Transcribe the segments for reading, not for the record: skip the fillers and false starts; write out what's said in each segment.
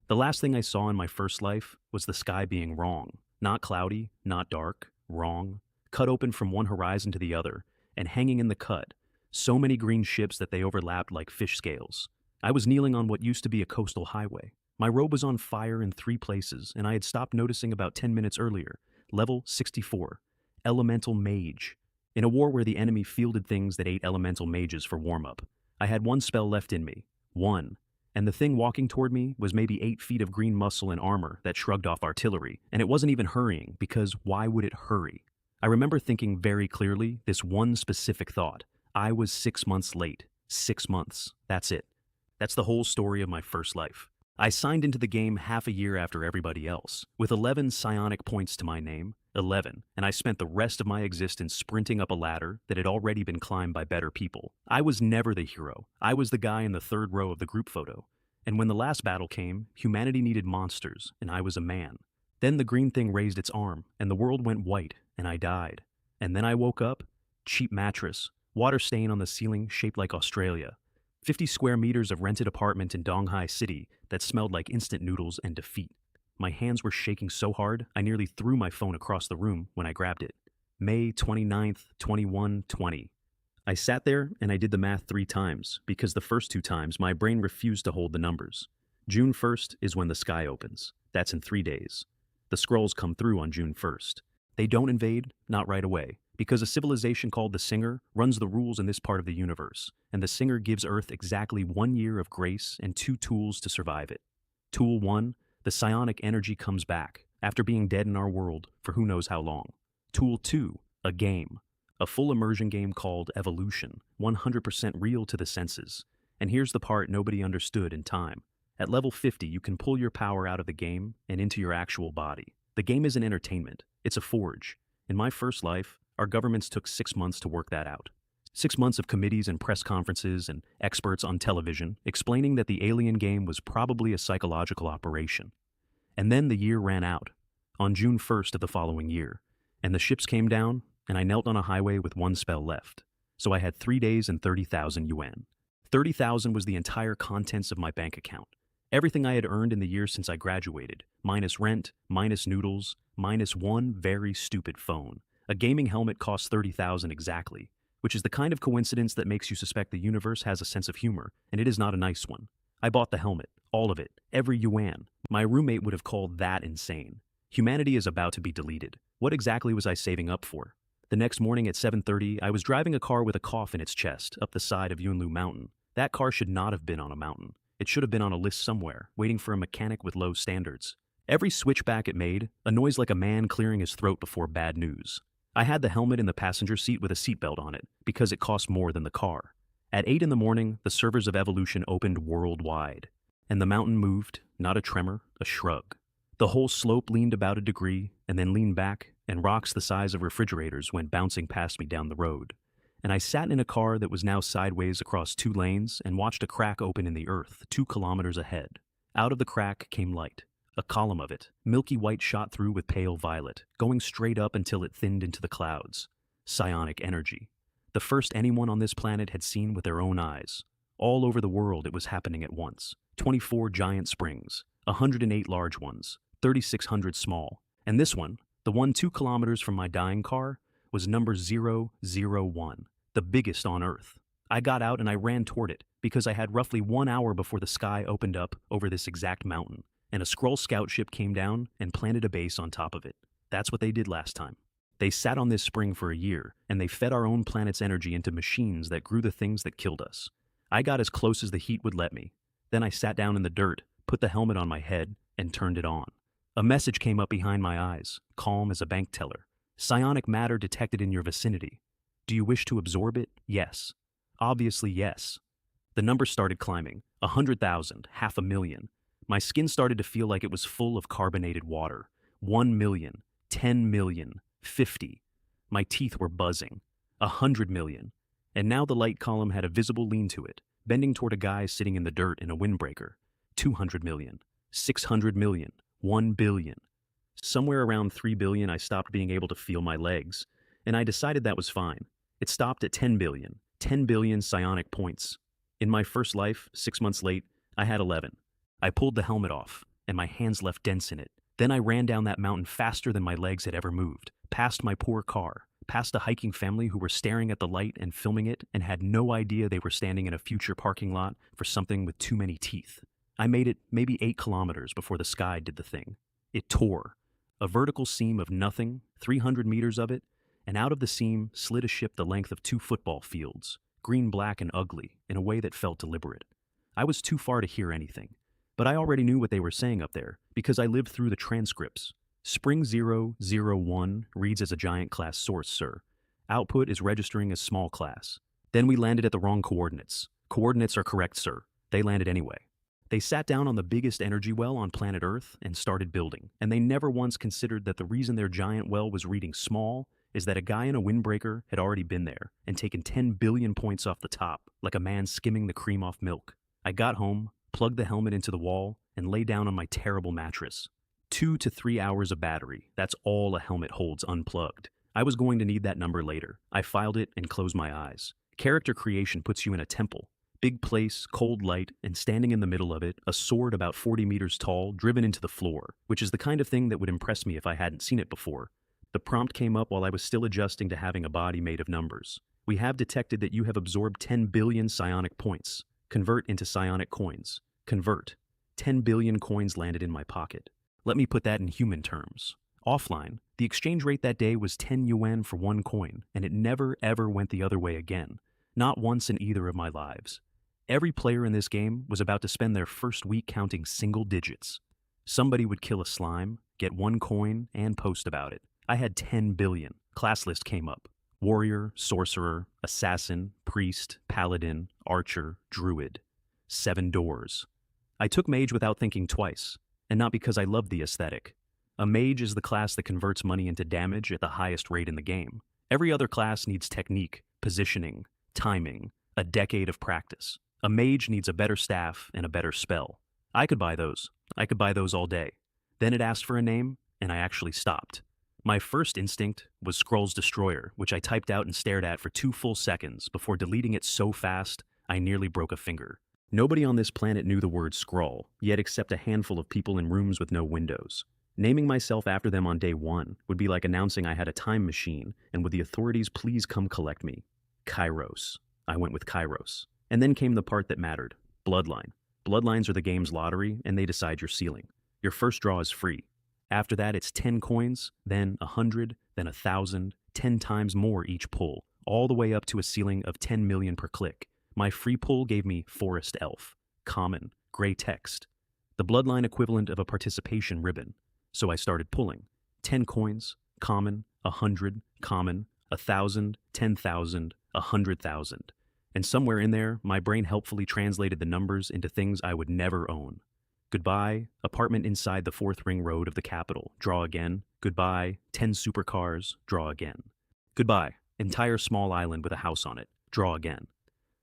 The last thing I saw in my first life was the sky being wrong. Not cloudy, not dark, wrong. Cut open from one horizon to the other, and hanging in the cut, so many green ships that they overlapped like fish scales. I was kneeling on what used to be a coastal highway. My robe was on fire in 3 places, and I had stopped noticing about 10 minutes earlier. Level 64. Elemental Mage. In a war where the enemy fielded things that ate elemental mages for warm-up, I had one spell left in me. One. And the thing walking toward me was maybe 8 feet of green muscle and armor that shrugged off artillery, and it wasn't even hurrying, because why would it hurry? I remember thinking very clearly this one specific thought. I was 6 months late. 6 months. That's it. That's the whole story of my first life. I signed into the game half a year after everybody else, with 11 psionic points to my name, 11, and I spent the rest of my existence sprinting up a ladder that had already been climbed by better people. I was never the hero. I was the guy in the third row of the group photo. And when the last battle came, humanity needed monsters, and I was a man. Then the green thing raised its arm, and the world went white, and I died. And then I woke up, cheap mattress, water stain on the ceiling shaped like Australia, 50 square meters of rented apartment in Donghai City that smelled like instant noodles and defeat. My hands were shaking so hard, I nearly threw my phone across the room when I grabbed it. May 29th, 2120. I sat there and I did the math 3 times, because the first 2 times my brain refused to hold the numbers. June 1st is when the sky opens. That's in 3 days. The scrolls come through on June 1st. They don't invade, not right away, because a civilization called the Singer runs the rules in this part of the universe, and the Singer gives Earth exactly 1 year of grace and 2 tools to survive it. Tool 1, the psionic energy comes back, after being dead in our world for who knows how long. Tool 2, a game. A full immersion game called Evolution, 100% real to the senses. And here's the part nobody understood in time. At level 50, you can pull your power out of the game and into your actual body. The game isn't entertainment, it's a forge. In my first life, our governments took 6 months to work that out. 6 months of committees and press conferences and experts on television explaining that the alien game was probably a psychological operation. And then the year ran out, on June 1st of the following year, and the ships came down, and I knelt on a highway with 1 spell left. So I had 3 days and 30,000 yuan. 30,000 was the entire contents of my bank account. Everything I had earned in the years since I graduated, minus rent, minus noodles, minus one very stupid phone. A gaming helmet costs 30,000 exactly, which is the kind of coincidence that makes you suspect the universe has a sense of humor, and it is not a nice one. I bought the helmet, all of it, every yuan. My roommate would have called that insane. Humanity is about to be deleted. What exactly was I saving up for? The next morning at 7:30, I was driving a car with a cough in its chest up the side of Yunlu Mountain. That car should not have been on a mountain. It should have been on a list somewhere, waiting for a mechanic with low standards. Every switchback it made, a noise like a man clearing his throat before bad news. I had the helmet in the passenger seat with a seatbelt on it, because it cost more than the car. At 8 in the morning, the servers of Evolution opened worldwide. And the mountain moved, not a tremor, a shrug. The whole slope leaned about a degree, and then leaned back, and rocks the size of refrigerators went bouncing past me down the road. And I sat in a car that was now sideways across 2 lanes and watched a crack open in the earth 2 kilometers ahead. Out of the crack came light. A column of it, milky white shot through with pale violet, going straight up until it thinned into the clouds. Psionic energy. The first anyone on this planet had seen with their own eyes. All over the world it was happening at once. 24 giant springs, 108 large ones, 3,600 small. And this one, the one 2 kilometers from my dying car, was number 001, the biggest on Earth. I got out and I ran toward it, because I had roughly 1 hour before the sky opened up over this exact mountain, and a Skrull scout ship came down and planted a base on top of it. That's what they did last time. They sat on this spring for a year, and they fed our own planet's energy into machines that grew the things that killed us. I got as close as the heat would let me. Then I sat down in the dirt, put the helmet on my head, and turned it on. A message came up behind my eyes, calm as a bank teller. Psionic matter detected in your vicinity. Do you wish to absorb it? Yes. Obviously yes. The numbers started climbing. 100,000, 500,000. My skin started to feel like it was full of carbonated water. 1 million, 10 million, 50. My teeth were buzzing. 100 million. And now the light column had a visible lean to it, bending toward a guy sitting in the dirt in a windbreaker. 200 million, 600 million, 1 billion. Somewhere around 3 billion, I stopped being able to feel my legs, and I decided that was fine. It stopped at 10 billion, 10 billion psionic points. In my first life, 6 months late, I had 11. I pulled the helmet off, and my hands left dents in it. Then I ran down that mountain faster than my legs had ever moved, past my poor car, past a hiking family who were staring at the light and filming it and had no idea they were standing in a future parking lot for something with too many teeth. I made it maybe 8 kilometers before the sky did the thing. It tore. A vertical seam of nothing, 300 meters of it, and out of the seam slid a ship the length of 2 football fields, green, black, and ugly, in a way that felt deliberate. I was too far to hear anything, but I already knew what they were saying up there because I lived through the transcripts. Spring 001 reads as a giant class source, sir. Output is registering as small class. Then we landed at the wrong coordinates. Coordinates are correct, sir. They landed anyway. They sat down on the biggest energy well on planet Earth and started building, and they never once considered that the reason their giant well was reading small is that a guy in a windbreaker had already been there and taken 10 billion points off the top, like a man skimming the cream off milk. I got home, plugged the helmet into the wall, and lay down on my terrible mattress. 2 to 3 hours of battery, that's all a helmet holds unplugged. I was going to need that number later. I filed it and closed my eyes. Character creation puts you in a temple. Big place, cold light, and standing in the middle of it, a sword about 40 meters tall driven into the floor, which is the kind of thing that would impress me if I hadn't seen it before. The prompt came up while I was still adjusting to having a body made of numbers. We have detected that you have absorbed 10 billion psionic points. Convert into psionic coins. Convert. 10 billion coins landed in my pocket. Let me put that in human terms. Offline, the exchange rate that day was 10 yuan for 1 coin, and it never ever went the other way again. Not once in either of my lives. Every player in this game was about to spend their first week counting single digits. Somebody would kill a slime, get 1 coin, and post about it. I had 10 billion. Class list came up. Warrior, sorcerer, assassin, priest, paladin, archer, druid. 7 doors. I took mage without thinking twice, and not because I loved the aesthetic. A mage is the class that converts money into damage at the highest rate in the game. Every other class needs technique, positioning, timing, a decade of practice. A mage needs a better staff and a better spell. I could buy those. I could buy those all day. Then it asked for a name, and I actually stopped. My first instinct was Skrull's Destroyer, which I typed out and stared at for 2 full seconds before deleting it so fast I nearly broke a finger. Nobody on this planet knew the word Skrull, yet except a handful of people in rooms with no windows. Naming myself after them on day 1 would be like announcing I had a time machine and would the authorities please come collect me. Kairos. I went with Kairos. And then came the part that mattered. Bloodline. Bloodlines are the game's lottery, and they decide your ceiling. Your first draw is free. After that, it's 10 coins, then 100, then 1,000, 10 times more each pull, all the way up to a ceiling of 10 million per click. My free pull gave me Forest Elf, Common, Gray Text, the Bloodline equivalent of a participation ribbon. So I started pulling. 10 coins, Common, 100, Common, 1,000, 10,000, 100,000. And somewhere in there, my brain helpfully translated the numbers into things I would never own. Goodbye, apartment inside the 4th ring road of the capital, draw again. Goodbye, 10 supercars, draw again. Goodbye, entire small island with a house on it, draw again.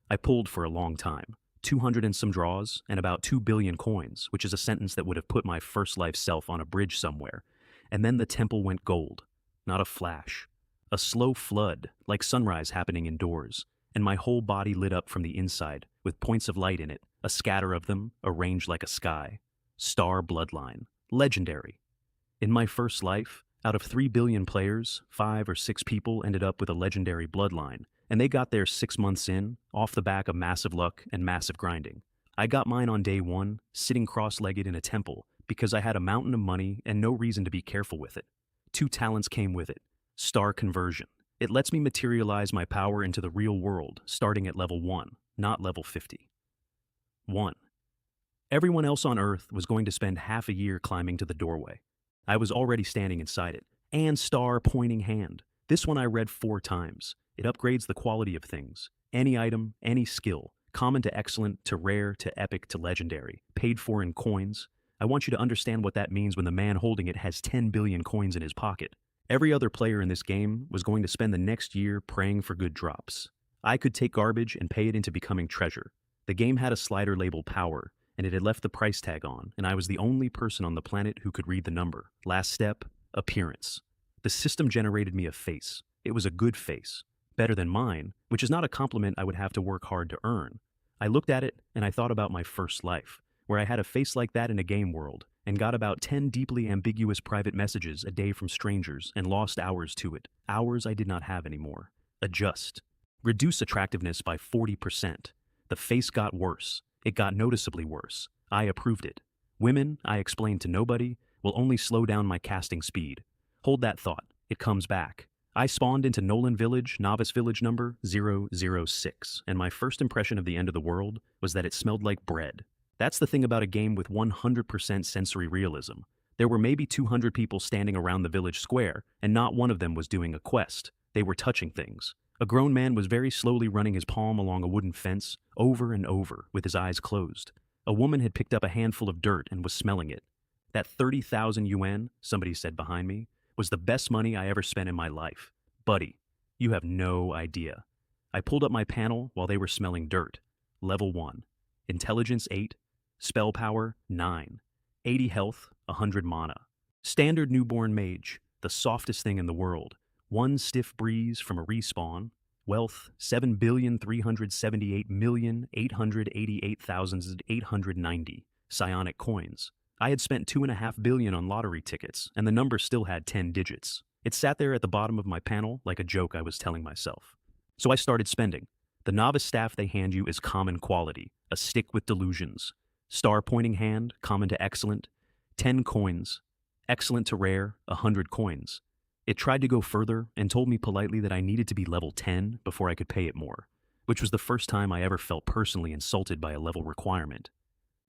I pulled for a long time, 200 and some draws, and about 2 billion coins, which is a sentence that would have put my first life self on a bridge somewhere. And then the temple went gold. Not a flash. A slow flood, like sunrise happening indoors. And my whole body lit up from the inside, with points of light in it, a scatter of them, arranged like a sky. Star Bloodline. Legendary. In my first life, out of 3 billion players, 5 or 6 people ended up with a legendary bloodline, and they got there 6 months in, off the back of massive luck and massive grinding. I got mine on day 1, sitting cross-legged in a temple, because I had a mountain of money and no reason to be careful with it. 2 talents came with it. Star Conversion. It lets me materialize my power into the real world, starting at level 1, not level 50. 1. Everyone else on Earth was going to spend half a year climbing to the doorway. I was already standing inside it. And star pointing hand. This one I read 4 times. It upgrades the quality of things. Any item, any skill. Common to excellent, to rare, to epic, to legendary. Paid for in coins. I want you to understand what that means when the man holding it has 10 billion coins in his pocket. Every other player in this game was going to spend the next year praying for good drops. I could take garbage and pay it into becoming treasure. The game had a slider labeled power, and it had left the price tag on, and I was the only person on the planet who could read the number. Last step, appearance. The system generated me a face. It was a good face. Better than mine, which is not a compliment I would have to work hard to earn. I looked at it, and I thought about my first life, where I had a face like that in a game world, and got about 10 deeply ambiguous private messages a day from strangers and lost hours to it. Hours I did not have anymore. Adjust. Reduce attractiveness by 40%. The face got worse. It got noticeably worse. I approved it. Women, I explained to nobody, will only slow down my casting speed. Hold that thought. It comes back. I spawned into Nolan Village, Novice Village number 006, and my first impression of the end of the world was that it smelled like bread. That's the thing about a game with 100% sensory realism. There were maybe 200 people standing around the village square, and not one of them was doing a quest. They were touching things. A grown man was very slowly running his palm along a wooden fence, over and over, with his eyes closed. A woman had picked up a handful of dirt and was smelling it. That 30,000 yuan, somebody said behind me, was the best money I ever spent in my life. Buddy, you have no idea. I pulled up my panel while they were smelling dirt. Level 1. Intelligence 8. Spell power 9. 80 health, 100 mana. Standard newborn mage, the softest thing in the world. One stiff breeze from a respawn. Wealth 7,378,888,890. Psionic coins. I had spent 2.5 billion on lottery tickets, and the number still had 10 digits. It sat there at the bottom of my panel like a joke I was telling myself. So I started spending. The novice staff they hand you is common quality, a stick with delusions. Star pointing hand, common to excellent, 10 coins. Excellent to rare, 100 coins. It tried to go further and told me politely that I needed to be level 10 before I could pay it more, which was the first time I ever felt personally insulted by a level requirement.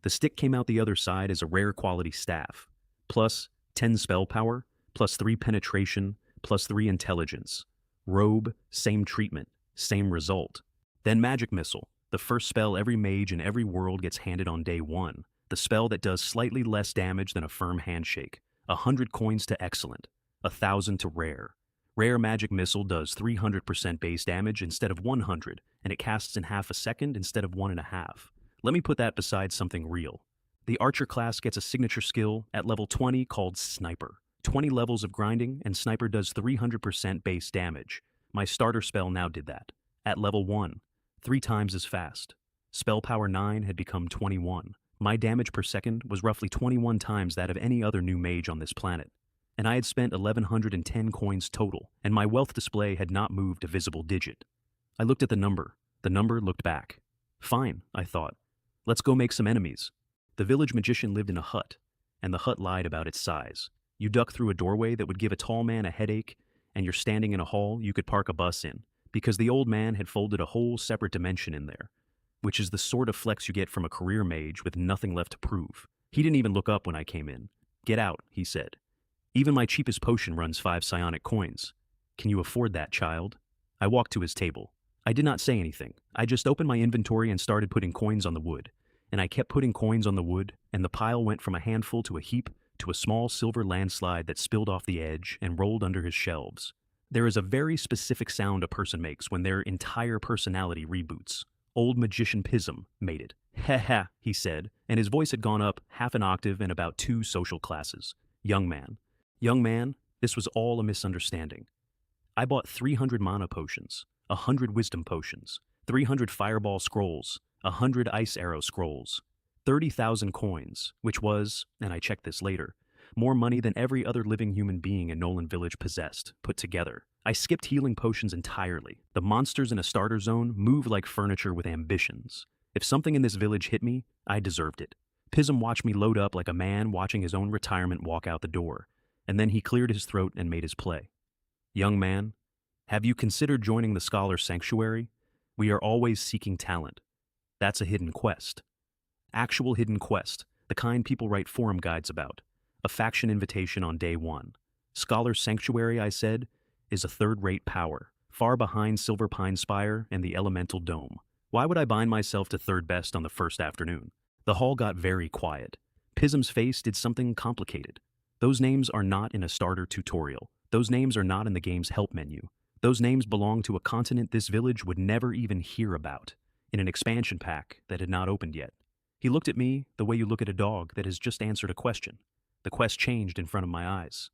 The stick came out the other side as a rare quality staff, plus 10 spell power, plus 3 penetration, plus 3 intelligence. Robe, same treatment, same result. Then magic missile, the first spell every mage in every world gets handed on day 1, the spell that does slightly less damage than a firm handshake. 100 coins to excellent, 1,000 to rare. Rare magic missile does 300% base damage instead of 100, and it casts in half a second instead of 1.5. Let me put that beside something real. The archer class gets a signature skill at level 20 called Sniper. 20 levels of grinding, and Sniper does 300% base damage. My starter spell now did that. At level 1, 3 times as fast. Spell power 9 had become 21. My damage per second was roughly 21 times that of any other new mage on this planet. And I had spent 1,110 coins total, and my wealth display had not moved a visible digit. I looked at the number. The number looked back. Fine, I thought. Let's go make some enemies. The village magician lived in a hut, and the hut lied about its size. You duck through a doorway that would give a tall man a headache, and you're standing in a hall you could park a bus in, because the old man had folded a whole separate dimension in there, which is the sort of flex you get from a career mage with nothing left to prove. He didn't even look up when I came in. Get out, he said. Even my cheapest potion runs 5 psionic coins. Can you afford that, child? I walked to his table. I did not say anything. I just opened my inventory and started putting coins on the wood. And I kept putting coins on the wood, and the pile went from a handful to a heap to a small silver landslide that spilled off the edge and rolled under his shelves. There is a very specific sound a person makes when their entire personality reboots. Old magician Pism made it. Ha ha, he said, and his voice had gone up half an octave and about 2 social classes. Young man. Young man, this was all a misunderstanding. I bought 300 mana potions, 100 wisdom potions, 300 fireball scrolls, 100 ice arrow scrolls, 30,000 coins, which was, and I checked this later, more money than every other living human being in Nolan Village possessed, put together. I skipped healing potions entirely. The monsters in a starter zone move like furniture with ambitions. If something in this village hit me, I deserved it. Pism watched me load up like a man watching his own retirement walk out the door, and then he cleared his throat and made his play. Young man, have you considered joining the Scholar Sanctuary? We are always seeking talent. That's a hidden quest. Actual hidden quest, the kind people write forum guides about. A faction invitation on day 1. Scholar Sanctuary, I said, is a third-rate power, far behind Silver Pine Spire and the Elemental Dome. Why would I bind myself to third best on the first afternoon? The hall got very quiet. Pism's face did something complicated. Those names are not in a starter tutorial. Those names are not in the game's help menu. Those names belong to a continent this village would never even hear about, in an expansion pack that had not opened yet. He looked at me the way you look at a dog that has just answered a question. The quest changed in front of my eyes.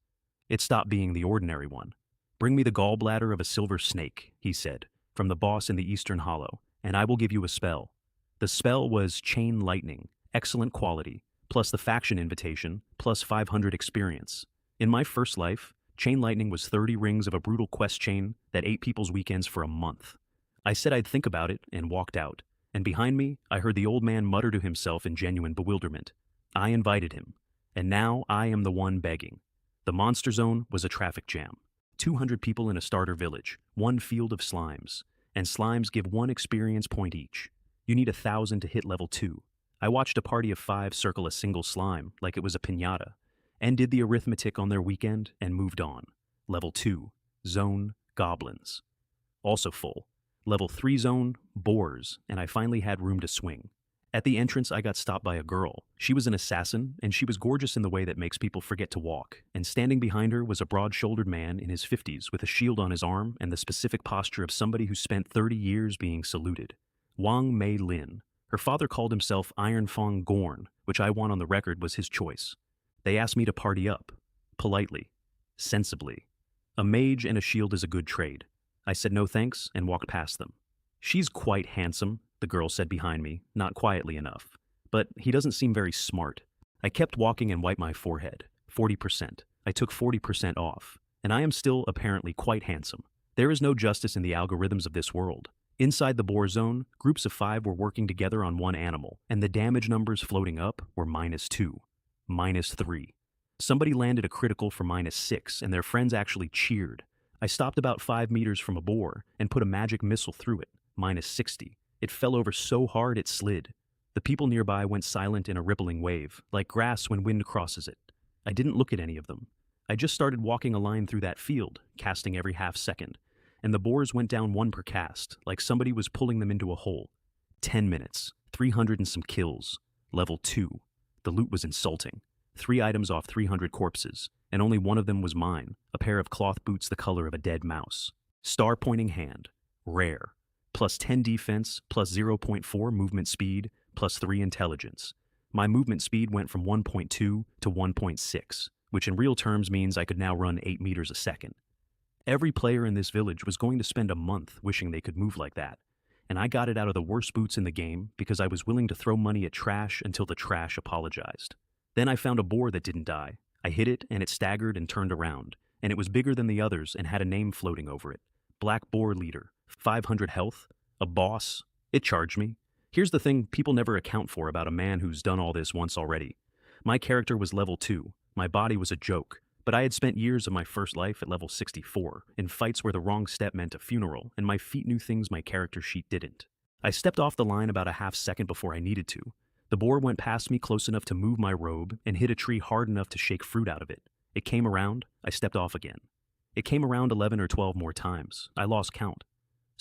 It stopped being the ordinary one. Bring me the gallbladder of a silver snake, he said, from the boss in the Eastern Hollow, and I will give you a spell. The spell was Chain Lightning, excellent quality, plus the faction invitation, plus 500 experience. In my first life, chain lightning was 30 rings of a brutal quest chain that ate people's weekends for a month. I said I'd think about it and walked out, and behind me, I heard the old man mutter to himself in genuine bewilderment. I invited him, and now I am the one begging. The monster zone was a traffic jam. 200 people in a starter village, one field of slimes, and slimes give 1 experience point each. You need 1,000 to hit level 2. I watched a party of 5 circle a single slime like it was a piñata, and did the arithmetic on their weekend and moved on. Level 2, zone, goblins. Also full. Level 3 zone, boars, and I finally had room to swing. At the entrance, I got stopped by a girl. She was an assassin, and she was gorgeous in the way that makes people forget to walk. And standing behind her was a broad-shouldered man in his 50s with a shield on his arm and the specific posture of somebody who spent 30 years being saluted. Wang Mei Lin. Her father called himself Iron Fong Gorn, which I want on the record was his choice. They asked me to party up. Politely. Sensibly. A mage and a shield is a good trade. I said no thanks and walked past them. She's quite handsome, the girl said behind me, not quietly enough. But he doesn't seem very smart. I kept walking and wiped my forehead. 40%. I took 40% off. And I am still apparently quite handsome. There is no justice in the algorithms of this world. Inside the boar zone, groups of 5 were working together on one animal, and the damage numbers floating up were -2, -3. Somebody landed a critical for -6, and their friends actually cheered. I stopped about 5 meters from a boar and put a magic missile through it, -60. It fell over so hard it slid. The people nearby went silent in a rippling wave, like grass when wind crosses it. I didn't look at any of them. I just started walking a line through that field, casting every half second, and the boars went down 1 per cast, like somebody was pulling them into a hole. 10 minutes, 300 and some kills. Level 2. The loot was insulting. 3 items off 300 corpses, and only one of them was mine, a pair of cloth boots the color of a dead mouse. Star pointing hand. Rare. Plus 10 defense, plus 0.4 movement speed, plus 3 intelligence. My movement speed went from 1.2 to 1.6, which in real terms means I could now run 8 meters a second. Every player in this village was going to spend a month wishing they could move like that, and I got it out of the worst boots in the game because I was willing to throw money at trash until the trash apologized. Then I found a boar that didn't die. I hit it and it staggered and turned around, and it was bigger than the others and had a name floating over it. Black Boar Leader, 500 health, a boss. It charged me. Here's the thing people never account for about a man who's done all this once already. My character was level 2. My body was a joke. But I had spent years of my first life at level 64, in fights where the wrong step meant a funeral, and my feet knew things my character sheet didn't. I stepped off the line about a half second before I needed to. The boar went past me close enough to move my robe, and hit a tree hard enough to shake fruit out of it. It came around, I stepped off again. It came around 11 or 12 more times. I lost count.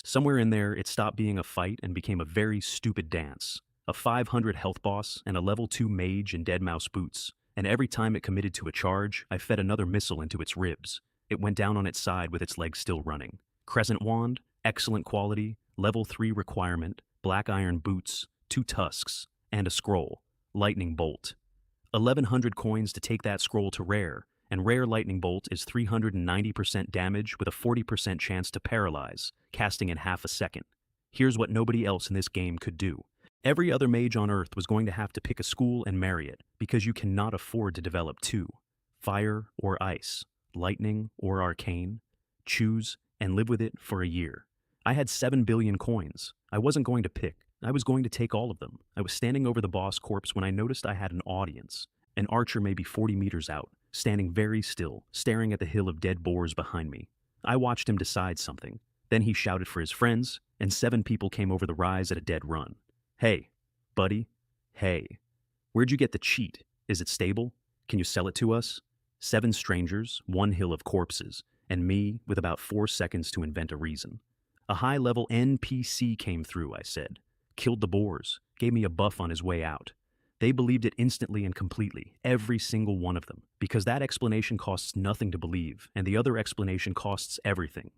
Somewhere in there, it stopped being a fight and became a very stupid dance. A 500 health boss and a level 2 mage in dead mouse boots. And every time it committed to a charge, I fed another missile into its ribs. It went down on its side with its legs still running. Crescent wand, excellent quality, level 3 requirement, black iron boots, 2 tusks, and a scroll, lightning bolt. 1,100 coins to take that scroll to rare, and rare lightning bolt is 390% damage with a 40% chance to paralyze, casting in half a second. Here's what nobody else in this game could do. Every other mage on Earth was going to have to pick a school and marry it, because you cannot afford to develop 2. Fire or ice, lightning or arcane. Choose and live with it for a year. I had 7 billion coins. I wasn't going to pick. I was going to take all of them. I was standing over the boss corpse when I noticed I had an audience. An archer maybe 40 meters out, standing very still, staring at the hill of dead boars behind me. I watched him decide something. Then he shouted for his friends, and 7 people came over the rise at a dead run. Hey, buddy, hey, where'd you get the cheat? Is it stable? Can you sell it to us? 7 strangers, 1 hill of corpses, and me with about 4 seconds to invent a reason. A high-level NPC came through, I said. Killed the boars, gave me a buff on his way out. They believed it instantly and completely, every single one of them, because that explanation costs nothing to believe, and the other explanation costs everything.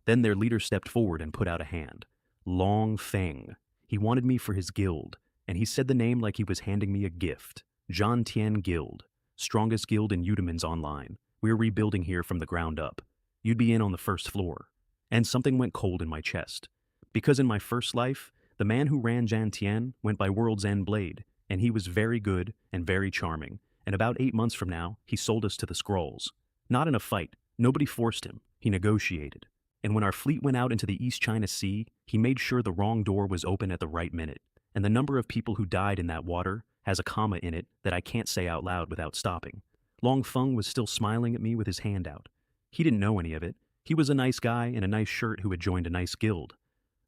Then their leader stepped forward and put out a hand. Long Feng. He wanted me for his guild, and he said the name like he was handing me a gift. Zhan Tian Guild. Strongest guild in Udemans Online. We're rebuilding here from the ground up. You'd be in on the first floor. And something went cold in my chest. Because in my first life, the man who ran Zhan Tian went by World's End Blade. and he was very good and very charming, and about 8 months from now, he sold us to the Skrulls. Not in a fight, nobody forced him, he negotiated. And when our fleet went out into the East China Sea, he made sure the wrong door was open at the right minute. And the number of people who died in that water has a comma in it that I can't say out loud without stopping. Long Feng was still smiling at me with his hand out. He didn't know any of it. He was a nice guy in a nice shirt who had joined a nice guild.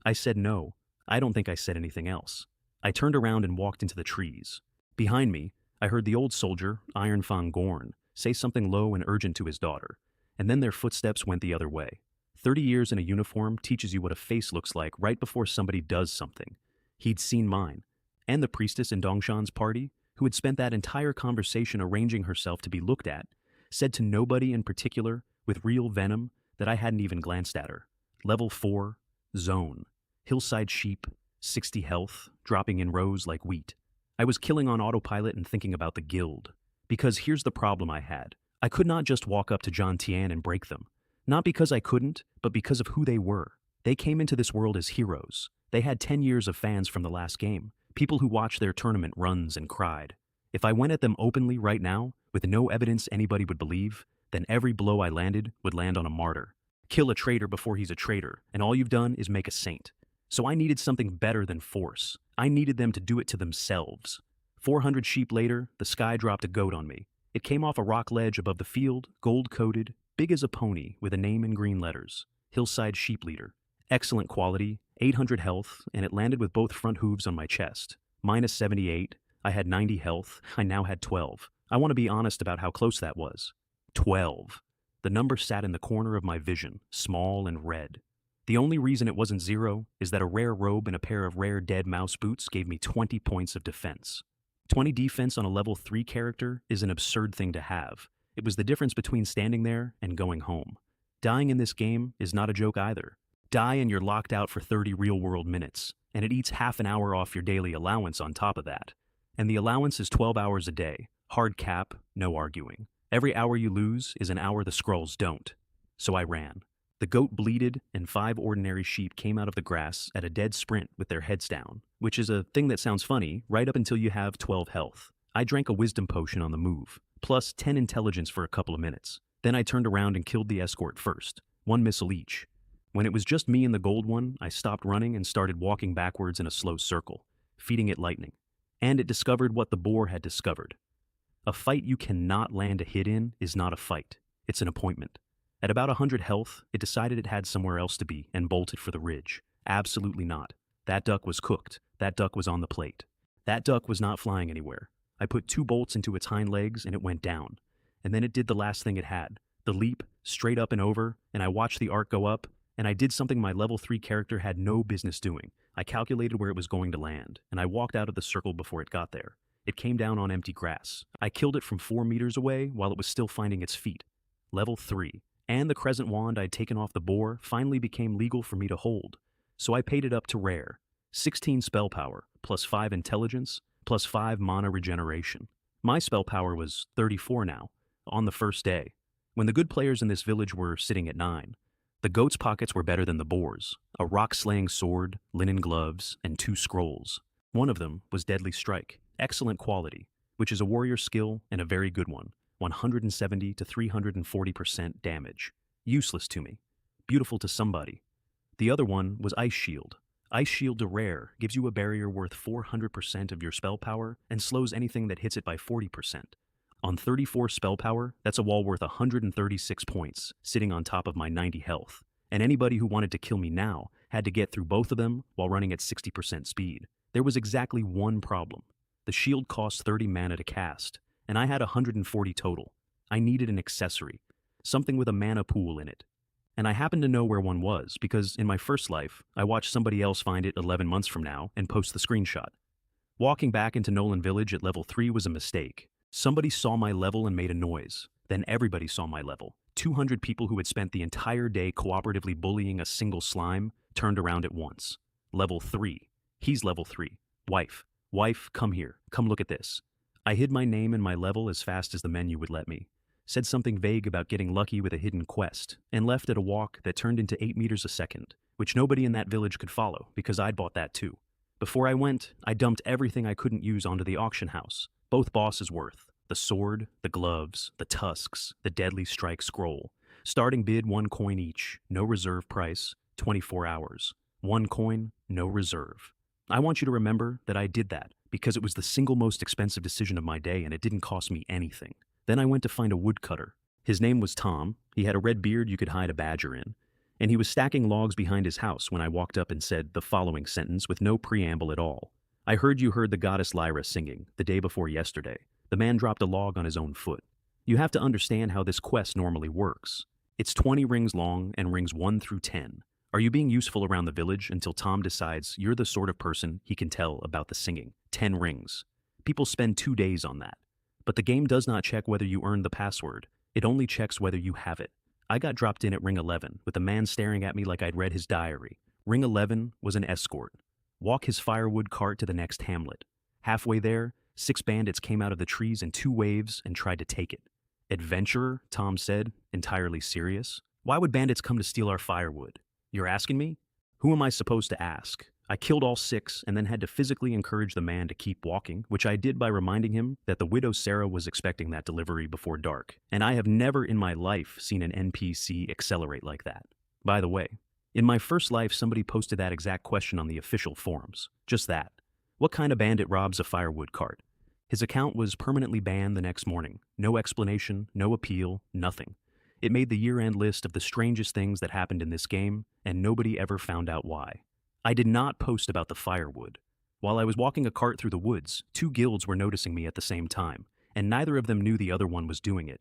I said no. I don't think I said anything else. I turned around and walked into the trees. Behind me, I heard the old soldier, Iron Fang Gorn, say something low and urgent to his daughter, and then their footsteps went the other way. 30 years in a uniform teaches you what a face looks like right before somebody does something. He'd seen mine, and the priestess in Dongshan's party, who had spent that entire conversation arranging herself to be looked at, said to nobody in particular, with real venom, that I hadn't even glanced at her. Level 4, zone. Hillside sheep, 60 health, dropping in rows like wheat. I was killing on autopilot and thinking about the guild. Because here's the problem I had. I could not just walk up to John Tian and break them. Not because I couldn't, but because of who they were. They came into this world as heroes. They had 10 years of fans from the last game. People who watched their tournament runs and cried. If I went at them openly right now, with no evidence anybody would believe, then every blow I landed would land on a martyr. Kill a traitor before he's a traitor, and all you've done is make a saint. So I needed something better than force. I needed them to do it to themselves. 400 sheep later, the sky dropped a goat on me. It came off a rock ledge above the field, gold-coated, big as a pony, with a name in green letters. Hillside Sheep Leader. Excellent quality, 800 health, and it landed with both front hooves on my chest. Minus 78, I had 90 health, I now had 12. I want to be honest about how close that was. 12. The number sat in the corner of my vision, small and red. The only reason it wasn't 0 is that a rare robe and a pair of rare dead mouse boots gave me 20 points of defense. 20 defense on a level 3 character is an absurd thing to have. It was the difference between standing there and going home. Dying in this game is not a joke either. Die and you're locked out for 30 real-world minutes, and it eats half an hour off your daily allowance on top of that. And the allowance is 12 hours a day. Hard cap, no arguing. Every hour you lose is an hour the Skrulls don't. So I ran. The goat bleated, and 5 ordinary sheep came out of the grass at a dead sprint with their heads down, which is a thing that sounds funny right up until you have 12 health. I drank a wisdom potion on the move, plus 10 intelligence for a couple of minutes. Then I turned around and killed the escort first, 1 missile each. When it was just me and the gold one, I stopped running and started walking backwards in a slow circle, feeding it lightning. And it discovered what the boar had discovered. A fight you cannot land a hit in is not a fight. It's an appointment. At about 100 health, it decided it had somewhere else to be and bolted for the ridge. Absolutely not. That duck was cooked. That duck was on the plate. That duck was not flying anywhere. I put 2 bolts into its hind legs and it went down. And then it did the last thing it had. The leap, straight up and over, and I watched the arc go up, and I did something my level 3 character had no business doing. I calculated where it was going to land, and I walked out of the circle before it got there. It came down on empty grass. I killed it from 4 meters away while it was still finding its feet. Level 3. And the crescent wand I'd taken off the boar finally became legal for me to hold. So I paid it up to rare. 16 spell power, plus 5 intelligence, plus 5 mana regeneration. My spell power was 34 now, on the first day. When the good players in this village were sitting at 9. The goat's pockets were better than the boar's. A rock-slaying sword, linen gloves, and 2 scrolls. One of them was Deadly Strike, excellent quality, which is a warrior skill and a very good one. 170 to 340% damage. Useless to me. Beautiful to somebody. The other one was Ice Shield. Ice Shield to rare gives you a barrier worth 400% of your spell power and slows anything that hits it by 40%. On 34 spell power, that's a wall worth 136 points, sitting on top of my 90 health. And anybody who wanted to kill me now had to get through both of them while running at 60% speed. There was exactly one problem. The shield cost 30 mana to cast, and I had 140 total. I needed an accessory, something with a mana pool in it. And I happened to know where one was because in my first life, I watched somebody else find it 11 months from now and post the screenshot. Walking back into Nolan Village at level 3 was a mistake. Somebody saw my level and made a noise. Then everybody saw my level. 200 people who had spent the entire day cooperatively bullying a single slime turned around at once. Level 3. He's level 3. Wife, come here. Come look at this. I hid my name and my level as fast as the menu would let me, said something vague about getting lucky with a hidden quest, and left at a walk that turned into 8 meters a second, which nobody in that village could follow because I'd bought that too. Before I went, I dumped everything I couldn't use onto the auction house. Both bosses' worth. The sword, the gloves, the tusks, the deadly strike scroll. Starting bid 1 coin each, no reserve price, 24 hours. 1 coin, no reserve. I want you to remember that I did that because it was the single most expensive decision of my day and it didn't cost me anything. Then I went to find a woodcutter. His name was Tom. He had a red beard you could hide a badger in. And he was stacking logs behind his house when I walked up and said the following sentence with no preamble at all. I heard you heard the goddess Lyra singing the day before yesterday. The man dropped a log on his own foot. You have to understand how this quest normally works. It's 20 rings long and rings 1 through 10. Are you being useful around the village until Tom decides you're the sort of person he can tell about the singing? 10 rings. People spend 2 days on that. But the game does not check whether you earned the password. It only checks whether you have it. I got dropped in at ring 11 with a man staring at me like I'd read his diary. Ring 11 was an escort. Walk his firewood cart to the next hamlet. Halfway there, 6 bandits came out of the trees in 2 waves and tried to take it. Adventurer, Tom said, entirely serious. Why would bandits come to steal our firewood? You're asking me? Who am I supposed to ask? I killed all 6 and then had to physically encourage the man to keep walking, which I did by reminding him that the widow Sarah was expecting that delivery before dark, and I have never in my life seen an NPC accelerate like that. By the way, in my first life somebody posted that exact question on the official forums. Just that. What kind of bandit robs a firewood cart? His account was permanently banned the next morning. No explanation, no appeal, nothing. It made the year-end list of the strangest things that happened in this game, and nobody ever found out why. I did not post about the firewood. While I was walking a cart through the woods, 2 guilds were noticing me at the same time, and neither of them knew the other one was doing it.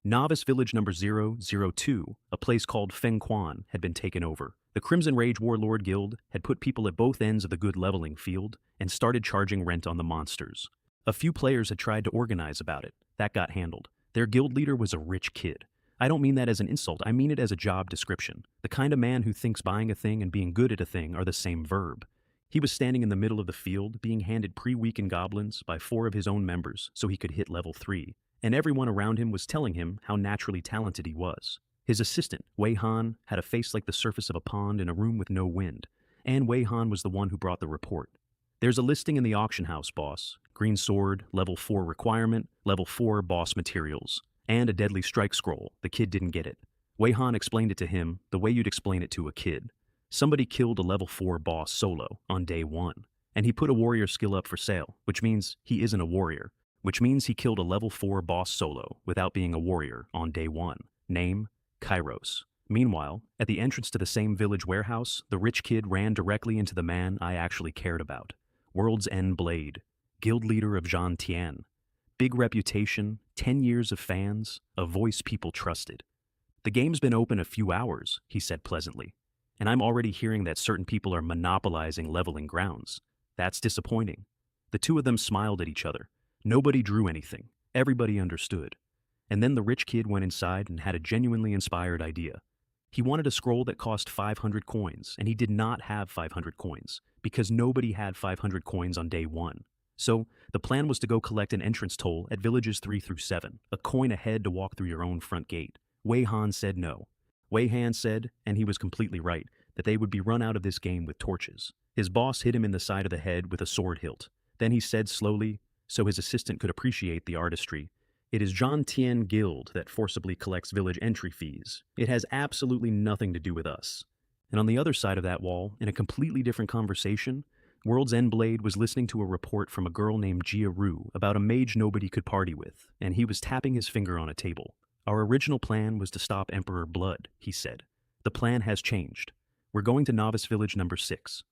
Novice Village number 002, a place called Feng Quan, had been taken over. The Crimson Rage Warlord Guild had put people at both ends of the good leveling field and started charging rent on the monsters. A few players had tried to organize about it. That got handled. Their guild leader was a rich kid. I don't mean that as an insult, I mean it as a job description. The kind of man who thinks buying a thing and being good at a thing are the same verb. He was standing in the middle of the field, being handed pre-weakened goblins by 4 of his own members so he could hit level 3, and everyone around him was telling him how naturally talented he was. His assistant, Wei Han, had a face like the surface of a pond in a room with no wind, and Wei Han was the one who brought the report. There's a listing in the auction house, boss. Green sword, level 4 requirement, level 4 boss materials. And a deadly strike scroll. The kid didn't get it. Wei Han explained it to him the way you'd explain it to a kid. Somebody killed a level 4 boss solo on day 1, and he put a warrior skill up for sale, which means he isn't a warrior, which means he killed a level 4 boss solo without being a warrior on day 1. Name, Kairos. Meanwhile, at the entrance to the same village warehouse, the rich kid ran directly into the man I actually cared about. World's End Blade, guild leader of Zhan Tian. Big reputation, 10 years of fans, a voice people trusted. The game's been open a few hours, he said pleasantly, and I'm already hearing that certain people are monopolizing leveling grounds. That's disappointing. The 2 of them smiled at each other. Nobody drew anything. Everybody understood. And then the rich kid went inside and had a genuinely inspired idea. He wanted a scroll that cost 500 coins, and he did not have 500 coins, because nobody had 500 coins on day 1. So, the plan was to go collect an entrance toll at villages 3 through 7, a coin a head to walk through your own front gate. Wei Han said no. Wei Han said, and he was completely right, that they would be run out of this game with torches. His boss hit him in the side of the head with a sword hilt. Then he said slowly, so his assistant could appreciate the artistry, "It is Zhan Tian Guild that forcibly collects village entry fees. It has absolutely nothing to do with us." And on the other side of that wall, in a completely different conversation, World's End Blade was listening to a report from a girl named Jia Ru about a mage nobody could party with, and he was tapping his finger on a table. "Our original plan was to stop Emperor Blood," he said. "The plan has changed. We're going to Novice Village number 6.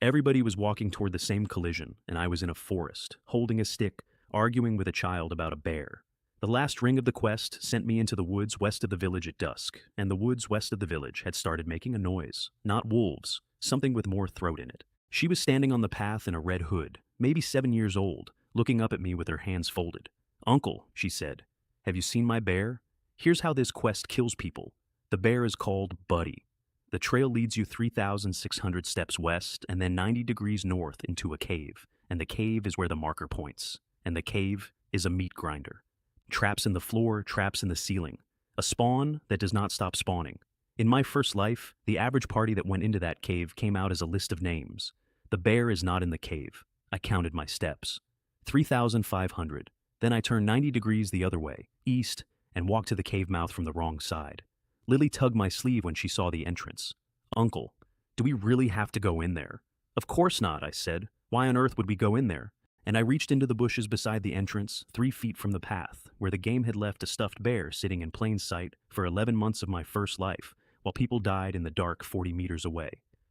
Everybody was walking toward the same collision, and I was in a forest, holding a stick, arguing with a child about a bear. The last ring of the quest sent me into the woods west of the village at dusk, and the woods west of the village had started making a noise. Not wolves, something with more throat in it. She was standing on the path in a red hood, maybe 7 years old, looking up at me with her hands folded. "Uncle," she said, "have you seen my bear? Here's how this quest kills people. The bear is called Buddy. The trail leads you 3,600 steps west and then 90 degrees north into a cave, and the cave is where the marker points, and the cave is a meat grinder. Traps in the floor, traps in the ceiling. A spawn that does not stop spawning. In my first life, the average party that went into that cave came out as a list of names. The bear is not in the cave. I counted my steps. 3,500. Then I turned 90 degrees the other way, east, and walked to the cave mouth from the wrong side. Lily tugged my sleeve when she saw the entrance. Uncle, do we really have to go in there? Of course not, I said. Why on earth would we go in there? And I reached into the bushes beside the entrance, 3 feet from the path, where the game had left a stuffed bear sitting in plain sight for 11 months of my first life, while people died in the dark 40 meters away.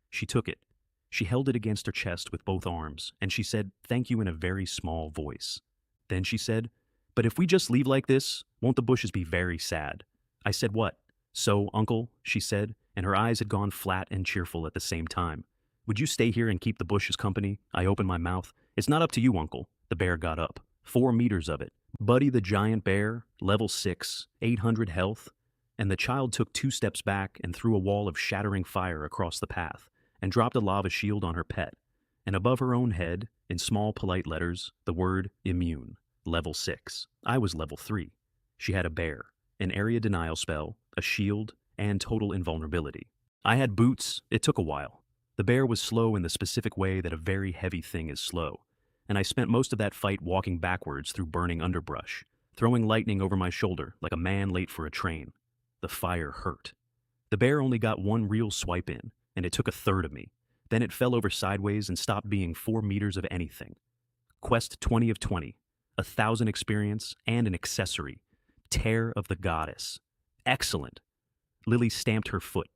She took it. She held it against her chest with both arms, and she said, "Thank you," in a very small voice. Then she said, "But if we just leave like this, won't the bushes be very sad?" I said, "What?" "So, Uncle," she said, and her eyes had gone flat and cheerful at the same time. "Would you stay here and keep the bushes company?" I opened my mouth. "It's not up to you, Uncle." The bear got up. 4 meters of it. Buddy the giant bear, level 6, 800 health. And the child took 2 steps back and threw a wall of shattering fire across the path, and dropped a lava shield on her pet. And above her own head, in small polite letters, the word immune, level 6. I was level 3. She had a bear, an area denial spell, a shield, and total invulnerability. I had boots. It took a while. The bear was slow in the specific way that a very heavy thing is slow, and I spent most of that fight walking backwards through burning underbrush, throwing lightning over my shoulder like a man late for a train. The fire hurt. The bear only got 1 real swipe in, and it took a third of me. Then it fell over sideways and stopped being 4 meters of anything. Quest 20 of 20, 1,000 experience, and an accessory. Tear of the Goddess. Excellent. Lily stamped her foot.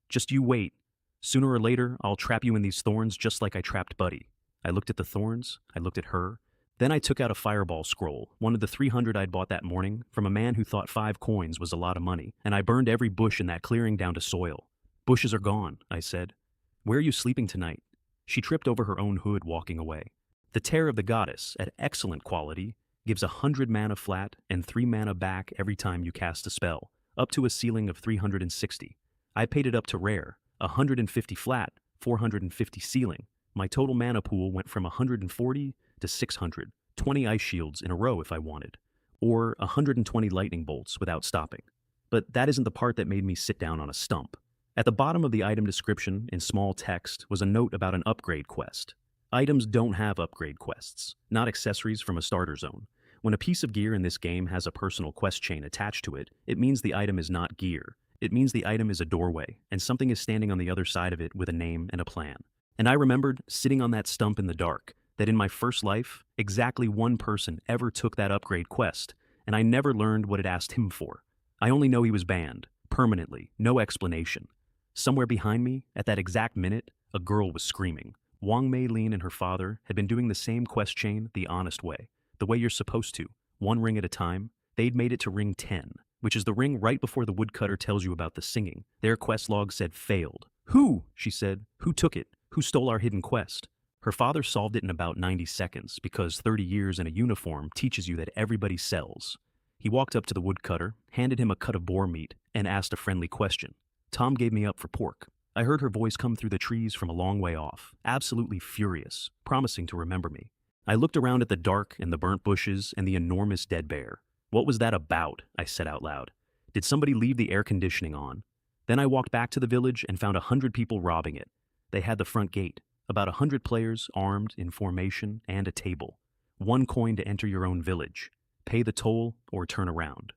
Just you wait. Sooner or later, I'll trap you in these thorns just like I trapped Buddy. I looked at the thorns, I looked at her. Then I took out a fireball scroll, one of the 300 I'd bought that morning, from a man who thought 5 coins was a lot of money, and I burned every bush in that clearing down to soil. "Bushes are gone," I said. "Where are you sleeping tonight?" She tripped over her own hood walking away. The Tear of the Goddess, at excellent quality, gives 100 mana flat and 3 mana back every time you cast a spell, up to a ceiling of 360. I paid it up to rare, 150 flat, 450 ceiling. My total mana pool went from 140 to 600, 20 ice shields in a row if I wanted, or 120 lightning bolts without stopping. But that isn't the part that made me sit down on a stump. At the bottom of the item description, in small text, was a note about an upgrade quest. Items don't have upgrade quests, not accessories from a starter zone. When a piece of gear in this game has a personal quest chain attached to it, it means the item is not gear. It means the item is a doorway, and something is standing on the other side of it with a name and a plan. And I remembered, sitting on that stump in the dark, that in my first life, exactly 1 person ever took that upgrade quest, and I never learned what it asked him for. I only know he was banned, permanently, no explanation. Somewhere behind me, at that exact minute, a girl was screaming. Wang Mei Lin and her father had been doing the same quest chain the honest way, the way you're supposed to, 1 ring at a time. They'd made it to ring 10, which is the ring right before the woodcutter tells you about the singing. Their quest log said failed. "Who?" she said. "Who took it? Who stole our hidden quest?" Her father solved it in about 90 seconds because 30 years in a uniform teaches you that everybody sells. He walked up to the woodcutter, handed him a cut of boar meat, and asked a friendly question. Tom gave me up for pork. I heard her voice come through the trees from a long way off, absolutely furious, promising to remember me. I looked around at the dark and the burnt bushes and the enormous dead bear. "What was that about?" I said out loud. "Did somebody leave the air conditioning on?" Then I walked back to the village and found 100 people robbing it. They had the front gate, about 100 players armed in formation, and a table. 1 coin to enter your own village. Pay the toll or turn around.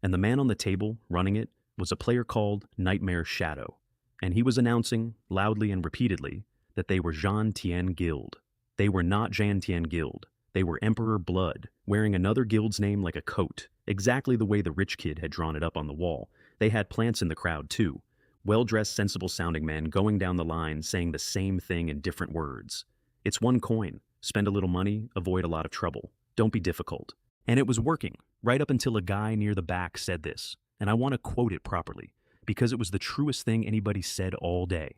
And the man on the table, running it, was a player called Nightmare Shadow. And he was announcing, loudly and repeatedly, that they were Jean Tien Guild. They were not Jean Tien Guild. They were Emperor Blood, wearing another guild's name like a coat, exactly the way the rich kid had drawn it up on the wall. They had plants in the crowd, too. Well-dressed, sensible-sounding men going down the line saying the same thing in different words. It's 1 coin. Spend a little money, avoid a lot of trouble. Don't be difficult. And it was working, right up until a guy near the back said this, and I want to quote it properly, because it was the truest thing anybody said all day.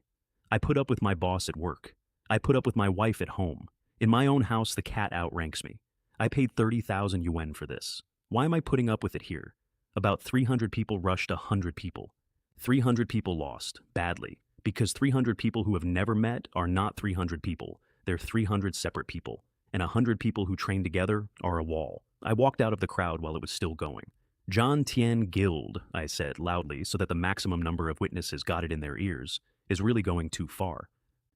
"I put up with my boss at work. I put up with my wife at home. In my own house, the cat outranks me. I paid 30,000 yuan for this. Why am I putting up with it here?" About 300 people rushed 100 people. 300 people lost, badly, because 300 people who have never met are not 300 people. They're 300 separate people, and 100 people who train together are a wall. I walked out of the crowd while it was still going. "Jean Tien Guild," I said loudly so that the maximum number of witnesses got it in their ears, "is really going too far.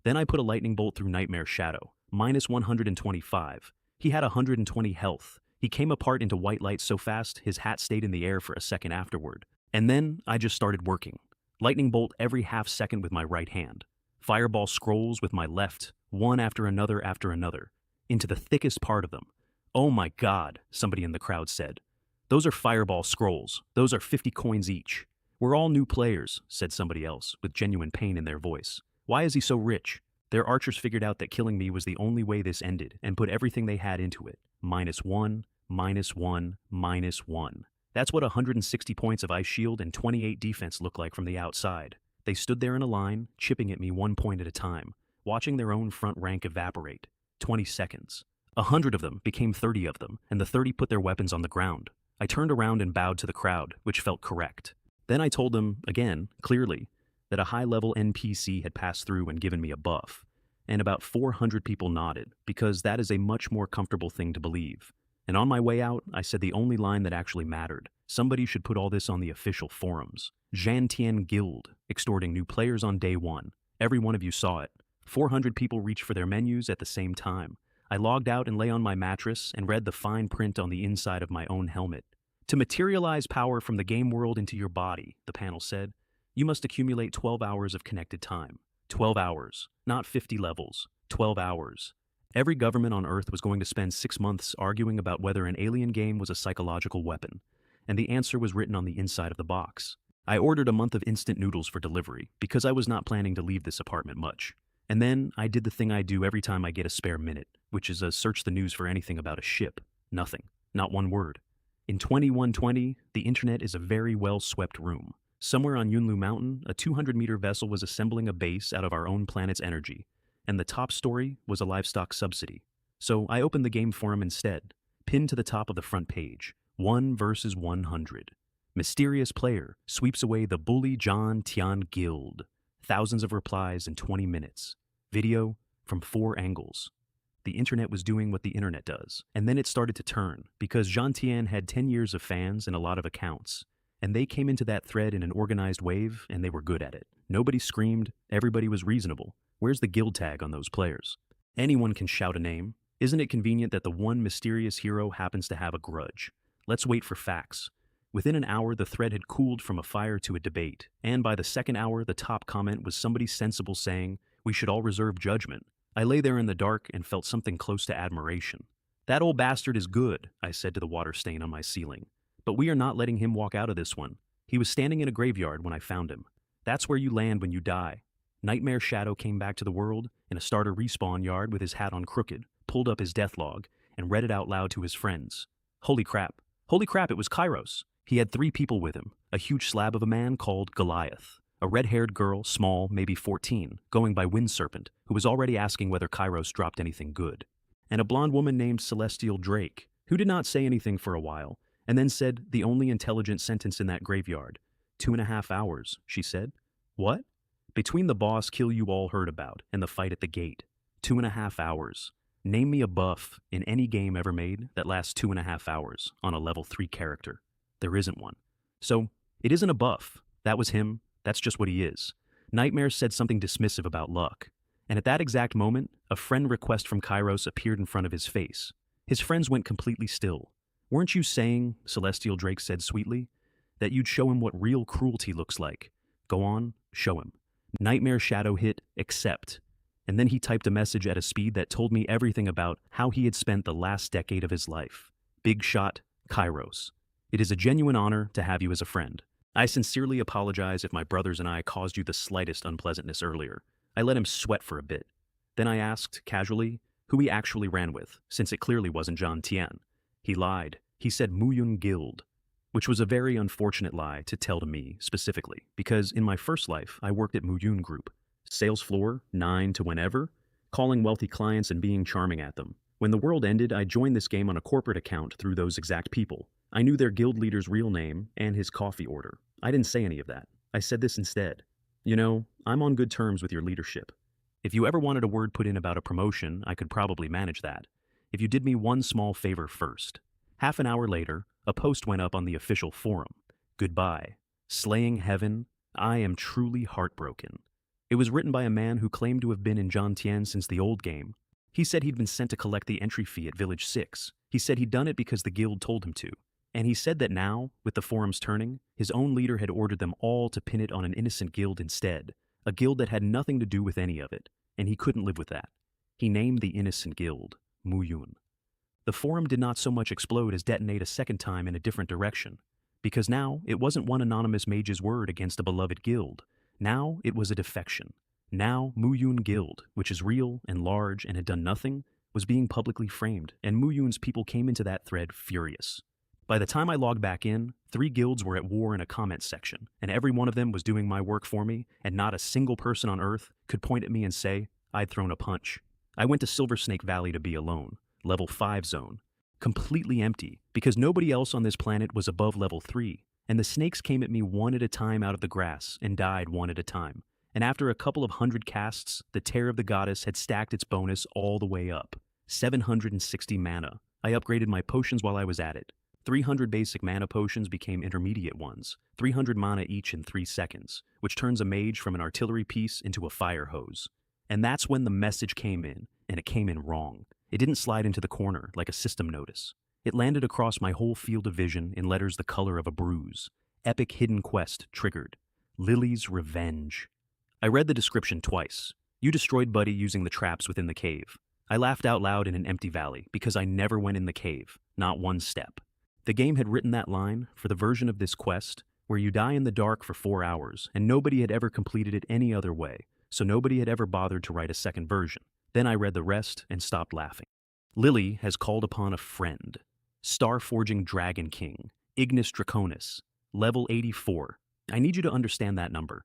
Then I put a lightning bolt through Nightmare Shadow, minus 125. He had 120 health. He came apart into white light so fast his hat stayed in the air for a second afterward. And then I just started working. Lightning bolt every half second with my right hand. Fireball scrolls with my left, one after another, into the thickest part of them. "Oh my God," somebody in the crowd said. "Those are fireball scrolls. Those are 50 coins each." "We're all new players," said somebody else, with genuine pain in their voice. "Why is he so rich?" Their archers figured out that killing me was the only way this ended and put everything they had into it. -1, -1, -1. That's what 160 points of ice shield and 28 defense look like from the outside. They stood there in a line, chipping at me 1 point at a time, watching their own front rank evaporate. 20 seconds. 100 of them became 30 of them, and the 30 put their weapons on the ground. I turned around and bowed to the crowd, which felt correct. Then I told them, again, clearly, that a high-level NPC had passed through and given me a buff. And about 400 people nodded, because that is a much more comfortable thing to believe. And on my way out, I said the only line that actually mattered. Somebody should put all this on the official forums. Zhantian Guild, extorting new players on day 1. Every one of you saw it. 400 people reached for their menus at the same time. I logged out and lay on my mattress and read the fine print on the inside of my own helmet. "To materialize power from the game world into your body," the panel said, "you must accumulate 12 hours of connected time. 12 hours, not 50 levels. 12 hours. Every government on Earth was going to spend 6 months arguing about whether an alien game was a psychological weapon, and the answer was written on the inside of the box. I ordered a month of instant noodles for delivery, because I was not planning to leave this apartment much. And then I did the thing I do every time I get a spare minute, which is search the news for anything about a ship. Nothing. Not one word. In 2120, the internet is a very well-swept room. Somewhere on Yunlu Mountain, a 200-meter vessel was assembling a base out of our own planet's energy, and the top story was a livestock subsidy. So I opened the game forum instead, pinned to the top of the front page, 1 versus 100. Mysterious player sweeps away the bully Zhantian Guild. Thousands of replies in 20 minutes. Video from 4 angles. The internet was doing what the internet does. And then it started to turn, because Zhantian had 10 years of fans and a lot of accounts. And they came into that thread in an organized wave, and they were good at it. Nobody screamed, everybody was reasonable. Where's the guild tag on those players? Anyone can shout a name. Isn't it convenient that the one mysterious hero happens to have a grudge? Let's wait for facts. Within an hour, the thread had cooled from a fire to a debate, and by the second hour, the top comment was somebody sensible saying, "We should all reserve judgment." I lay there in the dark and felt something close to admiration. "That old bastard is good," I said to the water stain on my ceiling. "But we are not letting him walk out of this one. He was standing in a graveyard when I found him. That's where you land when you die." Nightmare Shadow came back to the world in a starter respawn yard with his hat on crooked, pulled up his death log, and read it out loud to his friends. Holy crap, it was Kairos. He had 3 people with him, a huge slab of a man called Goliath, a red-haired girl, small, maybe 14, going by Wind Serpent, who was already asking whether Kairos dropped anything good, and a blonde woman named Celestial Drake, who did not say anything for a while, and then said the only intelligent sentence in that graveyard. 2.5 hours, she said. What? Between the boss kill you all heard about and the fight at the gate. 2.5 hours. Name me a buff in any game ever made that lasts 2.5 hours on a level 3 character. There isn't one. So, it isn't a buff. That was him. That's just what he is. Nightmare said something dismissive about luck. And at that exact moment, a friend request from Kairos appeared in front of his face. His friends went completely still. "Weren't you saying," Celestial Drake said sweetly, "that you'd show him what real cruelty looks like? Go on, show him." Nightmare Shadow hit accept. And then he typed a message at a speed that told me everything about how he had spent the last decade of his life. Big shot, Kairos. It is a genuine honor to have you as a friend. I sincerely apologize if my brothers and I caused you the slightest unpleasantness earlier. I let him sweat for a bit. Then I asked, casually, who he actually ran with, since it clearly wasn't Zhantian. He lied. He said Muyun Guild, which was a very unfortunate lie to tell to me, specifically, because in my first life, I worked at Muyun Group. Sales floor, 9 to whenever, calling wealthy clients and being charming at them. When the world ended, I joined this game on a corporate account through those exact people. I knew their guild leader's real name and his coffee order. I didn't say any of that. I said this instead. You know, I'm on good terms with your leadership. If you ever wanted a word put in about a promotion, I could probably manage that. If you did me one small favor first. Half an hour later, a post went up on the official forum. Goodbye. Slaying heaven, I am truly heartbroken. It was written by a man who claimed to have been in Jiantian since the old game. He said he'd been sent to collect the entry fee at Village 6. He said he'd done it because the guild told him to. And he said that now, with the forums turning, his own leader had ordered them all to pin it on an innocent guild instead, a guild that had nothing to do with any of it, and he couldn't live with that. He named the innocent guild Muyun. The forum did not so much explode as detonate a second time in a different direction, because now it wasn't one anonymous mage's word against a beloved guild. Now it was a defection. Now Muyun Guild, which is real and large and had done nothing, was being publicly framed, and Muyun's people came into that thread furious. By the time I logged back in, 3 guilds were at war in a comment section, and every one of them was doing my work for me, and not a single person on Earth could point at me and say I'd thrown a punch. I went to Silver Snake Valley to be alone, level 5 zone, completely empty, because nobody else on this planet was above level 3, and the snakes came at me one at a time out of the grass and died one at a time. And after a couple of 100 casts, the Tear of the Goddess had stacked its bonus all the way up. 760 mana. I upgraded my potions while I was at it. 300 basic mana potions became intermediate ones, 300 mana each in 3 seconds, which turns a mage from an artillery piece into a fire hose. And that's when the message came in, and it came in wrong. It didn't slide into the corner like a system notice. It landed across my whole field of vision in letters the color of a bruise. Epic hidden quest triggered. Lily's Revenge. I read the description twice. You destroyed Buddy using the traps within the cave. I laughed out loud in an empty valley because I never went in the cave, not one step. The game had written that line for the version of this quest where you die in the dark for 4 hours, and nobody had ever completed it any other way, so nobody had ever bothered to write a second version. Then I read the rest and stopped laughing. Lily has called upon a friend. Star-forging Dragon King, Ignis Draconis, level 84. I need you to understand that number.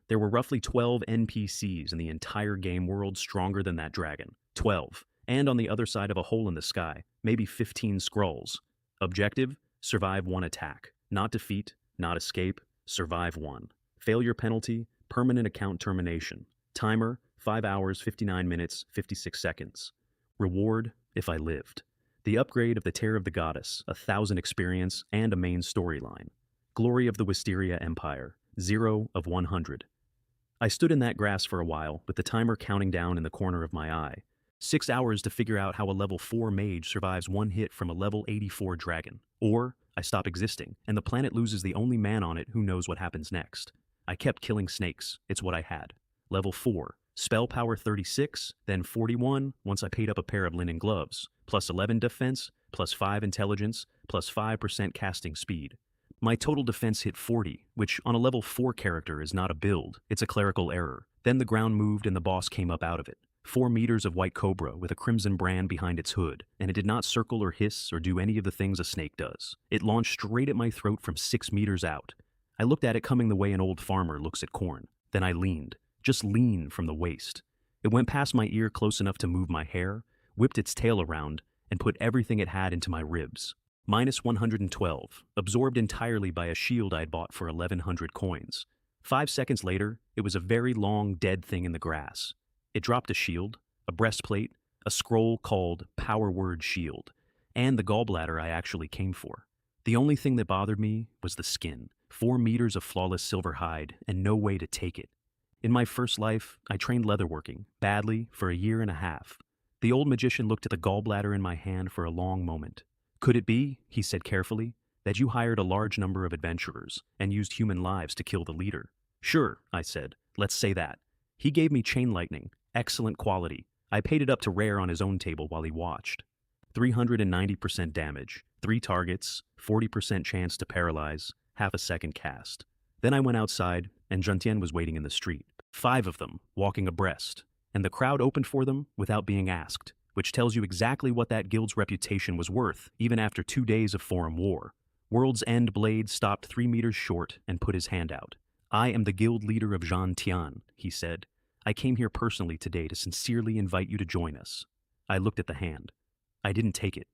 There were roughly 12 NPCs in the entire game world stronger than that dragon. 12. And on the other side of a hole in the sky, maybe 15 scrolls. Objective, survive 1 attack. Not defeat, not escape, survive 1. Failure penalty, permanent account termination. Timer, 5 hours, 59 minutes, 56 seconds. Reward, if I lived. The upgrade of the Tear of the Goddess, 1,000 experience, and a main storyline. Glory of the Wisteria Empire, 0 of 100. I stood in that grass for a while, with the timer counting down in the corner of my eye. 6 hours to figure out how a level 4 mage survives 1 hit from a level 84 dragon. Or, I stop existing, and the planet loses the only man on it who knows what happens next. I kept killing snakes, it's what I had. Level 4, spell power 36, then 41 once I paid up a pair of linen gloves, plus 11 defense, plus 5 intelligence, plus 5% casting speed. My total defense hit 40, which on a level 4 character is not a build, it's a clerical error. Then the ground moved and the boss came up out of it. 4 meters of white cobra with a crimson brand behind its hood, and it did not circle or hiss or do any of the things a snake does. It launched straight at my throat from 6 meters out. I looked at it coming the way an old farmer looks at corn. Then I leaned, just lean from the waist. It went past my ear close enough to move my hair, whipped its tail around, and put everything it had into my ribs. Minus 112, absorbed entirely by a shield I'd bought for 1,100 coins. 5 seconds later, it was a very long, dead thing in the grass. It dropped a shield, a breastplate, a scroll called Power Word Shield, and the gallbladder I actually came for. The only thing that bothered me was the skin. 4 meters of flawless silver hide, and no way to take it. In my first life, I trained leatherworking, badly, for a year and a half. The old magician looked at the gallbladder in my hand for a long moment. Could it be, he said carefully, that you hired a large number of adventurers and used human lives to kill the leader? Sure, I said, let's say that. He gave me chain lightning, excellent quality. I paid it up to rare on his own table while he watched. 390% damage, 3 targets, 40% chance to paralyze, half a second cast. Then I went outside, and Jiantian was waiting in the street. 5 of them, walking abreast, and the crowd opened for them without being asked, which tells you exactly what that guild's reputation was worth, even after 2 days of forum war. World's End Blade stopped 3 meters short and put his hand out. I am the guild leader of Jiantian, he said. I came here personally today to sincerely invite you to join us. I looked at the hand. I didn't take it.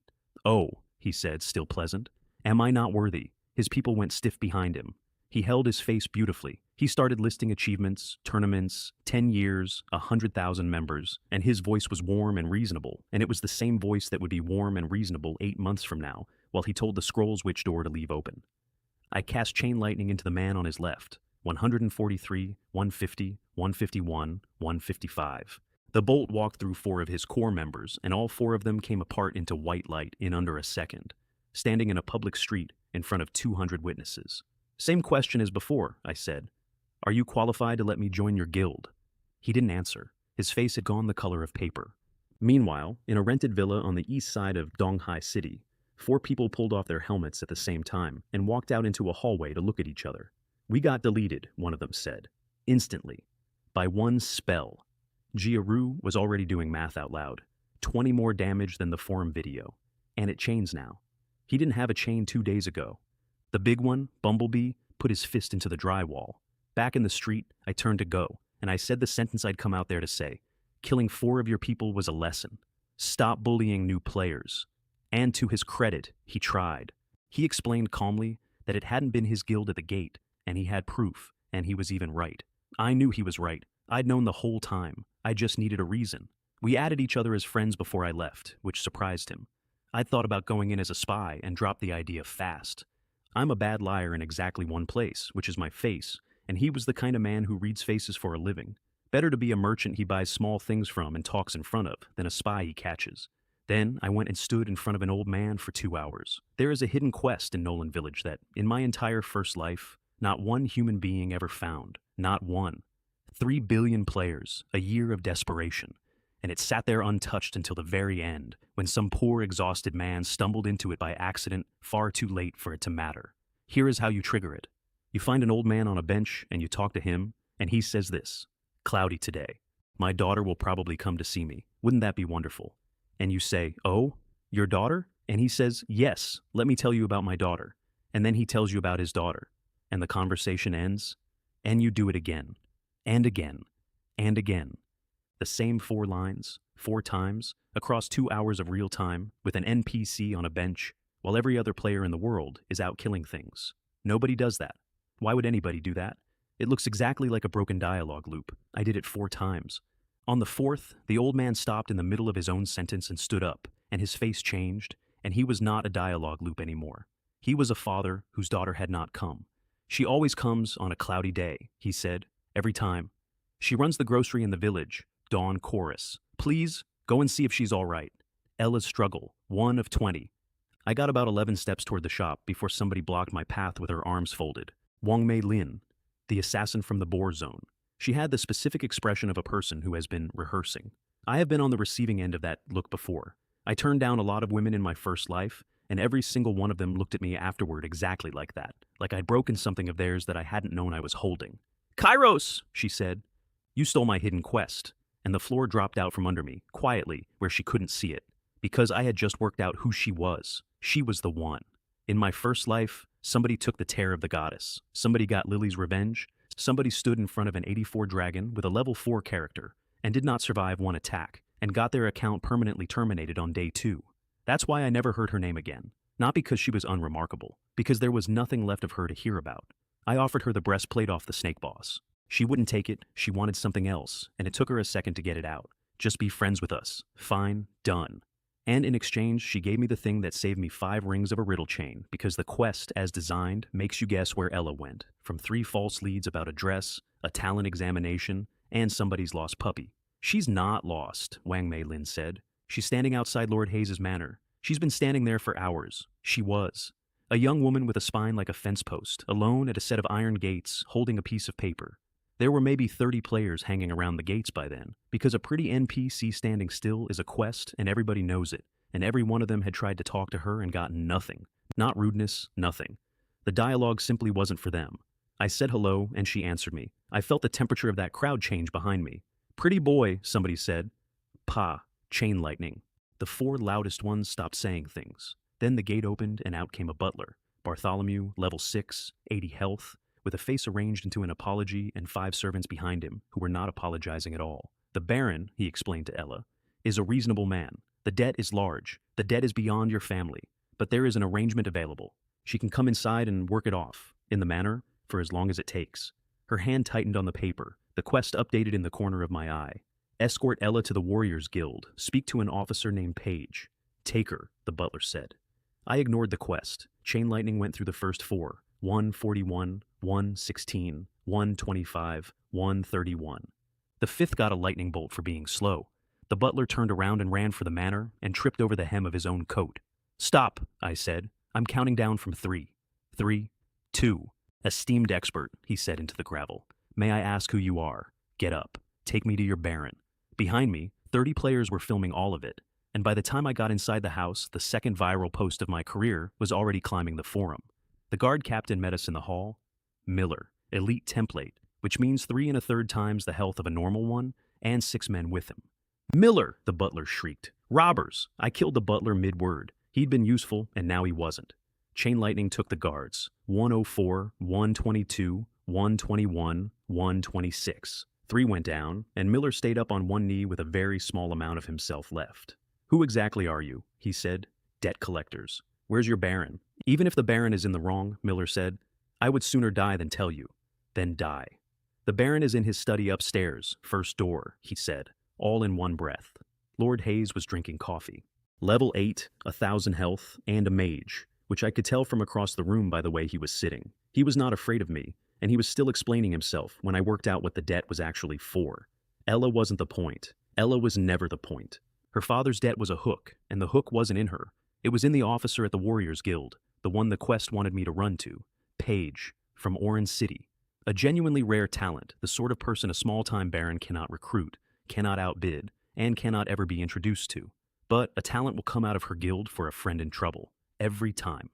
Oh, he said, still pleasant. Am I not worthy? His people went stiff behind him. He held his face beautifully. He started listing achievements, tournaments, 10 years, 100,000 members, and his voice was warm and reasonable, and it was the same voice that would be warm and reasonable 8 months from now, while he told the scrolls which door to leave open. I cast chain lightning into the man on his left. 143, 150, 151, 155. The bolt walked through 4 of his core members, and all 4 of them came apart into white light in under a second, standing in a public street in front of 200 witnesses. "Same question as before," I said. "Are you qualified to let me join your guild?" He didn't answer. His face had gone the color of paper. Meanwhile, in a rented villa on the east side of Donghai City, 4 people pulled off their helmets at the same time and walked out into a hallway to look at each other. "We got deleted," one of them said. "Instantly. By one spell." Jiaru was already doing math out loud. 20 more damage than the forum video. And it chains now. He didn't have a chain 2 days ago. The big one, Bumblebee, put his fist into the drywall. Back in the street, I turned to go, and I said the sentence I'd come out there to say. Killing 4 of your people was a lesson. Stop bullying new players. And to his credit, he tried. He explained calmly that it hadn't been his guild at the gate, and he had proof, and he was even right. I knew he was right. I'd known the whole time. I just needed a reason. We added each other as friends before I left, which surprised him. I'd thought about going in as a spy and dropped the idea fast. I'm a bad liar in exactly one place, which is my face, and he was the kind of man who reads faces for a living. Better to be a merchant he buys small things from and talks in front of than a spy he catches. Then I went and stood in front of an old man for 2 hours. There is a hidden quest in Nolan Village that, in my entire first life, not one human being ever found. Not one. 3 billion players, a year of desperation. And it sat there untouched until the very end, when some poor, exhausted man stumbled into it by accident, far too late for it to matter. Here is how you trigger it. You find an old man on a bench, and you talk to him, and he says this: "Cloudy today. My daughter will probably come to see me. Wouldn't that be wonderful?" And you say, "Oh, your daughter?" And he says, "Yes, let me tell you about my daughter." And then he tells you about his daughter. And the conversation ends, and you do it again, and again, and again. The same 4 lines, 4 times, across 2 hours of real time, with an NPC on a bench, while every other player in the world is out killing things. Nobody does that. Why would anybody do that? It looks exactly like a broken dialogue loop. I did it 4 times. On the 4th, the old man stopped in the middle of his own sentence and stood up, and his face changed, and he was not a dialogue loop anymore. He was a father whose daughter had not come. "She always comes on a cloudy day," he said, "every time. She runs the grocery in the village." Dawn chorus. "Please, go and see if she's all right." Ella's struggle, 1 of 20. I got about 11 steps toward the shop before somebody blocked my path with her arms folded. Wang Mei Lin, the assassin from the Boar Zone. She had the specific expression of a person who has been rehearsing. I have been on the receiving end of that look before. I turned down a lot of women in my first life, and every single one of them looked at me afterward exactly like that, like I'd broken something of theirs that I hadn't known I was holding. "Kairos," she said. "You stole my hidden quest." And the floor dropped out from under me, quietly, where she couldn't see it, because I had just worked out who she was. She was the one. In my first life, somebody took the tear of the goddess. Somebody got Lily's revenge. Somebody stood in front of an 84 dragon with a level 4 character and did not survive 1 attack and got their account permanently terminated on day 2. That's why I never heard her name again. Not because she was unremarkable, because there was nothing left of her to hear about. I offered her the breastplate off the snake boss. She wouldn't take it, she wanted something else, and it took her a second to get it out. "Just be friends with us." Fine, done. And in exchange, she gave me the thing that saved me 5 rings of a riddle chain, because the quest, as designed, makes you guess where Ella went, from 3 false leads about a dress, a talent examination, and somebody's lost puppy. "She's not lost," Wang Mei Lin said. "She's standing outside Lord Hayes' manor. She's been standing there for hours. She was. A young woman with a spine like a fence post, alone at a set of iron gates, holding a piece of paper. There were maybe 30 players hanging around the gates by then, because a pretty NPC standing still is a quest and everybody knows it, and every one of them had tried to talk to her and gotten nothing. Not rudeness, nothing. The dialogue simply wasn't for them. I said hello, and she answered me. I felt the temperature of that crowd change behind me. "Pretty boy," somebody said. "Pa, chain lightning." The 4 loudest ones stopped saying things. Then the gate opened and out came a butler. Bartholomew, level 6, 80 health, with a face arranged into an apology and 5 servants behind him who were not apologizing at all. "The Baron," he explained to Ella, "is a reasonable man. The debt is large. The debt is beyond your family. But there is an arrangement available. She can come inside and work it off, in the manor, for as long as it takes." Her hand tightened on the paper, the quest updated in the corner of my eye. "Escort Ella to the Warriors Guild. Speak to an officer named Page." "Take her," the butler said. I ignored the quest. Chain lightning went through the first 4. 141, 116, 125, 131. The fifth got a lightning bolt for being slow. The butler turned around and ran for the manor and tripped over the hem of his own coat. "Stop," I said. "I'm counting down from 3. 3, 2. Esteemed expert," he said into the gravel. "May I ask who you are? Get up. Take me to your baron." Behind me, 30 players were filming all of it, and by the time I got inside the house, the second viral post of my career was already climbing the forum. The guard captain met us in the hall. Miller, elite template, which means 3 1/3 times the health of a normal one, and 6 men with him. "Miller!" the butler shrieked. "Robbers!" I killed the butler mid-word. He'd been useful, and now he wasn't. Chain lightning took the guards. 104, 122, 121, 126. 3 went down, and Miller stayed up on one knee with a very small amount of himself left. "Who exactly are you?" he said. "Debt collectors." "Where's your baron?" "Even if the baron is in the wrong," Miller said, "I would sooner die than tell you." "Then die." "The baron is in his study upstairs, first door," he said, all in one breath. Lord Hayes was drinking coffee. Level 8, 1,000 health, and a mage, which I could tell from across the room by the way he was sitting. He was not afraid of me, and he was still explaining himself when I worked out what the debt was actually for. Ella wasn't the point. Ella was never the point. Her father's debt was a hook, and the hook wasn't in her. It was in the officer at the Warriors Guild, the one the quest wanted me to run to. Paige, from Orange City. A genuinely rare talent, the sort of person a small-time baron cannot recruit, cannot outbid, and cannot ever be introduced to. But a talent will come out of her guild for a friend in trouble. Every time.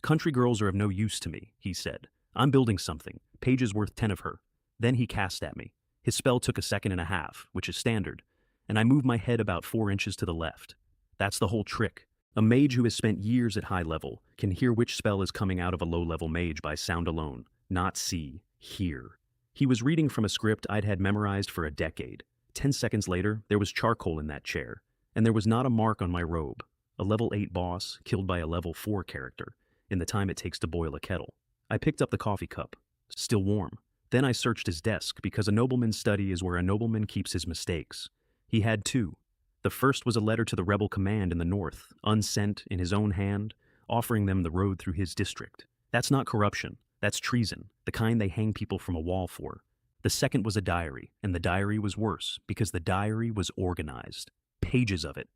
"Country girls are of no use to me," he said. "I'm building something. Paige is worth 10 of her." Then he cast at me. His spell took a second and a half, which is standard, and I moved my head about 4 inches to the left. That's the whole trick. A mage who has spent years at high level can hear which spell is coming out of a low-level mage by sound alone, not see, hear. He was reading from a script I'd had memorized for a decade. 10 seconds later, there was charcoal in that chair, and there was not a mark on my robe. A level 8 boss killed by a level 4 character, in the time it takes to boil a kettle. I picked up the coffee cup, still warm. Then I searched his desk, because a nobleman's study is where a nobleman keeps his mistakes. He had 2. The first was a letter to the rebel command in the north, unsent, in his own hand, offering them the road through his district. That's not corruption. That's treason, the kind they hang people from a wall for. The second was a diary, and the diary was worse, because the diary was organized. Pages of it.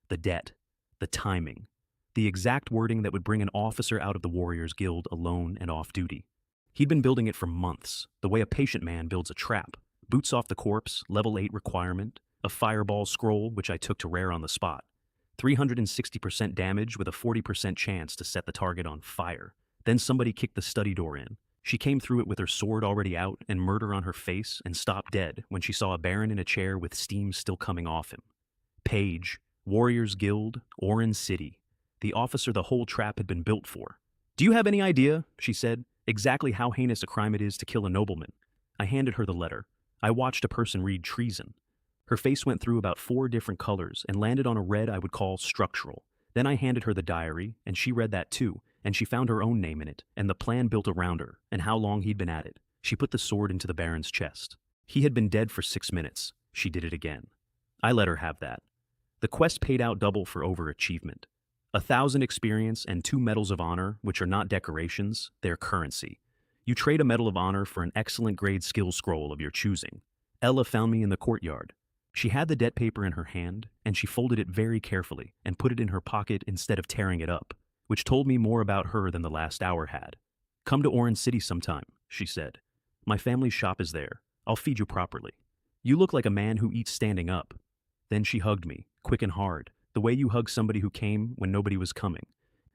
The debt. The timing. The exact wording that would bring an officer out of the Warriors Guild alone and off duty. He'd been building it for months, the way a patient man builds a trap. Boots off the corpse, level 8 requirement, a fireball scroll, which I took to rare on the spot. 360% damage with a 40% chance to set the target on fire. Then somebody kicked the study door in. She came through it with her sword already out and murder on her face and stopped dead when she saw a baron in a chair with steam still coming off him. Paige, Warriors Guild, Orange City. The officer the whole trap had been built for. "Do you have any idea," she said, "exactly how heinous a crime it is to kill a nobleman?" I handed her the letter. I watched a person read treason. Her face went through about 4 different colors and landed on a red I would call structural. Then I handed her the diary, and she read that too, and she found her own name in it, and the plan built around her, and how long he'd been at it. She put the sword into the baron's chest. He had been dead for 6 minutes. She did it again. I let her have that. The quest paid out double for overachievement. 1,000 experience and 2 medals of honor, which are not decorations, they're currency. You trade a medal of honor for an excellent grade skill scroll of your choosing. Ella found me in the courtyard. She had the debt paper in her hand, and she folded it very carefully and put it in her pocket instead of tearing it up, which told me more about her than the last hour had. "Come to Orange City sometime," she said. "My family's shop is there. I'll feed you properly. You look like a man who eats standing up." Then she hugged me, quick and hard, the way you hug somebody who came when nobody was coming.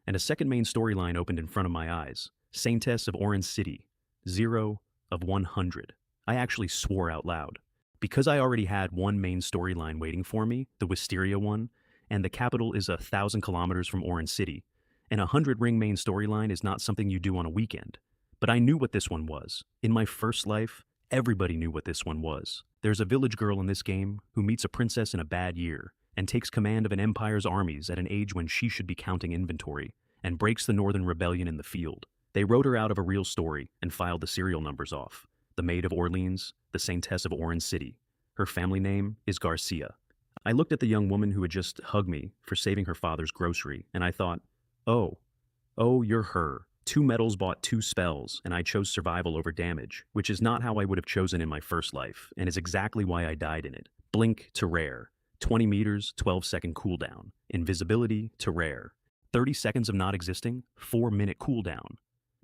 And a second main storyline opened in front of my eyes. Saintess of Orange City. 0 of 100. I actually swore out loud. Because I already had one main storyline waiting for me, the Wisteria one, and the capital is 1,000 kilometers from Orange City, and 100-ring main storyline is not something you do on a weekend. But I knew what this one was. In my first life, everybody knew what this one was. There's a village girl in this game who meets a princess in a bad year, and takes command of an empire's armies at an age when she should be counting inventory, and breaks the Northern Rebellion in the field. They wrote her out of a real story and filed the serial numbers off. The Maid of Orleans, the Saintess of Orange City. Her family name is Garcia. I looked at the young woman who had just hugged me for saving her father's grocery, and I thought, oh, you're her. 2 medals bought 2 spells, and I chose survival over damage, which is not how I would have chosen in my first life, and is exactly why I died in it. Blink to rare. 20 meters, 12-second cooldown. Invisibility to rare. 30 seconds of not existing, 4-minute cooldown.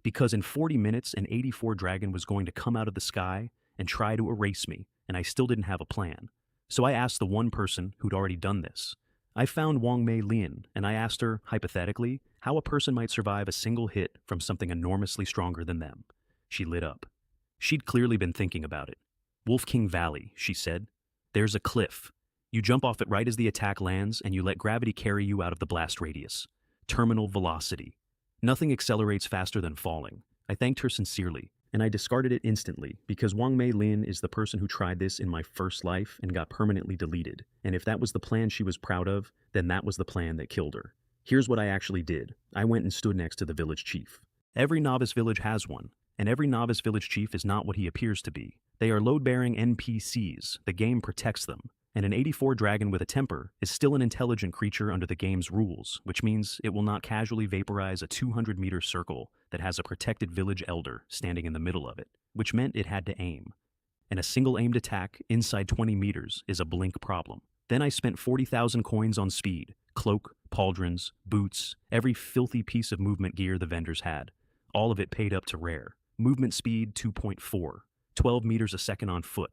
Because in 40 minutes, an 84 dragon was going to come out of the sky and try to erase me, and I still didn't have a plan. So I asked the one person who'd already done this. I found Wang Mei Lin, and I asked her, hypothetically, how a person might survive a single hit from something enormously stronger than them. She lit up. She'd clearly been thinking about it. Wolf King Valley, she said. There's a cliff. You jump off it right as the attack lands, and you let gravity carry you out of the blast radius. Terminal velocity. Nothing accelerates faster than falling. I thanked her sincerely, and I discarded it instantly because Wang Mei Lin is the person who tried this in my first life and got permanently deleted, and if that was the plan she was proud of, then that was the plan that killed her. Here's what I actually did. I went and stood next to the village chief. Every novice village has one, and every novice village chief is not what he appears to be. They are load-bearing NPCs. The game protects them. And an 84 dragon with a temper is still an intelligent creature under the game's rules, which means it will not casually vaporize a 200-meter circle that has a protected village elder standing in the middle of it, which meant it had to aim. And a single aimed attack inside 20 meters is a blink problem. Then I spent 40,000 coins on speed, cloak, pauldrons, boots, every filthy piece of movement gear the vendors had. All of it paid up to rare. Movement speed 2.4, 12 meters a second on foot.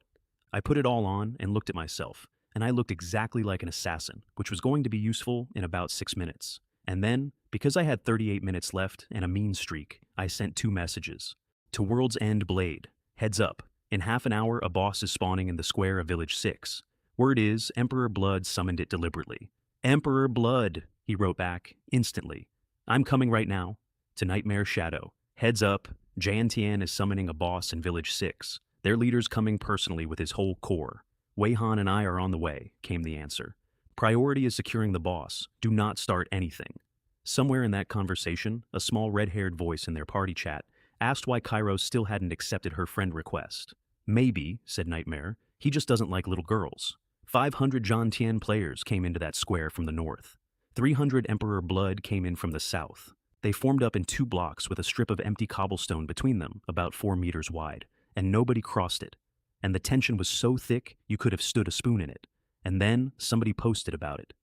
I put it all on and looked at myself, and I looked exactly like an assassin, which was going to be useful in about 6 minutes. And then, because I had 38 minutes left and a mean streak, I sent 2 messages. To World's End Blade, heads up, in half an hour a boss is spawning in the square of Village 6. Word is, Emperor Blood summoned it deliberately. Emperor Blood, he wrote back, instantly. I'm coming right now. To Nightmare Shadow, heads up, Jantian is summoning a boss in Village 6. Their leader's coming personally with his whole corps. Weihan and I are on the way, came the answer. Priority is securing the boss. Do not start anything. Somewhere in that conversation, a small red-haired voice in their party chat asked why Kairos still hadn't accepted her friend request. Maybe, said Nightmare, he just doesn't like little girls. 500 Jantian players came into that square from the north. 300 Emperor Blood came in from the south. They formed up in 2 blocks with a strip of empty cobblestone between them, about 4 meters wide. And nobody crossed it. And the tension was so thick you could have stood a spoon in it. And then somebody posted about it.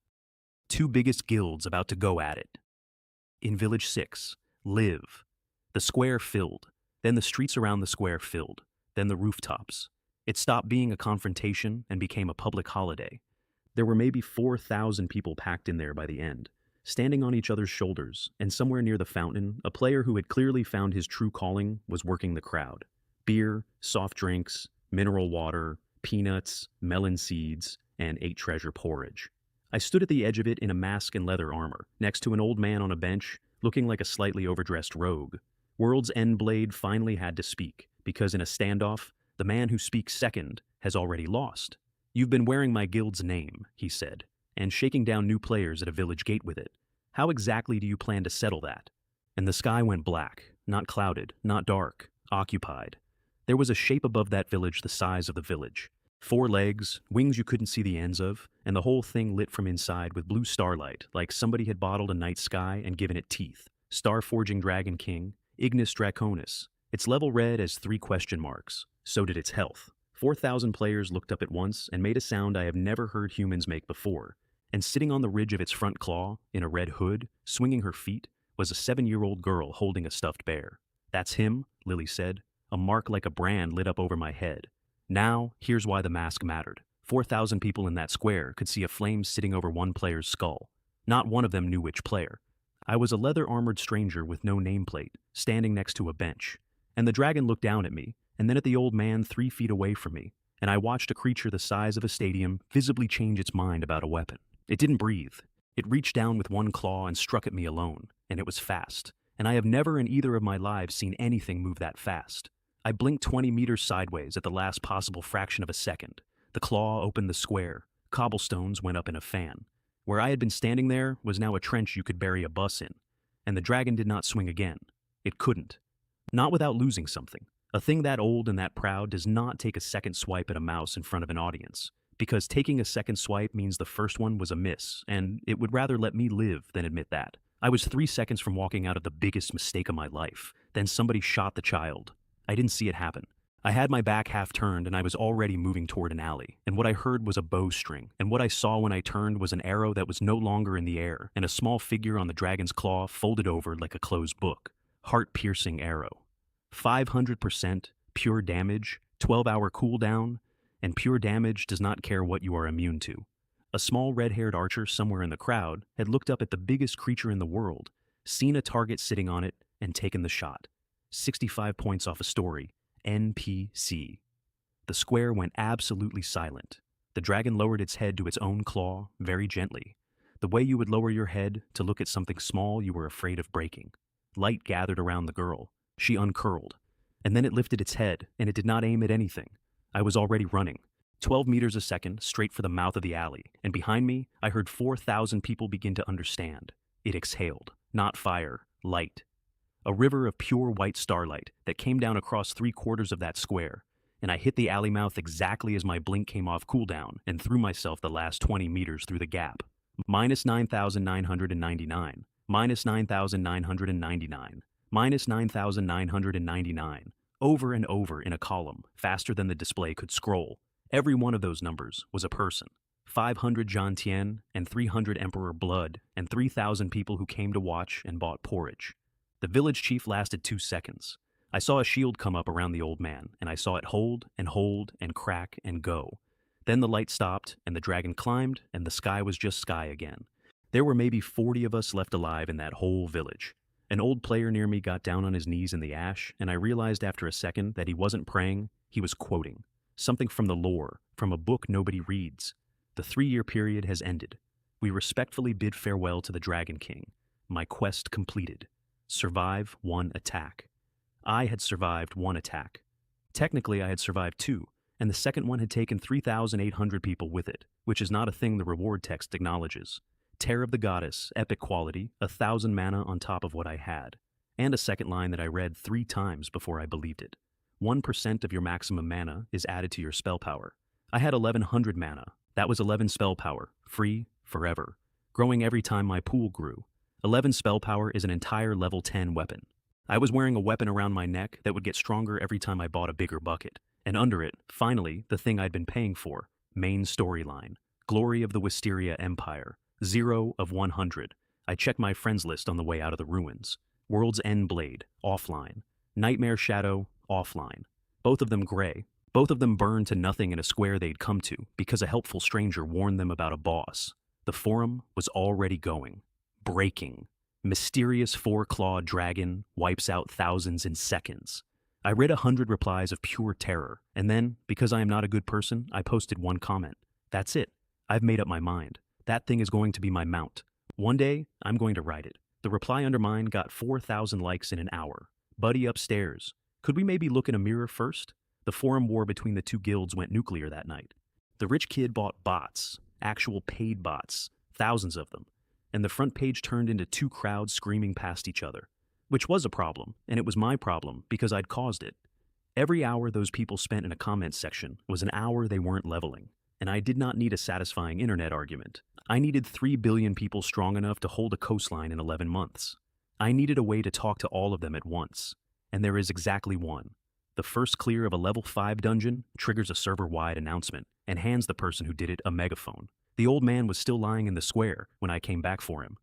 2 biggest guilds about to go at it. In Village 6, live. The square filled. Then the streets around the square filled. Then the rooftops. It stopped being a confrontation and became a public holiday. There were maybe 4,000 people packed in there by the end, standing on each other's shoulders, and somewhere near the fountain, a player who had clearly found his true calling was working the crowd. Beer, soft drinks, mineral water, peanuts, melon seeds, and 8 treasure porridge. I stood at the edge of it in a mask and leather armor, next to an old man on a bench, looking like a slightly overdressed rogue. World's End Blade finally had to speak, because in a standoff, the man who speaks second has already lost. You've been wearing my guild's name, he said, and shaking down new players at a village gate with it. How exactly do you plan to settle that? And the sky went black, not clouded, not dark, occupied. There was a shape above that village the size of the village. 4 legs, wings you couldn't see the ends of, and the whole thing lit from inside with blue starlight, like somebody had bottled a night sky and given it teeth. Star-forging Dragon King, Ignis Draconis. Its level read as 3 question marks. So did its health. 4,000 players looked up at once and made a sound I have never heard humans make before. And sitting on the ridge of its front claw, in a red hood, swinging her feet, was a 7-year-old girl holding a stuffed bear. That's him, Lily said. A mark like a brand lit up over my head. Now, here's why the mask mattered. 4,000 people in that square could see a flame sitting over one player's skull. Not one of them knew which player. I was a leather-armored stranger with no nameplate, standing next to a bench. And the dragon looked down at me, and then at the old man 3 feet away from me, and I watched a creature the size of a stadium visibly change its mind about a weapon. It didn't breathe. It reached down with one claw and struck at me alone, and it was fast. And I have never in either of my lives seen anything move that fast. I blinked 20 meters sideways at the last possible fraction of a second. The claw opened the square. Cobblestones went up in a fan. Where I had been standing there was now a trench you could bury a bus in. And the dragon did not swing again. It couldn't. Not without losing something. A thing that old and that proud does not take a second swipe at a mouse in front of an audience. Because taking a second swipe means the first one was a miss, and it would rather let me live than admit that. I was 3 seconds from walking out of the biggest mistake of my life. Then somebody shot the child. I didn't see it happen. I had my back half turned and I was already moving toward an alley. And what I heard was a bowstring. And what I saw when I turned was an arrow that was no longer in the air and a small figure on the dragon's claw folded over like a closed book. Heart-piercing arrow. 500% pure damage, 12-hour cooldown, and pure damage does not care what you are immune to. A small red-haired archer somewhere in the crowd had looked up at the biggest creature in the world, seen a target sitting on it, and taken the shot. 65 points off a story. NPC. The square went absolutely silent. The dragon lowered its head to its own claw, very gently. The way you would lower your head to look at something small you were afraid of breaking. Light gathered around the girl. She uncurled. And then it lifted its head, and it did not aim at anything. I was already running. 12 meters a second, straight for the mouth of the alley, and behind me, I heard 4,000 people begin to understand. It exhaled. Not fire, light. A river of pure white starlight that came down across 3/4 of that square, and I hit the alley mouth exactly as my blink came off cooldown and threw myself the last 20 meters through the gap. Minus 9,999. Minus 9,999. Minus 9,999. Over and over in a column, faster than the display could scroll. Every one of those numbers was a person. 500 John Tien and 300 Emperor Blood and 3,000 people who came to watch and bought porridge. The village chief lasted 2 seconds. I saw a shield come up around the old man, and I saw it hold and crack and go. Then the light stopped, and the dragon climbed, and the sky was just sky again. There were maybe 40 of us left alive in that whole village. An old player near me got down on his knees in the ash, and I realized after a second that he wasn't praying, he was quoting. Something from the lore, from a book nobody reads. The 3-year period has ended. We respectfully bid farewell to the Dragon King. My quest completed. Survive 1 attack. I had survived 1 attack. Technically, I had survived 2, and the second one had taken 3,800 people with it, which is not a thing the reward text acknowledges. Tear of the Goddess, epic quality, 1,000 mana on top of what I had. And a second line that I read 3 times before I believed it. 1% of your maximum mana is added to your spell power. I had 1,100 mana. That was 11 spell power, free, forever, growing every time my pool grew. 11 spell power is an entire level 10 weapon. I was wearing a weapon around my neck that would get stronger every time I bought a bigger bucket. And under it, finally, the thing I'd been paying for. Main storyline. Glory of the Wisteria Empire. 0 of 100. I checked my friends list on the way out of the ruins. World's End Blade, offline. Nightmare Shadow, offline. Both of them gray. Both of them burned to nothing in a square they'd come to because a helpful stranger warned them about a boss. The forum was already going. Breaking. Mysterious 4-clawed dragon wipes out thousands in seconds. I read 100 replies of pure terror, and then, because I am not a good person, I posted 1 comment. That's it. I've made up my mind. That thing is going to be my mount. One day, I'm going to ride it. The reply under mine got 4,000 likes in an hour. Buddy upstairs. Could we maybe look in a mirror first? The forum war between the 2 guilds went nuclear that night. The rich kid bought bots, actual paid bots, thousands of them, and the front page turned into 2 crowds screaming past each other, which was a problem, and it was my problem because I'd caused it. Every hour those people spent in a comment section was an hour they weren't leveling, and I did not need a satisfying internet argument. I needed 3 billion people strong enough to hold a coastline in 11 months. I needed a way to talk to all of them at once, and there is exactly one. The first clear of a level 5 dungeon triggers a server-wide announcement and hands the person who did it a megaphone. The old man was still lying in the square when I came back for him.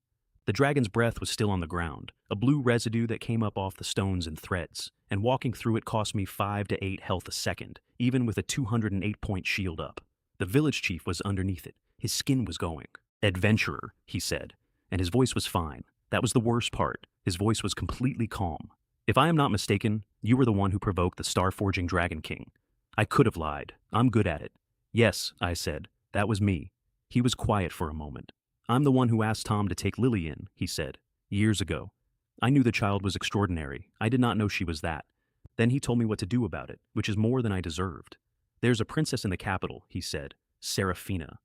The dragon's breath was still on the ground, a blue residue that came up off the stones and threads, and walking through it cost me 5 to 8 health a second, even with a 208-point shield up. The village chief was underneath it. His skin was going. "Adventurer," he said, and his voice was fine. That was the worst part. His voice was completely calm. "If I am not mistaken, you were the one who provoked the star-forging Dragon King." I could have lied. I'm good at it. "Yes," I said. "That was me." He was quiet for a moment. "I'm the one who asked Tom to take Lily in," he said, "years ago. I knew the child was extraordinary. I did not know she was that. Then he told me what to do about it, which is more than I deserved. There's a princess in the capital," he said, "Seraphina.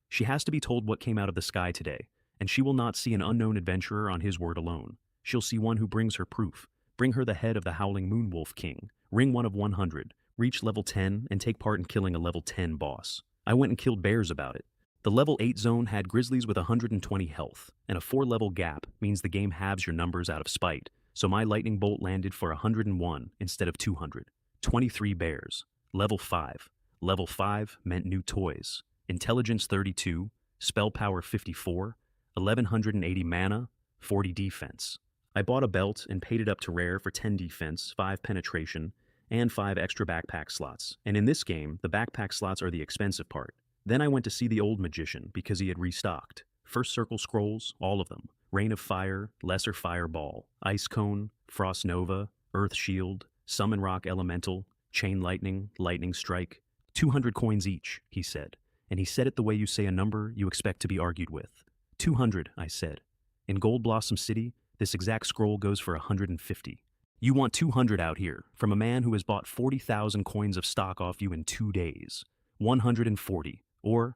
She has to be told what came out of the sky today, and she will not see an unknown adventurer on his word alone. She'll see one who brings her proof. Bring her the head of the Howling Moonwolf King. Ring 1 of 100. Reach level 10 and take part in killing a level 10 boss. I went and killed bears about it. The level 8 zone had grizzlies with 120 health, and a 4-level gap means the game halves your numbers out of spite, so my lightning bolt landed for 101 instead of 200. 23 bears. Level 5. Level 5 meant new toys. Intelligence 32, spell power 54, 1180 mana, 40 defense. I bought a belt and paid it up to rare for 10 defense, 5 penetration, and 5 extra backpack slots. And in this game, the backpack slots are the expensive part. Then I went to see the old magician because he had restocked. First circle scrolls, all of them. Rain of Fire, Lesser Fireball, Ice Cone, Frost Nova, Earth Shield, Summon Rock Elemental, Chain Lightning, Lightning Strike. 200 coins each, he said. And he said it the way you say a number you expect to be argued with. 200, I said. In Gold Blossom City, this exact scroll goes for 150. You want 200 out here, from a man who has bought 40,000 coins of stock off you in 2 days. 140. Or,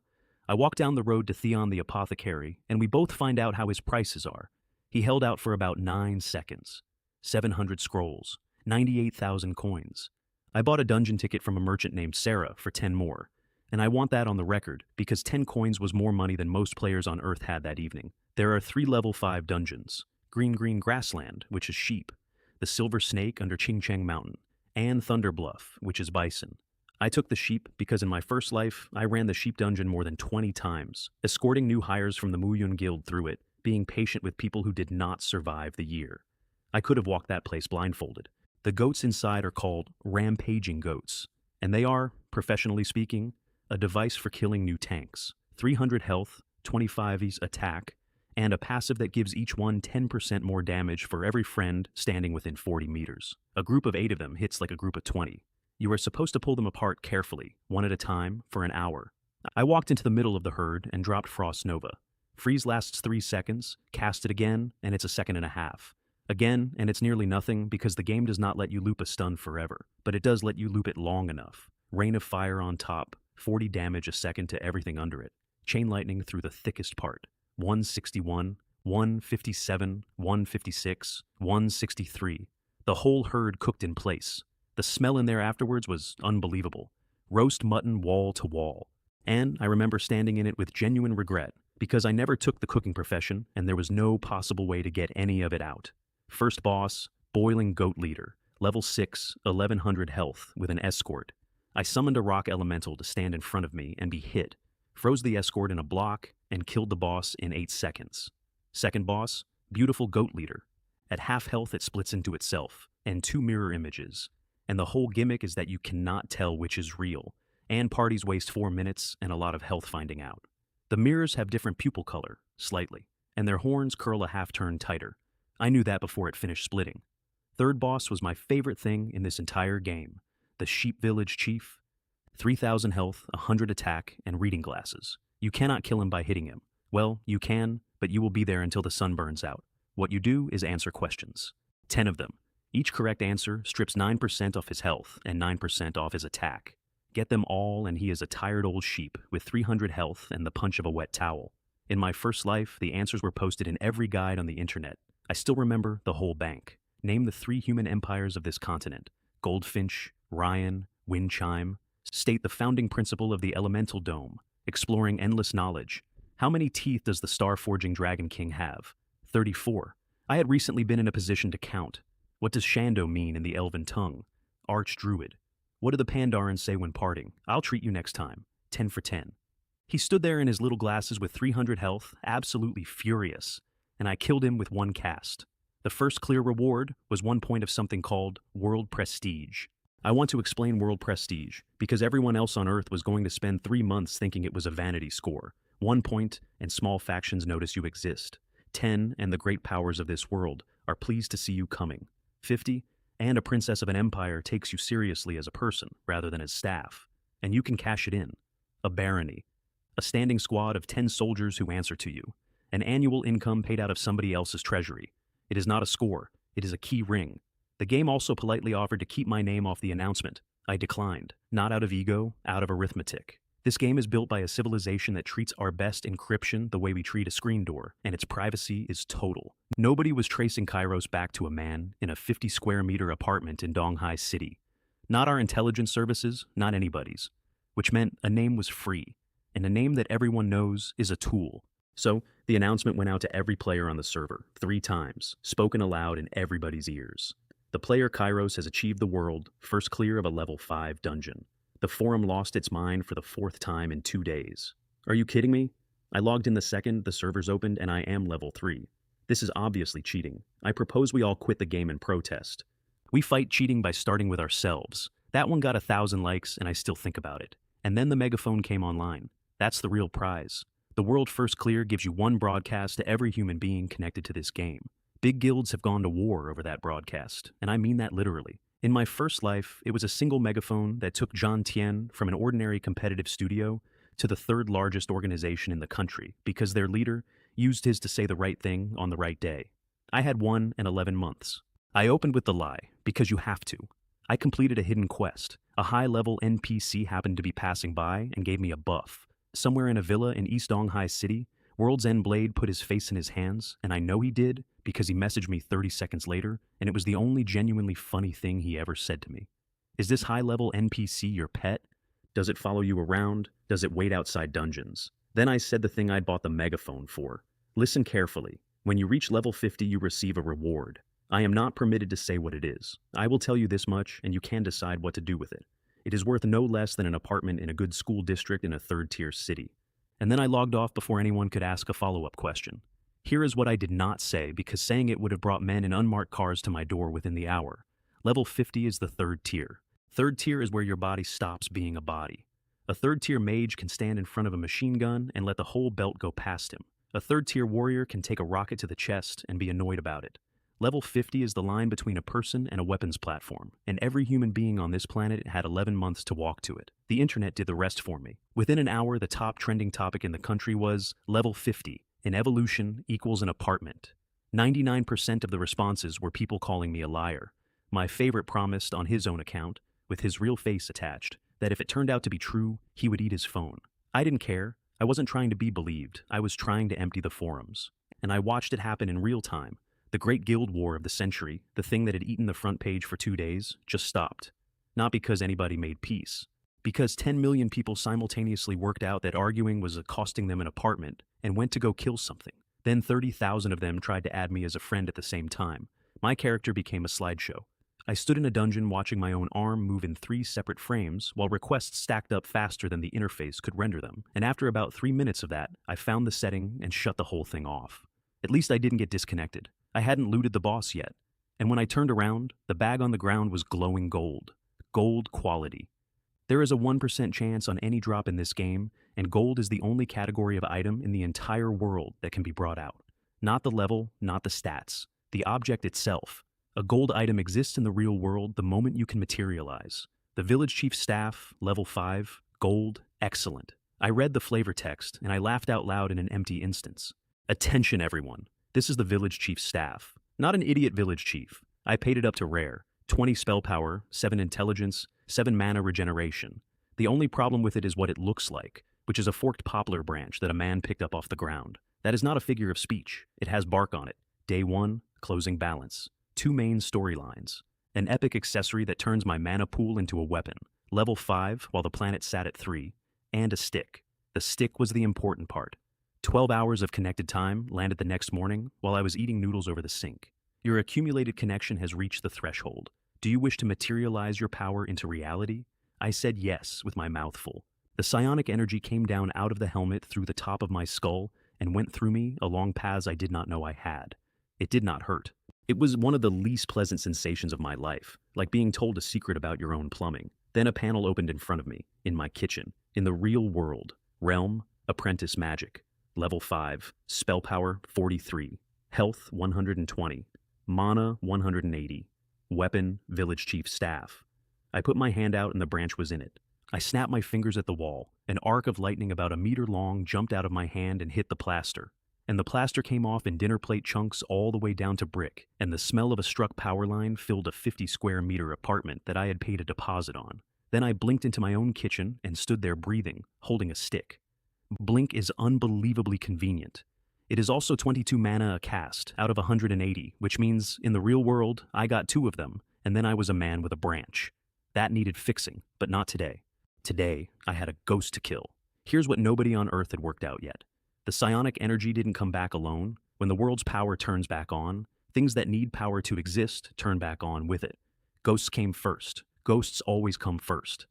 I walk down the road to Theon the Apothecary, and we both find out how his prices are. He held out for about 9 seconds. 700 scrolls. 98,000 coins. I bought a dungeon ticket from a merchant named Sarah for 10 more. And I want that on the record, because 10 coins was more money than most players on Earth had that evening. There are 3 level 5 dungeons. Green Grassland, which is sheep. The Silver Snake under Ching Chang Mountain. And Thunder Bluff, which is bison. I took the sheep because in my first life, I ran the sheep dungeon more than 20 times, escorting new hires from the Muyun Guild through it, being patient with people who did not survive the year. I could have walked that place blindfolded. The goats inside are called rampaging goats, and they are, professionally speaking, a device for killing new tanks. 300 health, 25's attack, and a passive that gives each one 10% more damage for every friend standing within 40 meters. A group of 8 of them hits like a group of 20. You are supposed to pull them apart carefully, one at a time, for an hour. I walked into the middle of the herd and dropped Frost Nova. Freeze lasts 3 seconds, cast it again, and it's a second and a half. Again, and it's nearly nothing because the game does not let you loop a stun forever, but it does let you loop it long enough. Rain of Fire on top, 40 damage a second to everything under it. Chain Lightning through the thickest part. 161, 157, 156, 163. The whole herd cooked in place. The smell in there afterwards was unbelievable. Roast mutton wall to wall. And I remember standing in it with genuine regret, because I never took the cooking profession and there was no possible way to get any of it out. First boss, Boiling Goat Leader, level 6, 1100 health, with an escort. I summoned a rock elemental to stand in front of me and be hit, froze the escort in a block, and killed the boss in 8 seconds. Second boss, Beautiful Goat Leader. At half health it splits into itself, and 2 mirror images. And the whole gimmick is that you cannot tell which is real, and parties waste 4 minutes and a lot of health finding out. The mirrors have different pupil color, slightly, and their horns curl a half turn tighter. I knew that before it finished splitting. Third boss was my favorite thing in this entire game, the Sheep Village Chief. 3,000 health, 100 attack, and reading glasses. You cannot kill him by hitting him. Well, you can, but you will be there until the sun burns out. What you do is answer questions. 10 of them. Each correct answer strips 9% off his health and 9% off his attack. Get them all and he is a tired old sheep with 300 health and the punch of a wet towel. In my first life, the answers were posted in every guide on the internet. I still remember the whole bank. Name the 3 human empires of this continent. Goldfinch, Ryan, Wind Chime. State the founding principle of the Elemental Dome. Exploring endless knowledge. How many teeth does the star-forging Dragon King have? 34. I had recently been in a position to count. What does Shando mean in the Elven tongue? Archdruid. What do the Pandarans say when parting? I'll treat you next time. 10 for 10. He stood there in his little glasses with 300 health, absolutely furious, and I killed him with 1 cast. The first clear reward was 1 point of something called World Prestige. I want to explain World Prestige, because everyone else on Earth was going to spend 3 months thinking it was a vanity score. 1 point, and small factions notice you exist. 10, and the great powers of this world are pleased to see you coming. 50, and a princess of an empire takes you seriously as a person, rather than as staff. And you can cash it in. A barony. A standing squad of 10 soldiers who answer to you. An annual income paid out of somebody else's treasury. It is not a score, it is a key ring. The game also politely offered to keep my name off the announcement. I declined, not out of ego, out of arithmetic. This game is built by a civilization that treats our best encryption the way we treat a screen door, and its privacy is total. Nobody was tracing Kairos back to a man in a 50 square meter apartment in Donghai City. Not our intelligence services, not anybody's. Which meant a name was free. and a name that everyone knows is a tool. So, the announcement went out to every player on the server, 3 times, spoken aloud in everybody's ears. The player Kairos has achieved the world, first clear of a level 5 dungeon. The forum lost its mind for the 4th time in 2 days. Are you kidding me? I logged in the second the servers opened and I am level 3. This is obviously cheating. I propose we all quit the game in protest. We fight cheating by starting with ourselves. That one got 1,000 likes and I still think about it. And then the megaphone came online. That's the real prize. The world first clear gives you one broadcast to every human being connected to this game. Big guilds have gone to war over that broadcast, and I mean that literally. In my first life, it was a single megaphone that took John Tien from an ordinary competitive studio to the 3rd largest organization in the country because their leader used his to say the right thing on the right day. I had 1 and 11 months. I opened with the lie, because you have to. I completed a hidden quest. A high-level NPC happened to be passing by and gave me a buff. Somewhere in a villa in East Donghai City, World's End Blade put his face in his hands, and I know he did because he messaged me 30 seconds later, and it was the only genuinely funny thing he ever said to me. Is this high-level NPC your pet? Does it follow you around? Does it wait outside dungeons? Then I said the thing I'd bought the megaphone for. Listen carefully. When you reach level 50, you receive a reward. I am not permitted to say what it is. I will tell you this much, and you can decide what to do with it. It is worth no less than an apartment in a good school district in a 3rd-tier city. And then I logged off before anyone could ask a follow-up question. Here is what I did not say, because saying it would have brought men in unmarked cars to my door within the hour. Level 50 is the 3rd tier. 3rd tier is where your body stops being a body. A 3rd-tier mage can stand in front of a machine gun and let the whole belt go past him. A 3rd-tier warrior can take a rocket to the chest and be annoyed about it. Level 50 is the line between a person and a weapons platform, and every human being on this planet had 11 months to walk to it. The internet did the rest for me. Within an hour, the top trending topic in the country was level 50, an evolution equals an apartment. 99% of the responses were people calling me a liar. My favorite promised on his own account, with his real face attached, that if it turned out to be true, he would eat his phone. I didn't care. I wasn't trying to be believed. I was trying to empty the forums. And I watched it happen in real time. The great guild war of the century, the thing that had eaten the front page for 2 days, just stopped. Not because anybody made peace. Because 10 million people simultaneously worked out that arguing was costing them an apartment and went to go kill something. Then 30,000 of them tried to add me as a friend at the same time. My character became a slideshow. I stood in a dungeon watching my own arm move in 3 separate frames while requests stacked up faster than the interface could render them. And after about 3 minutes of that, I found the setting and shut the whole thing off. At least I didn't get disconnected. I hadn't looted the boss yet. And when I turned around, the bag on the ground was glowing gold. Gold quality. There is a 1% chance on any drop in this game, and gold is the only category of item in the entire world that can be brought out. Not the level, not the stats. The object itself. A gold item exists in the real world the moment you can materialize. The village chief's staff, level 5, gold, excellent. I read the flavor text, and I laughed out loud in an empty instance. Attention, everyone. This is the village chief's staff. Not an idiot village chief. I paid it up to rare. 20 spell power, 7 intelligence, 7 mana regeneration. The only problem with it is what it looks like, which is a forked poplar branch that a man picked up off the ground. That is not a figure of speech. It has bark on it. Day 1, closing balance. 2 main storylines. An epic accessory that turns my mana pool into a weapon. Level 5 while the planet sat at 3. And a stick. The stick was the important part. 12 hours of connected time landed the next morning while I was eating noodles over the sink. Your accumulated connection has reached the threshold. Do you wish to materialize your power into reality? I said yes with my mouth full. The psionic energy came down out of the helmet through the top of my skull and went through me along paths I did not know I had. It did not hurt. It was one of the least pleasant sensations of my life, like being told a secret about your own plumbing. Then a panel opened in front of me, in my kitchen, in the real world. Realm, apprentice magic. Level 5, spell power 43, health 120, mana 180, weapon village chief staff. I put my hand out and the branch was in it. I snapped my fingers at the wall. An arc of lightning about a meter long jumped out of my hand and hit the plaster. And the plaster came off in dinner plate chunks all the way down to brick, and the smell of a struck power line filled a 50 square meter apartment that I had paid a deposit on. Then I blinked into my own kitchen and stood there breathing, holding a stick. Blink is unbelievably convenient. It is also 22 mana a cast out of 180, which means in the real world, I got 2 of them, and then I was a man with a branch. That needed fixing, but not today. Today, I had a ghost to kill. Here's what nobody on Earth had worked out yet. The psionic energy didn't come back alone. When the world's power turns back on, things that need power to exist turn back on with it. Ghosts came first. Ghosts always come first.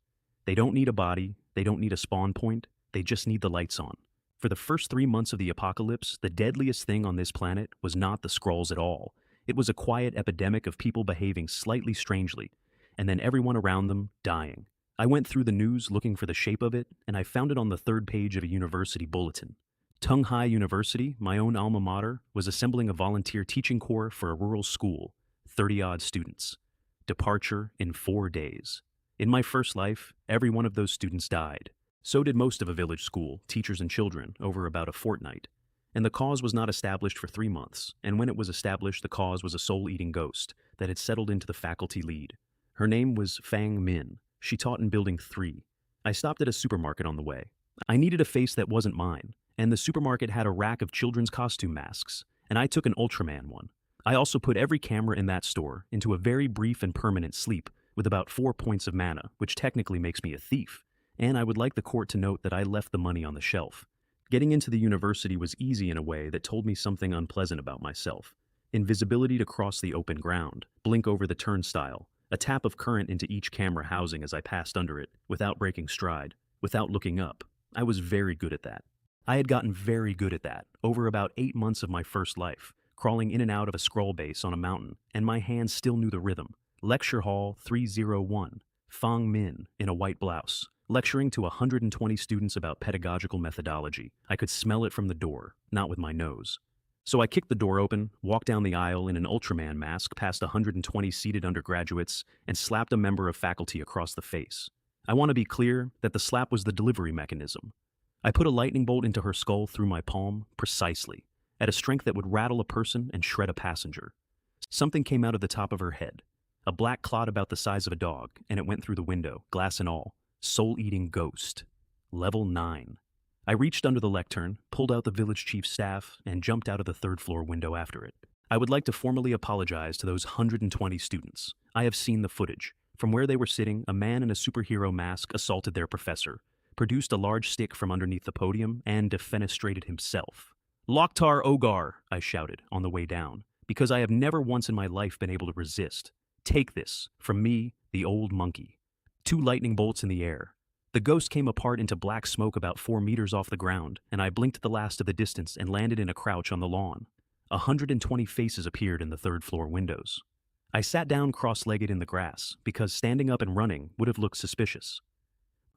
They don't need a body, they don't need a spawn point, they just need the lights on. For the first 3 months of the apocalypse, the deadliest thing on this planet was not the Skrulls at all. It was a quiet epidemic of people behaving slightly strangely, and then everyone around them dying. I went through the news looking for the shape of it, and I found it on the 3rd page of a university bulletin. Tung Hai University, my own alma mater, was assembling a volunteer teaching corps for a rural school, 30-odd students. Departure in 4 days. In my first life, every one of those students died. So did most of a village school, teachers and children, over about a fortnight. And the cause was not established for 3 months, and when it was established, the cause was a soul-eating ghost that had settled into the faculty lead. Her name was Fang Min. She taught in Building 3. I stopped at a supermarket on the way. I needed a face that wasn't mine, and the supermarket had a rack of children's costume masks, and I took an Ultraman one. I also put every camera in that store into a very brief and permanent sleep with about 4 points of mana, which technically makes me a thief. And I would like the court to note that I left the money on the shelf. Getting into the university was easy in a way that told me something unpleasant about myself. Invisibility to cross the open ground, blink over the turnstile, a tap of current into each camera housing as I passed under it, without breaking stride, without looking up. I was very good at that. I had gotten very good at that over about 8 months of my first life, crawling in and out of a Skrull base on a mountain, and my hands still knew the rhythm. Lecture Hall 301, Fang Min in a white blouse, lecturing to 120 students about pedagogical methodology. I could smell it from the door, not with my nose. So I kicked the door open, walked down the aisle in an Ultraman mask past 120 seated undergraduates, and slapped a member of faculty across the face. I want to be clear that the slap was the delivery mechanism. I put a lightning bolt into her skull through my palm, precisely, at a strength that would rattle a person and shred a passenger. Something came out of the top of her head. A black clot about the size of a dog, and it went through the window, glass and all. Soul-eating ghost. Level 9. I reached under the lectern, pulled out the village chief's staff, and jumped out of the 3rd floor window after it. I would like to formally apologize to those 120 students. I have seen the footage. From where they were sitting, a man in a superhero mask assaulted their professor, produced a large stick from underneath the podium, and defenestrated himself. "Loktar Ogar," I shouted on the way down, because I have never once in my life been able to resist. Take this, from me, the old monkey. 2 lightning bolts in the air. The ghost came apart into black smoke about 4 meters off the ground, and I blinked the last of the distance and landed in a crouch on the lawn. 120 faces appeared in the 3rd floor windows. I sat down cross-legged in the grass, because standing up and running would have looked suspicious.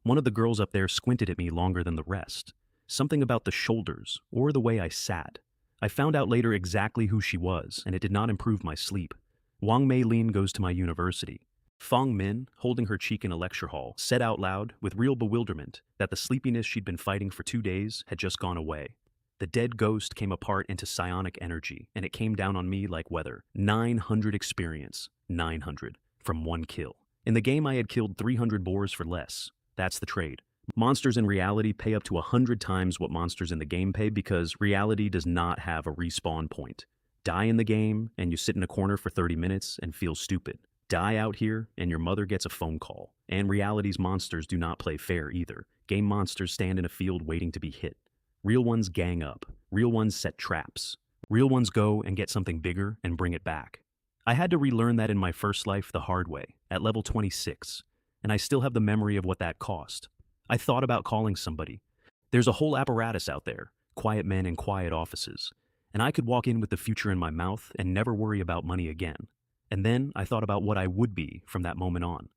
One of the girls up there squinted at me longer than the rest. Something about the shoulders, or the way I sat. I found out later exactly who she was, and it did not improve my sleep. Wang Mei Lin goes to my university. Fang Min, holding her cheek in a lecture hall, said out loud, with real bewilderment, that the sleepiness she'd been fighting for 2 days had just gone away. The dead ghost came apart into psionic energy, and it came down on me like weather. 900 experience. 900. From 1 kill. In the game I had killed 300 boars for less. That's the trade. Monsters in reality pay up to 100 times what monsters in the game pay because reality does not have a respawn point. Die in the game, and you sit in a corner for 30 minutes and feel stupid. Die out here, and your mother gets a phone call. And reality's monsters do not play fair either. Game monsters stand in a field waiting to be hit. Real ones gang up. Real ones set traps. Real ones go and get something bigger and bring it back. I had to relearn that in my first life the hard way, at level 26, and I still have the memory of what that cost. I thought about calling somebody. There's a whole apparatus out there, quiet men in quiet offices, and I could walk in with the future in my mouth and never worry about money again. And then I thought about what I would be from that moment on.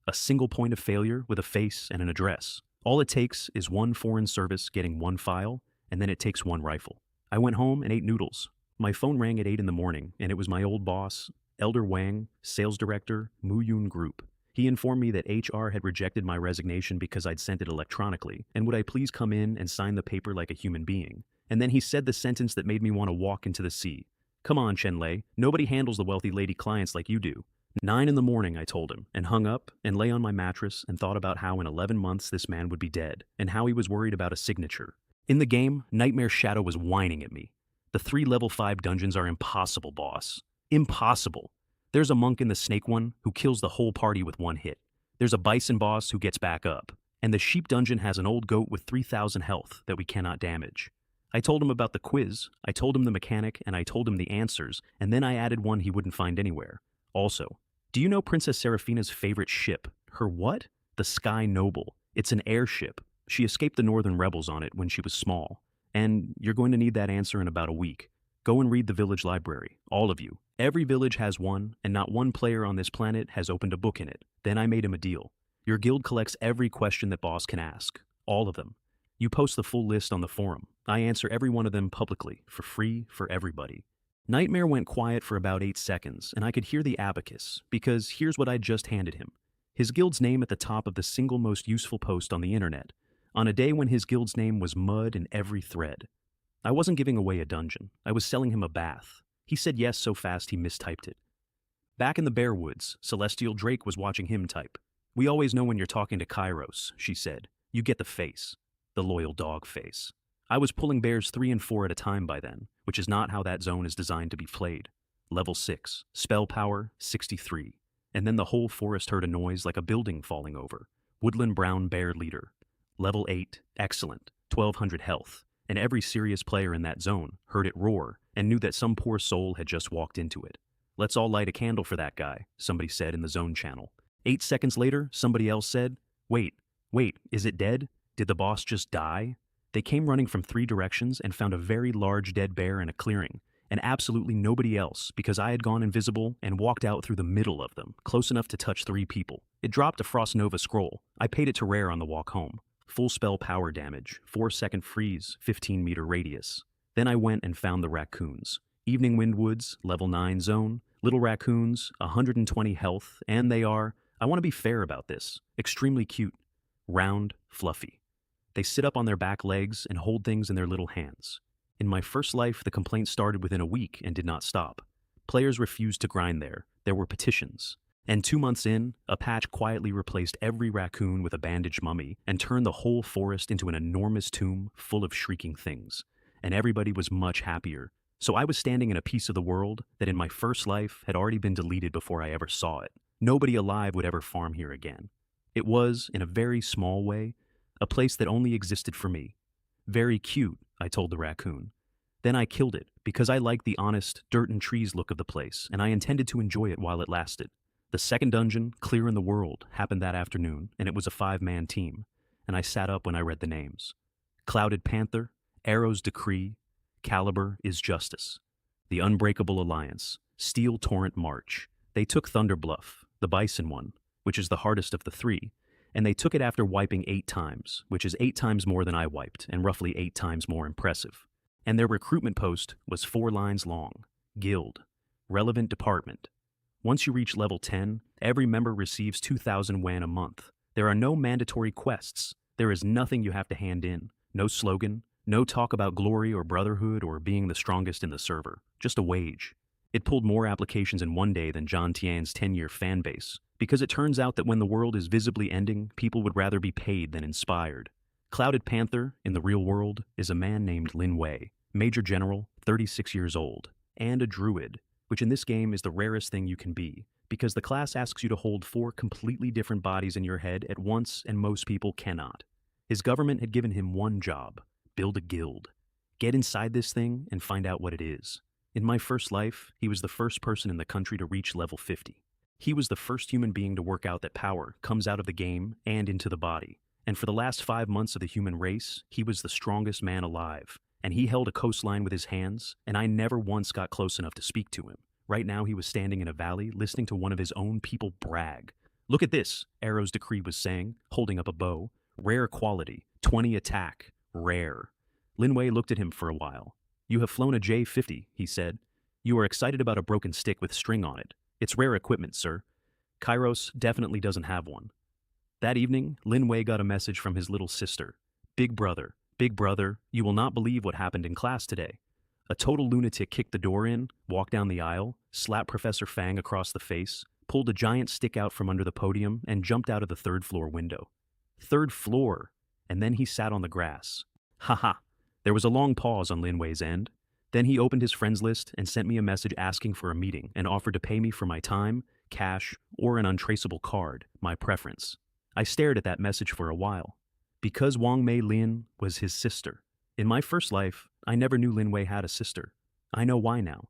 A single point of failure with a face and an address. All it takes is 1 foreign service getting 1 file, and then it takes 1 rifle. I went home and ate noodles. My phone rang at 8 in the morning, and it was my old boss, Elder Wang, sales director, Muyun Group. He informed me that HR had rejected my resignation because I'd sent it electronically, and would I please come in and sign the paper like a human being. And then he said the sentence that made me want to walk into the sea. "Come on, Chen Lei, nobody handles the wealthy lady clients like you do." 9 in the morning, I told him, and hung up and lay on my mattress and thought about how in 11 months this man would be dead, and how he was worried about a signature. In the game, Nightmare Shadow was whining at me. The 3 level 5 dungeons are impossible, boss. Impossible. There's a monk in the snake one who kills the whole party with 1 hit. There's a bison boss who gets back up. And the sheep dungeon has an old goat with 3,000 health that we cannot damage. I told him about the quiz, I told him the mechanic, and I told him the answers, and then I added one he wouldn't find anywhere. Also, do you know Princess Seraphina's favorite ship? Her what? The Sky Noble. It's an airship. She escaped the Northern rebels on it when she was small. And you're going to need that answer in about a week. Go and read the village library, all of you. Every village has one, and not one player on this planet has opened a book in it. Then I made him a deal. Your guild collects every question that boss can ask. All of them. You post the full list on the forum. I answer every one of them publicly, for free, for everybody. Nightmare went quiet for about 8 seconds, and I could hear the abacus, because here's what I just handed him. His guild's name at the top of the single most useful post on the internet, on a day when his guild's name was mud in every thread. I wasn't giving away a dungeon. I was selling him a bath. He said yes so fast he mistyped it. Back in the Bear Woods, Celestial Drake was watching him type. We always know when you're talking to Kairos, she said. You get the face. The loyal dog face. I was pulling bears 3 and 4 at a time by then, which is not how that zone is designed to be played. Level 6, spell power 63. And then the whole forest heard a noise like a building falling over. Woodland brown bear leader. Level 8, excellent, 1200 health. And every serious player in that zone heard it roar and knew that some poor soul had just walked into it. Let's all light a candle for that guy, somebody said in the zone channel. 8 seconds later, somebody else said, Wait, is it dead? Did the boss just die? They came running from 3 directions and found a very large dead bear in a clearing, and absolutely nobody else because I had gone invisible and walked out through the middle of them, close enough to touch 3 people. It dropped a Frost Nova scroll. I paid it to rare on the walk home. Full spell power damage, 4-second freeze, 15-meter radius. Then I went and found the raccoons. Evening Wind Woods, level 9 zone, little raccoons, 120 health, and they are, I want to be fair about this, extremely cute. Round, fluffy. They sit up on their back legs and hold things in their little hands. In my first life, the complaints started within a week and did not stop. Players refused to grind there. There were petitions. And 2 months in, a patch quietly replaced every raccoon with a bandaged mummy and turned the whole forest into an enormous tomb full of shrieking things. And everybody was much happier. So I was standing in a piece of the world that in my first life had already been deleted before I ever saw it. Nobody alive would ever farm here again. It was, in a very small way, a place that only existed for me. Very cute, I told the raccoon. Then I killed it because I liked the honest, dirt and trees look of the place, and I intended to enjoy it while it lasted. The second dungeon, Clear in the World, happened that afternoon, and it was a 5-man team, and I sat up when I read the names. Clouded Panther, Arrow's Decree, Caliber is Justice. The Unbreakable Alliance, Steel Torrent March. They took Thunder Bluff, the Bison one, which is the hardest of the 3, and they took it after wiping 8 times, which is 8 times more than I wiped, and roughly 8 times more impressive. And their recruitment post was 4 lines long. Guild. Relevant department. Once you reach level 10, every member receives 2,000 WAN a month. There are no mandatory quests. There is nothing you have to hand in. No slogan. No talk about glory or brotherhood or being the strongest in the server. Just a wage. It pulled more applications in one day than John Tian's 10-year fan base, because it turns out that when the world is visibly ending, people would rather be paid than inspired. Clouded Panther, in the real world, is a man named Lin Wei, Major General, 36 years old, and a druid, which in this game is the rarest thing you can be, because the class asks you to hold 4 completely different bodies in your head at once and most people cannot. His government had given him one job: build a guild. Get inside this thing and find out what it is. In my first life, he was the first person in the country to reach level 50. He was the first human being to work out that power comes out of the game and into the body. And for the last 5 months of the human race, he was the strongest man alive. And he held a coastline with his hands, and I never once got close enough to speak to him. Right now he was standing in a valley listening to one of his own people brag. Look at this, Arrow's Decree was saying, holding up a bow. Rare quality, 20 attack, rare. Lin Wei looked at him for a while. You have flown a J-50, he said. You are excited about a broken stick with string on it. It's rare equipment, sir. Kairos definitely doesn't have one. That evening, Lin Wei got a message from his little sister. Big brother, you will not believe what happened in class today. A total lunatic kicked the door in, walked down the aisle, slapped Professor Fang across the face, pulled a giant stick out from under the podium, and jumped out of the 3rd floor window. 3rd floor! And then he sat on the grass. Haha. There was a long pause on Lin Wei's end. Then he opened his friends list and sent me a message asking for a meeting and offered to pay me for my time, cash, or an untraceable card, my preference. I stared at that message for a while. Because Wang Mei Lin was his sister. In my first life, I never knew Lin Wei had a sister. I know why now.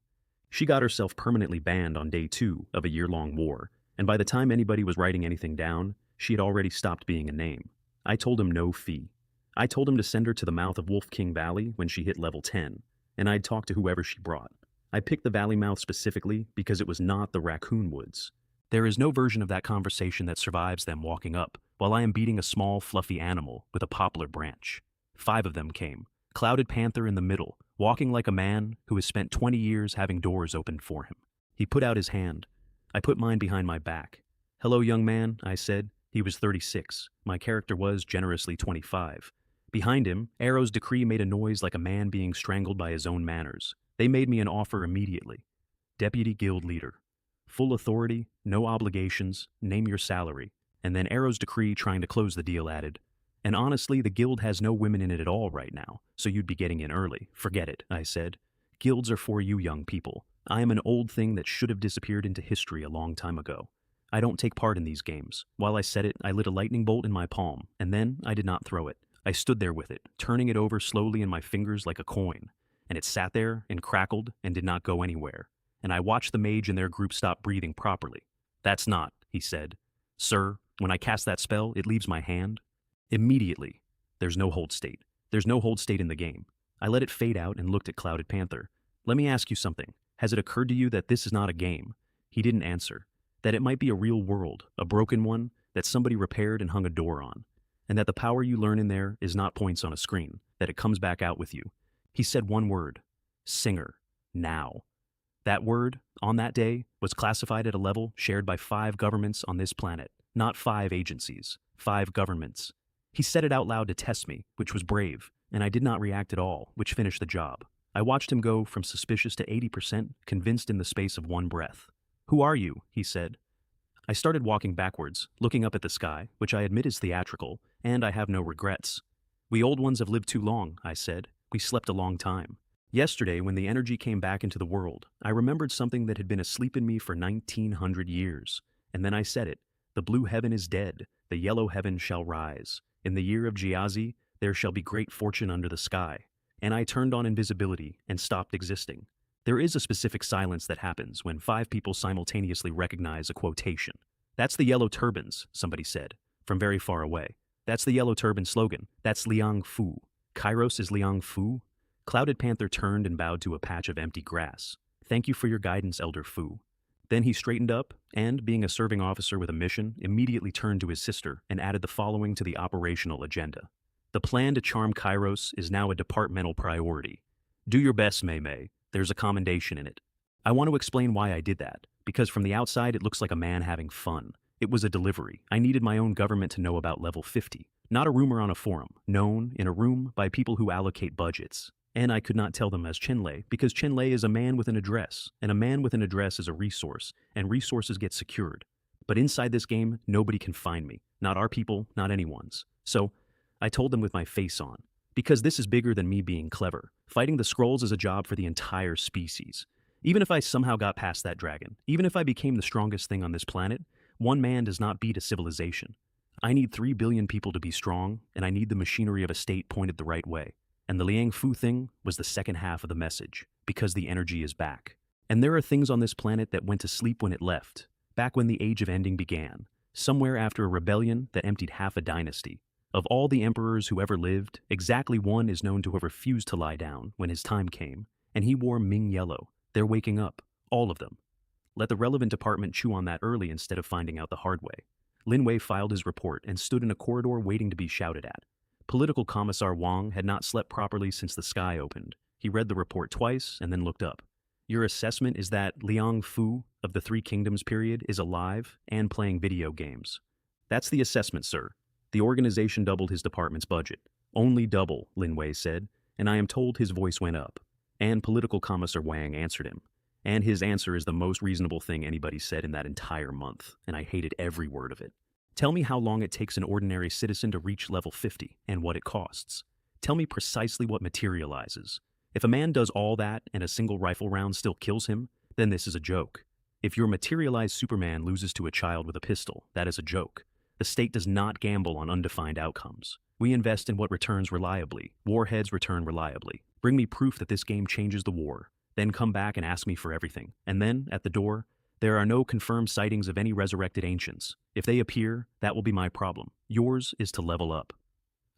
She got herself permanently banned on day 2 of a year-long war, and by the time anybody was writing anything down, she had already stopped being a name. I told him no fee. I told him to send her to the mouth of Wolf King Valley when she hit level 10, and I'd talk to whoever she brought. I picked the valley mouth specifically because it was not the Raccoon Woods. There is no version of that conversation that survives them walking up, while I am beating a small, fluffy animal with a poplar branch. 5 of them came, Clouded Panther in the middle, walking like a man who has spent 20 years having doors opened for him. He put out his hand. I put mine behind my back. "Hello, young man," I said. He was 36. My character was generously 25. Behind him, Arrow's decree made a noise like a man being strangled by his own manners. They made me an offer immediately. Deputy Guild Leader. Full authority, no obligations, name your salary. And then Arrow's decree trying to close the deal added, "And honestly, the guild has no women in it at all right now, so you'd be getting in early." "Forget it," I said. "Guilds are for you young people. I am an old thing that should have disappeared into history a long time ago. I don't take part in these games." While I said it, I lit a lightning bolt in my palm, and then I did not throw it. I stood there with it, turning it over slowly in my fingers like a coin, and it sat there and crackled and did not go anywhere. And I watched the mage and their group stop breathing properly. "That's not," he said. "Sir, when I cast that spell, it leaves my hand." Immediately. There's no hold state. There's no hold state in the game. I let it fade out and looked at Clouded Panther. "Let me ask you something. Has it occurred to you that this is not a game?" He didn't answer. That it might be a real world, a broken one, that somebody repaired and hung a door on. And that the power you learn in there is not points on a screen, that it comes back out with you. He said one word. Singer. Now. That word, on that day, was classified at a level shared by 5 governments on this planet. Not 5 agencies. 5 governments. He said it out loud to test me, which was brave, and I did not react at all, which finished the job. I watched him go from suspicious to 80% convinced in the space of one breath. "Who are you?" he said. I started walking backwards, looking up at the sky, which I admit is theatrical, and I have no regrets. "We old ones have lived too long," I said. "We slept a long time." Yesterday, when the energy came back into the world, I remembered something that had been asleep in me for 1900 years. And then I said it. "The blue heaven is dead, the yellow heaven shall rise. In the year of Jiazi, there shall be great fortune under the sky." And I turned on invisibility and stopped existing. There is a specific silence that happens when 5 people simultaneously recognize a quotation. "That's the yellow turbans," somebody said, from very far away. "That's the yellow turban slogan. That's Liang Fu. Kairos is Liang Fu?" Clouded Panther turned and bowed to a patch of empty grass. "Thank you for your guidance, Elder Fu." Then he straightened up and, being a serving officer with a mission, immediately turned to his sister and added the following to the operational agenda. "The plan to charm Kairos is now a departmental priority. Do your best, Mei Mei. There's a commendation in it." I want to explain why I did that, because from the outside it looks like a man having fun. It was a delivery. I needed my own government to know about level 50. Not a rumor on a forum, known in a room by people who allocate budgets. And I could not tell them as Chenlei, because Chenlei is a man with an address, and a man with an address is a resource, and resources get secured. But inside this game, nobody can find me. Not our people, not anyone's. So, I told them with my face on. Because this is bigger than me being clever. Fighting the Skrulls is a job for the entire species. Even if I somehow got past that dragon, even if I became the strongest thing on this planet, one man does not beat a civilization. I need 3 billion people to be strong, and I need the machinery of a state pointed the right way. And the Liang Fu thing was the second half of the message, because the energy is back. And there are things on this planet that went to sleep when it left, back when the Age of Ending began, somewhere after a rebellion that emptied half a dynasty. Of all the emperors who ever lived, exactly one is known to have refused to lie down when his time came, and he wore Ming yellow. They're waking up, all of them. Let the relevant department chew on that early instead of finding out the hard way. Lin Wei filed his report and stood in a corridor waiting to be shouted at. Political Commissar Wang had not slept properly since the sky opened. He read the report twice and then looked up. "Your assessment is that Liang Fu of the 3 Kingdoms period is alive and playing video games." "That's the assessment, sir. The organization doubled his department's budget." "Only double," Lin Wei said, and I am told his voice went up. And Political Commissar Wang answered him. And his answer is the most reasonable thing anybody said in that entire month, and I hated every word of it. "Tell me how long it takes an ordinary citizen to reach level 50, and what it costs. Tell me precisely what materializes. If a man does all that and a single rifle round still kills him, then this is a joke. If your materialized Superman loses to a child with a pistol, that is a joke. The state does not gamble on undefined outcomes. We invest in what returns reliably. Warheads return reliably. Bring me proof that this game changes the war. Then come back and ask me for everything. And then, at the door, there are no confirmed sightings of any resurrected ancients. If they appear, that will be my problem. Yours is to level up.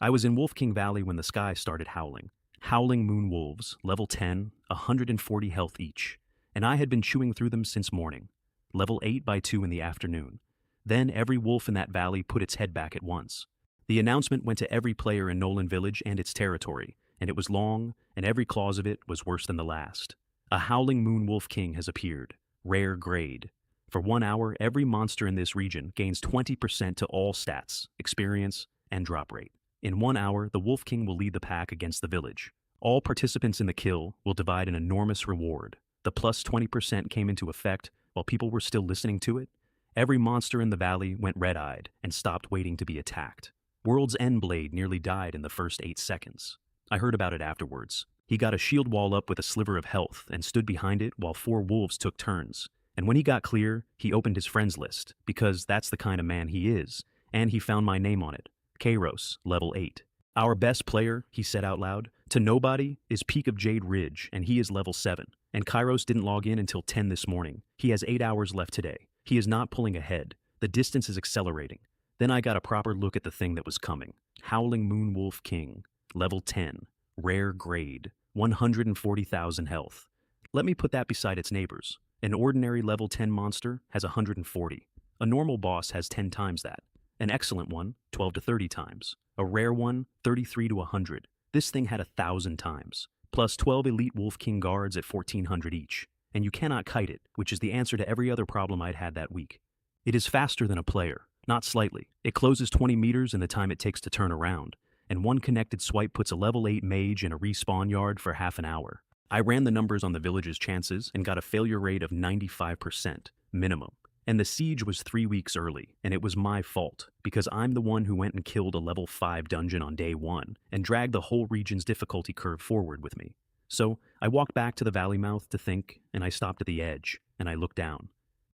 I was in Wolf King Valley when the sky started howling. Howling moon wolves, level 10, 140 health each. And I had been chewing through them since morning. Level 8 by 2 in the afternoon. Then every wolf in that valley put its head back at once. The announcement went to every player in Nolan Village and its territory, and it was long, and every clause of it was worse than the last. A howling moon wolf king has appeared. Rare grade. For 1 hour, every monster in this region gains 20% to all stats, experience, and drop rate. In 1 hour, the Wolf King will lead the pack against the village. All participants in the kill will divide an enormous reward. The plus 20% came into effect while people were still listening to it. Every monster in the valley went red-eyed and stopped waiting to be attacked. World's End Blade nearly died in the first 8 seconds. I heard about it afterwards. He got a shield wall up with a sliver of health and stood behind it while 4 wolves took turns. And when he got clear, he opened his friends list, because that's the kind of man he is, and he found my name on it. Kairos, level 8. Our best player, he said out loud, to nobody, is Peak of Jade Ridge, and he is level 7. And Kairos didn't log in until 10 this morning. He has 8 hours left today. He is not pulling ahead. The distance is accelerating. Then I got a proper look at the thing that was coming. Howling Moon Wolf King, level 10, rare grade, 140,000 health. Let me put that beside its neighbors. An ordinary level 10 monster has 140. A normal boss has 10 times that. An excellent one, 12 to 30 times. A rare one, 33 to 100. This thing had 1,000 times. Plus 12 elite Wolf King guards at 1,400 each. And you cannot kite it, which is the answer to every other problem I'd had that week. It is faster than a player, not slightly. It closes 20 meters in the time it takes to turn around. And one connected swipe puts a level 8 mage in a respawn yard for half an hour. I ran the numbers on the village's chances and got a failure rate of 95%, minimum. And the siege was 3 weeks early, and it was my fault, because I'm the one who went and killed a level 5 dungeon on day 1, and dragged the whole region's difficulty curve forward with me. So, I walked back to the valley mouth to think, and I stopped at the edge, and I looked down.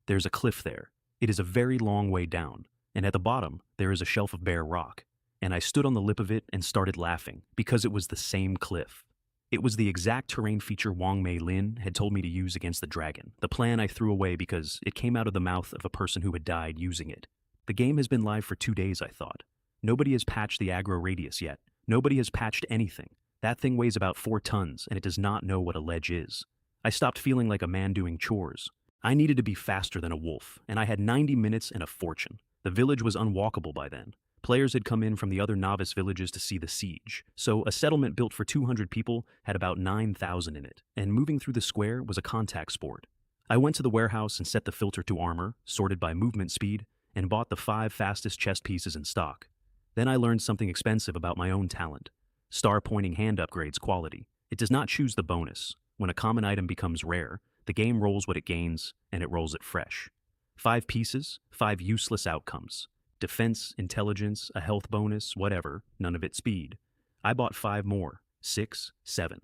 There's a cliff there. It is a very long way down, and at the bottom, there is a shelf of bare rock. And I stood on the lip of it and started laughing, because it was the same cliff. It was the exact terrain feature Wang Mei Lin had told me to use against the dragon, the plan I threw away because it came out of the mouth of a person who had died using it. The game has been live for 2 days, I thought. Nobody has patched the aggro radius yet. Nobody has patched anything. That thing weighs about 4 tons, and it does not know what a ledge is. I stopped feeling like a man doing chores. I needed to be faster than a wolf, and I had 90 minutes and a fortune. The village was unwalkable by then. Players had come in from the other novice villages to see the siege, so a settlement built for 200 people had about 9,000 in it, and moving through the square was a contact sport. I went to the warehouse and set the filter to armor, sorted by movement speed, and bought the 5 fastest chest pieces in stock. Then I learned something expensive about my own talent. Star pointing hand upgrades quality. It does not choose the bonus. When a common item becomes rare, the game rolls what it gains, and it rolls it fresh. 5 pieces, 5 useless outcomes. Defense, intelligence, a health bonus, whatever, none of it speed. I bought 5 more, 6, 7.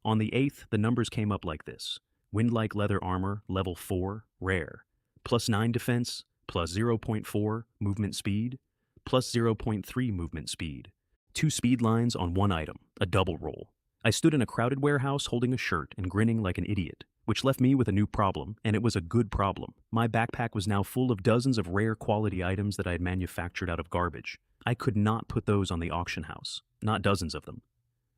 On the 8th, the numbers came up like this. Wind-like leather armor, level 4, rare. Plus 9 defense, plus 0.4 movement speed, plus 0.3 movement speed. 2 speed lines on 1 item, a double roll. I stood in a crowded warehouse holding a shirt and grinning like an idiot, which left me with a new problem, and it was a good problem. My backpack was now full of dozens of rare quality items that I had manufactured out of garbage. I could not put those on the auction house, not dozens of them.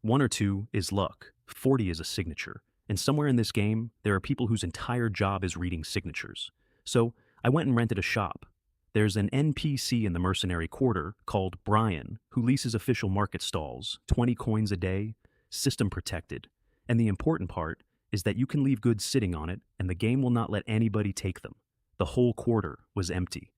1 or 2 is luck, 40 is a signature, and somewhere in this game, there are people whose entire job is reading signatures. So, I went and rented a shop. There's an NPC in the mercenary quarter called Brian, who leases official market stalls, 20 coins a day, system protected, and the important part is that you can leave goods sitting on it and the game will not let anybody take them. The whole quarter was empty.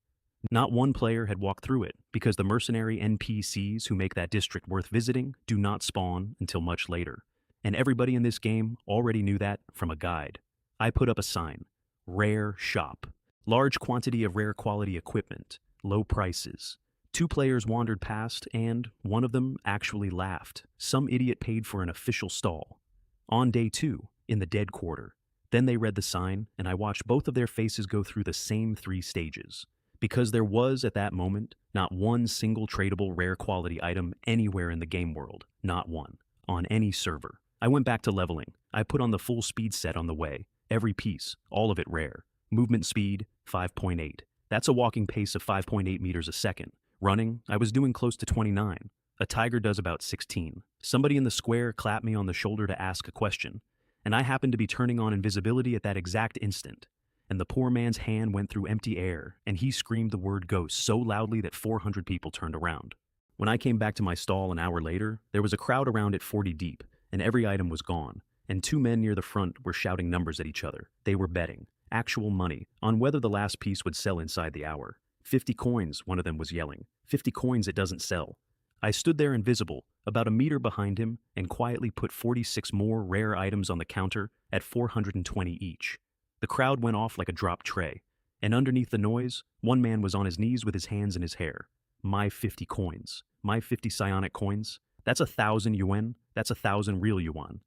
Not one player had walked through it because the mercenary NPCs who make that district worth visiting do not spawn until much later. And everybody in this game already knew that from a guide. I put up a sign, Rare Shop. Large quantity of rare quality equipment, low prices. 2 players wandered past and one of them actually laughed. Some idiot paid for an official stall. On day 2, in the dead quarter. Then they read the sign and I watched both of their faces go through the same 3 stages. Because there was, at that moment, not one single tradable rare quality item anywhere in the game world. Not one. On any server. I went back to leveling. I put on the full speed set on the way. Every piece, all of it rare. Movement speed, 5.8. That's a walking pace of 5.8 meters a second. Running, I was doing close to 29. A tiger does about 16. Somebody in the square clapped me on the shoulder to ask a question, and I happened to be turning on invisibility at that exact instant. And the poor man's hand went through empty air, and he screamed the word ghost so loudly that 400 people turned around. When I came back to my stall an hour later, there was a crowd around it 40 deep, and every item was gone, and two men near the front were shouting numbers at each other. They were betting, actual money, on whether the last piece would sell inside the hour. 50 coins, one of them was yelling. 50 coins, it doesn't sell. I stood there invisible, about a meter behind him, and quietly put 46 more rare items on the counter at 420 each. The crowd went off like a dropped tray, and underneath the noise, one man was on his knees with his hands in his hair. My 50 coins. My 50 psionic coins. That's 1,000 yuan. That's 1,000 real yuan.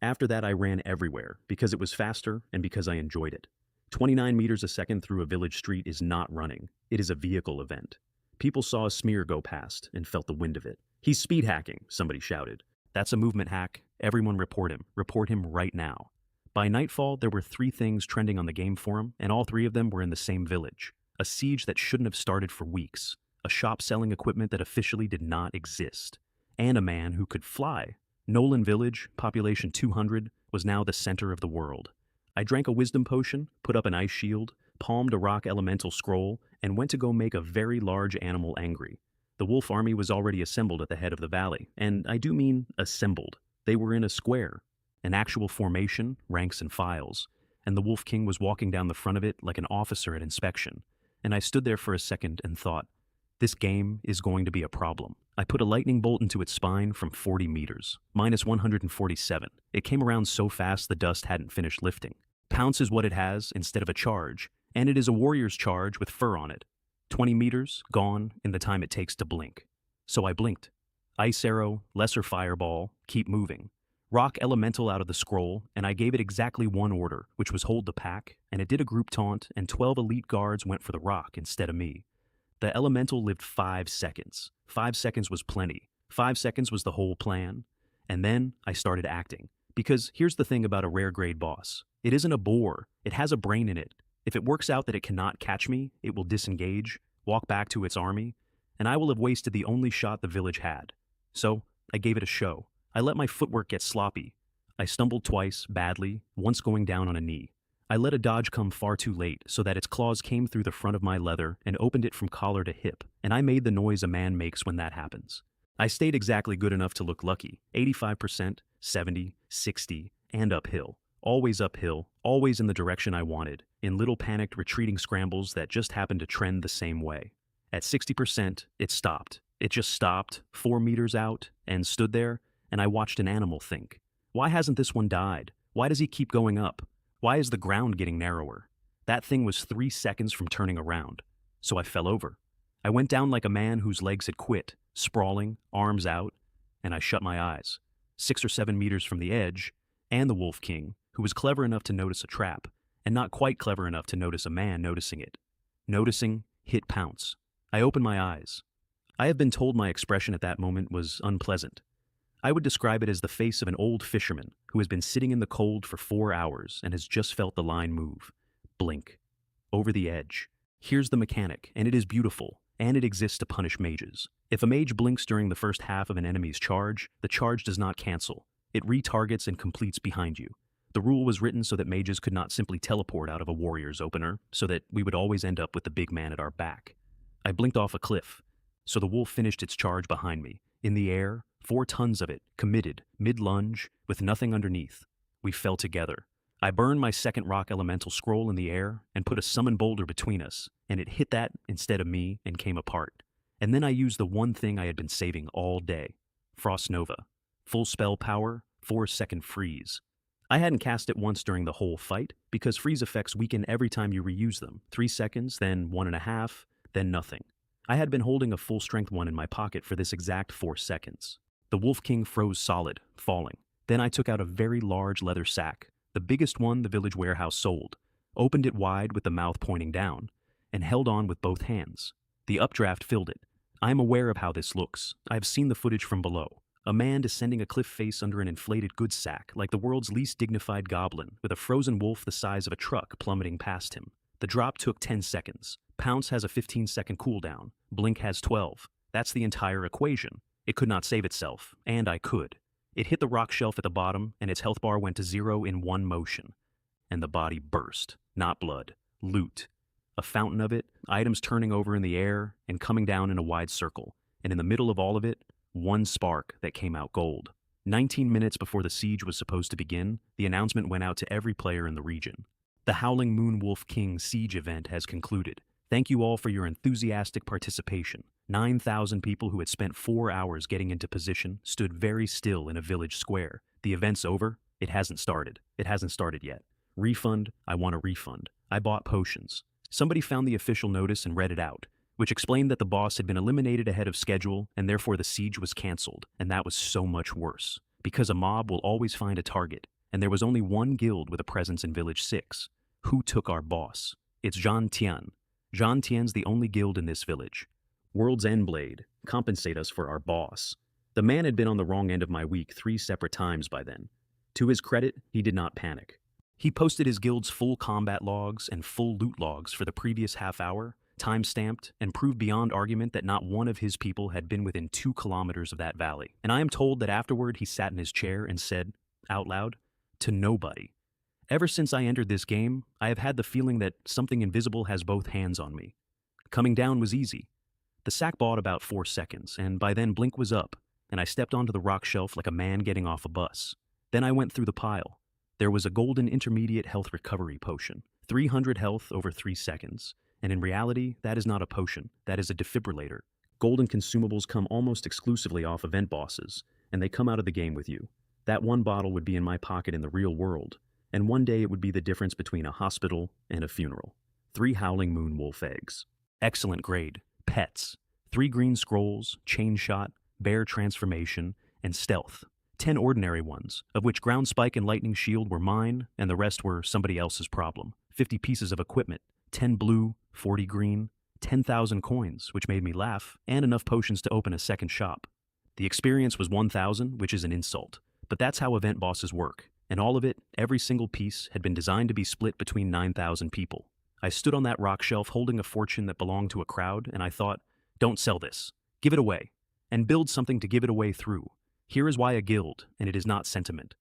After that, I ran everywhere, because it was faster and because I enjoyed it. 29 meters a second through a village street is not running. It is a vehicle event. People saw a smear go past and felt the wind of it. He's speed hacking, somebody shouted. That's a movement hack. Everyone report him. Report him right now. By nightfall, there were 3 things trending on the game forum, and all 3 of them were in the same village. A siege that shouldn't have started for weeks. A shop selling equipment that officially did not exist. And a man who could fly. Nolan Village, population 200, was now the center of the world. I drank a wisdom potion, put up an ice shield, palmed a rock elemental scroll, and went to go make a very large animal angry. The wolf army was already assembled at the head of the valley, and I do mean assembled. They were in a square, an actual formation, ranks and files, and the Wolf King was walking down the front of it like an officer at inspection. And I stood there for a second and thought, this game is going to be a problem. I put a lightning bolt into its spine from 40 meters, minus 147. It came around so fast the dust hadn't finished lifting. Pounce is what it has instead of a charge, and it is a warrior's charge with fur on it. 20 meters, gone in the time it takes to blink. So I blinked. Ice arrow, lesser fireball, keep moving. Rock elemental out of the scroll, and I gave it exactly one order, which was hold the pack, and it did a group taunt, and 12 elite guards went for the rock instead of me. The elemental lived 5 seconds. 5 seconds was plenty. 5 seconds was the whole plan. And then I started acting. Because here's the thing about a rare grade boss. It isn't a boar. It has a brain in it. If it works out that it cannot catch me, it will disengage, walk back to its army, and I will have wasted the only shot the village had. So I gave it a show. I let my footwork get sloppy. I stumbled twice, badly, once going down on a knee. I let a dodge come far too late so that its claws came through the front of my leather and opened it from collar to hip, and I made the noise a man makes when that happens. I stayed exactly good enough to look lucky. 85%, 70, 60, and uphill. Always uphill, always in the direction I wanted, in little panicked retreating scrambles that just happened to trend the same way. At 60%, it stopped. It just stopped, 4 meters out, and stood there, and I watched an animal think. Why hasn't this one died? Why does he keep going up? Why is the ground getting narrower? That thing was 3 seconds from turning around. So I fell over. I went down like a man whose legs had quit, sprawling, arms out, and I shut my eyes. 6 or 7 meters from the edge, and the Wolf King, who was clever enough to notice a trap, and not quite clever enough to notice a man noticing it. Noticing, hit pounce. I opened my eyes. I have been told my expression at that moment was unpleasant. I would describe it as the face of an old fisherman who has been sitting in the cold for 4 hours and has just felt the line move. Blink. Over the edge. Here's the mechanic, and it is beautiful, and it exists to punish mages. If a mage blinks during the first half of an enemy's charge, the charge does not cancel. It retargets and completes behind you. The rule was written so that mages could not simply teleport out of a warrior's opener, so that we would always end up with the big man at our back. I blinked off a cliff, so the wolf finished its charge behind me. In the air, 4 tons of it, committed, mid-lunge, with nothing underneath. We fell together. I burned my second rock elemental scroll in the air and put a summon boulder between us, and it hit that instead of me and came apart. And then I used the one thing I had been saving all day. Frost Nova. Full spell power, 4-second freeze. I hadn't cast it once during the whole fight, because freeze effects weaken every time you reuse them. 3 seconds, then 1.5, then nothing. I had been holding a full-strength one in my pocket for this exact 4 seconds. The Wolf King froze solid, falling. Then I took out a very large leather sack, the biggest one the village warehouse sold, opened it wide with the mouth pointing down, and held on with both hands. The updraft filled it. I am aware of how this looks. I have seen the footage from below. A man descending a cliff face under an inflated goods sack, like the world's least dignified goblin, with a frozen wolf the size of a truck plummeting past him. The drop took 10 seconds. Pounce has a 15-second cooldown. Blink has 12. That's the entire equation. It could not save itself, and I could. It hit the rock shelf at the bottom, and its health bar went to 0 in one motion. And the body burst. Not blood. Loot. A fountain of it, items turning over in the air and coming down in a wide circle. And in the middle of all of it, one spark that came out gold. 19 minutes before the siege was supposed to begin, the announcement went out to every player in the region. The Howling Moon Wolf King siege event has concluded. Thank you all for your enthusiastic participation. 9,000 people who had spent 4 hours getting into position stood very still in a village square. The event's over. It hasn't started. It hasn't started yet. Refund. I want a refund. I bought potions. Somebody found the official notice and read it out, which explained that the boss had been eliminated ahead of schedule and therefore the siege was cancelled, and that was so much worse. Because a mob will always find a target, and there was only one guild with a presence in Village 6. Who took our boss? It's Zhan Tian. Zhan Tian's the only guild in this village. World's End Blade, compensate us for our boss. The man had been on the wrong end of my week 3 separate times by then. To his credit, he did not panic. He posted his guild's full combat logs and full loot logs for the previous half hour, time-stamped, and proved beyond argument that not one of his people had been within 2 kilometers of that valley. And I am told that afterward he sat in his chair and said, out loud, to nobody. Ever since I entered this game, I have had the feeling that something invisible has both hands on me. Coming down was easy. The sack bought about 4 seconds, and by then Blink was up, and I stepped onto the rock shelf like a man getting off a bus. Then I went through the pile. There was a golden intermediate health recovery potion, 300 health over 3 seconds, and in reality, that is not a potion, that is a defibrillator. Golden consumables come almost exclusively off event bosses, and they come out of the game with you. That one bottle would be in my pocket in the real world, and one day it would be the difference between a hospital and a funeral. 3 Howling Moon Wolf eggs. Excellent grade. Pets. 3 green scrolls, chain shot, bear transformation, and stealth. 10 ordinary ones, of which ground spike and lightning shield were mine, and the rest were somebody else's problem. 50 pieces of equipment, 10 blue, 40 green, 10,000 coins, which made me laugh, and enough potions to open a second shop. The experience was 1,000, which is an insult, but that's how event bosses work, and all of it, every single piece, had been designed to be split between 9,000 people. I stood on that rock shelf holding a fortune that belonged to a crowd, and I thought, don't sell this. Give it away, and build something to give it away through. Here is why a guild, and it is not sentiment.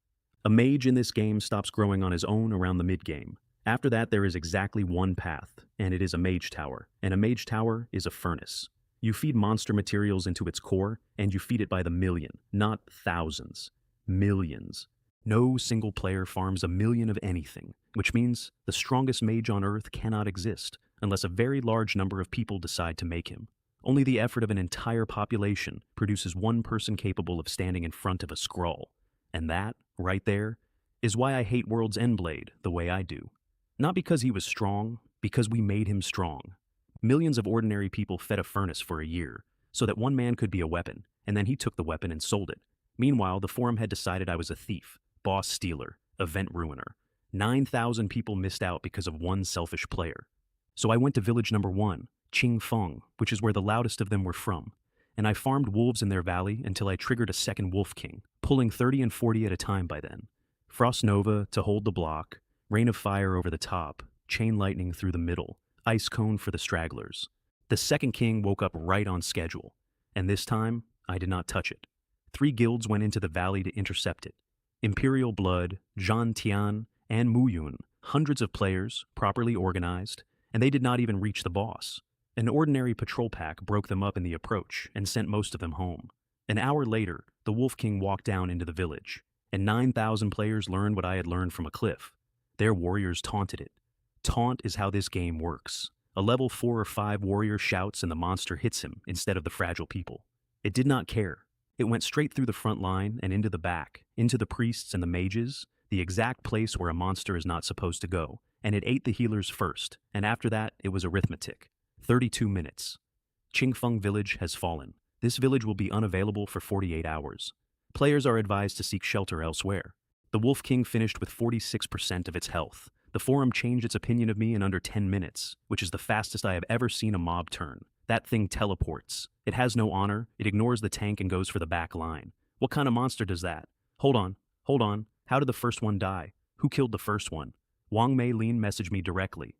A mage in this game stops growing on his own around the mid-game. After that, there is exactly one path, and it is a mage tower, and a mage tower is a furnace. You feed monster materials into its core, and you feed it by the million, not thousands. Millions. No single player farms a million of anything, which means the strongest mage on Earth cannot exist, unless a very large number of people decide to make him. Only the effort of an entire population produces one person capable of standing in front of a scroll. And that, right there, is why I hate World's End Blade the way I do. Not because he was strong, because we made him strong. Millions of ordinary people fed a furnace for a year, so that one man could be a weapon, and then he took the weapon and sold it. Meanwhile, the forum had decided I was a thief, boss stealer, event ruiner. 9,000 people missed out because of one selfish player. So I went to village number 1, Qingfeng, which is where the loudest of them were from, and I farmed wolves in their valley until I triggered a second Wolf King, pulling 30 and 40 at a time by then. Frost Nova to hold the block, Rain of Fire over the top, Chain Lightning through the middle, Ice Cone for the stragglers. The second king woke up right on schedule, and this time, I did not touch it. 3 guilds went into the valley to intercept it. Imperial Blood, Zhan Tian, and Mu Yun, hundreds of players, properly organized, and they did not even reach the boss. An ordinary patrol pack broke them up in the approach and sent most of them home. An hour later, the Wolf King walked down into the village, and 9,000 players learned what I had learned from a cliff. Their warriors taunted it. Taunt is how this game works. A level 4 or 5 warrior shouts and the monster hits him instead of the fragile people. It did not care. It went straight through the front line and into the back, into the priests and the mages, the exact place where a monster is not supposed to go, and it ate the healers first, and after that, it was arithmetic. 32 minutes. Qingfeng Village has fallen. This village will be unavailable for 48 hours. Players are advised to seek shelter elsewhere. The Wolf King finished with 46% of its health. The forum changed its opinion of me in under 10 minutes, which is the fastest I have ever seen a mob turn. That thing teleports. It has no honor, it ignores the tank and goes for the back line. What kind of monster does that? Hold on. How did the first one die? Who killed the first one? Wang Mei Lin messaged me directly.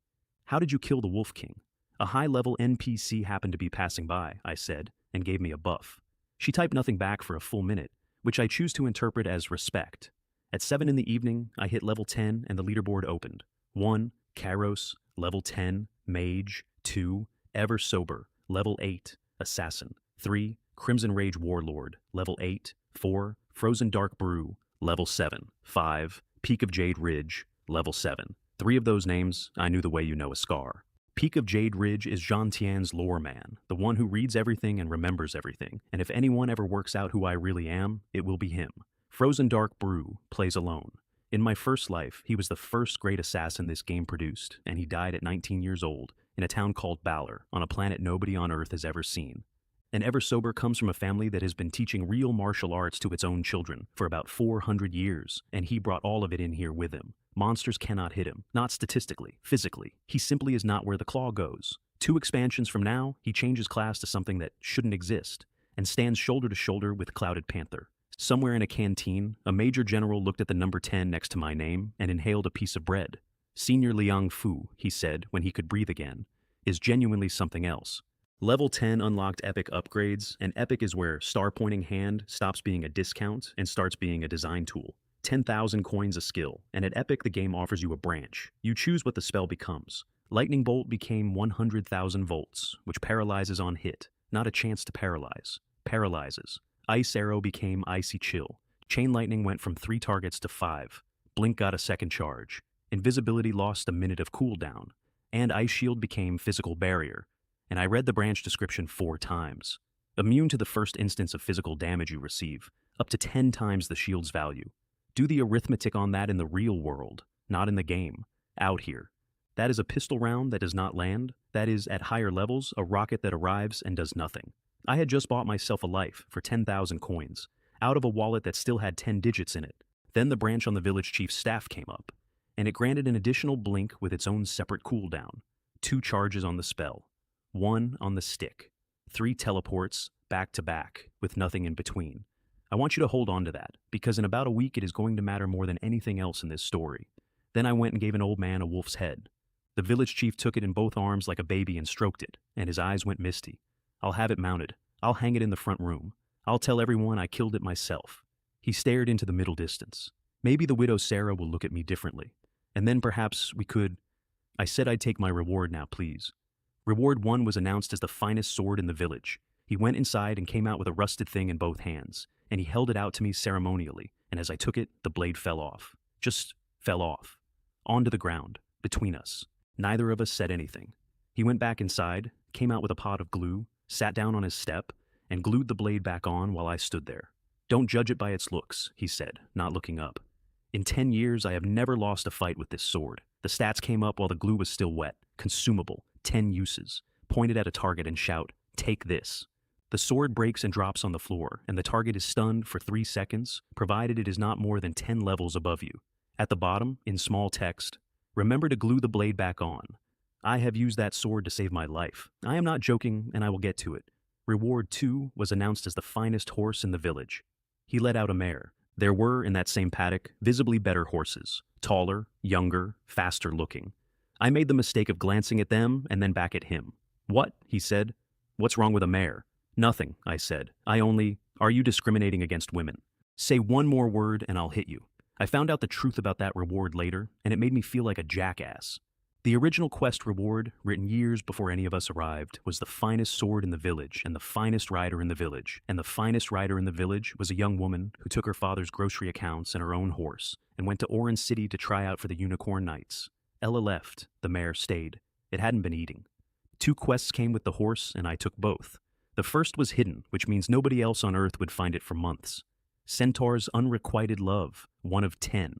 How did you kill the Wolf King? A high-level NPC happened to be passing by, I said, and gave me a buff. She typed nothing back for a full minute, which I choose to interpret as respect. At 7 in the evening, I hit level 10 and the leaderboard opened. 1. Kairos, level 10, Mage. 2. Ever Sober, level 8, Assassin. 3. Crimson Rage Warlord, level 8. 4. Frozen Dark Brew, level 7. 5. Peak of Jade Ridge, level 7. 3 of those names, I knew the way you know a scar. Peak of Jade Ridge is Zhang Tian's lore man, the one who reads everything and remembers everything, and if anyone ever works out who I really am, it will be him. Frozen Dark Brew plays alone. In my first life, he was the first great assassin this game produced, and he died at 19 years old in a town called Balor, on a planet nobody on Earth has ever seen. And Ever Sober comes from a family that has been teaching real martial arts to its own children for about 400 years, and he brought all of it in here with him. Monsters cannot hit him, not statistically, physically. He simply is not where the claw goes. 2 expansions from now, he changes class to something that shouldn't exist, and stands shoulder to shoulder with Clouded Panther. Somewhere in a canteen, a major general looked at the number 10 next to my name and inhaled a piece of bread. Senior Liang Fu, he said when he could breathe again, is genuinely something else. Level 10 unlocked epic upgrades, and epic is where Star Pointing Hand stops being a discount and starts being a design tool. 10,000 coins a skill, and at epic the game offers you a branch. You choose what the spell becomes. Lightning Bolt became 100,000 volts, which paralyzes on hit. Not a chance to paralyze. Paralyzes. Ice Arrow became Icy Chill. Chain Lightning went from 3 targets to 5. Blink got a second charge. Invisibility lost a minute of cooldown. And Ice Shield became Physical Barrier. And I read the branch description 4 times. Immune to the first instance of physical damage you receive, up to 10 times the shield's value. Do the arithmetic on that in the real world, not in the game. Out here. That is a pistol round that does not land. That is, at higher levels, a rocket that arrives and does nothing. I had just bought myself a life for 10,000 coins, out of a wallet that still had 10 digits in it. Then the branch on the village chief's staff came up, and it granted an additional blink with its own separate cooldown. 2 charges on the spell. 1 on the stick. 3 teleports, back to back, with nothing in between. I want you to hold on to that, because in about a week it is going to matter more than anything else in this story. Then I went and gave an old man a wolf's head. The village chief took it in both arms like a baby and stroked it, and his eyes went misty. I'll have it mounted. I'll hang it in the front room. I'll tell everyone I killed it myself. He stared into the middle distance. Maybe the widow Sarah will look at me differently. And then perhaps we could... I said I'd take my reward now, please. Reward 1 was announced as the finest sword in the village. He went inside and came out with a rusted thing in both hands, and he held it out to me ceremonially, and as I took it, the blade fell off. Just fell off. Onto the ground, between us. Neither of us said anything. He went back inside, came out with a pot of glue, sat down on his step, and glued the blade back on while I stood there. Don't judge it by its looks, he said, not looking up. In 10 years, I have never lost a fight with this sword. The stats came up while the glue was still wet. Consumable. 10 uses. Pointed at a target and shout, "Take this." The sword breaks and drops on the floor, and the target is stunned for 3 seconds, provided it is not more than 10 levels above you. At the bottom, in small text, remember to glue the blade back on. I have used that sword to save my life. I am not joking, and I will get to it. Reward 2 was announced as the finest horse in the village. He let out a mare. There were, in that same paddock, visibly better horses. Taller, younger, faster looking. I made the mistake of glancing at them and then back at him. "What?" he said. "What's wrong with a mare?" "Nothing," I said. Are you discriminating against women?" "Say one more word and I'll hit you." I found out the truth about that reward later, and it made me feel like a jackass. The original quest reward, written years before any of us arrived, was the finest sword in the village and the finest rider in the village. And the finest rider in the village was a young woman who took her father's grocery accounts and her own horse and went to Orange City to try out for the Unicorn Knights. Ella left, the mare stayed. It hadn't been eating. 2 quests came with the horse, and I took both. The first was hidden, which means nobody else on Earth would find it for months. Centaur's Unrequited Love, 1 of 10.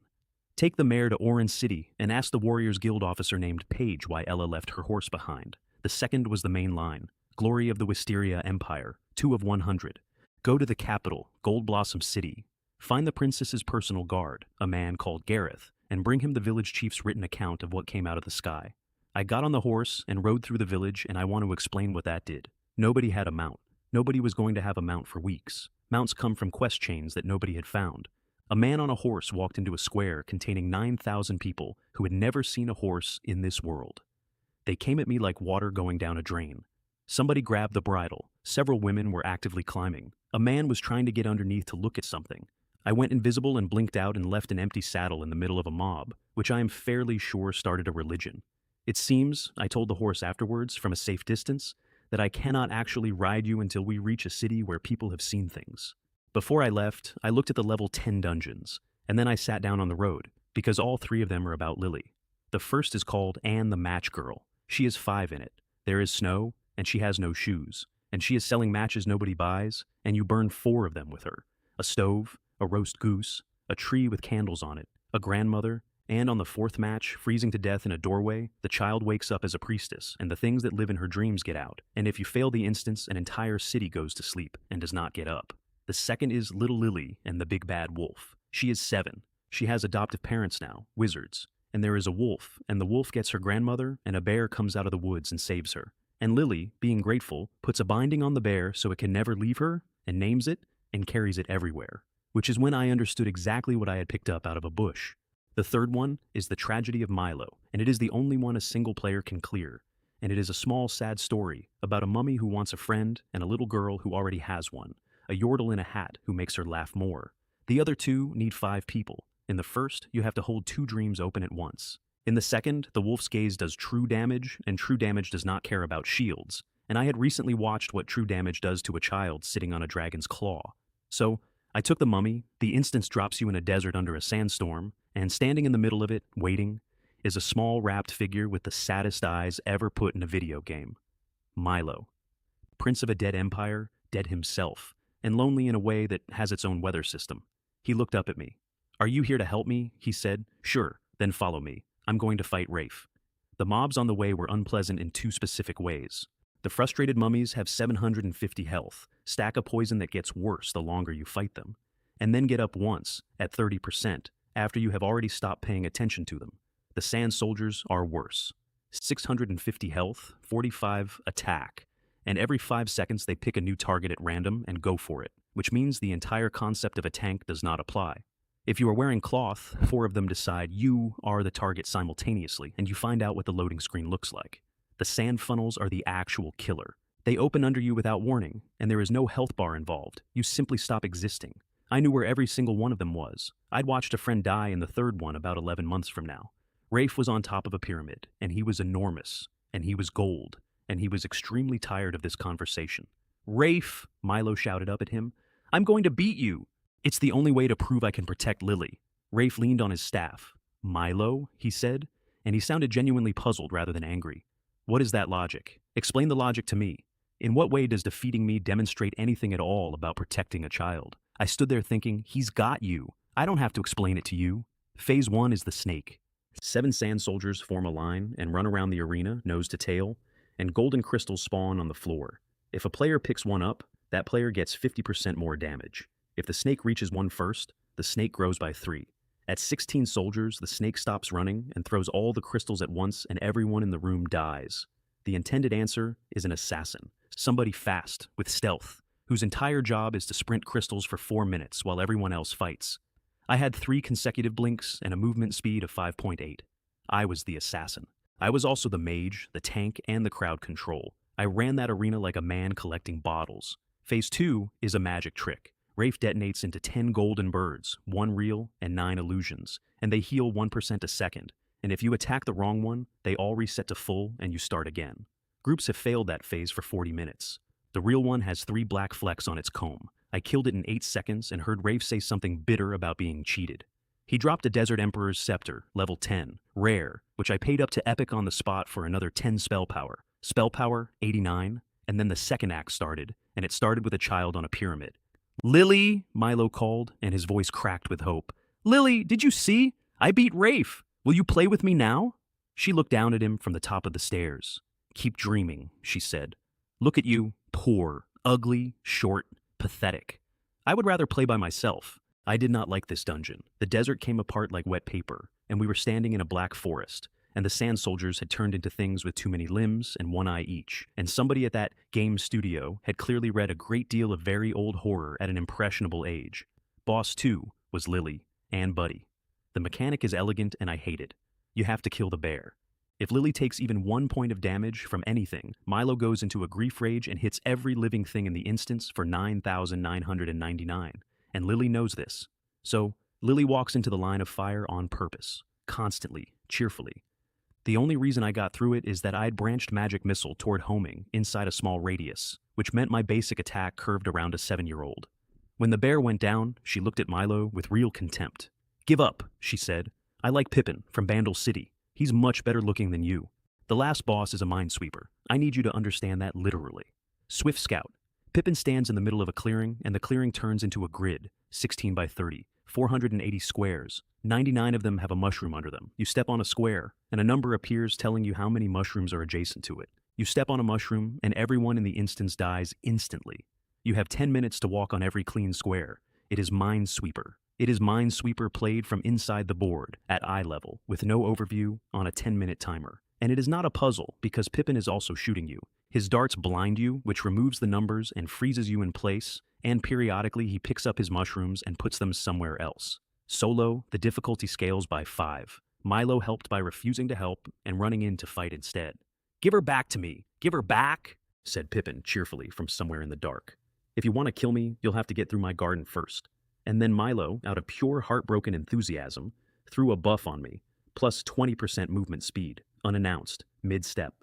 Take the mare to Orange City and ask the Warriors Guild officer named Paige why Ella left her horse behind. The second was the main line, Glory of the Wisteria Empire, 2 of 100. Go to the capital, Gold Blossom City. Find the princess's personal guard, a man called Gareth, and bring him the village chief's written account of what came out of the sky. I got on the horse and rode through the village, and I want to explain what that did. Nobody had a mount. Nobody was going to have a mount for weeks. Mounts come from quest chains that nobody had found. A man on a horse walked into a square containing 9,000 people who had never seen a horse in this world. They came at me like water going down a drain. Somebody grabbed the bridle. Several women were actively climbing. A man was trying to get underneath to look at something. I went invisible and blinked out and left an empty saddle in the middle of a mob, which I am fairly sure started a religion. It seems, I told the horse afterwards, from a safe distance, that I cannot actually ride you until we reach a city where people have seen things. Before I left, I looked at the level 10 dungeons, and then I sat down on the road, because all 3 of them are about Lily. The first is called Anne the Match Girl. She is 5 in it. There is snow, and she has no shoes, and she is selling matches nobody buys, and you burn 4 of them with her. A stove, a roast goose, a tree with candles on it, a grandmother, and on the 4th match, freezing to death in a doorway, the child wakes up as a priestess, and the things that live in her dreams get out, and if you fail the instance, an entire city goes to sleep and does not get up. The second is Little Lily and the Big Bad Wolf. She is 7. She has adoptive parents now, wizards, and there is a wolf, and the wolf gets her grandmother, and a bear comes out of the woods and saves her. And Lily, being grateful, puts a binding on the bear so it can never leave her, and names it, and carries it everywhere, which is when I understood exactly what I had picked up out of a bush. The third one is The Tragedy of Milo, and it is the only one a single player can clear, and it is a small, sad story about a mummy who wants a friend and a little girl who already has one, a yordle in a hat who makes her laugh more. The other 2 need 5 people. In the first, you have to hold 2 dreams open at once. In the second, the wolf's gaze does true damage, and true damage does not care about shields, and I had recently watched what true damage does to a child sitting on a dragon's claw. So, I took the mummy, the instance drops you in a desert under a sandstorm, and standing in the middle of it, waiting, is a small wrapped figure with the saddest eyes ever put in a video game. Milo. Prince of a dead empire, dead himself, and lonely in a way that has its own weather system. He looked up at me. "Are you here to help me?" he said. "Sure, then follow me. I'm going to fight Rafe." The mobs on the way were unpleasant in 2 specific ways. The frustrated mummies have 750 health, stack a poison that gets worse the longer you fight them, and then get up once, at 30%, after you have already stopped paying attention to them. The sand soldiers are worse. 650 health, 45 attack, and every 5 seconds they pick a new target at random and go for it, which means the entire concept of a tank does not apply. If you are wearing cloth, 4 of them decide you are the target simultaneously, and you find out what the loading screen looks like. The sand funnels are the actual killer. They open under you without warning, and there is no health bar involved. You simply stop existing. I knew where every single one of them was. I'd watched a friend die in the 3rd one about 11 months from now. Rafe was on top of a pyramid, and he was enormous, and he was gold, and he was extremely tired of this conversation. "Rafe," Milo shouted up at him, "I'm going to beat you. It's the only way to prove I can protect Lily." Rafe leaned on his staff. "Milo," he said, and he sounded genuinely puzzled rather than angry. "What is that logic? Explain the logic to me. In what way does defeating me demonstrate anything at all about protecting a child?" I stood there thinking, he's got you. I don't have to explain it to you. Phase 1 is the snake. 7 sand soldiers form a line and run around the arena, nose to tail, and golden crystals spawn on the floor. If a player picks one up, that player gets 50% more damage. If the snake reaches one first, the snake grows by 3. At 16 soldiers, the snake stops running and throws all the crystals at once, and everyone in the room dies. The intended answer is an assassin, somebody fast, with stealth, whose entire job is to sprint crystals for 4 minutes while everyone else fights. I had 3 consecutive blinks and a movement speed of 5.8. I was the assassin. I was also the mage, the tank, and the crowd control. I ran that arena like a man collecting bottles. Phase 2 is a magic trick. Rafe detonates into 10 golden birds, 1 real and 9 illusions, and they heal 1% a second. And if you attack the wrong one, they all reset to full and you start again. Groups have failed that phase for 40 minutes. The real one has 3 black flecks on its comb. I killed it in 8 seconds and heard Rafe say something bitter about being cheated. He dropped a Desert Emperor's Scepter, level 10, rare, which I paid up to Epic on the spot for another 10 spell power. Spell power, 89, and then the second act started, and it started with a child on a pyramid. "Lily," Milo called, and his voice cracked with hope. "Lily, did you see? I beat Rafe. Will you play with me now?" She looked down at him from the top of the stairs. "Keep dreaming," she said. "Look at you, poor, ugly, short, pathetic. I would rather play by myself. I did not like this dungeon. The desert came apart like wet paper. and we were standing in a black forest, and the sand soldiers had turned into things with too many limbs and one eye each, and somebody at that game studio had clearly read a great deal of very old horror at an impressionable age. Boss 2 was Lily and Buddy. The mechanic is elegant and I hate it. You have to kill the bear. If Lily takes even 1 point of damage from anything, Milo goes into a grief rage and hits every living thing in the instance for 9,999, and Lily knows this. So, Lily walks into the line of fire on purpose, constantly, cheerfully. The only reason I got through it is that I'd branched magic missile toward homing inside a small radius, which meant my basic attack curved around a 7-year-old. When the bear went down, she looked at Milo with real contempt. "Give up," she said. "I like Pippin from Bandle City. He's much better looking than you. The last boss is a minesweeper. I need you to understand that literally." Swift Scout. Pippin stands in the middle of a clearing, and the clearing turns into a grid, 16 by 30, 480 squares. 99 of them have a mushroom under them. You step on a square, and a number appears telling you how many mushrooms are adjacent to it. You step on a mushroom, and everyone in the instance dies instantly. You have 10 minutes to walk on every clean square. It is Minesweeper. It is Minesweeper played from inside the board, at eye level, with no overview, on a 10-minute timer. And it is not a puzzle, because Pippin is also shooting you. His darts blind you, which removes the numbers and freezes you in place, and periodically he picks up his mushrooms and puts them somewhere else. Solo, the difficulty scales by 5. Milo helped by refusing to help and running in to fight instead. "Give her back to me! Give her back!" said Pippin cheerfully from somewhere in the dark. "If you want to kill me, you'll have to get through my garden first." And then Milo, out of pure heartbroken enthusiasm, threw a buff on me, plus 20% movement speed, unannounced, mid-step.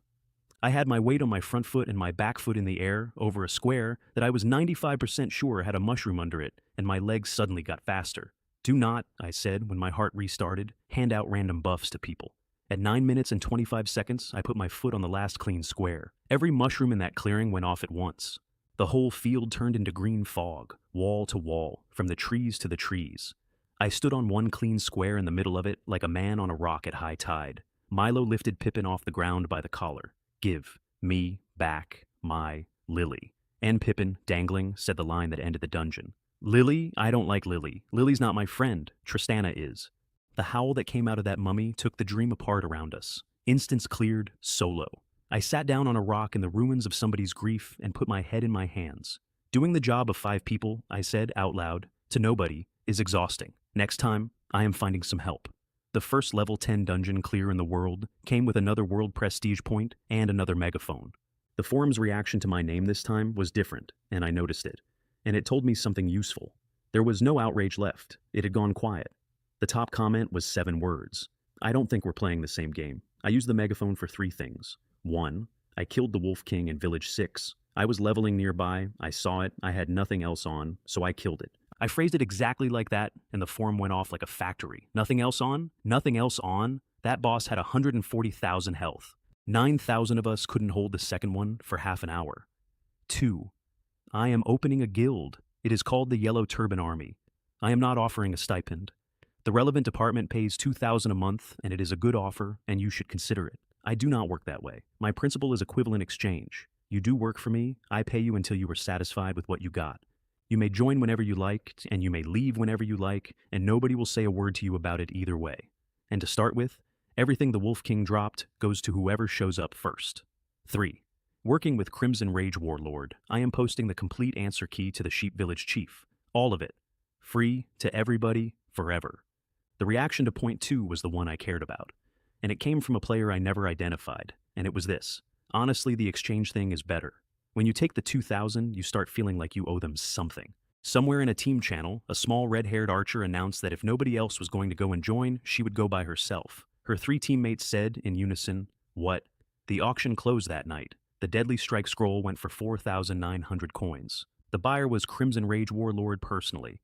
I had my weight on my front foot and my back foot in the air over a square that I was 95% sure had a mushroom under it, and my legs suddenly got faster. "Do not," I said when my heart restarted, "hand out random buffs to people." At 9 minutes and 25 seconds, I put my foot on the last clean square. Every mushroom in that clearing went off at once. The whole field turned into green fog, wall to wall, from the trees to the trees. I stood on one clean square in the middle of it like a man on a rock at high tide. Milo lifted Pippin off the ground by the collar. "Give me back my Lily." And Pippin, dangling, said the line that ended the dungeon. "Lily? I don't like Lily. Lily's not my friend. Tristana is." The howl that came out of that mummy took the dream apart around us. Instance cleared, solo. I sat down on a rock in the ruins of somebody's grief and put my head in my hands. Doing the job of 5 people, I said out loud, to nobody, is exhausting. Next time, I am finding some help. The first level 10 dungeon clear in the world came with another world prestige point and another megaphone. The forum's reaction to my name this time was different, and I noticed it. And it told me something useful. There was no outrage left. It had gone quiet. The top comment was 7 words. "I don't think we're playing the same game. I used the megaphone for 3 things. 1. I killed the Wolf King in Village 6. I was leveling nearby, I saw it, I had nothing else on, so I killed it." I phrased it exactly like that, and the forum went off like a factory. Nothing else on? Nothing else on? That boss had 140,000 health. 9,000 of us couldn't hold the second one for half an hour. 2. I am opening a guild. It is called the Yellow Turban Army. I am not offering a stipend. The relevant department pays 2,000 a month, and it is a good offer, and you should consider it. I do not work that way. My principle is equivalent exchange. You do work for me, I pay you until you are satisfied with what you got. You may join whenever you like, and you may leave whenever you like, and nobody will say a word to you about it either way. And to start with, everything the Wolf King dropped goes to whoever shows up first. 3. Working with Crimson Rage Warlord, I am posting the complete answer key to the Sheep Village Chief. All of it. Free, to everybody, forever. The reaction to point 2 was the one I cared about. And it came from a player I never identified, and it was this. Honestly, the exchange thing is better. When you take the 2,000, you start feeling like you owe them something. Somewhere in a team channel, a small red-haired archer announced that if nobody else was going to go and join, she would go by herself. Her 3 teammates said, in unison, "What?" The auction closed that night. The Deadly Strike scroll went for 4,900 coins. The buyer was Crimson Rage Warlord personally.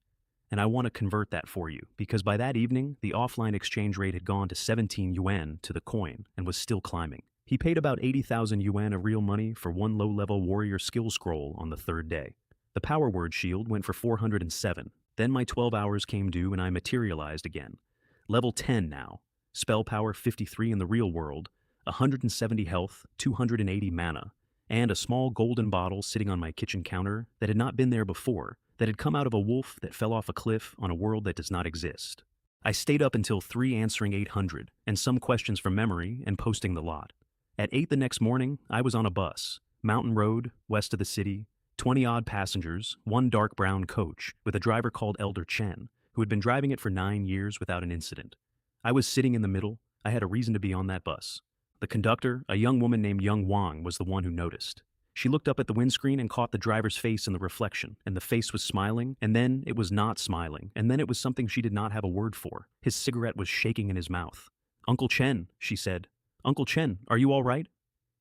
And I want to convert that for you, because by that evening, the offline exchange rate had gone to 17 yuan to the coin and was still climbing. He paid about 80,000 yuan of real money for 1 low-level warrior skill scroll on the 3rd day. The power word shield went for 407. Then my 12 hours came due and I materialized again. Level 10 now. Spell power 53 in the real world, 170 health, 280 mana, and a small golden bottle sitting on my kitchen counter that had not been there before, that had come out of a wolf that fell off a cliff on a world that does not exist. I stayed up until 3 answering 800 and some questions from memory and posting the lot. At 8 the next morning, I was on a bus, Mountain Road, west of the city, 20-odd passengers, one dark brown coach with a driver called Elder Chen, who had been driving it for 9 years without an incident. I was sitting in the middle. I had a reason to be on that bus. The conductor, a young woman named Young Wang, was the one who noticed. She looked up at the windscreen and caught the driver's face in the reflection, and the face was smiling, and then it was not smiling, and then it was something she did not have a word for. His cigarette was shaking in his mouth. "Uncle Chen," she said. "Uncle Chen, are you all right?"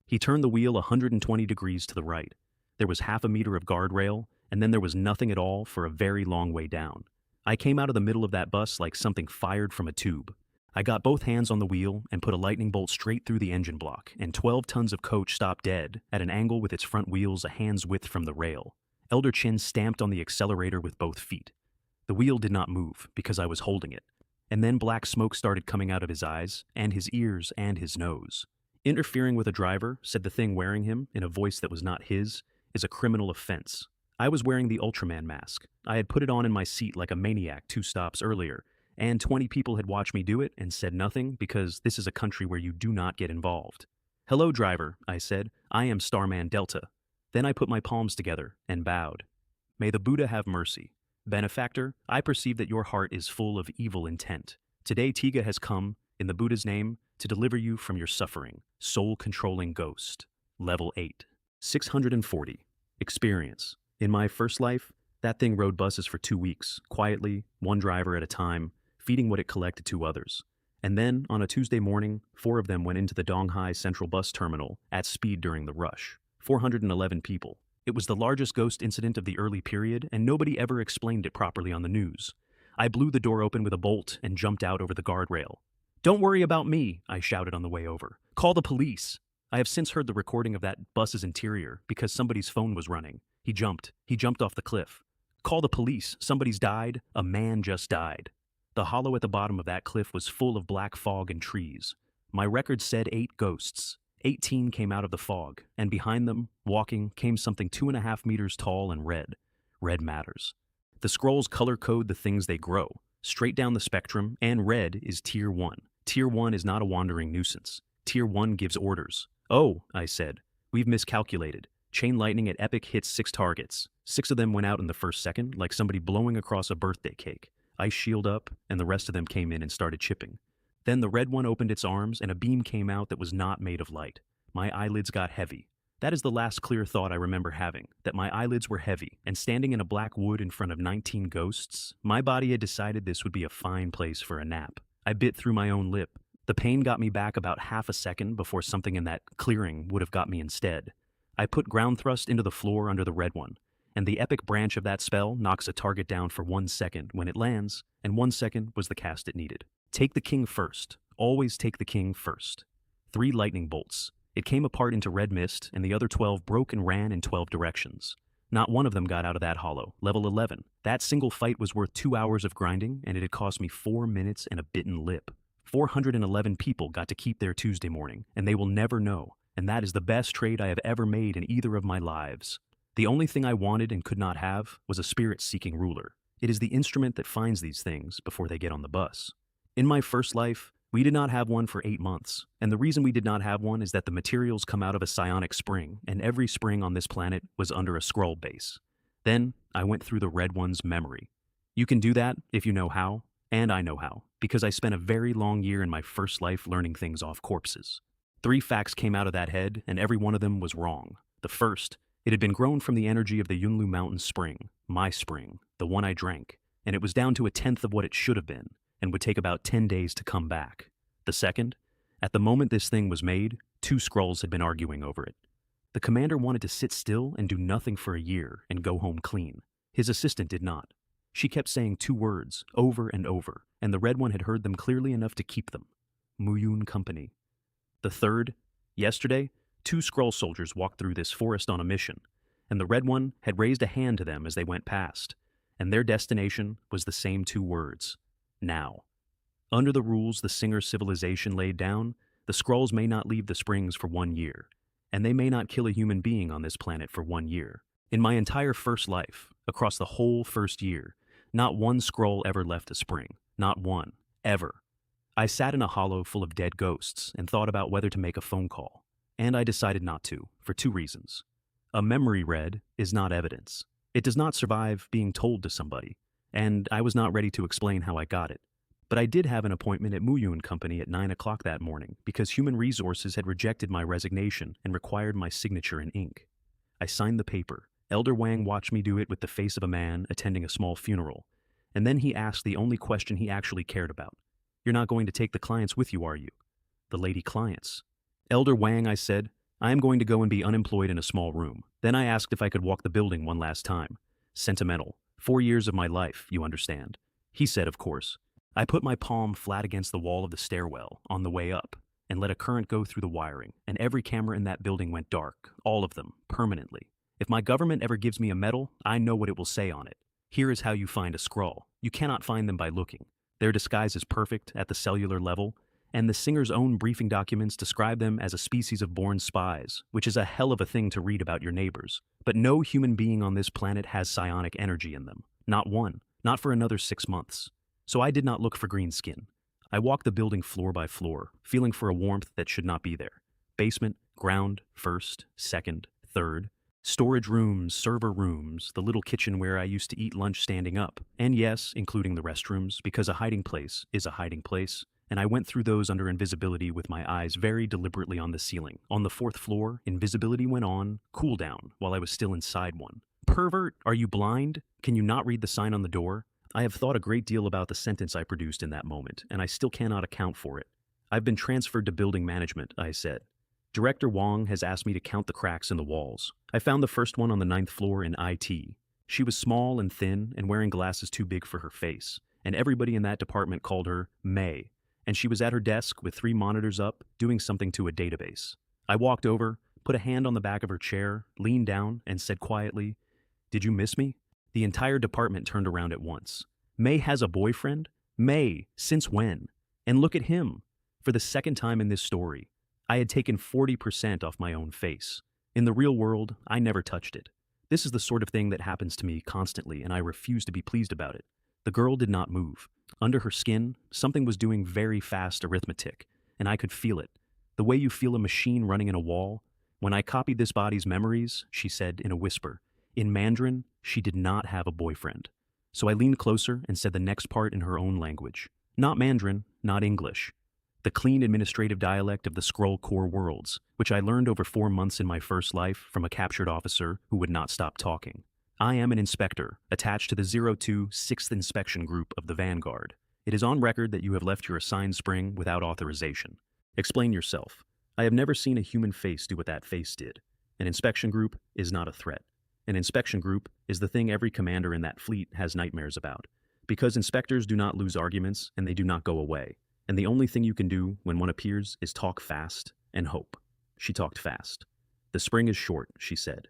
He turned the wheel 120 degrees to the right. There was half a meter of guardrail, and then there was nothing at all for a very long way down. I came out of the middle of that bus like something fired from a tube. I got both hands on the wheel and put a lightning bolt straight through the engine block, and 12 tons of coach stopped dead at an angle with its front wheels a hand's width from the rail. Elder Chin stamped on the accelerator with both feet. The wheel did not move because I was holding it. And then black smoke started coming out of his eyes, and his ears, and his nose. "Interfering with a driver," said the thing wearing him, in a voice that was not his, "is a criminal offense." I was wearing the Ultraman mask. I had put it on in my seat like a maniac 2 stops earlier, and 20 people had watched me do it and said nothing because this is a country where you do not get involved. "Hello, driver," I said. "I am Starman Delta." Then I put my palms together and bowed. "May the Buddha have mercy. Benefactor, I perceive that your heart is full of evil intent. Today Tiga has come, in the Buddha's name, to deliver you from your suffering. Soul-controlling ghost. Level 8. 640. Experience. In my first life, that thing rode buses for 2 weeks, quietly, one driver at a time, feeding what it collected to others. And then, on a Tuesday morning, 4 of them went into the Donghai Central Bus Terminal at speed during the rush. 411 people. It was the largest ghost incident of the early period, and nobody ever explained it properly on the news. I blew the door open with a bolt and jumped out over the guardrail. "Don't worry about me," I shouted on the way over. "Call the police." I have since heard the recording of that bus's interior because somebody's phone was running. He jumped off the cliff. "Call the police. Somebody's died. A man just died." The hollow at the bottom of that cliff was full of black fog and trees. My record said 8 ghosts. 18 came out of the fog, and behind them, walking, came something 2.5 meters tall and red. Red matters. The scrolls color code the things they grow, straight down the spectrum, and red is Tier 1. Tier 1 is not a wandering nuisance. Tier 1 gives orders. "Oh," I said, "we've miscalculated. Chain lightning at Epic hits 6 targets. 6 of them went out in the first second, like somebody blowing across a birthday cake. Ice shield up, and the rest of them came in and started chipping. Then the red one opened its arms, and a beam came out that was not made of light. My eyelids got heavy. That is the last clear thought I remember having, that my eyelids were heavy, and standing in a black wood in front of 19 ghosts, my body had decided this would be a fine place for a nap. I bit through my own lip. The pain got me back about half a second before something in that clearing would have got me instead. I put ground thrust into the floor under the red one, and the epic branch of that spell knocks a target down for 1 second when it lands, and 1 second was the cast it needed. Take the king first. Always take the king first. 3 lightning bolts. It came apart into red mist, and the other 12 broke and ran in 12 directions. Not one of them got out of that hollow. Level 11. That single fight was worth 2 hours of grinding, and it had cost me 4 minutes and a bitten lip. 411 people got to keep their Tuesday morning, and they will never know, and that is the best trade I have ever made in either of my lives. The only thing I wanted and could not have was a spirit-seeking ruler. It is the instrument that finds these things before they get on the bus. In my first life, we did not have one for 8 months, and the reason we did not have one is that the materials come out of a psionic spring, and every spring on this planet was under a scroll base. Then, I went through the red one's memory. You can do that if you know how, and I know how, because I spent a very long year in my first life learning things off corpses. 3 facts came out of that head, and every one of them was wrong. The first, it had been grown from the energy of the Yunlu Mountain spring, my spring, the one I drank, and it was down to 1/10 of what it should have been, and would take about 10 days to come back. The second, at the moment this thing was made, 2 scrolls had been arguing over it. The commander wanted to sit still and do nothing for a year and go home clean. His assistant did not. She kept saying 2 words, over and over, and the red one had heard them clearly enough to keep them. Muyun Company. The third, yesterday, 2 scroll soldiers walked through this forest on a mission, and the red one had raised a hand to them as they went past, and their destination was the same 2 words. Now. Under the rules the Singer civilization laid down, the scrolls may not leave the springs for 1 year, and they may not kill a human being on this planet for 1 year. In my entire first life, across the whole first year, not 1 scroll ever left a spring. Not 1. Ever. I sat in a hollow full of dead ghosts and thought about whether to make a phone call. And I decided not to, for two reasons. A memory read is not evidence. It does not survive being told to somebody, and I was not ready to explain how I got it. But I did have an appointment at Muyu and Company at 9 o'clock that morning because Human Resources had rejected my resignation and required my signature in ink. I signed the paper. Elder Wang watched me do it with the face of a man attending a small funeral, and then he asked the only question he actually cared about. "You're not going to take the clients with you, are you?" "The lady clients." "Elder Wang," I said, "I am going to go and be unemployed in a small room." Then I asked if I could walk the building one last time. Sentimental. 4 years of my life, you understand. He said, of course. I put my palm flat against the wall of the stairwell on the way up and let a current go through the wiring, and every camera in that building went dark, all of them, permanently. If my government ever gives me a medal, I know what it will say on it. Here is how you find a scroll. You cannot find them by looking. Their disguise is perfect at the cellular level, and the singer's own briefing documents describe them as a species of born spies, which is a hell of a thing to read about your neighbors. But no human being on this planet has psionic energy in them. Not one. Not for another 6 months. So I did not look for green skin. I walked the building floor by floor, feeling for a warmth that should not be there. Basement, ground, first, second, third. Storage rooms, server rooms, the little kitchen where I used to eat lunch standing up. And yes, including the restrooms, because a hiding place is a hiding place. And I went through those under invisibility with my eyes very deliberately on the ceiling. On the 4th floor, invisibility went on, cool down, while I was still inside one. Pervert, are you blind? Can you not read the sign on the door? I have thought a great deal about the sentence I produced in that moment, and I still cannot account for it. I've been transferred to building management, I said. Director Wong has asked me to count the cracks in the walls. I found the first one on the 9th floor in IT. She was small and thin and wearing glasses too big for her face, and everybody in that department called her May. And she was at her desk with 3 monitors up, doing something to a database. I walked over, put a hand on the back of her chair, leaned down, and said quietly, "Did you miss me?" The entire department turned around at once. "May has a boyfriend? May, since when? And look at him." For the second time in this story, I had taken 40% off my own face. In the real world, I never touched it. This is the sort of thing that happens to me constantly, and I refuse to be pleased about it. The girl did not move. Under her skin, something was doing very fast arithmetic, and I could feel it. The way you feel a machine running in a wall. "When I copied this body's memories," she said in a whisper, "in Mandarin, she did not have a boyfriend." So I leaned closer and said the next part in her own language. Not Mandarin, not English. The clean administrative dialect of the Skrull core worlds, which I learned over 4 months in my first life from a captured officer who would not stop talking. "I am an inspector, attached to the 02 6th Inspection Group of the Vanguard. It is on record that you have left your assigned spring without authorization. Explain yourself. I have never seen a human face do what that face did. An inspection group is not a threat. An inspection group is the thing every commander in that fleet has nightmares about. Because inspectors do not lose arguments and they do not go away. And the only thing you can do when one appears is talk fast and hope." She talked fast. "The spring is short," she said.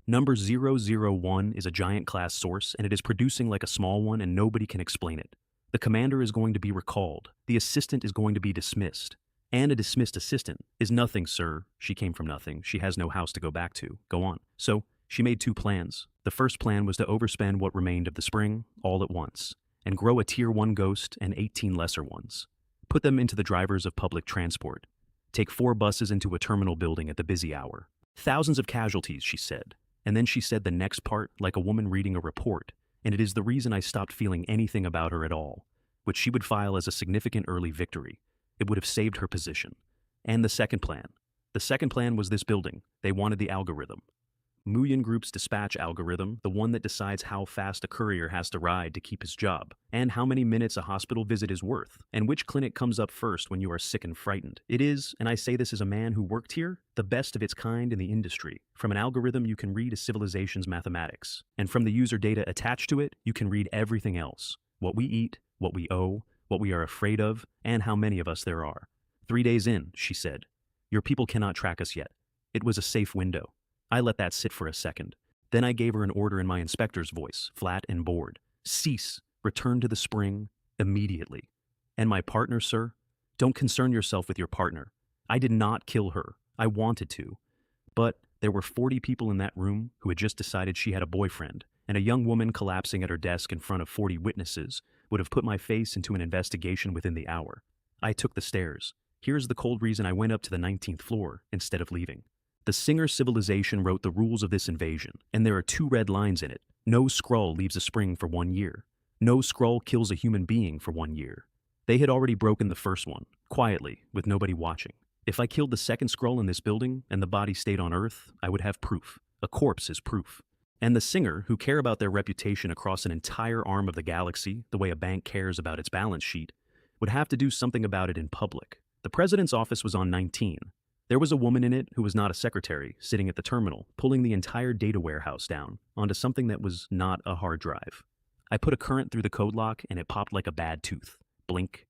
"Number 001 is a giant class source, and it is producing like a small one, and nobody can explain it. The commander is going to be recalled. The assistant is going to be dismissed. And a dismissed assistant is nothing, sir. She came from nothing. She has no house to go back to. Go on." So she made 2 plans. The first plan was to overspend what remained of the spring all at once, and grow a Tier 1 ghost and 18 lesser ones. Put them into the drivers of public transport. Take 4 buses into a terminal building at the busy hour. Thousands of casualties, she said. And then she said the next part like a woman reading a report, and it is the reason I stopped feeling anything about her at all, which she would file as a significant early victory. It would have saved her position. And the second plan. The second plan was this building. They wanted the algorithm. Muyan Group's dispatch algorithm, the one that decides how fast a courier has to ride to keep his job, and how many minutes a hospital visit is worth, and which clinic comes up first when you are sick and frightened. It is, and I say this as a man who worked here, the best of its kind in the industry. From an algorithm you can read a civilization's mathematics, and from the user data attached to it, you can read everything else. What we eat, what we owe, what we are afraid of, and how many of us there are. 3 days in, she said. Your people cannot track us yet. It was a safe window. I let that sit for a second. Then I gave her an order in my inspector's voice, flat and bored. Cease. Return to the spring immediately. And my partner, sir? Don't concern yourself with your partner. I did not kill her. I wanted to. But there were 40 people in that room who had just decided she had a boyfriend, and a young woman collapsing at her desk in front of 40 witnesses would have put my face into an investigation within the hour. I took the stairs. Here's the cold reason I went up to the 19th floor instead of leaving. The Singer civilization wrote the rules of this invasion, and there are 2 red lines in it. No Skrull leaves a spring for 1 year. No Skrull kills a human being for 1 year. They had already broken the first one, quietly, with nobody watching. If I killed the second Skrull in this building and the body stayed on Earth, I would have proof. A corpse is proof. And the Singer, who care about their reputation across an entire arm of the galaxy, the way a bank cares about its balance sheet, would have to do something about it in public. The president's office was on 19. There was a woman in it who was not a secretary, sitting at the terminal, pulling the entire data warehouse down onto something that was not a hard drive. I put a current through the code lock and it popped like a bad tooth. Blink.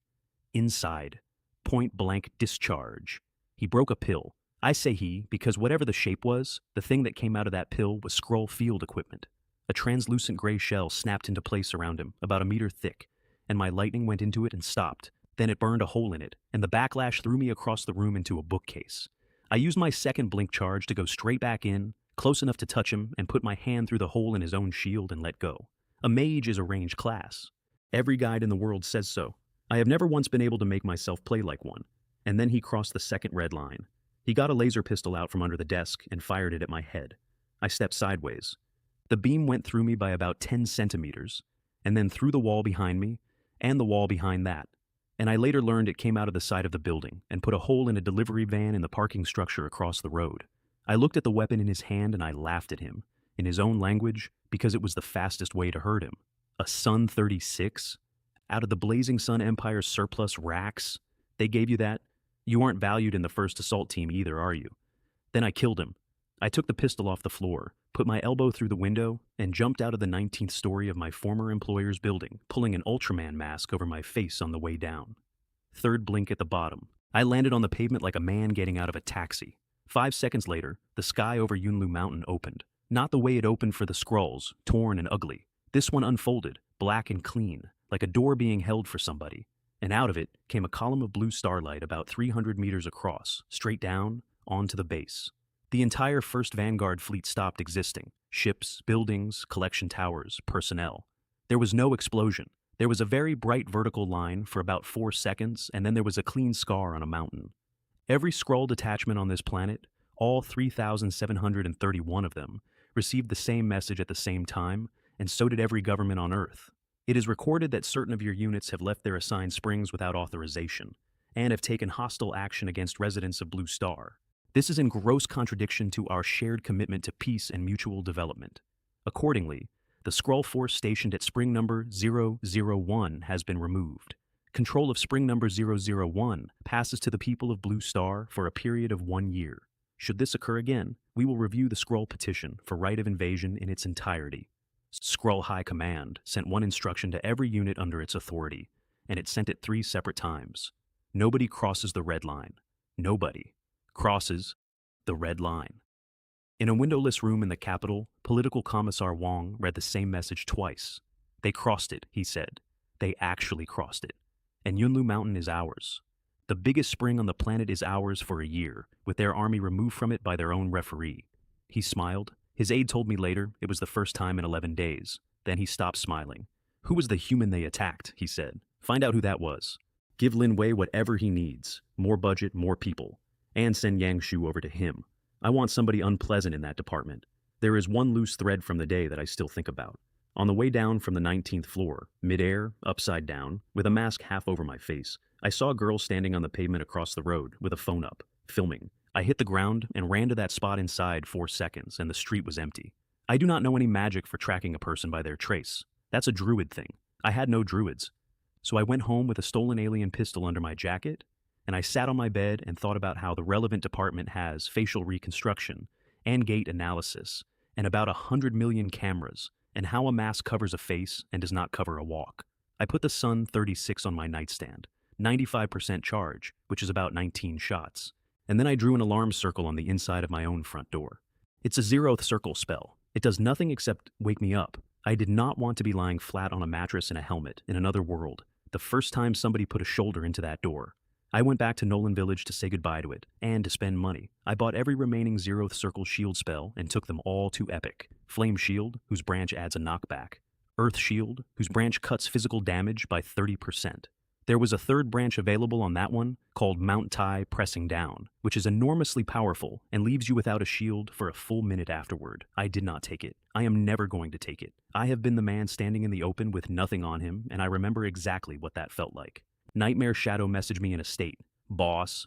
Inside. Point blank discharge. He broke a pill. I say he because whatever the shape was, the thing that came out of that pill was Skrull field equipment. A translucent gray shell snapped into place around him, about a meter thick, and my lightning went into it and stopped. Then it burned a hole in it, and the backlash threw me across the room into a bookcase. I used my second blink charge to go straight back in, close enough to touch him, and put my hand through the hole in his own shield and let go. A mage is a ranged class. Every guide in the world says so. I have never once been able to make myself play like one. And then he crossed the second red line. He got a laser pistol out from under the desk and fired it at my head. I stepped sideways. The beam went through me by about 10 centimeters, and then through the wall behind me, and the wall behind that. And I later learned it came out of the side of the building and put a hole in a delivery van in the parking structure across the road. I looked at the weapon in his hand and I laughed at him, in his own language, because it was the fastest way to hurt him. A Sun 36? Out of the Blazing Sun Empire's surplus racks? They gave you that? You aren't valued in the first assault team either, are you? Then I killed him. I took the pistol off the floor, put my elbow through the window, and jumped out of the 19th story of my former employer's building, pulling an Ultraman mask over my face on the way down. Third blink at the bottom. I landed on the pavement like a man getting out of a taxi. 5 seconds later, the sky over Yunlu Mountain opened. Not the way it opened for the Skrulls, torn and ugly. This one unfolded, black and clean, like a door being held for somebody. And out of it came a column of blue starlight about 300 meters across, straight down, onto the base. The entire 1st Vanguard fleet stopped existing. Ships, buildings, collection towers, personnel. There was no explosion. There was a very bright vertical line for about 4 seconds, and then there was a clean scar on a mountain. Every Skrull detachment on this planet, all 3,731 of them, received the same message at the same time, and so did every government on Earth. It is recorded that certain of your units have left their assigned springs without authorization, and have taken hostile action against residents of Blue Star. This is in gross contradiction to our shared commitment to peace and mutual development. Accordingly, the Skrull force stationed at spring number 001 has been removed. Control of spring number 001 passes to the people of Blue Star for a period of 1 year. Should this occur again, we will review the Skrull petition for right of invasion in its entirety. Skrull High Command sent one instruction to every unit under its authority, and it sent it 3 separate times. Nobody crosses the red line. Nobody crosses the red line. In a windowless room in the capital, Political Commissar Wong read the same message twice. They crossed it, he said. They actually crossed it. And Yunlu Mountain is ours. The biggest spring on the planet is ours for a year, with their army removed from it by their own referee. He smiled. His aide told me later it was the first time in 11 days. Then he stopped smiling. Who was the human they attacked, he said. Find out who that was. Give Lin Wei whatever he needs. More budget, more people. And send Yang Shu over to him. I want somebody unpleasant in that department. There is one loose thread from the day that I still think about. On the way down from the 19th floor, midair, upside down, with a mask half over my face, I saw a girl standing on the pavement across the road with a phone up, filming. I hit the ground and ran to that spot inside 4 seconds, and the street was empty. I do not know any magic for tracking a person by their trace. That's a druid thing. I had no druids. So I went home with a stolen alien pistol under my jacket, and I sat on my bed and thought about how the relevant department has facial reconstruction and gait analysis and about 100 million cameras and how a mask covers a face and does not cover a walk. I put the Sun 36 on my nightstand, 95% charge, which is about 19 shots, and then I drew an alarm circle on the inside of my own front door. It's a 0th circle spell. It does nothing except wake me up. I did not want to be lying flat on a mattress in a helmet in another world the first time somebody put a shoulder into that door. I went back to Nolan Village to say goodbye to it, and to spend money. I bought every remaining Zeroth Circle shield spell and took them all to Epic. Flame Shield, whose branch adds a knockback. Earth Shield, whose branch cuts physical damage by 30%. There was a third branch available on that one called Mount Tai Pressing Down, which is enormously powerful and leaves you without a shield for a full minute afterward. I did not take it. I am never going to take it. I have been the man standing in the open with nothing on him, and I remember exactly what that felt like. Nightmare Shadow messaged me in a state. Boss.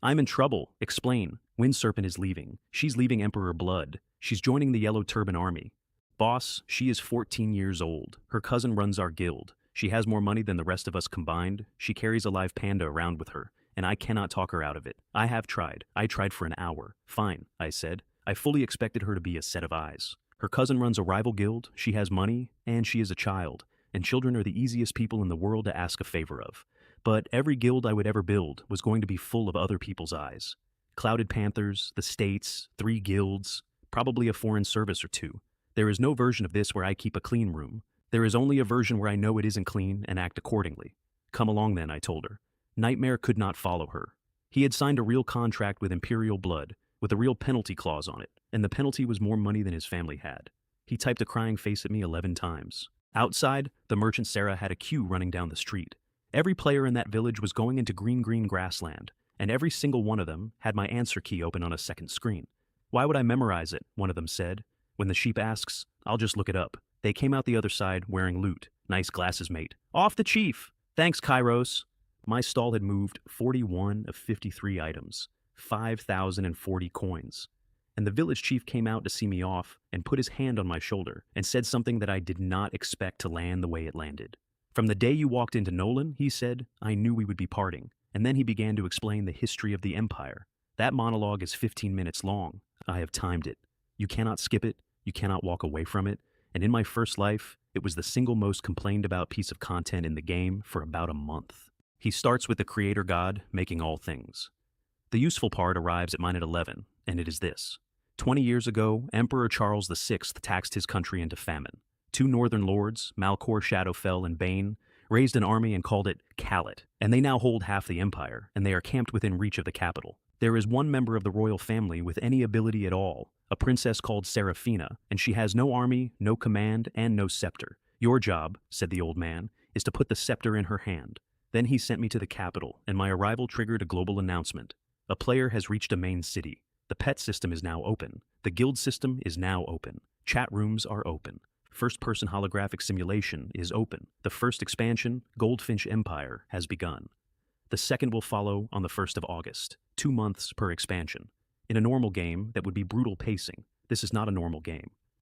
I'm in trouble. Explain. Wind Serpent is leaving. She's leaving Emperor Blood. She's joining the Yellow Turban Army. Boss, she is 14 years old. Her cousin runs our guild. She has more money than the rest of us combined. She carries a live panda around with her, and I cannot talk her out of it. I have tried. I tried for an hour. Fine, I said. I fully expected her to be a set of eyes. Her cousin runs a rival guild, she has money, and she is a child, and children are the easiest people in the world to ask a favor of. But every guild I would ever build was going to be full of other people's eyes. Clouded Panthers, the States, 3 guilds, probably a foreign service or 2. There is no version of this where I keep a clean room. There is only a version where I know it isn't clean and act accordingly. Come along then, I told her. Nightmare could not follow her. He had signed a real contract with Imperial Blood, with a real penalty clause on it, and the penalty was more money than his family had. He typed a crying face at me 11 times. Outside, the merchant Sarah had a queue running down the street. Every player in that village was going into green grassland, and every single one of them had my answer key open on a second screen. Why would I memorize it? One of them said. When the sheep asks, I'll just look it up. They came out the other side wearing loot. Nice glasses, mate. Off the chief. Thanks, Kairos. My stall had moved 41 of 53 items, 5,040 coins. And the village chief came out to see me off and put his hand on my shoulder and said something that I did not expect to land the way it landed. From the day you walked into Nolan, he said, I knew we would be parting. And then he began to explain the history of the Empire. That monologue is 15 minutes long. I have timed it. You cannot skip it. You cannot walk away from it. And in my first life, it was the single most complained about piece of content in the game for about a month. He starts with the creator god making all things. The useful part arrives at mine at 11, and it is this. 20 years ago, Emperor Charles VI taxed his country into famine. 2 northern lords, Malcor, Shadowfell, and Bane, raised an army and called it Kalit, and they now hold half the empire, and they are camped within reach of the capital. There is one member of the royal family with any ability at all, a princess called Seraphina, and she has no army, no command, and no scepter. Your job, said the old man, is to put the scepter in her hand. Then he sent me to the capital, and my arrival triggered a global announcement. A player has reached a main city. The pet system is now open. The guild system is now open. Chat rooms are open. First-person holographic simulation is open. The first expansion, Goldfinch Empire, has begun. The second will follow on the 1st of August, 2 months per expansion. In a normal game, that would be brutal pacing. This is not a normal game.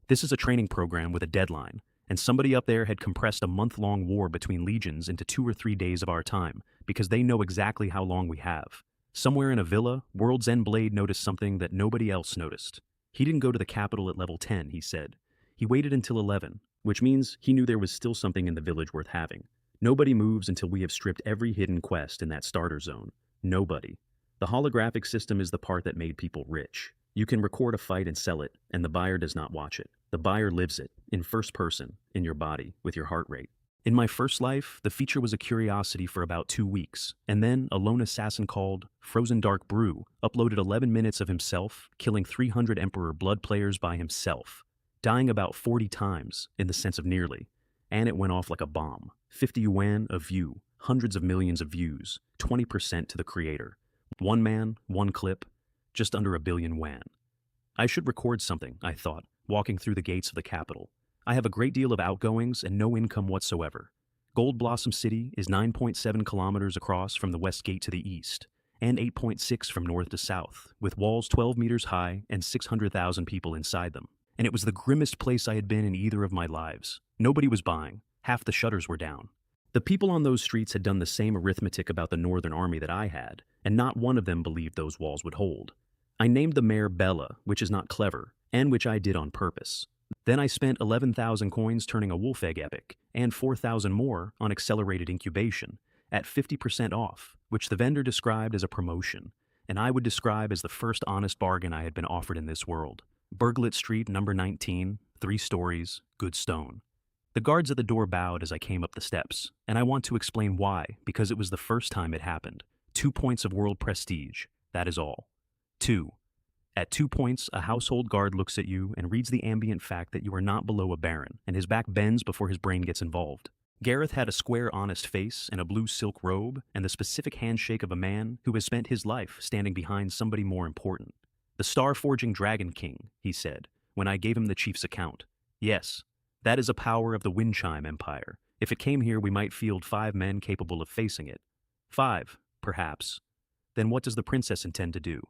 This is a training program with a deadline, and somebody up there had compressed a month-long war between legions into 2 or 3 days of our time, because they know exactly how long we have. Somewhere in a villa, World's End Blade noticed something that nobody else noticed. He didn't go to the capital at level 10, he said. He waited until 11, which means he knew there was still something in the village worth having. Nobody moves until we have stripped every hidden quest in that starter zone. Nobody. The holographic system is the part that made people rich. You can record a fight and sell it, and the buyer does not watch it. The buyer lives it, in first person, in your body, with your heart rate. In my first life, the feature was a curiosity for about 2 weeks, and then a lone assassin called Frozen Dark Brew uploaded 11 minutes of himself, killing 300 Emperor Blood players by himself, dying about 40 times, in the sense of nearly. And it went off like a bomb. 50 yuan a view, hundreds of millions of views, 20% to the creator. One man, one clip, just under 1 billion yuan. I should record something, I thought, walking through the gates of the capital. I have a great deal of outgoings and no income whatsoever. Gold Blossom City is 9.7 kilometers across from the west gate to the east, and 8.6 from north to south, with walls 12 meters high and 600,000 people inside them. And it was the grimmest place I had been in either of my lives. Nobody was buying. Half the shutters were down. The people on those streets had done the same arithmetic about the Northern Army that I had, and not one of them believed those walls would hold. I named the mare Bella, which is not clever, and which I did on purpose. Then I spent 11,000 coins turning a wolf egg epic, and 4,000 more on accelerated incubation, at 50% off, which the vendor described as a promotion, and I would describe as the first honest bargain I had been offered in this world. Burglet Street, number 19, 3 stories, good stone. The guards at the door bowed as I came up the steps, and I want to explain why, because it was the first time it happened. 2 points of world prestige, that is all. 2. At 2 points, a household guard looks at you and reads the ambient fact that you are not below a baron, and his back bends before his brain gets involved. Gareth had a square, honest face and a blue silk robe and the specific handshake of a man who has spent his life standing behind somebody more important. The star-forging Dragon King, he said, when I gave him the chief's account. Yes, that is a power of the Windchime Empire. If it came here, we might field 5 men capable of facing it. 5, perhaps. Then what does the princess intend to do?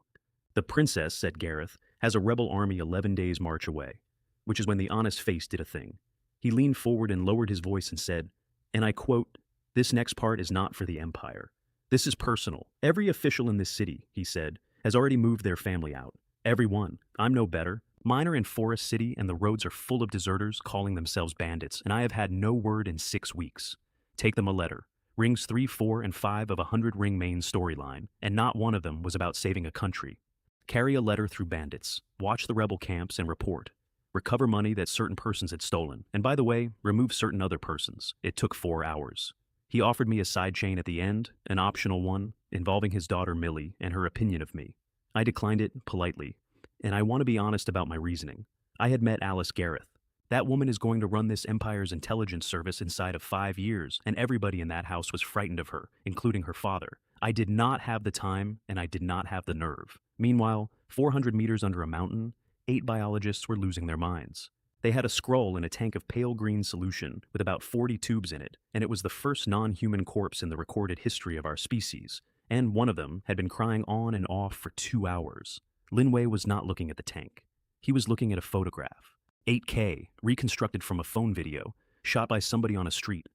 The princess, said Gareth, has a rebel army 11 days' march away, which is when the honest face did a thing. He leaned forward and lowered his voice and said, and I quote, "This next part is not for the Empire. This is personal. Every official in this city," he said, "has already moved their family out. Every one. I'm no better. Mine are in Forest City and the roads are full of deserters calling themselves bandits, and I have had no word in 6 weeks. Take them a letter. Rings 3, 4, and 5 of a 100-ring main storyline, and not one of them was about saving a country. Carry a letter through bandits. Watch the rebel camps and report. Recover money that certain persons had stolen, and by the way, remove certain other persons. It took 4 hours. He offered me a sidechain at the end, an optional one, involving his daughter Millie and her opinion of me. I declined it politely, and I want to be honest about my reasoning. I had met Alice Gareth. That woman is going to run this Empire's intelligence service inside of 5 years, and everybody in that house was frightened of her, including her father. I did not have the time, and I did not have the nerve. Meanwhile, 400 meters under a mountain, 8 biologists were losing their minds. They had a scroll in a tank of pale green solution with about 40 tubes in it, and it was the first non-human corpse in the recorded history of our species, and one of them had been crying on and off for 2 hours. Linway was not looking at the tank. He was looking at a photograph. 8K, reconstructed from a phone video, shot by somebody on a street.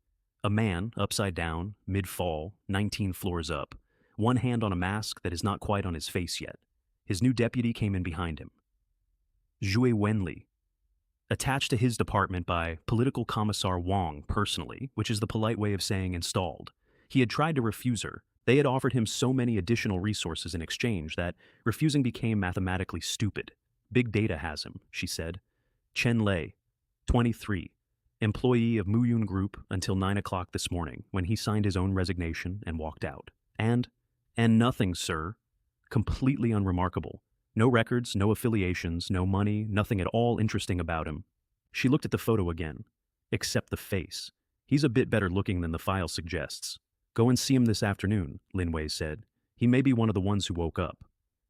A man, upside down, mid-fall, 19 floors up, one hand on a mask that is not quite on his face yet. His new deputy came in behind him. Zhui Wenli, attached to his department by Political Commissar Wong personally, which is the polite way of saying installed. He had tried to refuse her. They had offered him so many additional resources in exchange that refusing became mathematically stupid. Big data has him, she said. Chen Lei, 23, employee of Muyun Group until 9 o'clock this morning when he signed his own resignation and walked out. And nothing, sir. Completely unremarkable. No records, no affiliations, no money, nothing at all interesting about him. She looked at the photo again. Except the face. He's a bit better looking than the file suggests. Go and see him this afternoon, Linway said. He may be one of the ones who woke up.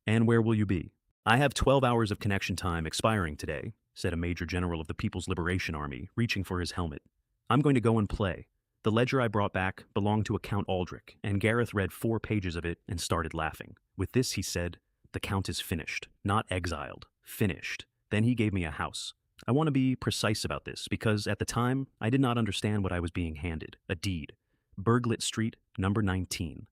And where will you be? I have 12 hours of connection time expiring today, said a major general of the People's Liberation Army, reaching for his helmet. I'm going to go and play. The ledger I brought back belonged to a Count Aldrich, and Gareth read 4 pages of it and started laughing. With this, he said, the Count is finished, not exiled, finished. Then he gave me a house. I want to be precise about this, because at the time, I did not understand what I was being handed, a deed. Berglit Street, number 19.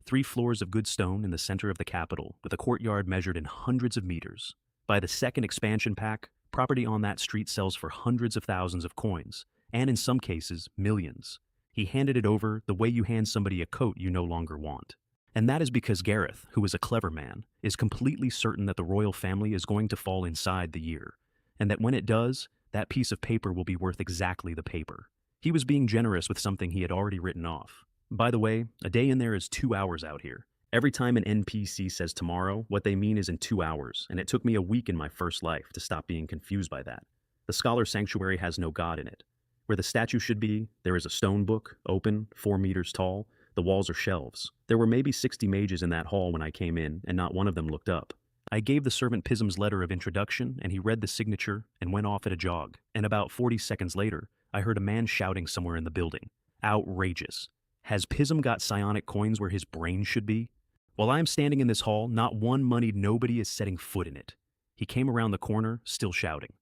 3 floors of good stone in the center of the capital, with a courtyard measured in hundreds of meters. By the second expansion pack, property on that street sells for hundreds of thousands of coins, and in some cases, millions. He handed it over the way you hand somebody a coat you no longer want. And that is because Gareth, who is a clever man, is completely certain that the royal family is going to fall inside the year, and that when it does, that piece of paper will be worth exactly the paper. He was being generous with something he had already written off. By the way, a day in there is 2 hours out here. Every time an NPC says tomorrow, what they mean is in 2 hours, and it took me a week in my first life to stop being confused by that. The Scholar Sanctuary has no god in it. Where the statue should be, there is a stone book, open, 4 meters tall. The walls are shelves. There were maybe 60 mages in that hall when I came in, and not one of them looked up. I gave the servant Pism's letter of introduction, and he read the signature and went off at a jog. And about 40 seconds later, I heard a man shouting somewhere in the building. Outrageous. Has Pism got psionic coins where his brain should be? While I am standing in this hall, not one moneyed nobody is setting foot in it. He came around the corner, still shouting.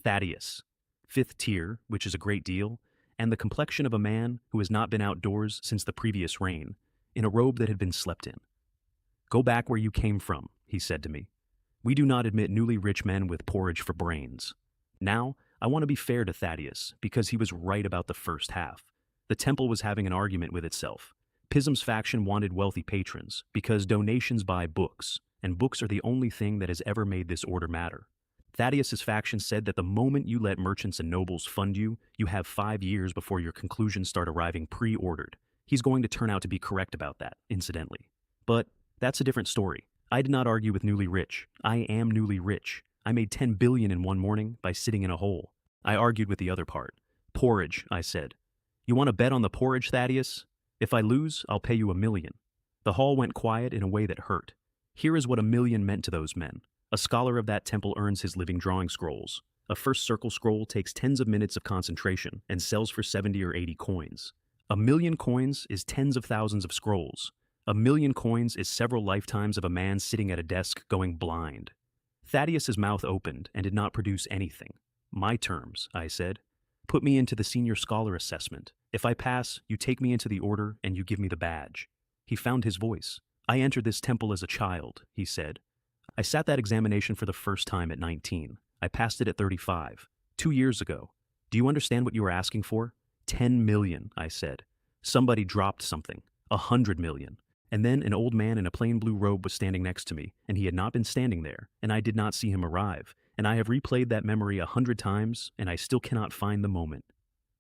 Thaddeus. 5th tier, which is a great deal, and the complexion of a man who has not been outdoors since the previous rain, in a robe that had been slept in. Go back where you came from, he said to me. We do not admit newly rich men with porridge for brains. Now, I want to be fair to Thaddeus, because he was right about the first half. The temple was having an argument with itself. Pism's faction wanted wealthy patrons, because donations buy books, and books are the only thing that has ever made this order matter. Thaddeus's faction said that the moment you let merchants and nobles fund you, you have 5 years before your conclusions start arriving pre-ordered. He's going to turn out to be correct about that, incidentally. But that's a different story. I did not argue with newly rich. I am newly rich. I made 10 billion in one morning by sitting in a hole. I argued with the other part. Porridge, I said. You want to bet on the porridge, Thaddeus? If I lose, I'll pay you 1 million. The hall went quiet in a way that hurt. Here is what 1 million meant to those men. A scholar of that temple earns his living drawing scrolls. A first circle scroll takes tens of minutes of concentration and sells for 70 or 80 coins. 1 million coins is tens of thousands of scrolls. 1 million coins is several lifetimes of a man sitting at a desk going blind. Thaddeus's mouth opened and did not produce anything. My terms, I said. Put me into the senior scholar assessment. If I pass, you take me into the order and you give me the badge. He found his voice. I entered this temple as a child, he said. I sat that examination for the first time at 19. I passed it at 35. 2 years ago. Do you understand what you were asking for? 10 million, I said. Somebody dropped something. 100 million. And then an old man in a plain blue robe was standing next to me, and he had not been standing there, and I did not see him arrive, and I have replayed that memory 100 times, and I still cannot find the moment.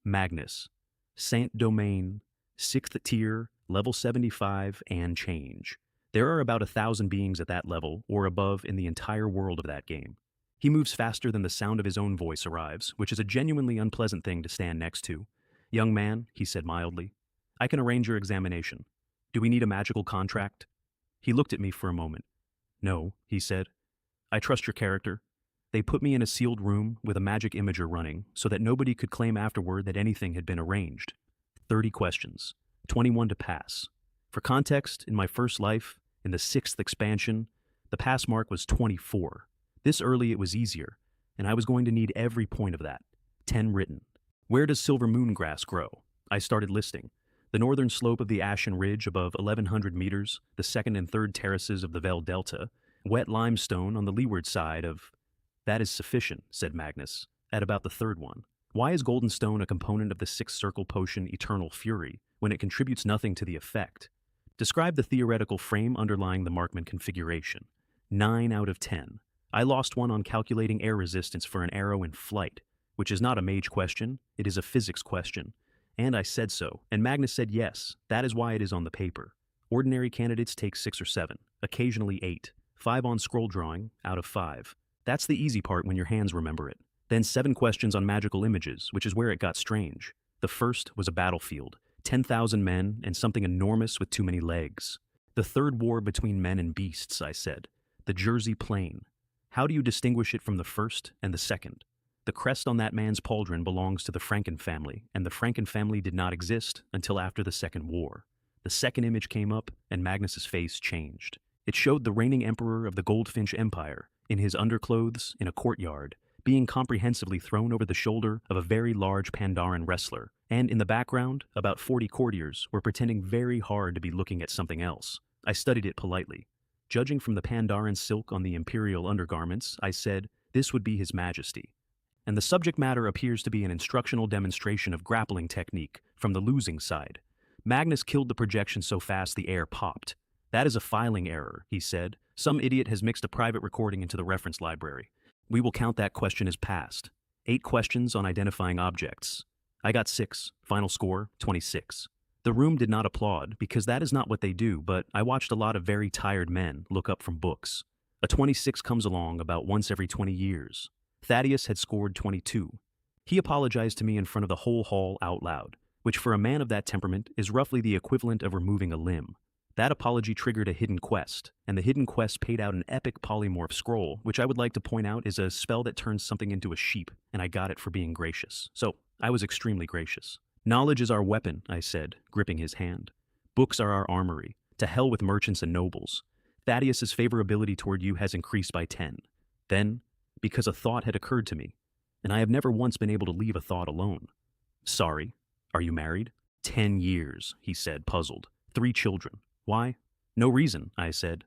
Magnus. Saint Domain, 6th tier, level 75, and change. There are about 1,000 beings at that level, or above, in the entire world of that game. He moves faster than the sound of his own voice arrives, which is a genuinely unpleasant thing to stand next to. Young man, he said mildly, I can arrange your examination. Do we need a magical contract? He looked at me for a moment. No, he said. I trust your character. They put me in a sealed room with a magic imager running so that nobody could claim afterward that anything had been arranged. 30 questions. 21 to pass. For context, in my first life, in the 6th expansion, the pass mark was 24. This early it was easier, and I was going to need every point of that. 10 written. Where does silver moon grass grow? I started listing. The northern slope of the Ashen Ridge above 1,100 meters, the second and third terraces of the Vel Delta, wet limestone on the leeward side of... That is sufficient, said Magnus, at about the third one. Why is golden stone a component of the 6th circle potion Eternal Fury when it contributes nothing to the effect? Describe the theoretical frame underlying the Markman configuration. 9 out of 10. I lost one on calculating air resistance for an arrow in flight, which is not a mage question, it is a physics question. And I said so, and Magnus said yes, that is why it is on the paper. Ordinary candidates take 6 or 7, occasionally 8, 5 on scroll drawing, out of 5. That's the easy part when your hands remember it. Then 7 questions on magical images, which is where it got strange. The first was a battlefield, 10,000 men, and something enormous with too many legs. The third war between men and beasts, I said. The Jersey Plain. How do you distinguish it from the first and the second? The crest on that man's pauldron belongs to the Franken family, and the Franken family did not exist until after the Second War. The second image came up, and Magnus's face changed. It showed the reigning emperor of the Goldfinch Empire, in his underclothes, in a courtyard, being comprehensively thrown over the shoulder of a very large Pandaren wrestler, and in the background, about 40 courtiers were pretending very hard to be looking at something else. I studied it politely. Judging from the Pandaren silk on the imperial undergarments, I said, this would be His Majesty. And the subject matter appears to be an instructional demonstration of grappling technique from the losing side. Magnus killed the projection so fast the air popped. That is a filing error, he said. Some idiot has mixed a private recording into the reference library. We will count that question as passed. 8 questions on identifying objects. I got 6, final score 26. The room did not applaud because that is not what they do, but I watched a lot of very tired men look up from books. A 26 comes along about once every 20 years. Thaddeus had scored 22. He apologized to me in front of the whole hall out loud, which for a man of that temperament is roughly the equivalent of removing a limb. That apology triggered a hidden quest, and the hidden quest paid out an epic polymorph scroll, which I would like to point out is a spell that turns something into a sheep, and I got it for being gracious. So, I was extremely gracious. Knowledge is our weapon, I said, gripping his hand. Books are our armory. To hell with merchants and nobles. Thaddeus's favorability toward you has increased by 10. Then, because a thought had occurred to me, and I have never once been able to leave a thought alone. Sorry, are you married? 10 years, he said, puzzled. 3 children. Why? No reason, I said.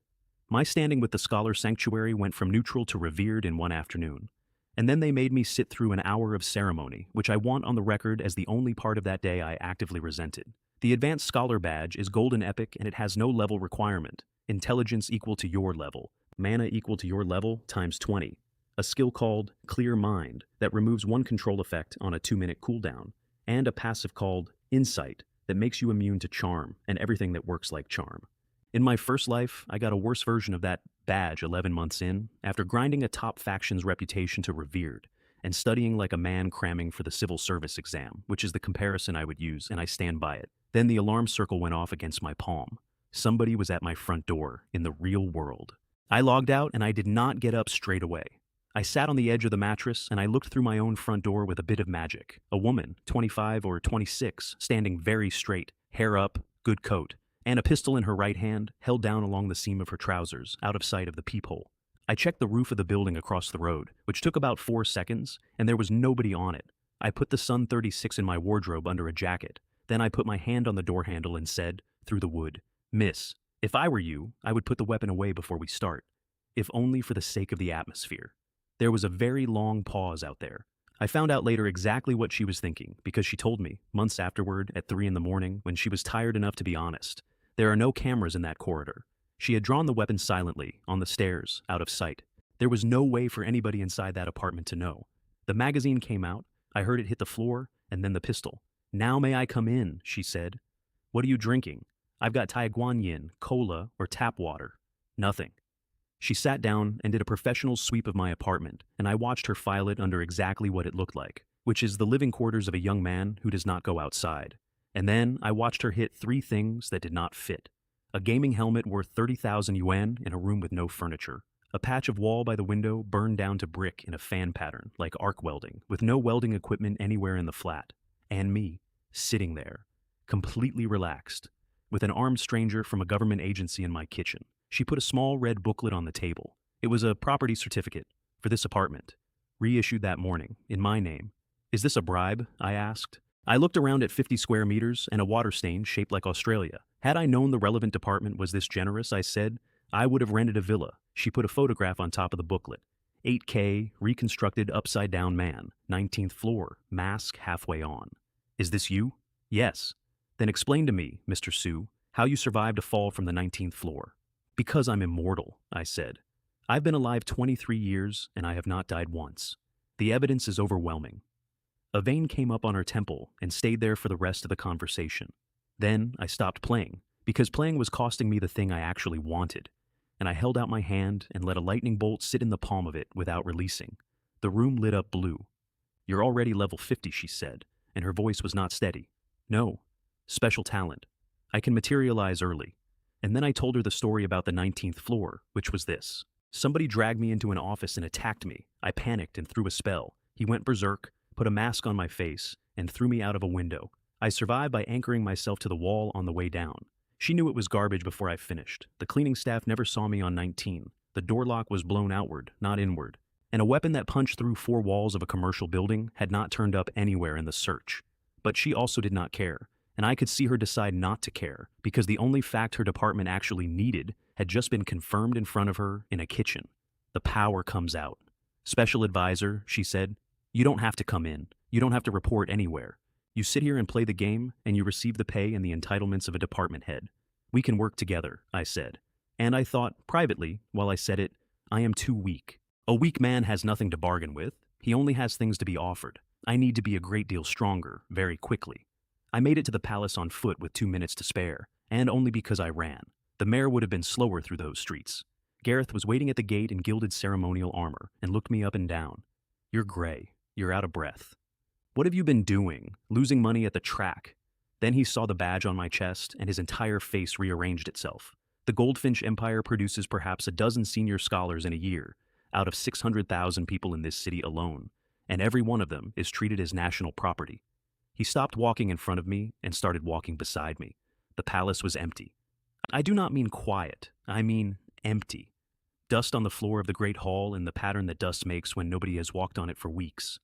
My standing with the Scholar Sanctuary went from neutral to revered in one afternoon. And then they made me sit through an hour of ceremony, which I want on the record as the only part of that day I actively resented. The Advanced Scholar Badge is Golden Epic and it has no level requirement. Intelligence equal to your level. Mana equal to your level times 20. a skill called Clear Mind that removes one control effect on a 2-minute cooldown, and a passive called Insight that makes you immune to charm and everything that works like charm. In my first life, I got a worse version of that badge 11 months in after grinding a top faction's reputation to revered and studying like a man cramming for the civil service exam, which is the comparison I would use, and I stand by it. Then the alarm circle went off against my palm. Somebody was at my front door in the real world. I logged out and I did not get up straight away. I sat on the edge of the mattress and I looked through my own front door with a bit of magic. A woman, 25 or 26, standing very straight, hair up, good coat, and a pistol in her right hand held down along the seam of her trousers, out of sight of the peephole. I checked the roof of the building across the road, which took about 4 seconds, and there was nobody on it. I put the Sun 36 in my wardrobe under a jacket. Then I put my hand on the door handle and said, through the wood, "Miss, if I were you, I would put the weapon away before we start, if only for the sake of the atmosphere." There was a very long pause out there. I found out later exactly what she was thinking, because she told me, months afterward, at 3 in the morning, when she was tired enough to be honest. There are no cameras in that corridor. She had drawn the weapon silently, on the stairs, out of sight. There was no way for anybody inside that apartment to know. The magazine came out, I heard it hit the floor, and then the pistol. "Now may I come in?" she said. "What are you drinking?" "I've got Taiguanyin, cola, or tap water." "Nothing." She sat down and did a professional sweep of my apartment, and I watched her file it under exactly what it looked like, which is the living quarters of a young man who does not go outside. And then I watched her hit 3 things that did not fit. A gaming helmet worth 30,000 yuan in a room with no furniture. A patch of wall by the window burned down to brick in a fan pattern, like arc welding, with no welding equipment anywhere in the flat. And me, sitting there, completely relaxed, with an armed stranger from a government agency in my kitchen. She put a small red booklet on the table. It was a property certificate for this apartment, reissued that morning, in my name. "Is this a bribe?" I asked. I looked around at 50 square meters and a water stain shaped like Australia. Had I known the relevant department was this generous, I said, I would have rented a villa. She put a photograph on top of the booklet. 8K, reconstructed upside-down man, 19th floor, mask halfway on. "Is this you?" "Yes." "Then explain to me, Mr. Su, how you survived a fall from the 19th floor." "Because I'm immortal," I said. "I've been alive 23 years, and I have not died once. The evidence is overwhelming." A vein came up on her temple and stayed there for the rest of the conversation. Then I stopped playing, because playing was costing me the thing I actually wanted, and I held out my hand and let a lightning bolt sit in the palm of it without releasing. The room lit up blue. "You're already level 50, she said, and her voice was not steady. "No. Special talent. I can materialize early." And then I told her the story about the 19th floor, which was this. Somebody dragged me into an office and attacked me. I panicked and threw a spell. He went berserk, put a mask on my face, and threw me out of a window. I survived by anchoring myself to the wall on the way down. She knew it was garbage before I finished. The cleaning staff never saw me on 19. The door lock was blown outward, not inward. And a weapon that punched through 4 walls of a commercial building had not turned up anywhere in the search. But she also did not care, and I could see her decide not to care, because the only fact her department actually needed had just been confirmed in front of her in a kitchen. The power comes out. "Special advisor," she said, "you don't have to come in. You don't have to report anywhere. You sit here and play the game, and you receive the pay and the entitlements of a department head. We can work together," I said. And I thought, privately, while I said it, I am too weak. A weak man has nothing to bargain with. He only has things to be offered. I need to be a great deal stronger, very quickly. I made it to the palace on foot with 2 minutes to spare, and only because I ran. The mayor would have been slower through those streets. Gareth was waiting at the gate in gilded ceremonial armor and looked me up and down. "You're gray. You're out of breath. What have you been doing? Losing money at the track?" Then he saw the badge on my chest, and his entire face rearranged itself. The Goldfinch Empire produces perhaps a dozen senior scholars in a year, out of 600,000 people in this city alone, and every one of them is treated as national property. He stopped walking in front of me and started walking beside me. The palace was empty. I do not mean quiet, I mean empty. Dust on the floor of the great hall in the pattern that dust makes when nobody has walked on it for weeks.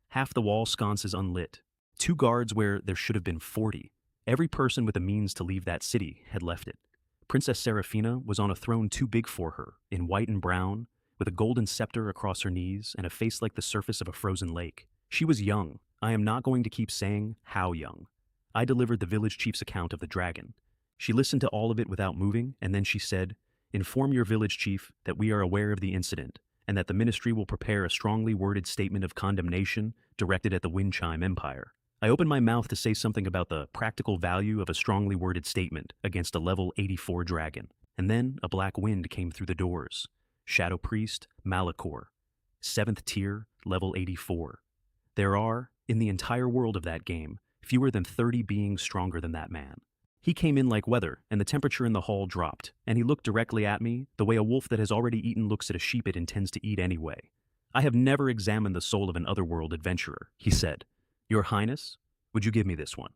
Half the wall sconce is unlit. 2 guards where there should have been 40. Every person with the means to leave that city had left it. Princess Seraphina was on a throne too big for her, in white and brown, with a golden scepter across her knees and a face like the surface of a frozen lake. She was young. I am not going to keep saying how young. I delivered the village chief's account of the dragon. She listened to all of it without moving, and then she said, "Inform your village chief that we are aware of the incident, and that the ministry will prepare a strongly worded statement of condemnation directed at the Windchime Empire. I opened my mouth to say something about the practical value of a strongly worded statement against a level 84 dragon, and then a black wind came through the doors. Shadow Priest, Malachor. 7th tier, level 84. There are, in the entire world of that game, fewer than 30 beings stronger than that man. He came in like weather, and the temperature in the hall dropped, and he looked directly at me, the way a wolf that has already eaten looks at a sheep it intends to eat anyway. "I have never examined the soul of an otherworld adventurer," he said. "Your Highness, would you give me this one?"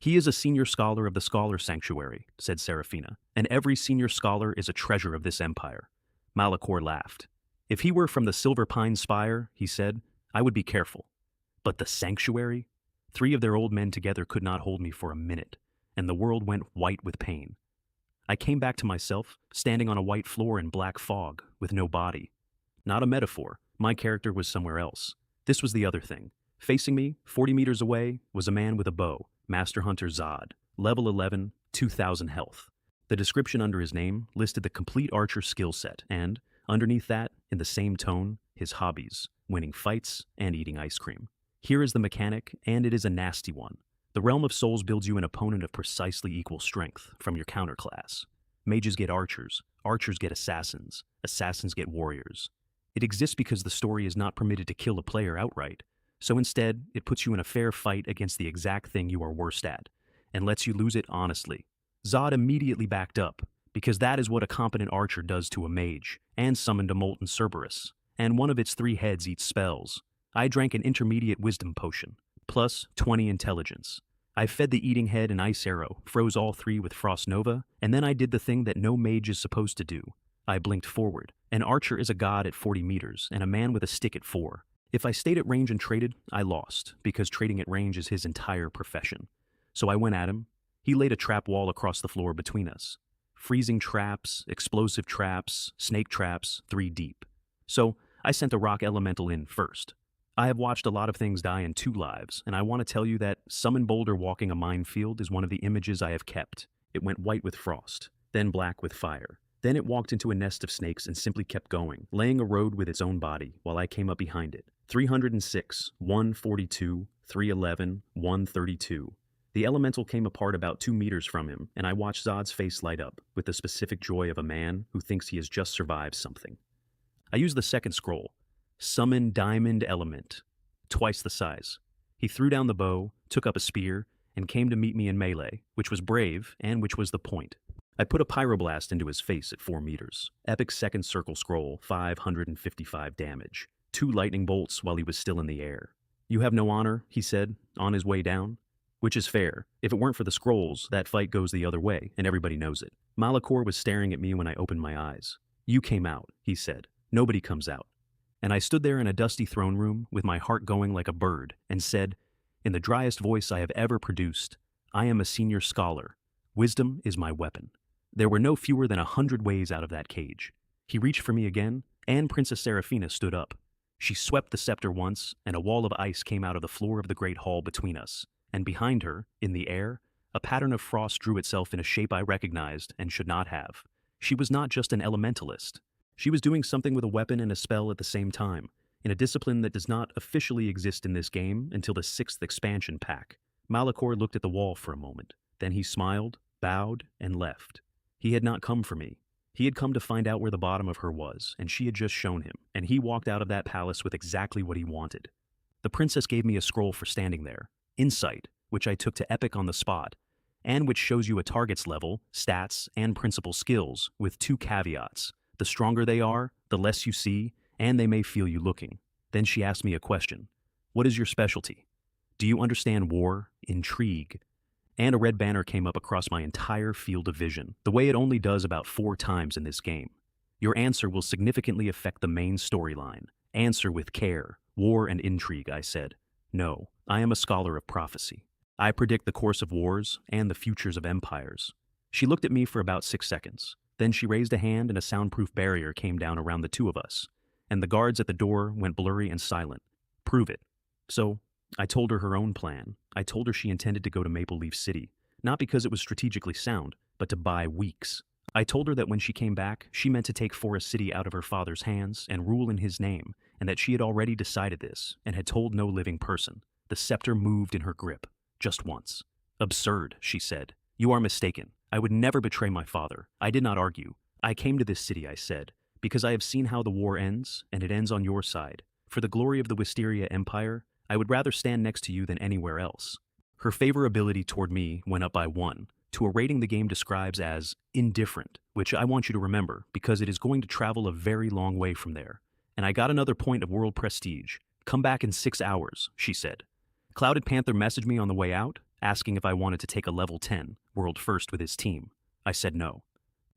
"He is a senior scholar of the Scholar Sanctuary," said Seraphina, "and every senior scholar is a treasure of this empire." Malachor laughed. "If he were from the Silver Pine Spire," he said, "I would be careful. But the Sanctuary? 3 of their old men together could not hold me for a minute, and the world went white with pain. I came back to myself, standing on a white floor in black fog, with no body. Not a metaphor, my character was somewhere else. This was the other thing. Facing me, 40 meters away, was a man with a bow, Master Hunter Zod, level 11, 2,000 health. The description under his name listed the complete archer skill set, and, underneath that, in the same tone, his hobbies, winning fights and eating ice cream. Here is the mechanic, and it is a nasty one. The Realm of Souls builds you an opponent of precisely equal strength from your counterclass. Mages get archers, archers get assassins, assassins get warriors. It exists because the story is not permitted to kill a player outright, so instead it puts you in a fair fight against the exact thing you are worst at, and lets you lose it honestly. Zod immediately backed up, because that is what a competent archer does to a mage, and summoned a molten Cerberus, and one of its 3 heads eats spells. I drank an intermediate wisdom potion, plus 20 intelligence. I fed the eating head an ice arrow, froze all 3 with frost nova, and then I did the thing that no mage is supposed to do. I blinked forward. An archer is a god at 40 meters, and a man with a stick at 4. If I stayed at range and traded, I lost, because trading at range is his entire profession. So I went at him. He laid a trap wall across the floor between us. Freezing traps, explosive traps, snake traps, 3 deep. So I sent a rock elemental in first. I have watched a lot of things die in 2 lives, and I want to tell you that Summon Boulder walking a minefield is one of the images I have kept. It went white with frost, then black with fire. Then it walked into a nest of snakes and simply kept going, laying a road with its own body, while I came up behind it. 306, 142, 311, 132. The elemental came apart about 2 meters from him, and I watched Zod's face light up, with the specific joy of a man who thinks he has just survived something. I used the second scroll. Summon Diamond Element. Twice the size. He threw down the bow, took up a spear, and came to meet me in melee, which was brave, and which was the point. I put a pyroblast into his face at 4 meters. Epic second circle scroll, 555 damage. 2 lightning bolts while he was still in the air. "You have no honor," he said, on his way down. Which is fair. If it weren't for the scrolls, that fight goes the other way, and everybody knows it. Malachor was staring at me when I opened my eyes. "You came out," he said. "Nobody comes out." And I stood there in a dusty throne room with my heart going like a bird and said, in the driest voice I have ever produced, "I am a senior scholar. Wisdom is my weapon." There were no fewer than 100 ways out of that cage. He reached for me again, and Princess Seraphina stood up. She swept the scepter once, and a wall of ice came out of the floor of the great hall between us, and behind her, in the air, a pattern of frost drew itself in a shape I recognized and should not have. She was not just an elementalist. She was doing something with a weapon and a spell at the same time, in a discipline that does not officially exist in this game until the 6th expansion pack. Malachor looked at the wall for a moment. Then he smiled, bowed, and left. He had not come for me. He had come to find out where the bottom of her was, and she had just shown him, and he walked out of that palace with exactly what he wanted. The princess gave me a scroll for standing there, Insight, which I took to Epic on the spot, and which shows you a target's level, stats, and principal skills, with 2 caveats. The stronger they are, the less you see, and they may feel you looking. Then she asked me a question. "What is your specialty? Do you understand war, intrigue?" And a red banner came up across my entire field of vision, the way it only does about 4 times in this game. "Your answer will significantly affect the main storyline. Answer with care. War and intrigue," I said. "No, I am a scholar of prophecy. I predict the course of wars and the futures of empires." She looked at me for about 6 seconds. Then she raised a hand and a soundproof barrier came down around the 2 of us, and the guards at the door went blurry and silent. "Prove it." So I told her own plan. I told her she intended to go to Maple Leaf City, not because it was strategically sound, but to buy weeks. I told her that when she came back, she meant to take Forest City out of her father's hands and rule in his name, and that she had already decided this and had told no living person. The scepter moved in her grip, just once. Absurd, she said. You are mistaken. I would never betray my father. I did not argue. I came to this city, I said, because I have seen how the war ends, and it ends on your side. For the glory of the Wisteria Empire, I would rather stand next to you than anywhere else. Her favorability toward me went up by 1, to a rating the game describes as indifferent, which I want you to remember because it is going to travel a very long way from there. And I got another point of world prestige. Come back in 6 hours, she said. Clouded Panther messaged me on the way out, asking if I wanted to take a level 10, world first with his team. I said no.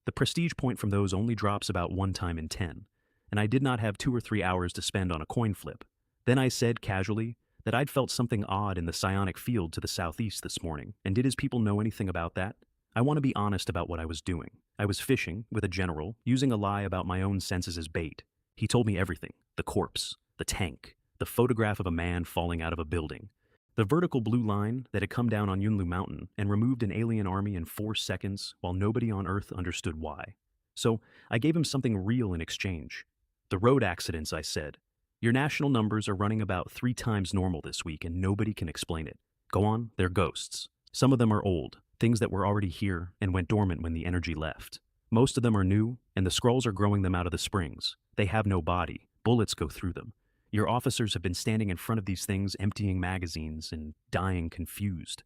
The prestige point from those only drops about 1 time in 10, and I did not have 2 or 3 hours to spend on a coin flip. Then I said casually that I'd felt something odd in the psionic field to the southeast this morning, and did his people know anything about that? I want to be honest about what I was doing. I was fishing with a general, using a lie about my own senses as bait. He told me everything: the corpse, the tank, the photograph of a man falling out of a building, the vertical blue line that had come down on Yunlu Mountain and removed an alien army in 4 seconds while nobody on Earth understood why. So I gave him something real in exchange. The road accidents, I said. Your national numbers are running about 3 times normal this week and nobody can explain it. Go on, they're ghosts. Some of them are old, things that were already here and went dormant when the energy left. Most of them are new, and the Skrulls are growing them out of the springs. They have no body. Bullets go through them. Your officers have been standing in front of these things emptying magazines and dying confused.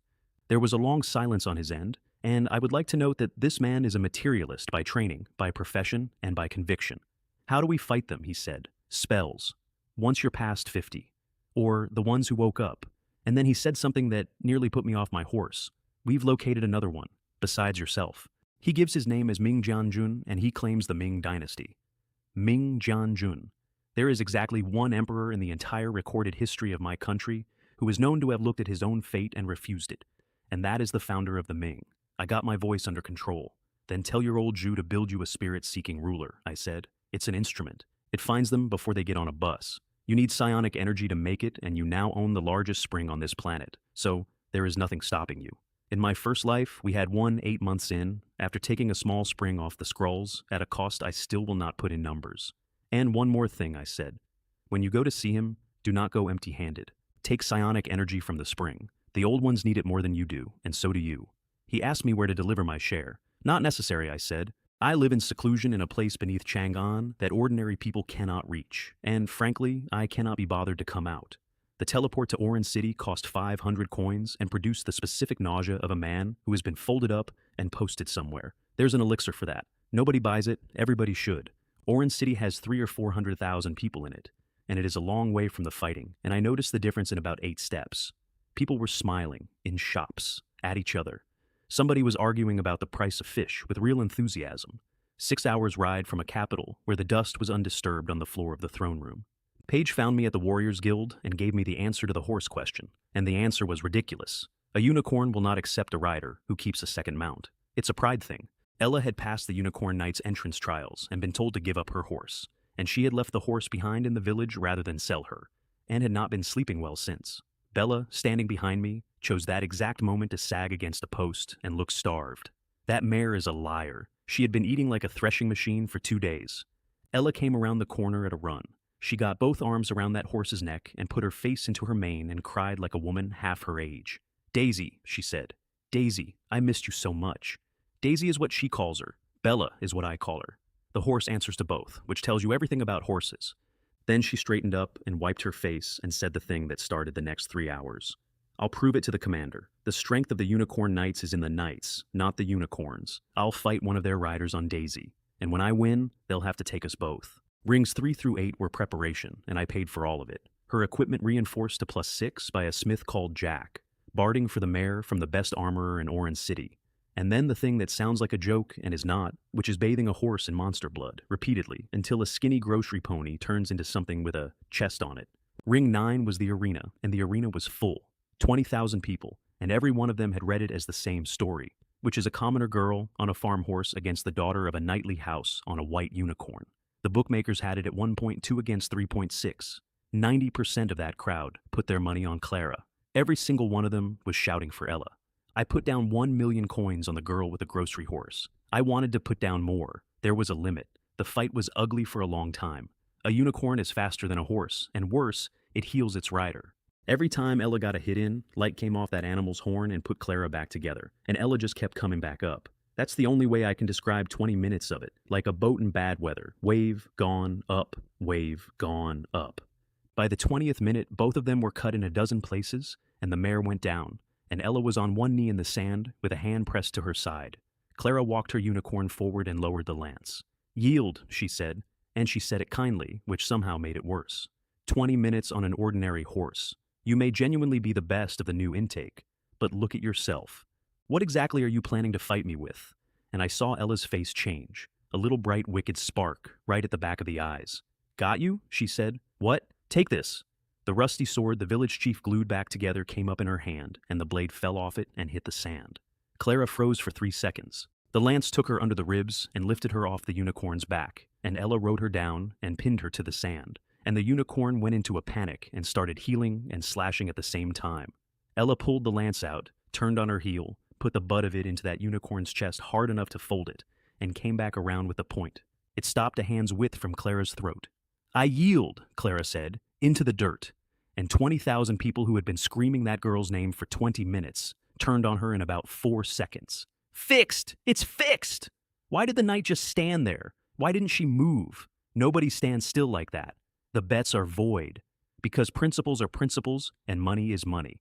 There was a long silence on his end, and I would like to note that this man is a materialist by training, by profession, and by conviction. How do we fight them, he said. Spells. Once you're past 50. Or the ones who woke up. And then he said something that nearly put me off my horse. We've located another one, besides yourself. He gives his name as Ming Jianjun, and he claims the Ming dynasty. Ming Jianjun. There is exactly one emperor in the entire recorded history of my country who is known to have looked at his own fate and refused it, and that is the founder of the Ming. I got my voice under control. Then tell your old Jew to build you a spirit-seeking ruler, I said. It's an instrument. It finds them before they get on a bus. You need psionic energy to make it, and you now own the largest spring on this planet, so there is nothing stopping you. In my first life, we had one 8 months in, after taking a small spring off the Skrulls, at a cost I still will not put in numbers. And one more thing, I said. When you go to see him, do not go empty-handed. Take psionic energy from the spring. The old ones need it more than you do, and so do you. He asked me where to deliver my share. Not necessary, I said. I live in seclusion in a place beneath Chang'an that ordinary people cannot reach, and frankly, I cannot be bothered to come out. The teleport to Orange City cost 500 coins and produced the specific nausea of a man who has been folded up and posted somewhere. There's an elixir for that. Nobody buys it, everybody should. Orange City has 300,000 or 400,000 people in it, and it is a long way from the fighting, and I noticed the difference in about 8 steps. People were smiling, in shops, at each other. Somebody was arguing about the price of fish with real enthusiasm. 6 hours ride from a capital where the dust was undisturbed on the floor of the throne room. Paige found me at the Warriors Guild and gave me the answer to the horse question, and the answer was ridiculous. A unicorn will not accept a rider who keeps a second mount. It's a pride thing. Ella had passed the Unicorn Knight's entrance trials and been told to give up her horse, and she had left the horse behind in the village rather than sell her, and had not been sleeping well since. Bella, standing behind me, chose that exact moment to sag against a post and look starved. That mare is a liar. She had been eating like a threshing machine for 2 days. Ella came around the corner at a run. She got both arms around that horse's neck and put her face into her mane and cried like a woman half her age. Daisy, she said. Daisy, I missed you so much. Daisy is what she calls her. Bella is what I call her. The horse answers to both, which tells you everything about horses. Then she straightened up and wiped her face and said the thing that started the next 3 hours. I'll prove it to the commander. The strength of the Unicorn Knights is in the knights, not the unicorns. I'll fight one of their riders on Daisy, and when I win, they'll have to take us both. Rings 3 through 8 were preparation, and I paid for all of it. Her equipment reinforced to +6 by a smith called Jack, barding for the mare from the best armorer in Orange City. And then the thing that sounds like a joke and is not, which is bathing a horse in monster blood, repeatedly, until a skinny grocery pony turns into something with a chest on it. Ring 9 was the arena, and the arena was full. 20,000 people, and every one of them had read it as the same story, which is a commoner girl on a farm horse against the daughter of a knightly house on a white unicorn. The bookmakers had it at 1.2 against 3.6. 90% of that crowd put their money on Clara. Every single one of them was shouting for Ella. I put down 1,000,000 coins on the girl with the grocery horse. I wanted to put down more. There was a limit. The fight was ugly for a long time. A unicorn is faster than a horse, and worse, it heals its rider. Every time Ella got a hit in, light came off that animal's horn and put Clara back together, and Ella just kept coming back up. That's the only way I can describe 20 minutes of it, like a boat in bad weather. Wave, gone, up, wave, gone, up. By the 20th minute, both of them were cut in a dozen places, and the mare went down, and Ella was on one knee in the sand with a hand pressed to her side. Clara walked her unicorn forward and lowered the lance. "Yield," she said, and she said it kindly, which somehow made it worse. 20 minutes on an ordinary horse. You may genuinely be the best of the new intake, but look at yourself. What exactly are you planning to fight me with? And I saw Ella's face change, a little bright wicked spark right at the back of the eyes. "Got you?" she said. "What? Take this." The rusty sword the village chief glued back together came up in her hand, and the blade fell off it and hit the sand. Clara froze for 3 seconds. The lance took her under the ribs and lifted her off the unicorn's back, and Ella rode her down and pinned her to the sand, and the unicorn went into a panic and started healing and slashing at the same time. Ella pulled the lance out, turned on her heel, put the butt of it into that unicorn's chest hard enough to fold it, and came back around with the point. It stopped a hand's width from Clara's throat. "I yield," Clara said, "into the dirt." And 20,000 people who had been screaming that girl's name for 20 minutes turned on her in about 4 seconds. "Fixed! It's fixed!" Why did the knight just stand there? Why didn't she move? Nobody stands still like that. The bets are void. Because principles are principles and money is money.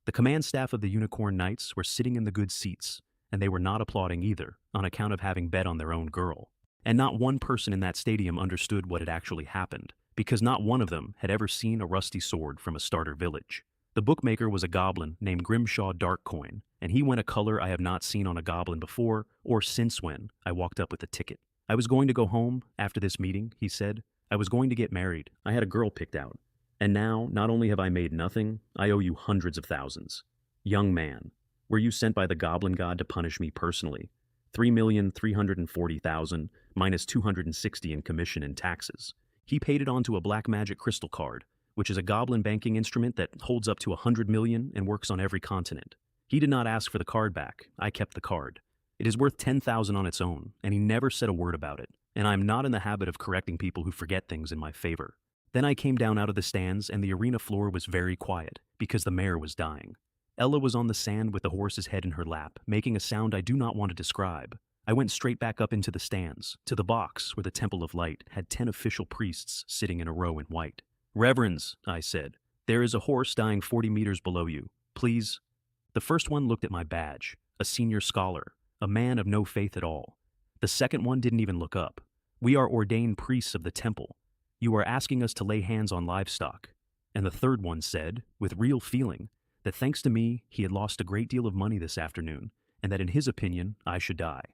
The command staff of the Unicorn Knights were sitting in the good seats, and they were not applauding either, on account of having bet on their own girl. And not one person in that stadium understood what had actually happened, because not one of them had ever seen a rusty sword from a starter village. The bookmaker was a goblin named Grimshaw Darkcoin, and he went a color I have not seen on a goblin before or since when I walked up with the ticket. "I was going to go home after this meeting," he said. "I was going to get married. I had a girl picked out. And now, not only have I made nothing, I owe you hundreds of thousands. Young man, were you sent by the goblin god to punish me personally? 3,340,000 minus 260 in commission and taxes. He paid it onto a black magic crystal card, which is a goblin banking instrument that holds up to 100 million and works on every continent. He did not ask for the card back. I kept the card. It is worth 10,000 on its own, and he never said a word about it. And I am not in the habit of correcting people who forget things in my favor. Then I came down out of the stands, and the arena floor was very quiet, because the mare was dying. Ella was on the sand with the horse's head in her lap, making a sound I do not want to describe. I went straight back up into the stands, to the box where the Temple of Light had 10 official priests sitting in a row in white. "Reverends," I said, "there is a horse dying 40 meters below you. Please." The first one looked at my badge, a senior scholar, a man of no faith at all. The second one didn't even look up. "We are ordained priests of the temple. You are asking us to lay hands on livestock." And the third one said, with real feeling, that thanks to me, he had lost a great deal of money this afternoon, and that in his opinion, I should die.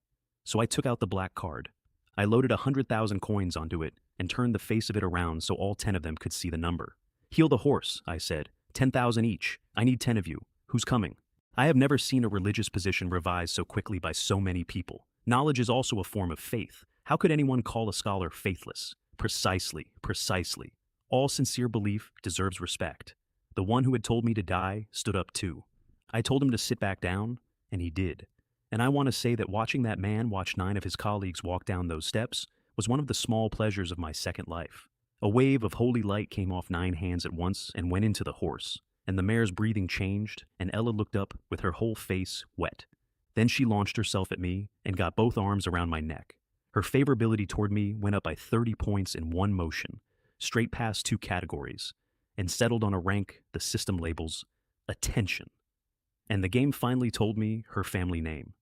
So I took out the black card. I loaded 100,000 coins onto it and turned the face of it around so all 10 of them could see the number. "Heal the horse," I said. 10,000 each. I need 10 of you. Who's coming? I have never seen a religious position revised so quickly by so many people. Knowledge is also a form of faith. How could anyone call a scholar faithless? Precisely, precisely. All sincere belief deserves respect. The one who had told me to die stood up too. I told him to sit back down, and he did. And I want to say that watching that man watch 9 of his colleagues walk down those steps was one of the small pleasures of my second life. A wave of holy light came off 9 hands at once and went into the horse, and the mare's breathing changed, and Ella looked up with her whole face wet. Then she launched herself at me and got both arms around my neck. Her favorability toward me went up by 30 points in one motion, straight past 2 categories, and settled on a rank the system labels attention. And the game finally told me her family name.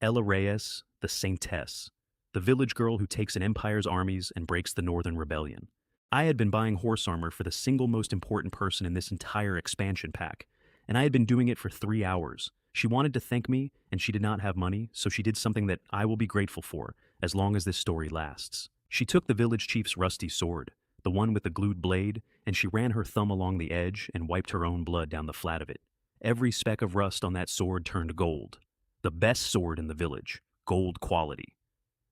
Ella Reyes, the Saintess, the village girl who takes an empire's armies and breaks the Northern Rebellion. I had been buying horse armor for the single most important person in this entire expansion pack, and I had been doing it for 3 hours. She wanted to thank me, and she did not have money, so she did something that I will be grateful for as long as this story lasts. She took the village chief's rusty sword, the one with the glued blade, and she ran her thumb along the edge and wiped her own blood down the flat of it. Every speck of rust on that sword turned gold. The best sword in the village, gold quality.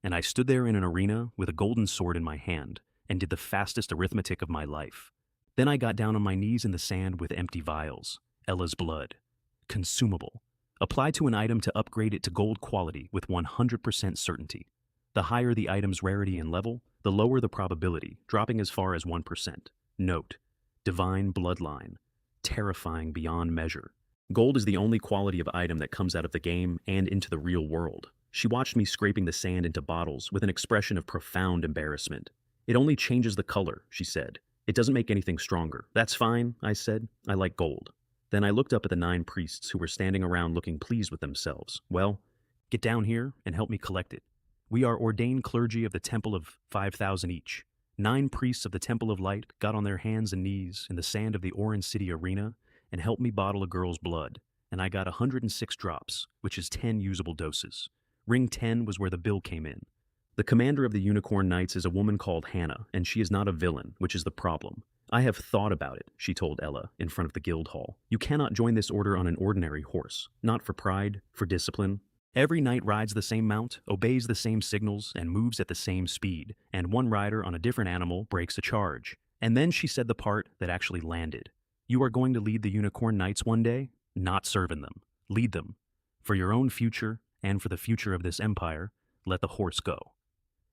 And I stood there in an arena with a golden sword in my hand and did the fastest arithmetic of my life. Then I got down on my knees in the sand with empty vials, Ella's blood. Consumable. Apply to an item to upgrade it to gold quality with 100% certainty. The higher the item's rarity and level, the lower the probability, dropping as far as 1%. Note: Divine Bloodline. Terrifying beyond measure. Gold is the only quality of item that comes out of the game and into the real world. She watched me scraping the sand into bottles with an expression of profound embarrassment. It only changes the color, she said. It doesn't make anything stronger. That's fine, I said. I like gold. Then I looked up at the 9 priests who were standing around looking pleased with themselves. Well, get down here and help me collect it. We are ordained clergy of the Temple of 5,000 each. 9 priests of the Temple of Light got on their hands and knees in the sand of the Orange City Arena and helped me bottle a girl's blood, and I got 106 drops, which is 10 usable doses. Ring 10 was where the bill came in. The commander of the Unicorn Knights is a woman called Hannah, and she is not a villain, which is the problem. I have thought about it, she told Ella in front of the guild hall. You cannot join this order on an ordinary horse. Not for pride, for discipline. Every knight rides the same mount, obeys the same signals, and moves at the same speed, and one rider on a different animal breaks a charge. And then she said the part that actually landed. You are going to lead the Unicorn Knights one day? Not serving them. Lead them. For your own future, and for the future of this empire, let the horse go.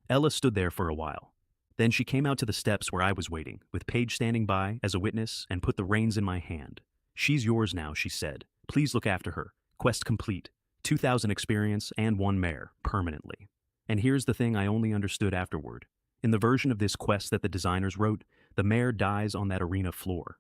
Ella stood there for a while. Then she came out to the steps where I was waiting, with Paige standing by as a witness, and put the reins in my hand. She's yours now, she said. Please look after her. Quest complete. 2,000 experience and 1 mare, permanently. And here's the thing I only understood afterward. In the version of this quest that the designers wrote, the mare dies on that arena floor.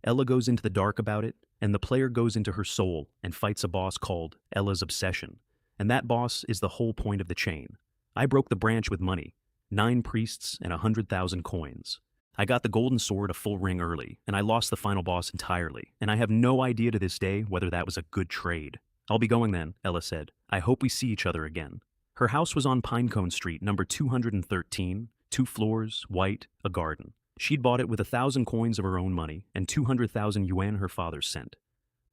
Ella goes into the dark about it, and the player goes into her soul and fights a boss called Ella's Obsession. And that boss is the whole point of the chain. I broke the branch with money. 9 priests and 100,000 coins. I got the golden sword a full ring early, and I lost the final boss entirely, and I have no idea to this day whether that was a good trade. I'll be going then, Ella said. I hope we see each other again. Her house was on Pinecone Street, number 213, 2 floors, white, a garden. She'd bought it with 1,000 coins of her own money and 200,000 yuan her father sent.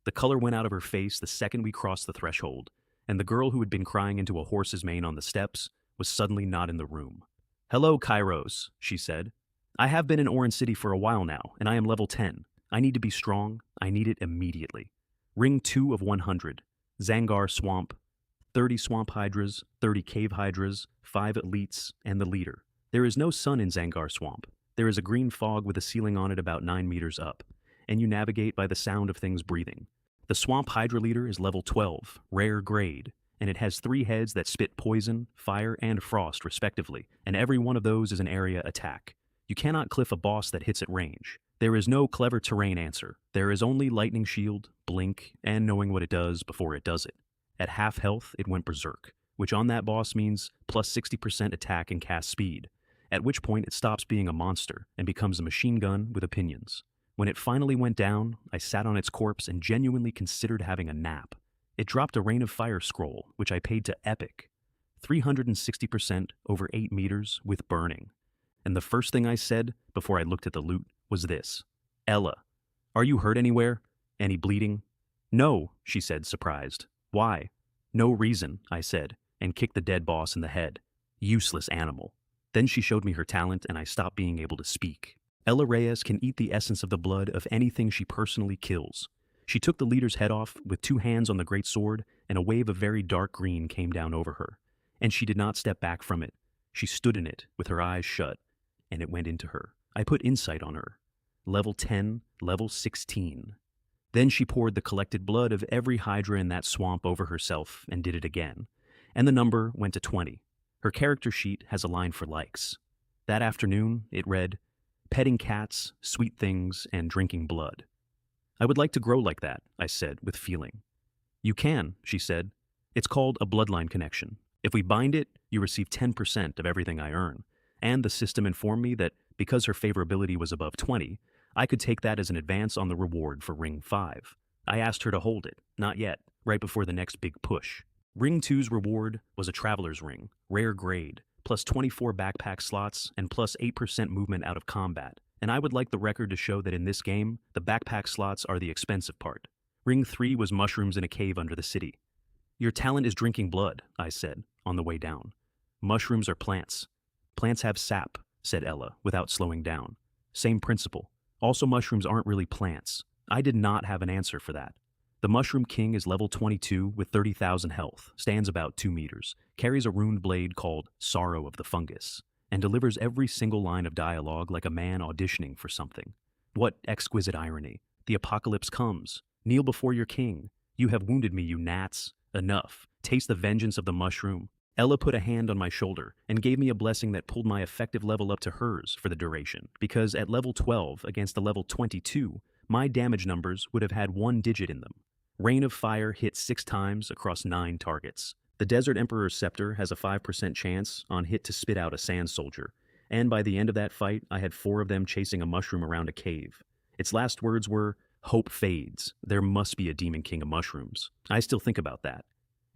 The color went out of her face the second we crossed the threshold, and the girl who had been crying into a horse's mane on the steps was suddenly not in the room. Hello, Kairos, she said. I have been in Orange City for a while now, and I am level 10. I need to be strong. I need it immediately. Ring 2 of 100. Zangar Swamp. 30 swamp hydras, 30 cave hydras, 5 elites, and the leader. There is no sun in Zangar Swamp. There is a green fog with a ceiling on it about 9 meters up, and you navigate by the sound of things breathing. The swamp hydra leader is level 12, rare grade, and it has 3 heads that spit poison, fire, and frost respectively, and every one of those is an area attack. You cannot cliff a boss that hits at range. There is no clever terrain answer. There is only lightning shield, blink, and knowing what it does before it does it. At half health, it went berserk, which on that boss means plus 60% attack and cast speed, at which point it stops being a monster and becomes a machine gun with opinions. When it finally went down, I sat on its corpse and genuinely considered having a nap. It dropped a Rain of Fire scroll, which I paid to Epic. 360% over 8 meters with burning. And the first thing I said, before I looked at the loot, was this. Ella, are you hurt anywhere? Any bleeding? No, she said, surprised. Why? No reason, I said, and kicked the dead boss in the head. Useless animal. Then she showed me her talent, and I stopped being able to speak. Ella Reyes can eat the essence of the blood of anything she personally kills. She took the leader's head off with 2 hands on the great sword, and a wave of very dark green came down over her. And she did not step back from it. She stood in it, with her eyes shut, and it went into her. I put insight on her. Level 10, level 16. Then she poured the collected blood of every hydra in that swamp over herself and did it again. And the number went to 20. Her character sheet has a line for likes. That afternoon, it read, petting cats, sweet things, and drinking blood. I would like to grow like that, I said, with feeling. You can, she said. It's called a bloodline connection. If we bind it, you receive 10% of everything I earn. And the system informed me that because her favorability was above 20, I could take that as an advance on the reward for Ring 5. I asked her to hold it, not yet, right before the next big push. Ring 2's reward was a Traveler's Ring, rare grade, plus 24 backpack slots and plus 8% movement out of combat. And I would like the record to show that in this game, the backpack slots are the expensive part. Ring 3 was mushrooms in a cave under the city. Your talent is drinking blood, I said, on the way down. Mushrooms are plants. Plants have sap, said Ella, without slowing down. Same principle. Also, mushrooms aren't really plants. I did not have an answer for that. The Mushroom King is level 22 with 30,000 health, stands about 2 meters, carries a runed blade called Sorrow of the Fungus, and delivers every single line of dialogue like a man auditioning for something. What exquisite irony. The apocalypse comes. Kneel before your king. You have wounded me, you gnats. Enough. Taste the vengeance of the mushroom. Ella put a hand on my shoulder and gave me a blessing that pulled my effective level up to hers for the duration, because at level 12 against a level 22, my damage numbers would have had 1 digit in them. Rain of Fire hit 6 times across 9 targets. The Desert Emperor's Scepter has a 5% chance on hit to spit out a sand soldier, and by the end of that fight, I had 4 of them chasing a mushroom around a cave. Its last words were, "Hope fades. There must be a Demon King of mushrooms." I still think about that.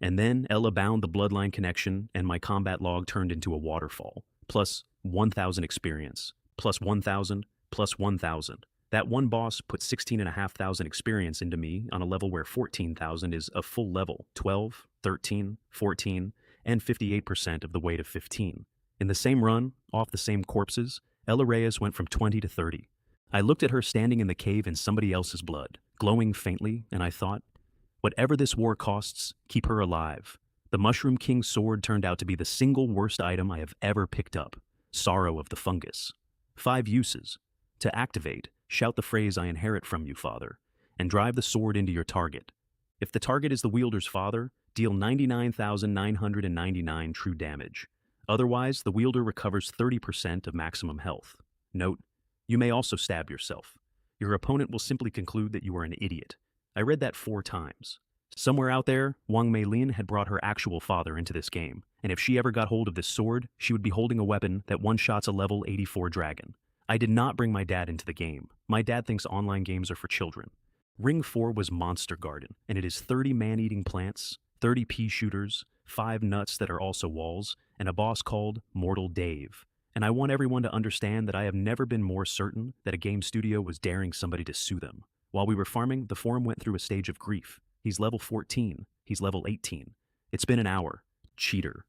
And then Ella bound the bloodline connection, and my combat log turned into a waterfall. Plus 1,000 experience. Plus 1,000. Plus 1,000. That one boss put 16,500 experience into me on a level where 14,000 is a full level. 12, 13, 14, and 58% of the way to 15. In the same run, off the same corpses, Ella Reyes went from 20 to 30. I looked at her standing in the cave in somebody else's blood, glowing faintly, and I thought, whatever this war costs, keep her alive. The Mushroom King's sword turned out to be the single worst item I have ever picked up. Sorrow of the Fungus. 5 uses. To activate, shout the phrase, "I inherit from you, Father," and drive the sword into your target. If the target is the wielder's father, deal 99,999 true damage. Otherwise, the wielder recovers 30% of maximum health. Note, you may also stab yourself. Your opponent will simply conclude that you are an idiot. I read that 4 times. Somewhere out there, Wang Meilin had brought her actual father into this game, and if she ever got hold of this sword, she would be holding a weapon that one-shots a level 84 dragon. I did not bring my dad into the game. My dad thinks online games are for children. Ring 4 was Monster Garden, and it is 30 man-eating plants, 30 pea shooters, 5 nuts that are also walls, and a boss called Mortal Dave. And I want everyone to understand that I have never been more certain that a game studio was daring somebody to sue them. While we were farming, the forum went through a stage of grief. He's level 14. He's level 18. It's been an hour. Cheater.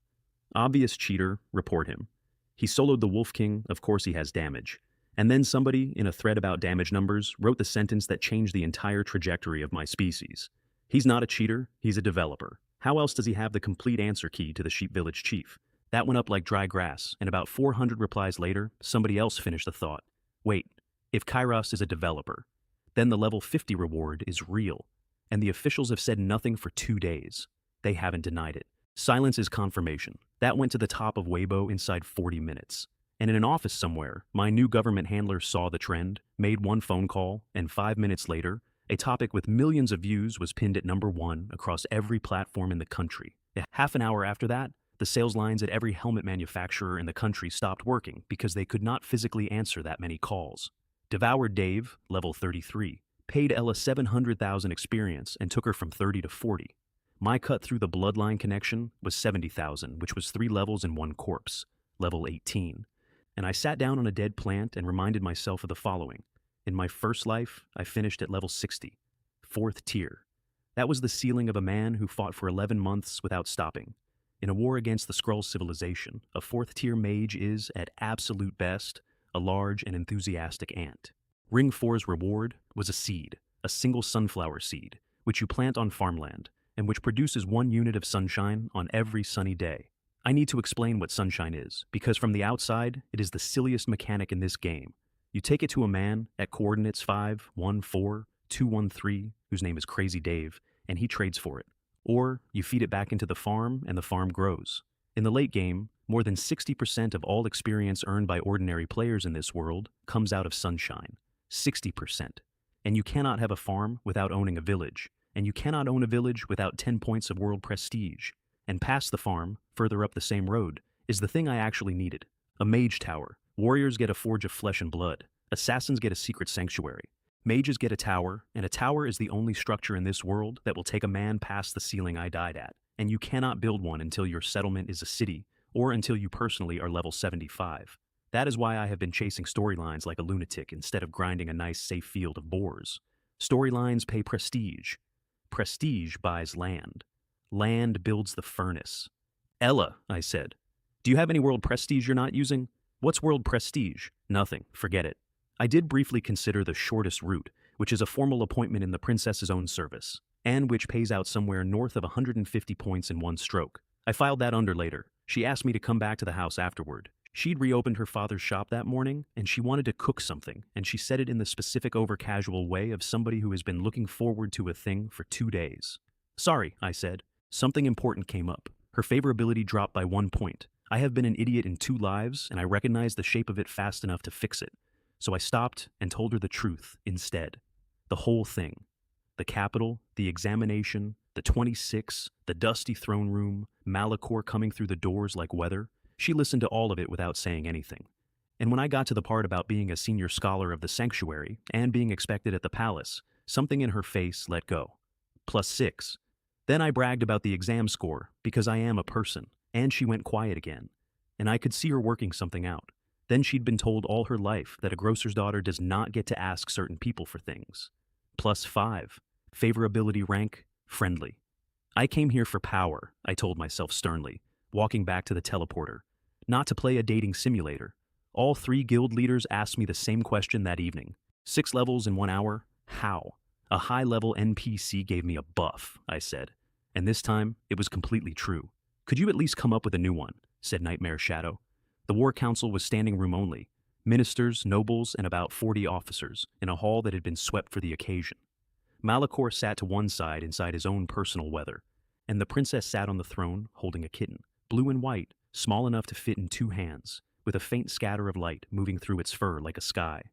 Obvious cheater, report him. He soloed the Wolf King, of course he has damage. And then somebody, in a thread about damage numbers, wrote the sentence that changed the entire trajectory of my species. He's not a cheater, he's a developer. How else does he have the complete answer key to the Sheep Village Chief? That went up like dry grass, and about 400 replies later, somebody else finished the thought. Wait, if Kairos is a developer, then the level 50 reward is real, and the officials have said nothing for 2 days. They haven't denied it. Silence is confirmation. That went to the top of Weibo inside 40 minutes. And in an office somewhere, my new government handler saw the trend, made 1 phone call, and 5 minutes later, a topic with millions of views was pinned at #1 across every platform in the country. Half an hour after that, the sales lines at every helmet manufacturer in the country stopped working because they could not physically answer that many calls. Devoured Dave, level 33, paid Ella 700,000 experience and took her from 30 to 40. My cut through the bloodline connection was 70,000, which was 3 levels in 1 corpse, level 18. And I sat down on a dead plant and reminded myself of the following. In my first life, I finished at level 60, 4th tier. That was the ceiling of a man who fought for 11 months without stopping. In a war against the Skrull civilization, a 4th tier mage is, at absolute best, a large and enthusiastic ant. Ring 4's reward was a seed, a single sunflower seed, which you plant on farmland, and which produces 1 unit of sunshine on every sunny day. I need to explain what sunshine is, because from the outside, it is the silliest mechanic in this game. You take it to a man at coordinates 514-213, whose name is Crazy Dave, and he trades for it. Or you feed it back into the farm, and the farm grows. In the late game, more than 60% of all experience earned by ordinary players in this world comes out of sunshine. 60%. And you cannot have a farm without owning a village, and you cannot own a village without 10 points of world prestige. And past the farm, further up the same road, is the thing I actually needed. A mage tower. Warriors get a forge of flesh and blood. Assassins get a secret sanctuary. Mages get a tower, and a tower is the only structure in this world that will take a man past the ceiling I died at. And you cannot build one until your settlement is a city, or until you personally are level 75. That is why I have been chasing storylines like a lunatic instead of grinding a nice safe field of boars. Storylines pay prestige. Prestige buys land. Land builds the furnace. Ella, I said, do you have any world prestige you're not using? What's world prestige? Nothing. Forget it. I did briefly consider the shortest route, which is a formal appointment in the princess's own service. and which pays out somewhere north of 150 points in one stroke. I filed that under later. She asked me to come back to the house afterward. She'd reopened her father's shop that morning, and she wanted to cook something, and she said it in the specific over-casual way of somebody who has been looking forward to a thing for 2 days. Sorry, I said. Something important came up. Her favorability dropped by 1 point. I have been an idiot in 2 lives, and I recognized the shape of it fast enough to fix it. So I stopped and told her the truth instead. The whole thing. The Capitol, the examination, the 26, the dusty throne room, Malachor coming through the doors like weather. She listened to all of it without saying anything. And when I got to the part about being a senior scholar of the sanctuary and being expected at the palace, something in her face let go. +6. Then I bragged about the exam score because I am a person, and she went quiet again. And I could see her working something out. Then she'd been told all her life that a grocer's daughter does not get to ask certain people for things. +5. Favorability rank, friendly. I came here for power, I told myself sternly, walking back to the teleporter. Not to play a dating simulator. All 3 guild leaders asked me the same question that evening. 6 levels in 1 hour? How? A high-level NPC gave me a buff, I said. And this time, it was completely true. Could you at least come up with a new one? Said Nightmare Shadow. The War Council was standing room only. Ministers, nobles, and about 40 officers in a hall that had been swept for the occasion. Malachor sat to one side inside his own personal weather, and the princess sat on the throne holding a kitten, blue and white, small enough to fit in 2 hands, with a faint scatter of light moving through its fur like a sky.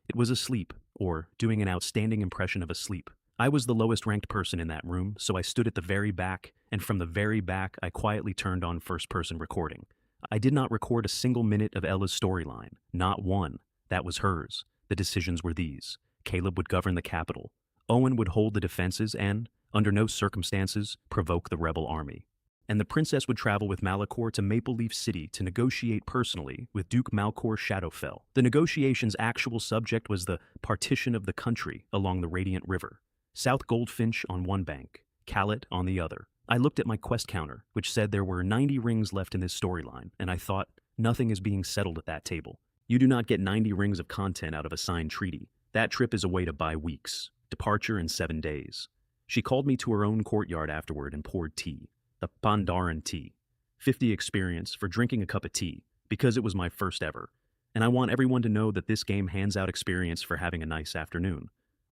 It was asleep, or doing an outstanding impression of asleep. I was the lowest ranked person in that room, so I stood at the very back, and from the very back I quietly turned on first-person recording. I did not record a single minute of Ella's storyline, not one. That was hers. The decisions were these. Caleb would govern the capital. Owen would hold the defenses and, under no circumstances, provoke the rebel army. And the princess would travel with Malachor to Maple Leaf City to negotiate personally with Duke Malchor Shadowfell. The negotiation's actual subject was the partition of the country along the Radiant River. South Goldfinch on one bank, Callet on the other. I looked at my quest counter, which said there were 90 rings left in this storyline, and I thought, nothing is being settled at that table. You do not get 90 rings of content out of a signed treaty. That trip is a way to buy weeks. Departure in 7 days. She called me to her own courtyard afterward and poured tea. The Pandaren tea. 50 experience for drinking a cup of tea, because it was my first ever. And I want everyone to know that this game hands out experience for having a nice afternoon.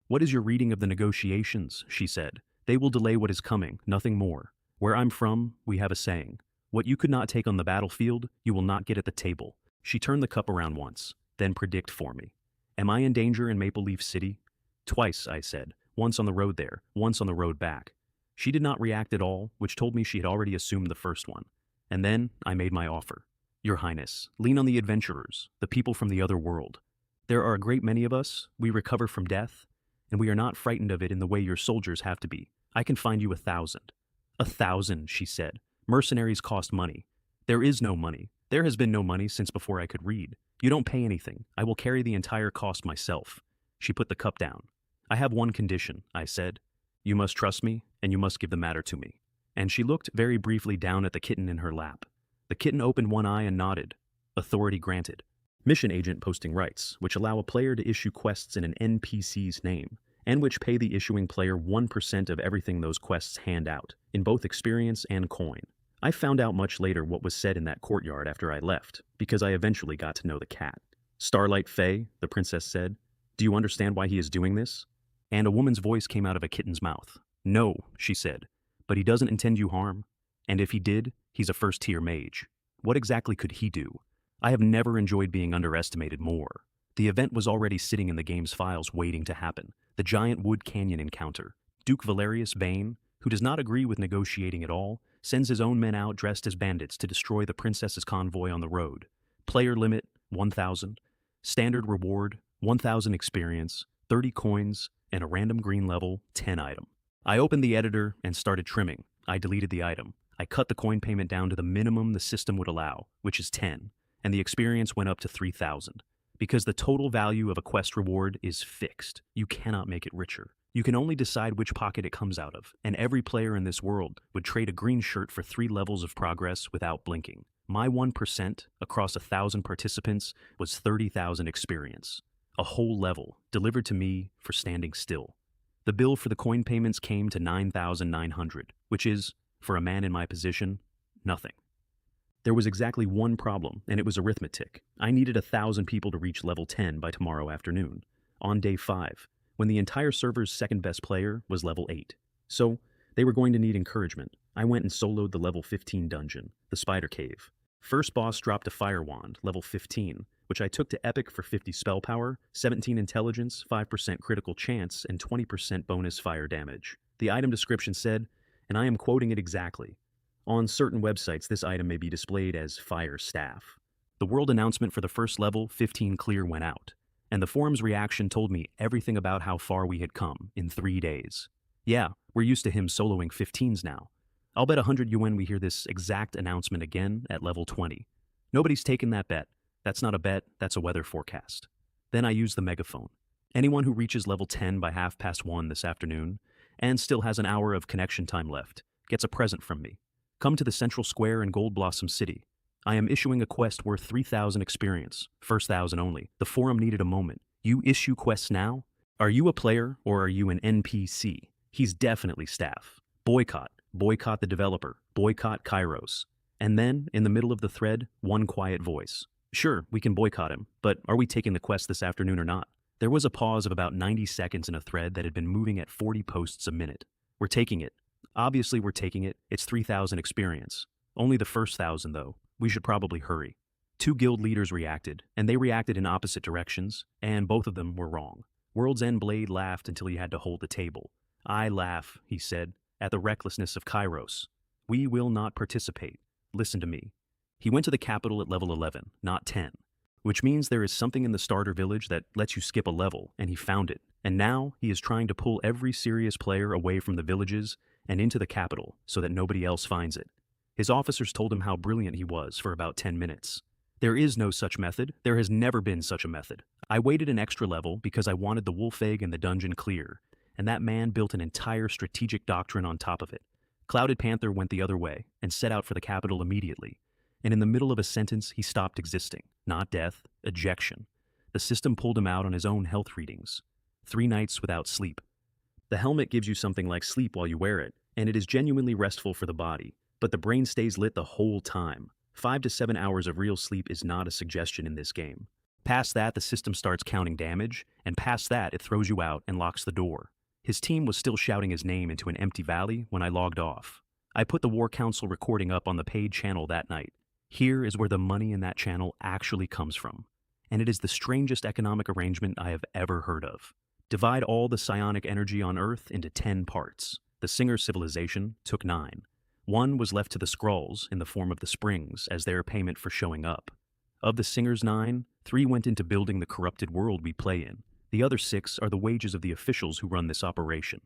What is your reading of the negotiations? She said. They will delay what is coming, nothing more. Where I'm from, we have a saying. What you could not take on the battlefield, you will not get at the table. She turned the cup around once, then predict for me. Am I in danger in Maple Leaf City? Twice, I said. Once on the road there, once on the road back. She did not react at all, which told me she had already assumed the first one. And then I made my offer. Your Highness, lean on the adventurers, the people from the other world. There are a great many of us, we recover from death, and we are not frightened of it in the way your soldiers have to be. I can find you 1,000. 1,000, she said. Mercenaries cost money. There is no money. There has been no money since before I could read. You don't pay anything. I will carry the entire cost myself. She put the cup down. I have one condition, I said. You must trust me, and you must give the matter to me. And she looked very briefly down at the kitten in her lap. The kitten opened one eye and nodded. Authority granted. Mission agent posting rights, which allow a player to issue quests in an NPC's name, and which pay the issuing player 1% of everything those quests hand out, in both experience and coin. I found out much later what was said in that courtyard after I left, because I eventually got to know the cat. Starlight Fae, the princess said. Do you understand why he is doing this? And a woman's voice came out of a kitten's mouth. No, she said, but he doesn't intend you harm. And if he did, he's a first-tier mage. What exactly could he do? I have never enjoyed being underestimated more. The event was already sitting in the game's files waiting to happen. The giant wood canyon encounter. Duke Valerius Bane, who does not agree with negotiating at all, sends his own men out dressed as bandits to destroy the princess's convoy on the road. Player limit, 1,000. Standard reward, 1,000 experience, 30 coins, and a random green level, 10 item. I opened the editor and started trimming. I deleted the item. I cut the coin payment down to the minimum the system would allow, which is 10, and the experience went up to 3,000. Because the total value of a quest reward is fixed. You cannot make it richer. You can only decide which pocket it comes out of, and every player in this world would trade a green shirt for 3 levels of progress without blinking. My 1% across 1,000 participants was 30,000 experience. A whole level, delivered to me for standing still. The bill for the coin payments came to 9,900, which is, for a man in my position, nothing. There was exactly one problem, and it was arithmetic. I needed 1,000 people to reach level 10 by tomorrow afternoon, on day 5, when the entire server's second best player was level 8. So, they were going to need encouragement. I went and soloed the level 15 dungeon, the Spider Cave. First boss dropped a fire wand, level 15, which I took to epic for 50 spell power, 17 intelligence, 5% critical chance, and 20% bonus fire damage. The item description said, and I am quoting it exactly, "On certain websites, this item may be displayed as Fire Staff." The world announcement for the first level, 15 clear, went out, and the forum's reaction told me everything about how far we had come in 3 days. Yeah, we're used to him soloing 15s now. I'll bet 100 UN we hear this exact announcement again at level 20. Nobody's taken that bet. That's not a bet, that's a weather forecast. Then I use the megaphone. Anyone who reaches level 10 by 1:30 this afternoon, and still has an hour of connection time left, gets a present from me. Come to the central square in Gold Blossom City. I am issuing a quest worth 3,000 experience, first 1,000 only. The forum needed a moment. You issue quests now? Are you a player or are you an NPC? He's definitely staff. Boycott. Boycott the developer. Boycott Kairos. And then, in the middle of the thread, one quiet voice. Sure, we can boycott him, but are we taking the quest this afternoon or not? There was a pause of about 90 seconds in a thread that had been moving at 40 posts a minute. We're taking it. Obviously we're taking it. It's 3,000 experience. Only the first 1,000 though. We should probably hurry. 2 guild leaders reacted, and they reacted in opposite directions, and both of them were wrong. World's End Blade laughed until he had to hold the table. I laugh, he said, at the recklessness of Kairos. We will not participate. Listen to me. He went to the capital at level 11, not 10, which means there is something in the starter village that lets you skip a level, and he found it. And now he is trying to pull every serious player away from the villages and into the capital so that nobody else finds it. His officers told him how brilliant he was for about 10 minutes. There is no such method. There has never been such a method. I waited an extra level because I wanted the wolf egg and the dungeon clear, and that man built an entire strategic doctrine on top of it. Clouded Panther went the other way and set out for the capital immediately. And in the middle of a sentence, he stopped existing. Not death, ejection. The system pulled him out on his own health readings. 3 nights without sleep. The helmet gives you something like sleep while you wear it, and it is genuinely restful for the body, but the brain stays lit the whole time. 5 to 7 hours of real sleep is not a suggestion in this game. Past that, the system starts counting damage, and past that, it throws you out and locks the door. His team was still shouting his name into an empty valley when I logged off. I put the War Council recording up on the paid channel that night. Here is where the money in that channel actually comes from, and it is the strangest economic arrangement I have ever heard of. Divide all the psionic energy on Earth into 10 parts. The Singer civilization took 9. 1 was left to the Skrulls in the form of the Springs as their payment for showing up. Of the Singer's 9, 3 went into building the corrupted world we play in. The other 6 are the wages of the officials who run this operation.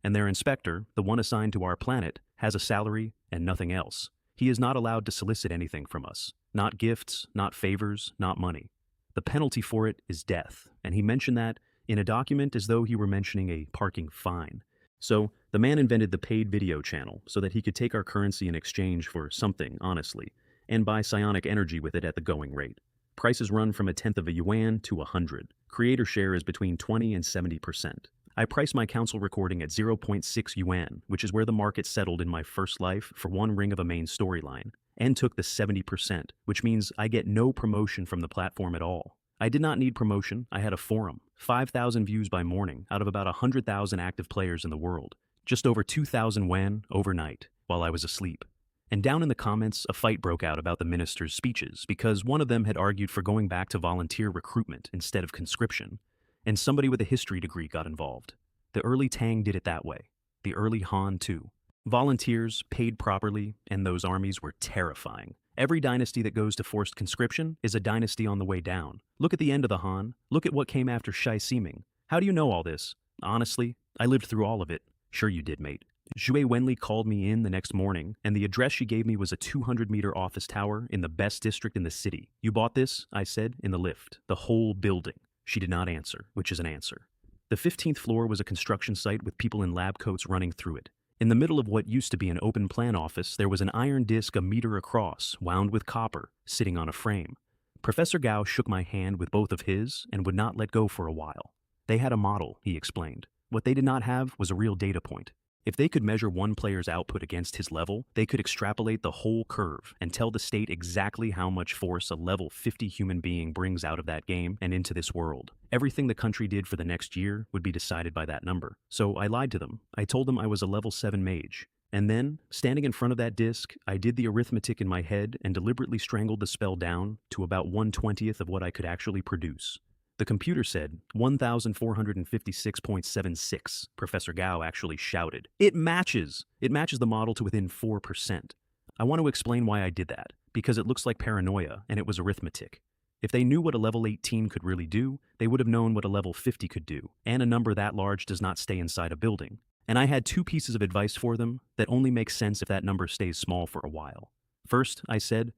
And their inspector, the one assigned to our planet, has a salary and nothing else. He is not allowed to solicit anything from us. Not gifts, not favors, not money. The penalty for it is death, and he mentioned that in a document as though he were mentioning a parking fine. So, the man invented the paid video channel so that he could take our currency in exchange for something, honestly, and buy psionic energy with it at the going rate. Prices run from 1/10 of a yuan to 100. Creator share is between 20 and 70%. I priced my council recording at 0.6 yuan, which is where the market settled in my first life for 1 ring of a main storyline, and took the 70%, which means I get no promotion from the platform at all. I did not need promotion, I had a forum, 5,000 views by morning out of about 100,000 active players in the world, just over 2,000 yuan overnight, while I was asleep. And down in the comments, a fight broke out about the minister's speeches because one of them had argued for going back to volunteer recruitment instead of conscription, and somebody with a history degree got involved. The early Tang did it that way. The early Han too. Volunteers, paid properly, and those armies were terrifying. Every dynasty that goes to forced conscription is a dynasty on the way down. Look at the end of the Han. Look at what came after Shai Siming. How do you know all this? Honestly, I lived through all of it. Sure you did, mate. Zhui Wenli called me in the next morning, and the address she gave me was a 200-meter office tower in the best district in the city. You bought this? I said, in the lift. The whole building. She did not answer, which is an answer. The 15th floor was a construction site with people in lab coats running through it. In the middle of what used to be an open plan office, there was an iron disc a meter across, wound with copper, sitting on a frame. Professor Gao shook my hand with both of his and would not let go for a while. They had a model, he explained. What they did not have was a real data point. If they could measure one player's output against his level, they could extrapolate the whole curve and tell the state exactly how much force a level 50 human being brings out of that game and into this world. Everything the country did for the next year would be decided by that number. So I lied to them. I told them I was a level 7 mage. And then, standing in front of that disc, I did the arithmetic in my head and deliberately strangled the spell down to about 1/20th of what I could actually produce. The computer said 1,456.76, Professor Gao actually shouted. It matches! It matches the model to within 4%. I want to explain why I did that, because it looks like paranoia, and it was arithmetic. If they knew what a level 18 could really do, they would have known what a level 50 could do, and a number that large does not stay inside a building. And I had 2 pieces of advice for them that only make sense if that number stays small for a while. First, I said,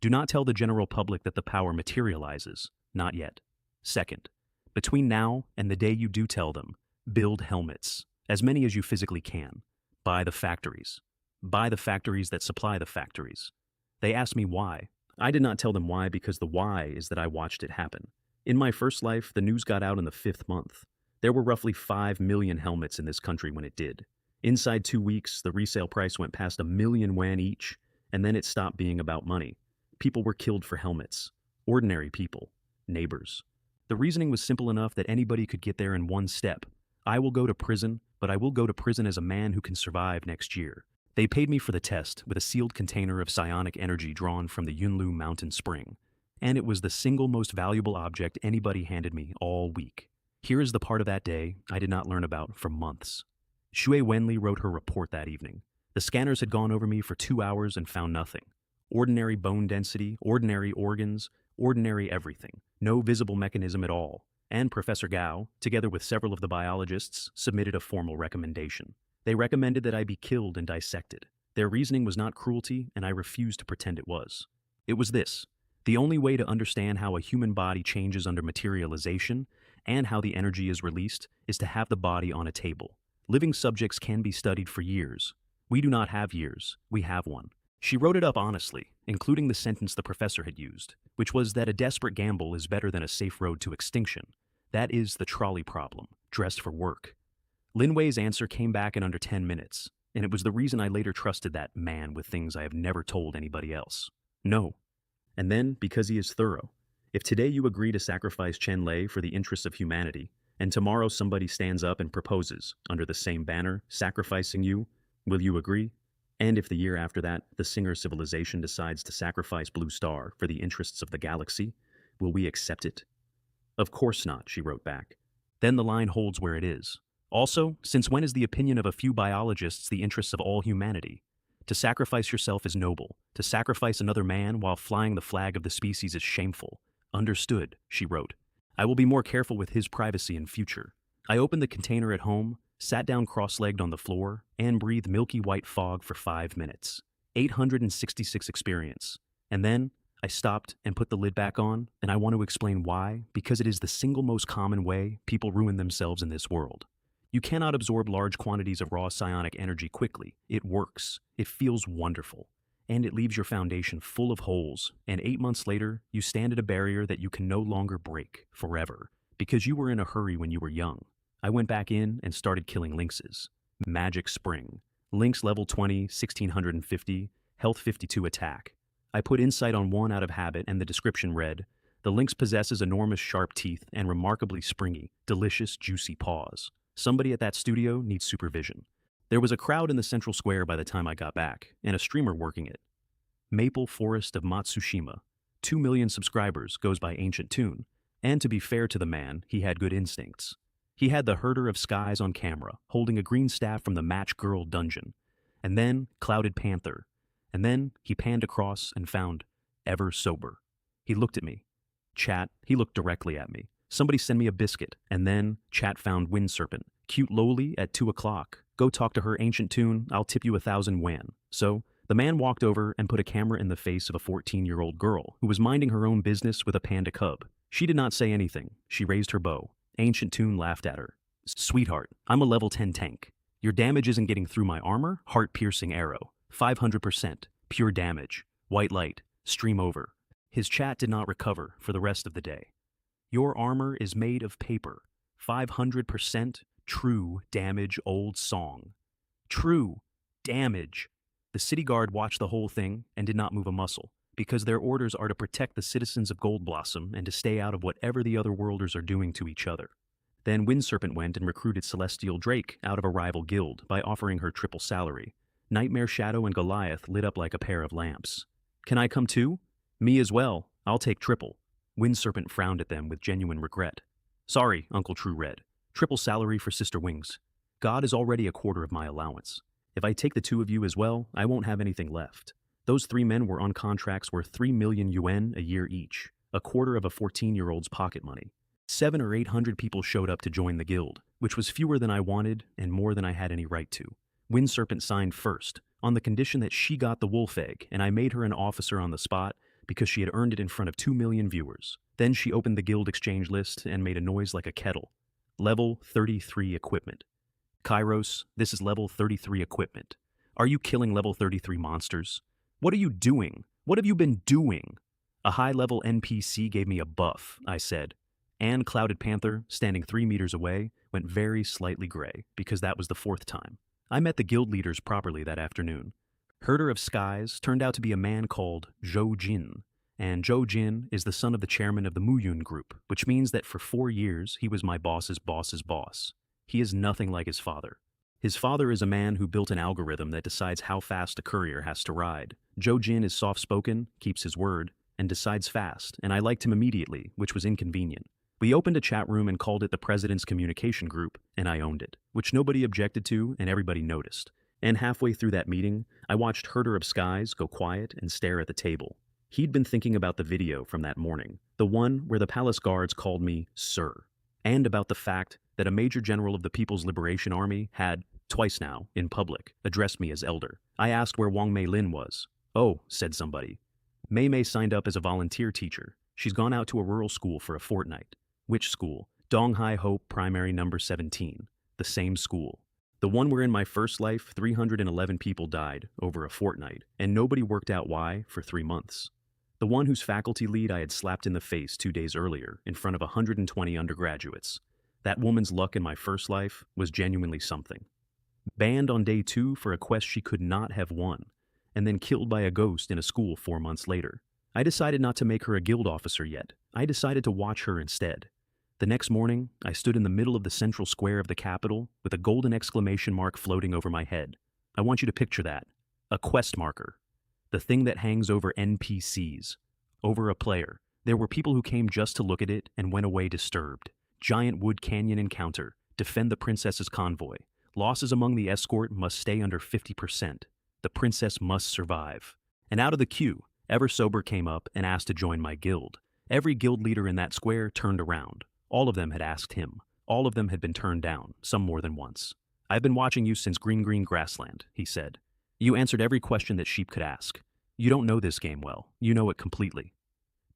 do not tell the general public that the power materializes. Not yet. Second, between now and the day you do tell them, build helmets, as many as you physically can. Buy the factories. Buy the factories that supply the factories. They asked me why. I did not tell them why because the why is that I watched it happen. In my first life, the news got out in the 5th month. There were roughly 5 million helmets in this country when it did. Inside 2 weeks, the resale price went past 1,000,000 yuan each, and then it stopped being about money. People were killed for helmets. Ordinary people. Neighbors. The reasoning was simple enough that anybody could get there in one step. I will go to prison, but I will go to prison as a man who can survive next year. They paid me for the test with a sealed container of psionic energy drawn from the Yunlu mountain spring. And it was the single most valuable object anybody handed me all week. Here is the part of that day I did not learn about for months. Shui Wenli wrote her report that evening. The scanners had gone over me for 2 hours and found nothing. Ordinary bone density, ordinary organs, ordinary everything. No visible mechanism at all. And Professor Gao, together with several of the biologists, submitted a formal recommendation. They recommended that I be killed and dissected. Their reasoning was not cruelty, and I refused to pretend it was. It was this. The only way to understand how a human body changes under materialization and how the energy is released is to have the body on a table. Living subjects can be studied for years. We do not have years. We have one. She wrote it up honestly, including the sentence the professor had used, which was that a desperate gamble is better than a safe road to extinction. That is the trolley problem, dressed for work. Lin Wei's answer came back in under 10 minutes, and it was the reason I later trusted that man with things I have never told anybody else. No. And then, because he is thorough. If today you agree to sacrifice Chen Lei for the interests of humanity, and tomorrow somebody stands up and proposes, under the same banner, sacrificing you, will you agree? And if the year after that, the Singer civilization decides to sacrifice Blue Star for the interests of the galaxy, will we accept it? Of course not, she wrote back. Then the line holds where it is. Also, since when is the opinion of a few biologists the interests of all humanity? To sacrifice yourself is noble. To sacrifice another man while flying the flag of the species is shameful. Understood, she wrote. I will be more careful with his privacy in future. I opened the container at home, sat down cross-legged on the floor, and breathed milky white fog for 5 minutes. 866 experience. And then, I stopped and put the lid back on, and I want to explain why, because it is the single most common way people ruin themselves in this world. You cannot absorb large quantities of raw psionic energy quickly. It works. It feels wonderful. And it leaves your foundation full of holes, and 8 months later, you stand at a barrier that you can no longer break forever, because you were in a hurry when you were young. I went back in and started killing lynxes. Magic Spring. Lynx level 20, 1650, health 52 attack. I put insight on 1 out of habit and the description read, the lynx possesses enormous sharp teeth and remarkably springy, delicious, juicy paws. Somebody at that studio needs supervision. There was a crowd in the central square by the time I got back, and a streamer working it. Maple Forest of Matsushima. 2 million subscribers, goes by Ancient Tune. And to be fair to the man, he had good instincts. He had the Herder of Skies on camera, holding a green staff from the Match Girl dungeon. And then Clouded Panther. And then he panned across and found Ever Sober. He looked at me. Chat, he looked directly at me. Somebody send me a biscuit. And then Chat found Wind Serpent. Cute lowly at 2 o'clock. Go talk to her, Ancient Tune. I'll tip you 1,000 yuan. So, the man walked over and put a camera in the face of a 14-year-old girl who was minding her own business with a panda cub. She did not say anything. She raised her bow. Ancient Tune laughed at her. Sweetheart, I'm a level 10 tank. Your damage isn't getting through my armor? Heart-piercing arrow. 500%. Pure damage. White light. Stream over. His chat did not recover for the rest of the day. Your armor is made of paper. 500%. True damage old song. True damage. The city guard watched the whole thing and did not move a muscle, because their orders are to protect the citizens of Gold Blossom and to stay out of whatever the other worlders are doing to each other. Then Wind Serpent went and recruited Celestial Drake out of a rival guild by offering her triple salary. Nightmare Shadow and Goliath lit up like a pair of lamps. Can I come too? Me as well. I'll take triple. Wind Serpent frowned at them with genuine regret. Sorry, Uncle True Red. Triple salary for Sister Wings. God is already a quarter of my allowance. If I take the two of you as well, I won't have anything left. Those 3 men were on contracts worth 3 million yuan a year each, a quarter of a 14-year-old's pocket money. 700 or 800 people showed up to join the guild, which was fewer than I wanted and more than I had any right to. Wind Serpent signed first, on the condition that she got the wolf egg, and I made her an officer on the spot because she had earned it in front of 2 million viewers. Then she opened the guild exchange list and made a noise like a kettle. Level 33 equipment. Kairos, this is level 33 equipment. Are you killing level 33 monsters? What are you doing? What have you been doing? A high-level NPC gave me a buff, I said. And Clouded Panther, standing 3 meters away, went very slightly gray, because that was the 4th time. I met the guild leaders properly that afternoon. Herder of Skies turned out to be a man called Zhou Jin, and Zhou Jin is the son of the chairman of the Muyun Group, which means that for 4 years he was my boss's boss's boss. He is nothing like his father. His father is a man who built an algorithm that decides how fast a courier has to ride. Zhou Jin is soft-spoken, keeps his word, and decides fast, and I liked him immediately, which was inconvenient. We opened a chat room and called it the President's Communication Group, and I owned it, which nobody objected to and everybody noticed. And halfway through that meeting, I watched Herder of Skies go quiet and stare at the table. He'd been thinking about the video from that morning, the one where the palace guards called me Sir, and about the fact that a major general of the People's Liberation Army had, twice now, in public, addressed me as elder. I asked where Wang Mei Lin was. Oh, said somebody. Mei Mei signed up as a volunteer teacher. She's gone out to a rural school for a fortnight. Which school? Donghai Hope Primary Number 17. The same school. The one where in my first life 311 people died over a fortnight, and nobody worked out why for 3 months. The one whose faculty lead I had slapped in the face 2 days earlier in front of 120 undergraduates. That woman's luck in my first life was genuinely something. Banned on day 2 for a quest she could not have won, and then killed by a ghost in a school 4 months later. I decided not to make her a guild officer yet. I decided to watch her instead. The next morning, I stood in the middle of the central square of the capital with a golden exclamation mark floating over my head. I want you to picture that. A quest marker. The thing that hangs over NPCs. Over a player. There were people who came just to look at it and went away disturbed. Giant Wood Canyon encounter. Defend the princess's convoy. Losses among the escort must stay under 50%. The princess must survive. And out of the queue, Ever Sober came up and asked to join my guild. Every guild leader in that square turned around. All of them had asked him. All of them had been turned down, some more than once. I've been watching you since Green Grassland, he said. You answered every question that sheep could ask. You don't know this game well. You know it completely.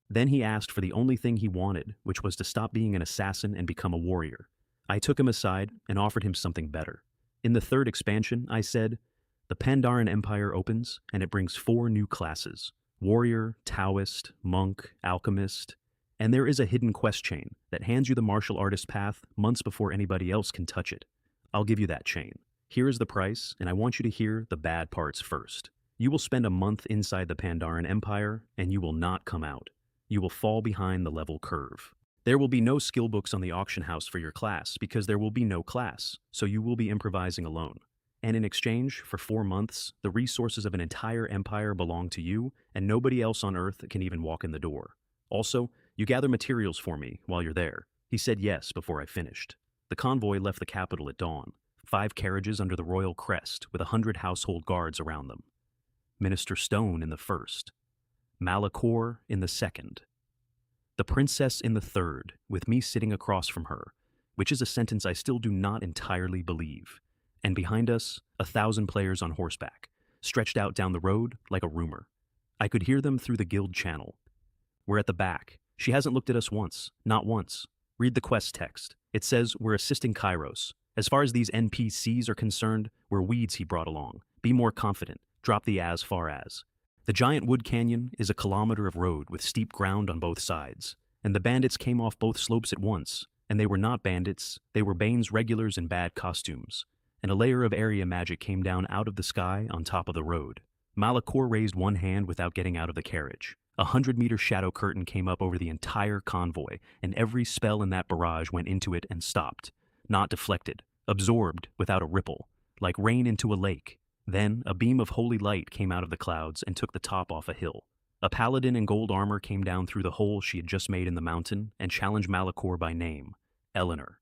Then he asked for the only thing he wanted, which was to stop being an assassin and become a warrior. I took him aside and offered him something better. In the 3rd expansion, I said, the Pandaren Empire opens, and it brings 4 new classes. Warrior, Taoist, Monk, Alchemist, and there is a hidden quest chain that hands you the martial artist path months before anybody else can touch it. I'll give you that chain. Here is the price, and I want you to hear the bad parts first. You will spend a month inside the Pandaren Empire, and you will not come out. You will fall behind the level curve. There will be no skill books on the auction house for your class because there will be no class, so you will be improvising alone. And in exchange for 4 months, the resources of an entire empire belong to you, and nobody else on Earth can even walk in the door. Also, you gather materials for me while you're there. He said yes before I finished. The convoy left the capital at dawn, 5 carriages under the royal crest with 100 household guards around them. Minister Stone in the 1st. Malachor in the 2nd. The princess in the 3rd, with me sitting across from her, which is a sentence I still do not entirely believe. And behind us, 1,000 players on horseback, stretched out down the road like a rumor. I could hear them through the guild channel. We're at the back. She hasn't looked at us once, not once. Read the quest text. It says we're assisting Kairos. As far as these NPCs are concerned, we're weeds he brought along. Be more confident. Drop the as far as. The Giant Wood Canyon is a kilometer of road with steep ground on both sides, and the bandits came off both slopes at once, and they were not bandits, they were Bane's regulars in bad costumes, and a layer of area magic came down out of the sky on top of the road. Malachor raised one hand without getting out of the carriage. 100-meter shadow curtain came up over the entire convoy, and every spell in that barrage went into it and stopped. Not deflected, absorbed without a ripple, like rain into a lake. Then, a beam of holy light came out of the clouds and took the top off a hill. A paladin in gold armor came down through the hole she had just made in the mountain and challenged Malachor by name, Eleanor.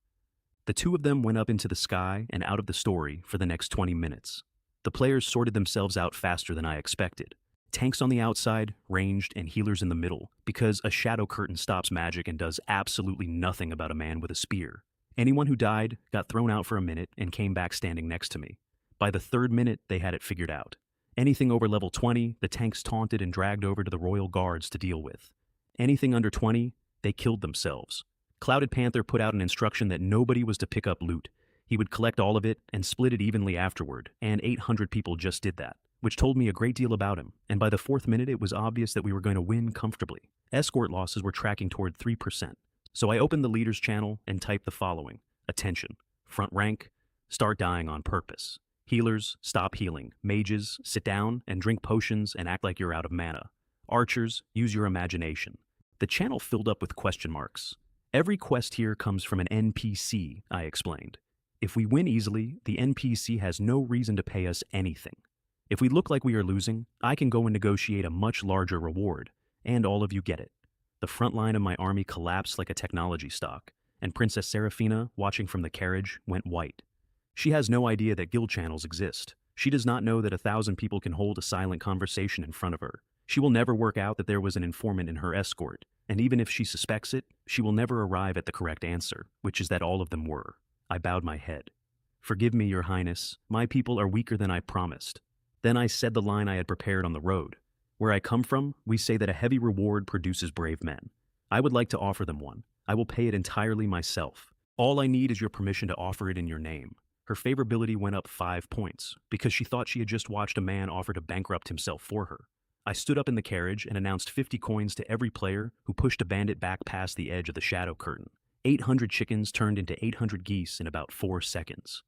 The two of them went up into the sky and out of the story for the next 20 minutes. The players sorted themselves out faster than I expected. Tanks on the outside, ranged, and healers in the middle, because a shadow curtain stops magic and does absolutely nothing about a man with a spear. Anyone who died got thrown out for a minute and came back standing next to me. By the third minute, they had it figured out. Anything over level 20, the tanks taunted and dragged over to the royal guards to deal with. Anything under 20, they killed themselves. Clouded Panther put out an instruction that nobody was to pick up loot. He would collect all of it and split it evenly afterward, and 800 people just did that, which told me a great deal about him, and by the fourth minute it was obvious that we were going to win comfortably. Escort losses were tracking toward 3%, so I opened the leaders channel and typed the following. Attention. Front rank, start dying on purpose. Healers, stop healing. Mages, sit down and drink potions and act like you're out of mana. Archers, use your imagination. The channel filled up with question marks. Every quest here comes from an NPC, I explained. If we win easily, the NPC has no reason to pay us anything. If we look like we are losing, I can go and negotiate a much larger reward, and all of you get it. The front line of my army collapsed like a technology stock, and Princess Seraphina, watching from the carriage, went white. She has no idea that guild channels exist. She does not know that 1,000 people can hold a silent conversation in front of her. She will never work out that there was an informant in her escort, and even if she suspects it, she will never arrive at the correct answer, which is that all of them were. I bowed my head. Forgive me, Your Highness. My people are weaker than I promised. Then I said the line I had prepared on the road. Where I come from, we say that a heavy reward produces brave men. I would like to offer them one. I will pay it entirely myself. All I need is your permission to offer it in your name. Her favorability went up 5 points, because she thought she had just watched a man offer to bankrupt himself for her. I stood up in the carriage and announced 50 coins to every player who pushed a bandit back past the edge of the shadow curtain. 800 chickens turned into 800 geese in about 4 seconds.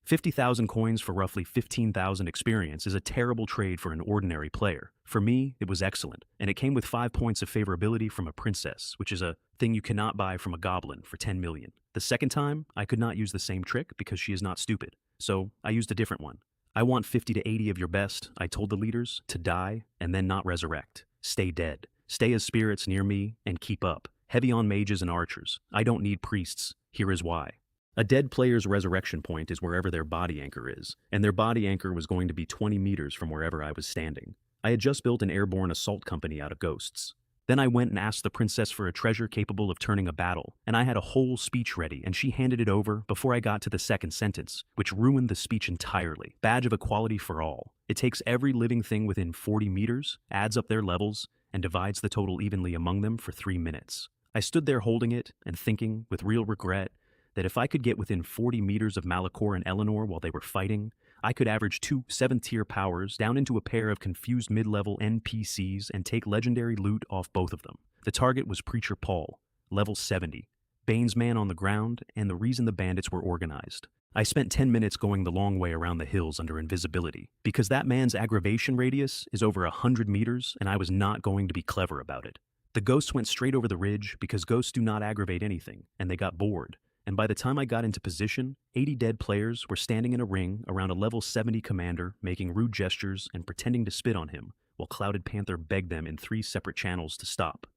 50,000 coins for roughly 15,000 experience is a terrible trade for an ordinary player. For me, it was excellent, and it came with 5 points of favorability from a princess, which is a thing you cannot buy from a goblin for 10 million. The second time, I could not use the same trick because she is not stupid, so I used a different one. I want 50 to 80 of your best, I told the leaders, to die and then not resurrect. Stay dead. Stay as spirits near me and keep up. Heavy on mages and archers. I don't need priests. Here is why. A dead player's resurrection point is wherever their body anchor is, and their body anchor was going to be 20 meters from wherever I was standing. I had just built an airborne assault company out of ghosts. Then I went and asked the princess for a treasure capable of turning a battle, and I had a whole speech ready, and she handed it over before I got to the second sentence, which ruined the speech entirely. Badge of equality for all. It takes every living thing within 40 meters, adds up their levels, and divides the total evenly among them for 3 minutes. I stood there holding it and thinking, with real regret, that if I could get within 40 meters of Malachor and Eleanor while they were fighting, I could average 2 7th-tier powers down into a pair of confused mid-level NPCs and take legendary loot off both of them. The target was Preacher Paul, level 70, Bane's man on the ground, and the reason the bandits were organized. I spent 10 minutes going the long way around the hills under invisibility, because that man's aggravation radius is over 100 meters, and I was not going to be clever about it. The ghosts went straight over the ridge because ghosts do not aggravate anything, and they got bored. And by the time I got into position, 80 dead players were standing in a ring around a level 70 commander making rude gestures and pretending to spit on him, while Clouded Panther begged them in 3 separate channels to stop.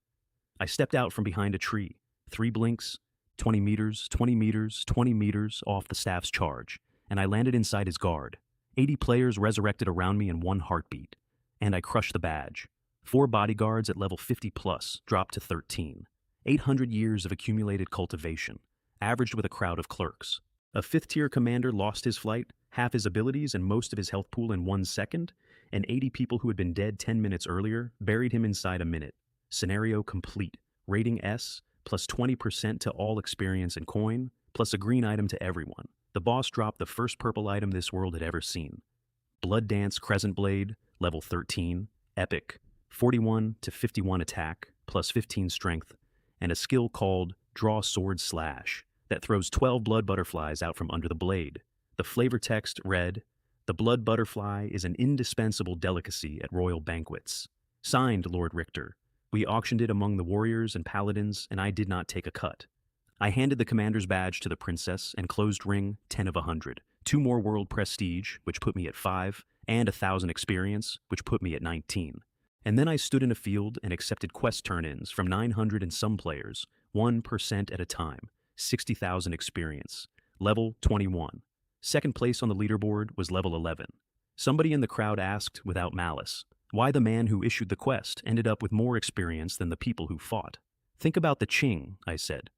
I stepped out from behind a tree, 3 blinks, 20 meters, 20 meters, 20 meters off the staff's charge, and I landed inside his guard. 80 players resurrected around me in 1 heartbeat, and I crushed the badge. 4 bodyguards at level 50 plus dropped to 13. 800 years of accumulated cultivation, averaged with a crowd of clerks. A 5th-tier commander lost his flight, half his abilities and most of his health pool in 1 second, and 80 people who had been dead 10 minutes earlier buried him inside a minute. Scenario complete. Rating S, plus 20% to all experience and coin, plus a green item to everyone. The boss dropped the first purple item this world had ever seen. Blood Dance Crescent Blade, level 13, epic, 41 to 51 attack, plus 15 strength, and a skill called draw sword slash, that throws 12 blood butterflies out from under the blade. The flavor text read, "The blood butterfly is an indispensable delicacy at royal banquets. Signed, Lord Richter. We auctioned it among the warriors and paladins, and I did not take a cut." I handed the commander's badge to the princess and closed ring 10 of 100. 2 more world prestige, which put me at 5, and 1,000 experience, which put me at 19. And then I stood in a field and accepted quest turn-ins from 900 and some players, 1% at a time, 60,000 experience, level 21. Second place on the leaderboard was level 11. Somebody in the crowd asked, without malice, why the man who issued the quest ended up with more experience than the people who fought. "Think about the Qing," I said.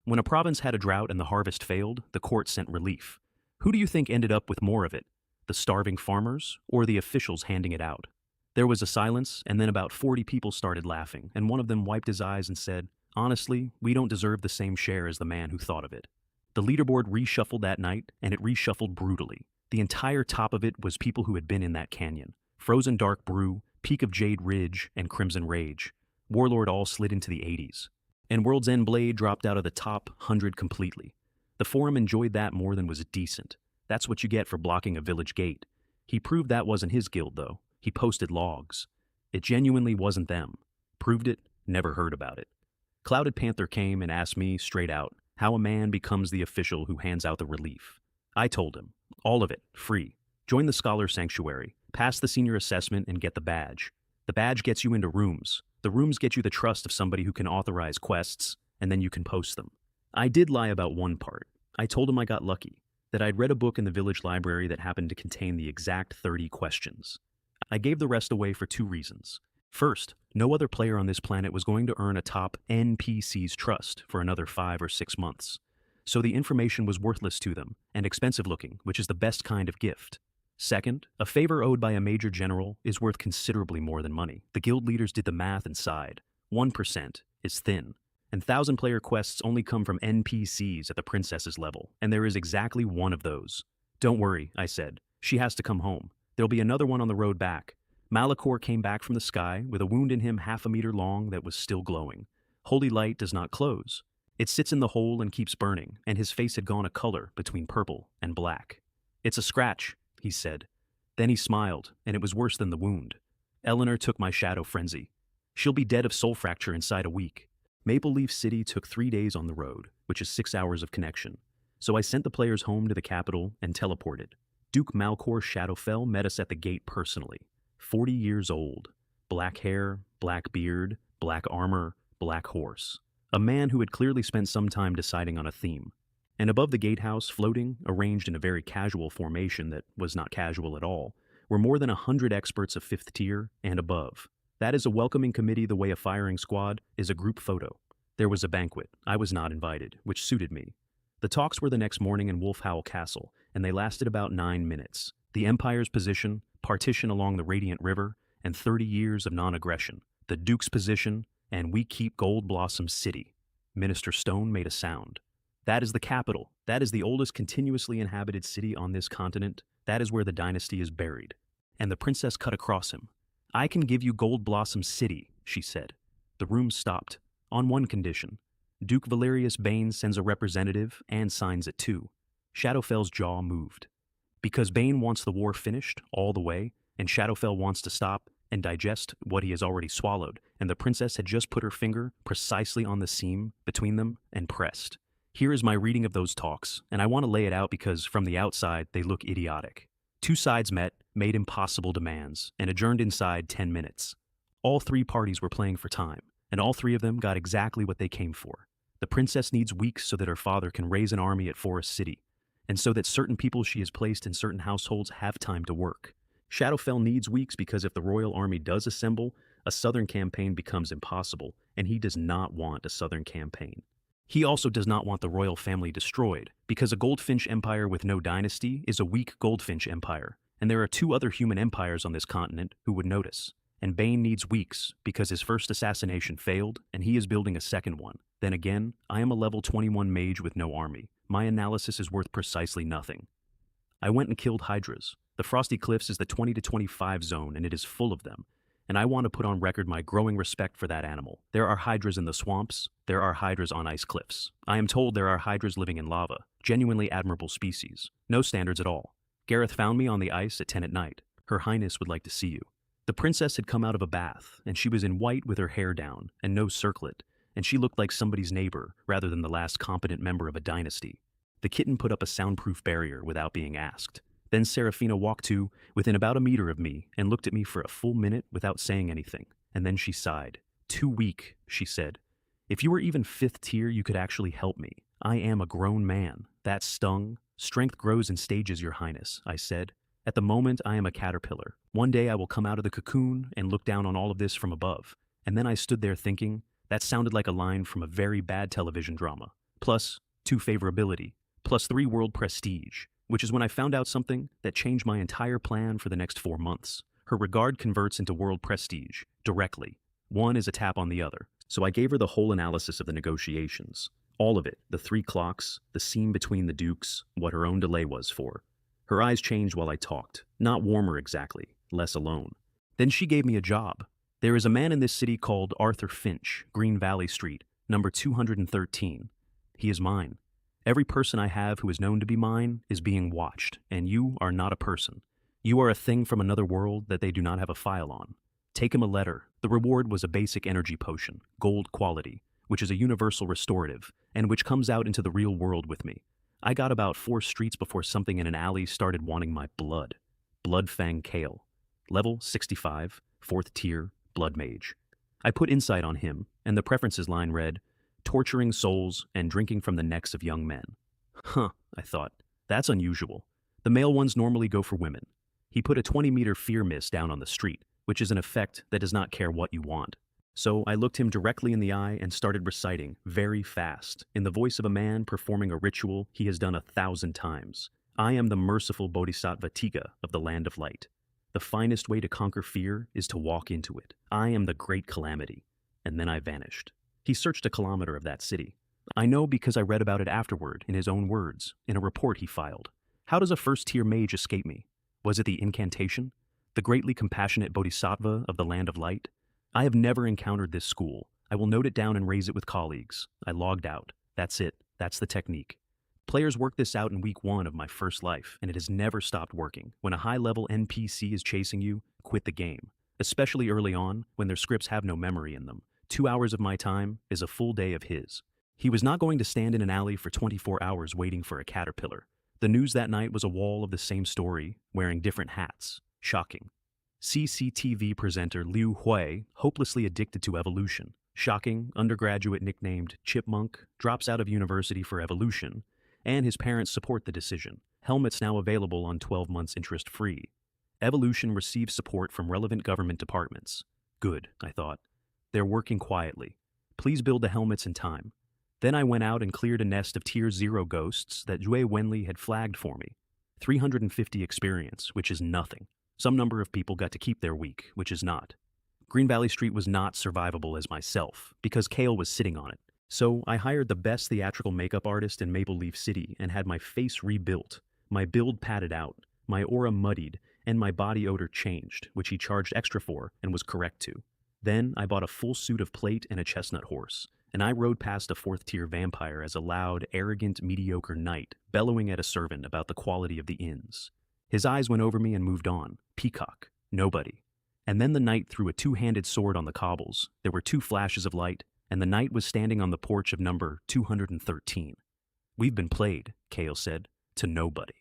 "When a province had a drought and the harvest failed, the court sent relief. Who do you think ended up with more of it? The starving farmers or the officials handing it out?" There was a silence, and then about 40 people started laughing, and one of them wiped his eyes and said, "Honestly, we don't deserve the same share as the man who thought of it." The leaderboard reshuffled that night, and it reshuffled brutally. The entire top of it was people who had been in that canyon. Frozen Dark Brew, Peak of Jade Ridge, and Crimson Rage. Warlord all slid into the 80s. And World's End Blade dropped out of the top 100 completely. The forum enjoyed that more than was decent. That's what you get for blocking a village gate. He proved that wasn't his guild, though. He posted logs. It genuinely wasn't them. Proved it, never heard about it. Clouded Panther came and asked me, straight out, how a man becomes the official who hands out the relief. I told him, all of it, free. Join the Scholar Sanctuary, pass the senior assessment, and get the badge. The badge gets you into rooms. The rooms get you the trust of somebody who can authorize quests, and then you can post them. I did lie about one part. I told him I got lucky, that I'd read a book in the village library that happened to contain the exact 30 questions. I gave the rest away for 2 reasons. First, no other player on this planet was going to earn a top NPC's trust for another 5 or 6 months. So the information was worthless to them, and expensive looking, which is the best kind of gift. Second, a favor owed by a major general is worth considerably more than money. The guild leaders did the math and sighed. 1% is thin. And 1,000-player quests only come from NPCs at the princess's level, and there is exactly one of those. "Don't worry," I said. "She has to come home. There'll be another one on the road back." Malachor came back from the sky with a wound in him 1/2 meter long that was still glowing. Holy light does not close. It sits in the hole and keeps burning, and his face had gone a color between purple and black. "It's a scratch," he said. Then he smiled, and it was worse than the wound. "Eleanor took my shadow frenzy. She'll be dead of soul fracture inside a week." Maple Leaf City took 3 days on the road, which is 6 hours of connection. So I sent the players home to the capital and teleported. Duke Malcor Shadowfell met us at the gate personally. 40 years old. Black hair, black beard, black armor, black horse. A man who had clearly spent some time deciding on a theme. And above the gatehouse, floating, arranged in a very casual formation that was not casual at all, were more than 100 experts of 5th tier and above. That is a welcoming committee the way a firing squad is a group photo. There was a banquet. I was not invited, which suited me. The talks were the next morning in Wolfhowl Castle, and they lasted about 9 minutes. The Empire's position, partition along the Radiant River, and 30 years of non-aggression. The Duke's position, and we keep Gold Blossom City. Minister Stone made a sound. That is the capital. That is the oldest continuously inhabited city on this continent. That is where the dynasty is buried. And the princess cut across him. "I can give you Gold Blossom City," she said. The room stopped. On one condition. Duke Valerius Bane sends a representative and signs it too. Shadowfell's jaw moved. Because Bane wants the war finished all the way, and Shadowfell wants to stop and digest what he has already swallowed, and the princess had just put her finger precisely on the seam between them and pressed. Here is my reading of those talks, and I want to lay it out because from the outside they look idiotic. 2 sides met, made impossible demands, and adjourned inside 10 minutes. All 3 parties were playing for time, and all 3 of them got exactly what they came for. The princess needs weeks so that her father can raise an army at Forest City, and so that certain people she has placed in certain households have time to work. Shadowfell needs weeks because if the royal army does assemble, a southern campaign becomes impossible, and he does not want a southern campaign. He also does not want the royal family destroyed, because a Goldfinch empire with no dynasty is a weak Goldfinch empire, and there are 2 other human empires on this continent who would notice. And Bane needs weeks, because his first assassination failed, and he is building a second one. Then again, I am a level 21 mage with no army. My analysis is worth precisely nothing. I went and killed hydras. The Frosty Cliffs is the 20 to 25 zone, and it is full of them. and I want to put on record my growing respect for that animal. There are hydras in the swamps, there are hydras on ice cliffs. I am told there are hydras living in lava, genuinely admirable species. No standards at all. Gareth found me on the ice at 10 at night. Her Highness would like to see you. The princess had come out of a bath, and she was in white with her hair down, and no circlet, and she looked like somebody's neighbor rather than the last competent member of a dynasty. The kitten put up a soundproof barrier without being asked. Then Serafina walked to within about a meter of me and looked at me for a full minute without saying anything, and then she sighed. "Too weak," she said. "If you were even 5th tier, you could actually help me. I am a grown man." That stung. "Strength grows in stages, Your Highness," I said. "At the moment, I am a caterpillar. One day I will come out of the cocoon and look down on all of this from above." And then I stood there thinking, that sounded like a line from a very bad television drama. Plus 2 favorability, plus 3 world prestige, which is when I found out something that changed my entire plan for the next 4 months. Her regard converts into world prestige, directly. One is a tap on the other. So I gave her the whole analysis of the negotiations. All of it, the 3 clocks, the scene between the dukes, what her own delay was for. Her eyes changed while I talked. Not warmer exactly, less alone. Then she gave me a job. There is a man in this city called Arthur Finch, Green Valley Street, number 213. He is mine. Every person I have who is known to be mine is being watched, and you are not a person. You are a thing from another world that they do not have a file on. Take him a letter. The reward was a basic energy potion, gold quality, which is a universal restorative, and which comes out into the real world with me. I got about 4 streets before something in an alley started wanting my blood. Bloodfang Kale. Level 65, 4th tier, Blood Mage. I put insight on him, and the preferences line read, torturing souls and drinking from the necks of young men. Huh, I thought. That's unusual. The male ones normally go for women. He put a 20-meter fear mist down on the street, which is an effect that does not care what you want. So I looked him directly in the eye and started reciting, very fast, in the voice of a man performing a ritual he has done 1,000 times. I am the merciful Bodhisattva Tiga of the Land of Light. The finest way to conquer fear is to walk into it. I am the great calamity. And then I vanished. He searched a kilometer of that city. I know because I read about it afterward in his own words, in a report he filed. How does a 1st-tier mage escape me? Was it the incantation? The greatly compassionate Bodhisattva of the Land of Light? I have never encountered this school. I will note it down and raise it with colleagues. I logged out. That's it. That's the technique. Players worked this out in week 1 of my first life, and it has never stopped working. When a high-level NPC is chasing you, quit the game. Especially early on, when their scripts have no memory in them. 2 hours of my time is a full day of his. He was not going to stand in an alley for 24 hours waiting for a caterpillar. The news that night was a wall of the same story, wearing different hats. Shocking. CCTV presenter Liu Hui, hopelessly addicted to evolution. Shocking, undergraduate nicknamed Chipmunk, drops out of university for evolution, and his parents support the decision. Helmets now available on 12 months interest-free. Evolution receives support from relevant government departments. Good, I thought. They're working quietly. Please build the helmets in time. Then I went out and cleared a nest of Tier 0 ghosts that Zhui Wenli had flagged for me. 350 experience, which is nothing. Some number of people got to keep their week, which is not. Green Valley Street was not survivable as myself, because Kale was sitting on it. So I hired the best theatrical makeup artist in Maple Leaf City and had my face rebuilt, my build padded out, my aura muddied, and my body odor changed, which he charged extra for and was correct to. Then I bought a full suit of plate and a chestnut horse, and I rode past a 4th-tier vampire as a loud, arrogant, mediocre knight, bellowing at a servant about the quality of the inns. His eyes went over me and moved on. Peacock. Nobody. And then the knight threw a 2-handed sword on the cobbles. There were 2 flashes of light, and the knight was standing on the porch of number 213. We've been played, Kale said, to nobody.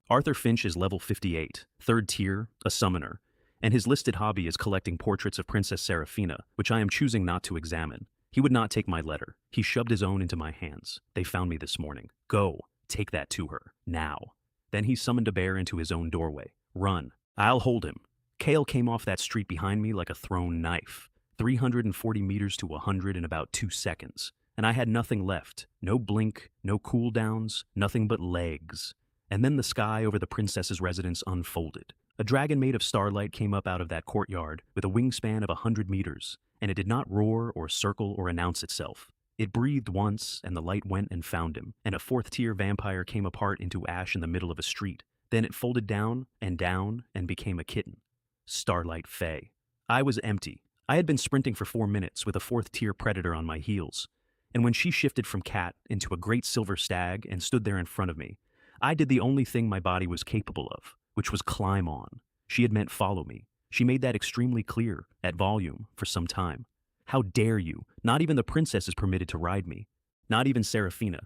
Arthur Finch is level 58, 3rd tier, a summoner, and his listed hobby is collecting portraits of Princess Serafina, which I am choosing not to examine. He would not take my letter. He shoved his own into my hands. They found me this morning. Go, take that to her, now. Then he summoned a bear into his own doorway. Run. I'll hold him. Kale came off that street behind me like a thrown knife. 340 meters to 100 in about 2 seconds. And I had nothing left. No blink, no cooldowns, nothing but legs. And then the sky over the princess's residence unfolded. A dragon made of starlight came up out of that courtyard with a wingspan of 100 meters, and it did not roar or circle or announce itself. It breathed once, and the light went and found him, and a 4th-tier vampire came apart into ash in the middle of a street. Then it folded down, and became a kitten. Starlight Fae. I was empty. I had been sprinting for 4 minutes with a fourth-tier predator on my heels. And when she shifted from cat into a great silver stag and stood there in front of me, I did the only thing my body was capable of, which was climb on. She had meant follow me. She made that extremely clear, at volume, for some time. How dare you? Not even the princess is permitted to ride me. Not even Serafina.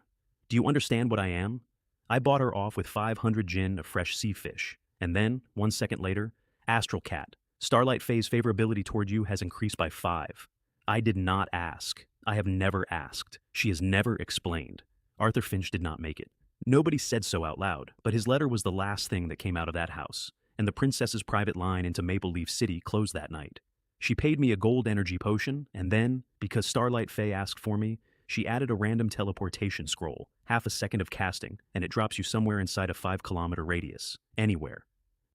Do you understand what I am? I bought her off with 500 gin of fresh sea fish. And then, 1 second later, Astral Cat. Starlight Faye's favorability toward you has increased by 5. I did not ask. I have never asked. She has never explained. Arthur Finch did not make it. Nobody said so out loud, but his letter was the last thing that came out of that house, and the princess's private line into Maple Leaf City closed that night. She paid me a gold energy potion, and then, because Starlight Faye asked for me, she added a random teleportation scroll, half a second of casting, and it drops you somewhere inside a 5-kilometer radius. Anywhere.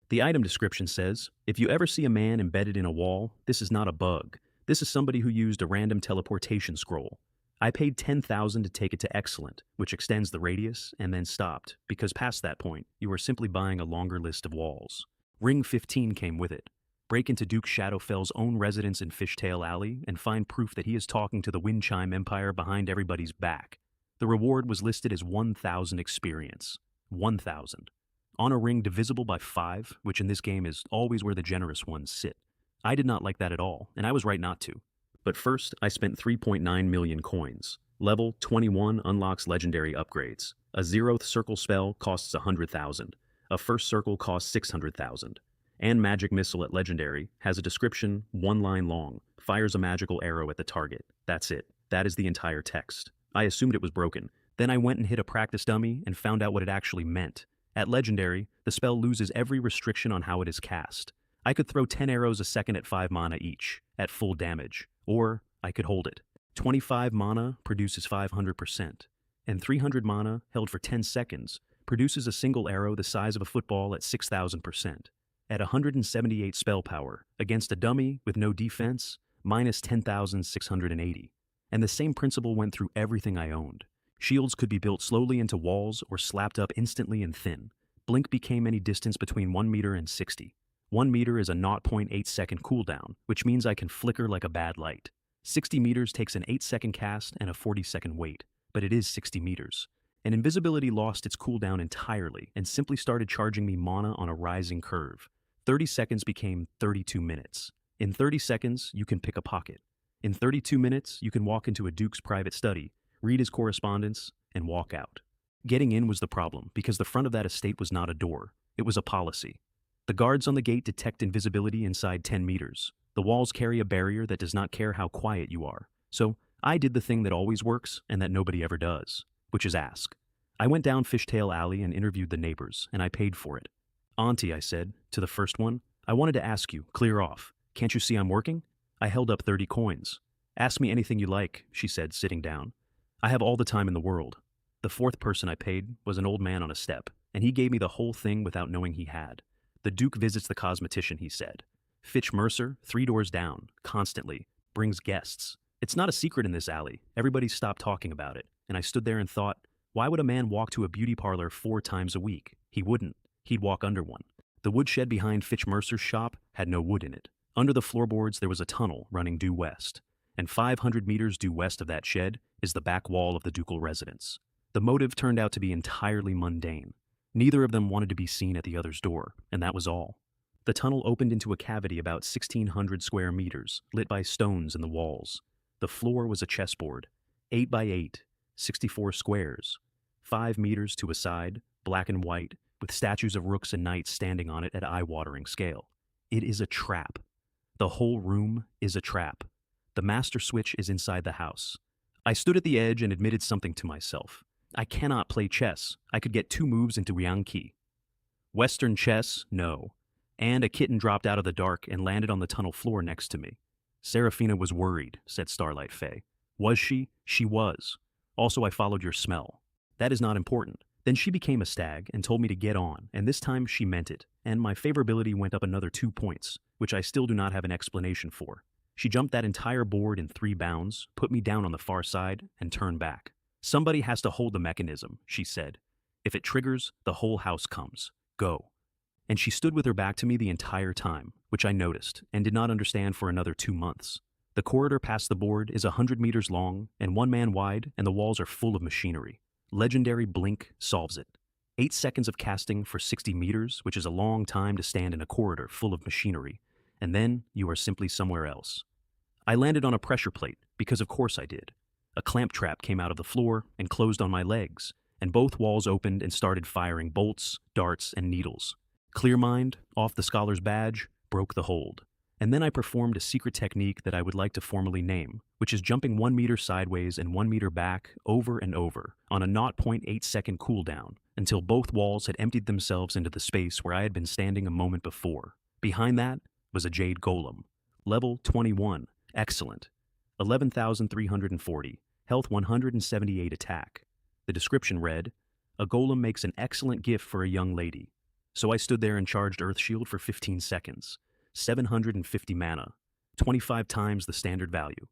The item description says, if you ever see a man embedded in a wall, this is not a bug. This is somebody who used a random teleportation scroll. I paid 10,000 to take it to Excellent, which extends the radius, and then stopped, because past that point, you are simply buying a longer list of walls. Ring 15 came with it. Break into Duke Shadowfell's own residence in Fishtail Alley and find proof that he is talking to the Wind Chime Empire behind everybody's back. The reward was listed as 1,000 experience. 1,000. On a ring divisible by 5, which in this game is always where the generous ones sit. I did not like that at all, and I was right not to. But first, I spent 3.9 million coins. Level 21 unlocks legendary upgrades. A 0th circle spell costs 100,000. A first circle costs 600,000. And Magic Missile at Legendary has a description 1 line long, fires a magical arrow at the target. That's it. That is the entire text. I assumed it was broken. Then I went and hit a practice dummy and found out what it actually meant. At Legendary, the spell loses every restriction on how it is cast. I could throw 10 arrows a second at 5 mana each, at full damage. Or I could hold it. 25 mana produces 500%, and 300 mana, held for 10 seconds, produces a single arrow the size of a football at 6,000%. At 178 spell power, against a dummy with no defense, minus 10,680. And the same principle went through everything I owned. Shields could be built slowly into walls or slapped up instantly and thin. Blink became any distance between 1 meter and 60. 1 meter is a 0.8 second cooldown, which means I can flicker like a bad light. 60 meters takes an 8-second cast and a 40-second wait, but it is 60 meters. And invisibility lost its cooldown entirely and simply started charging me mana on a rising curve. 30 seconds became 32 minutes. In 30 seconds, you can pick a pocket. In 32 minutes, you can walk into a duke's private study, read his correspondence, and walk out. Getting in was the problem, because the front of that estate was not a door. It was a policy. The guards on the gate detect invisibility inside 10 meters. The walls carry a barrier that does not care how quiet you are. So, I did the thing that always works and that nobody ever does, which is ask. I went down Fishtail Alley and interviewed the neighbors, and I paid for it. Auntie, I said, to the first one, I wanted to ask you, clear off. Can't you see I'm working? I held up 30 coins. Ask me anything you like, she said, sitting down. I have all the time in the world. The fourth person I paid was an old man on a step, and he gave me the whole thing without knowing he had. The Duke visits the cosmetician, he said. Fitch Mercer, 3 doors down, constantly, brings guests. It's not a secret in this alley. Everybody stopped talking about it, and I stood there and thought, why would a man walk to a beauty parlor 4 times a week? He wouldn't. He'd walk under one. The woodshed behind Fitch Mercer's shop had no wood in it. Under the floorboards there was a tunnel running due west, and 500 meters due west of that shed is the back wall of the ducal residence. The motive turned out to be entirely mundane. Neither of them wanted to be seen at the other's door, and that was all. The tunnel opened into a cavity about 1,600 square meters, lit by stones in the walls. The floor was a chessboard, 8 by 8, 64 squares, 5 meters to a side, black and white, with statues of rooks and knights standing on it at eye-watering scale. It is a trap. The whole room is a trap. The master switch is inside the house. I stood at the edge and admitted something to myself. I cannot play chess. I could get 2 moves into Rianki. Western chess, no. And a kitten dropped out of the dark and landed on the tunnel floor next to me. Serafina was worried, said Starlight Faye. Was she? She was. Also, I followed your smell. That is not important. Then she became a stag and told me to get on, and this time she meant it, and my favorability went up another 2 points, which I still do not have an explanation for. She jumped that entire board in 3 bounds, put me down on the far side, and turned back. Somebody has to hold the mechanism, she said. If it triggers, the whole house comes. Go. And she stood with her back to me the entire time, which I noticed and did not understand for another 2 months. The corridor past the board is 100 meters long and 1 man wide, and the walls are full of machinery. Legendary Blink solves it. 8 seconds of casting for 60 meters, which is a long time to stand in a corridor full of machinery, and then you are simply somewhere else. I landed on a pressure plate, because of course I did. A clamp trap came out of the floor and closed on my legs, and both walls opened and started firing bolts, darts, and needles. Clear mind, off the scholar's badge, broke the hold. And then I performed a secret technique that I would like to formally name, which is jumping 1 meter sideways and 1 meter back over and over on a 0.8 second cooldown until both walls had emptied themselves into the space where I had been standing a moment before. Behind that was a jade golem. Level 21. Excellent. 11,340. Health 178 attack. The description read, "A golem makes an excellent gift for a young lady." So I stood there and charged Earth Shield for 15 seconds. 750 mana. 25 times the standard value.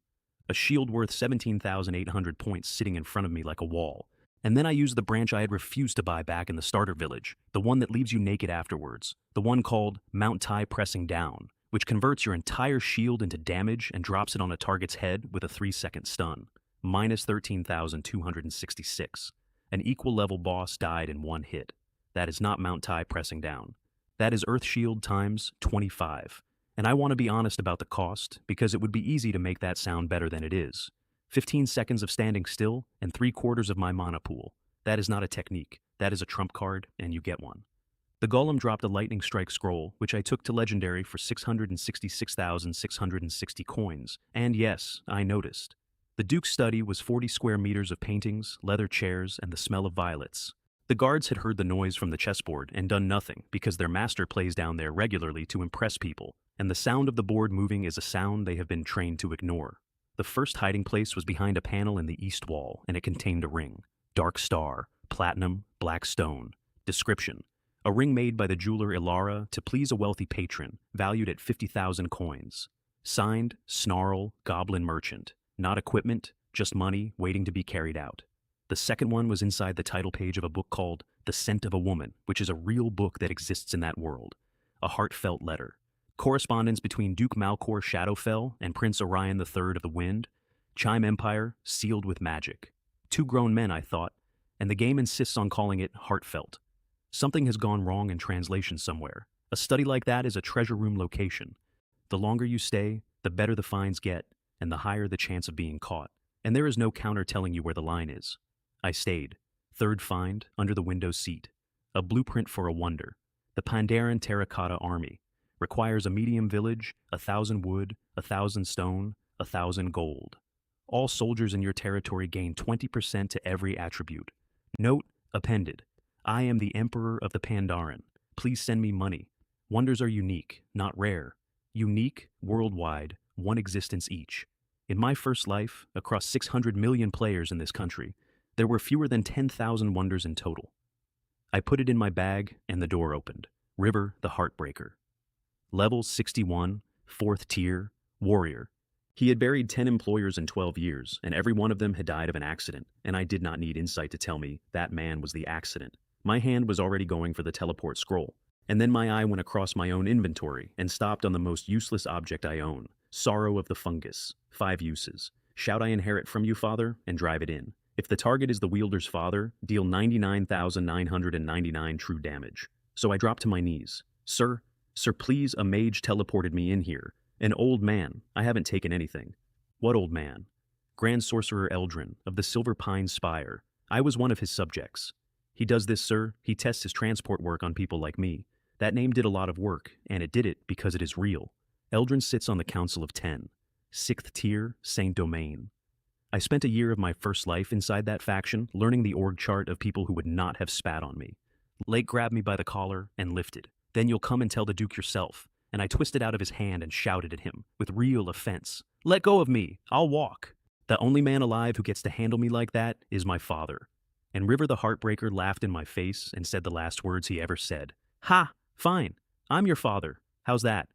A shield worth 17,800 points sitting in front of me like a wall. And then I used the branch I had refused to buy back in the starter village, the one that leaves you naked afterwards, the one called Mount Tai Pressing Down, which converts your entire shield into damage and drops it on a target's head with a 3-second stun. Minus 13,266. An equal level boss died in 1 hit. That is not Mount Tai Pressing Down. That is Earth Shield times 25. And I want to be honest about the cost, because it would be easy to make that sound better than it is. 15 seconds of standing still and 3/4 of my mana pool. That is not a technique. That is a trump card, and you get one. The golem dropped a lightning strike scroll, which I took to legendary for 666,660 coins. And yes, I noticed. The Duke's study was 40 square meters of paintings, leather chairs, and the smell of violets. The guards had heard the noise from the chessboard and done nothing because their master plays down there regularly to impress people, and the sound of the board moving is a sound they have been trained to ignore. The first hiding place was behind a panel in the east wall, and it contained a ring. Dark star, platinum, black stone. Description: a ring made by the jeweler Ilara to please a wealthy patron, valued at 50,000 coins. Signed, Snarl, Goblin Merchant. Not equipment, just money waiting to be carried out. The second one was inside the title page of a book called The Scent of a Woman, which is a real book that exists in that world. A heartfelt letter. Correspondence between Duke Malcor Shadowfell and Prince Orion III of the Wind. Chime Empire, sealed with magic. 2 grown men, I thought, and the game insists on calling it heartfelt. Something has gone wrong in translation somewhere. A study like that is a treasure room location. The longer you stay, the better the fines get, and the higher the chance of being caught. And there is no counter telling you where the line is. I stayed. 3rd find, under the window seat. A blueprint for a wonder. The Pandaren Terracotta Army. Requires a medium village, 1,000 wood, 1,000 stone, 1,000 gold. All soldiers in your territory gain 20% to every attribute. Note, appended. I am the Emperor of the Pandaren. Please send me money. Wonders are unique, not rare. Unique, worldwide, 1 existence each. In my first life, across 600 million players in this country, there were fewer than 10,000 wonders in total. I put it in my bag, and the door opened. River the Heartbreaker. Level 61, 4th tier, warrior. He had buried 10 employers in 12 years, and every one of them had died of an accident, and I did not need insight to tell me that man was the accident. My hand was already going for the teleport scroll, and then my eye went across my own inventory and stopped on the most useless object I own. Sorrow of the Fungus. 5 uses. Shout I inherit from you, father, and drive it in. If the target is the wielder's father, deal 99,999 true damage. So I dropped to my knees. Sir, please, a mage teleported me in here. An old man. I haven't taken anything. What old man? Grand Sorcerer Eldrin, of the Silver Pine Spire. I was one of his subjects. He does this, sir. He tests his transport work on people like me. That name did a lot of work, and it did it because it is real. Eldrin sits on the Council of 10. 6th tier, Saint Domain. I spent a year of my first life inside that faction, learning the org chart of people who would not have spat on me. Lake grabbed me by the collar and lifted. Then you'll come and tell the Duke yourself. And I twisted out of his hand and shouted at him, with real offense. Let go of me, I'll walk. The only man alive who gets to handle me like that is my father. And River the Heartbreaker laughed in my face and said the last words he ever said. Ha, fine, I'm your father. How's that?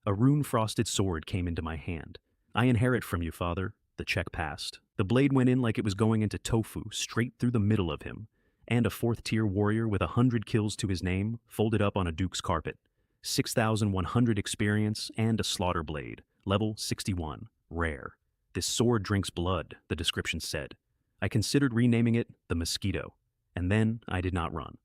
A rune-frosted sword came into my hand. I inherit from you, father. The check passed. The blade went in like it was going into tofu, straight through the middle of him. and a 4th-tier warrior with 100 kills to his name folded up on a duke's carpet. 6,100 experience and a slaughter blade, level 61, rare. This sword drinks blood, the description said. I considered renaming it the Mosquito, and then I did not run.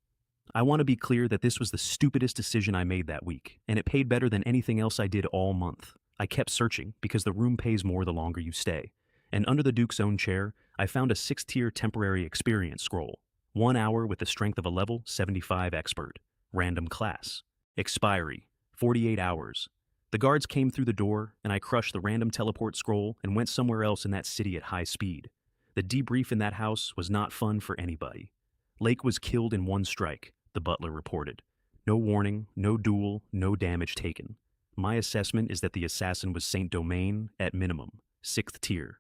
I want to be clear that this was the stupidest decision I made that week, and it paid better than anything else I did all month. I kept searching because the room pays more the longer you stay, and under the Duke's own chair, I found a 6th-tier temporary experience scroll. 1 hour with the strength of a level 75 expert. Random class. Expiry, 48 hours. The guards came through the door, and I crushed the random teleport scroll and went somewhere else in that city at high speed. The debrief in that house was not fun for anybody. Lake was killed in 1 strike, the butler reported. No warning, no duel, no damage taken. My assessment is that the assassin was Saint Domain at minimum, 6th tier.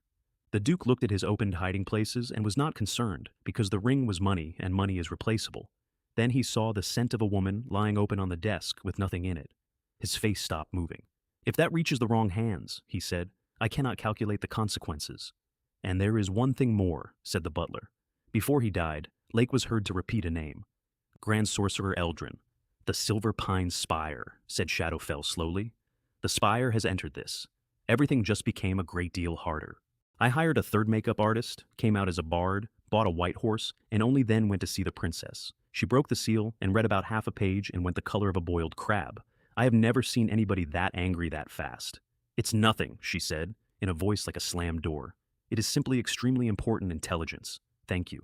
The Duke looked at his opened hiding places and was not concerned because the ring was money and money is replaceable. Then he saw the scent of a woman lying open on the desk with nothing in it. His face stopped moving. If that reaches the wrong hands, he said, I cannot calculate the consequences. And there is one thing more, said the butler. Before he died, Lake was heard to repeat a name. Grand Sorcerer Eldrin. The Silver Pine Spire, said Shadowfell slowly. The Spire has entered this. Everything just became a great deal harder. I hired a 3rd makeup artist, came out as a bard, bought a white horse, and only then went to see the princess. She broke the seal and read about half a page and went the color of a boiled crab. I have never seen anybody that angry that fast. It's nothing, she said, in a voice like a slammed door. It is simply extremely important intelligence. Thank you.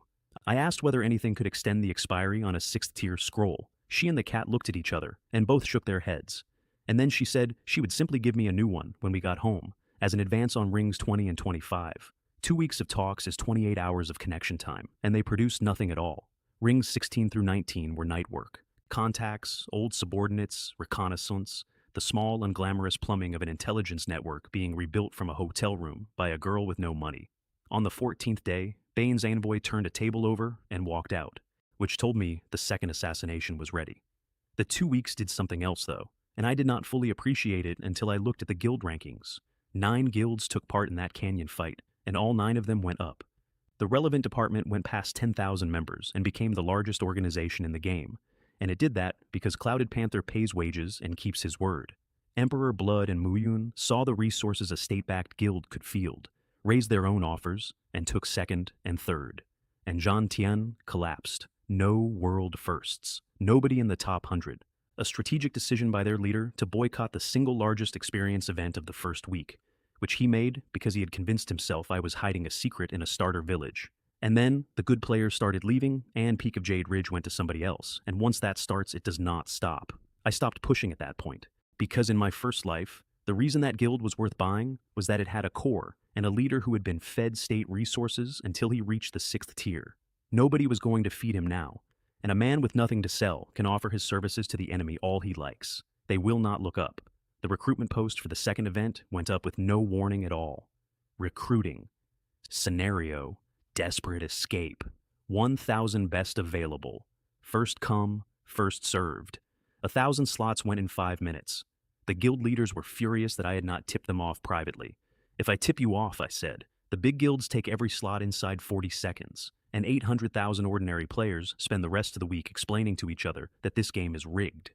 I asked whether anything could extend the expiry on a 6th-tier scroll. She and the cat looked at each other, and both shook their heads. And then she said she would simply give me a new one when we got home, as an advance on rings 20 and 25. 2 weeks of talks is 28 hours of connection time, and they produced nothing at all. Rings 16 through 19 were night work. Contacts, old subordinates, reconnaissance, the small and glamorous plumbing of an intelligence network being rebuilt from a hotel room by a girl with no money. On the 14th day, Bane's envoy turned a table over and walked out, which told me the second assassination was ready. The 2 weeks did something else, though, and I did not fully appreciate it until I looked at the guild rankings. 9 guilds took part in that canyon fight, and all 9 of them went up. The relevant department went past 10,000 members and became the largest organization in the game, and it did that because Clouded Panther pays wages and keeps his word. Emperor Blood and Muyun saw the resources a state-backed guild could field, raised their own offers, and took 2nd and 3rd. And Zhan Tian collapsed. No world firsts. Nobody in the top 100. A strategic decision by their leader to boycott the single largest experience event of the first week, which he made because he had convinced himself I was hiding a secret in a starter village. And then, the good players started leaving, and Peak of Jade Ridge went to somebody else, and once that starts, it does not stop. I stopped pushing at that point, because in my first life, the reason that guild was worth buying was that it had a core and a leader who had been fed state resources until he reached the 6th tier. Nobody was going to feed him now, and a man with nothing to sell can offer his services to the enemy all he likes. They will not look up. The recruitment post for the second event went up with no warning at all. Recruiting. Scenario. Desperate escape. 1,000 best available. First come, first served. 1,000 slots went in 5 minutes. The guild leaders were furious that I had not tipped them off privately. If I tip you off, I said, the big guilds take every slot inside 40 seconds, and 800,000 ordinary players spend the rest of the week explaining to each other that this game is rigged.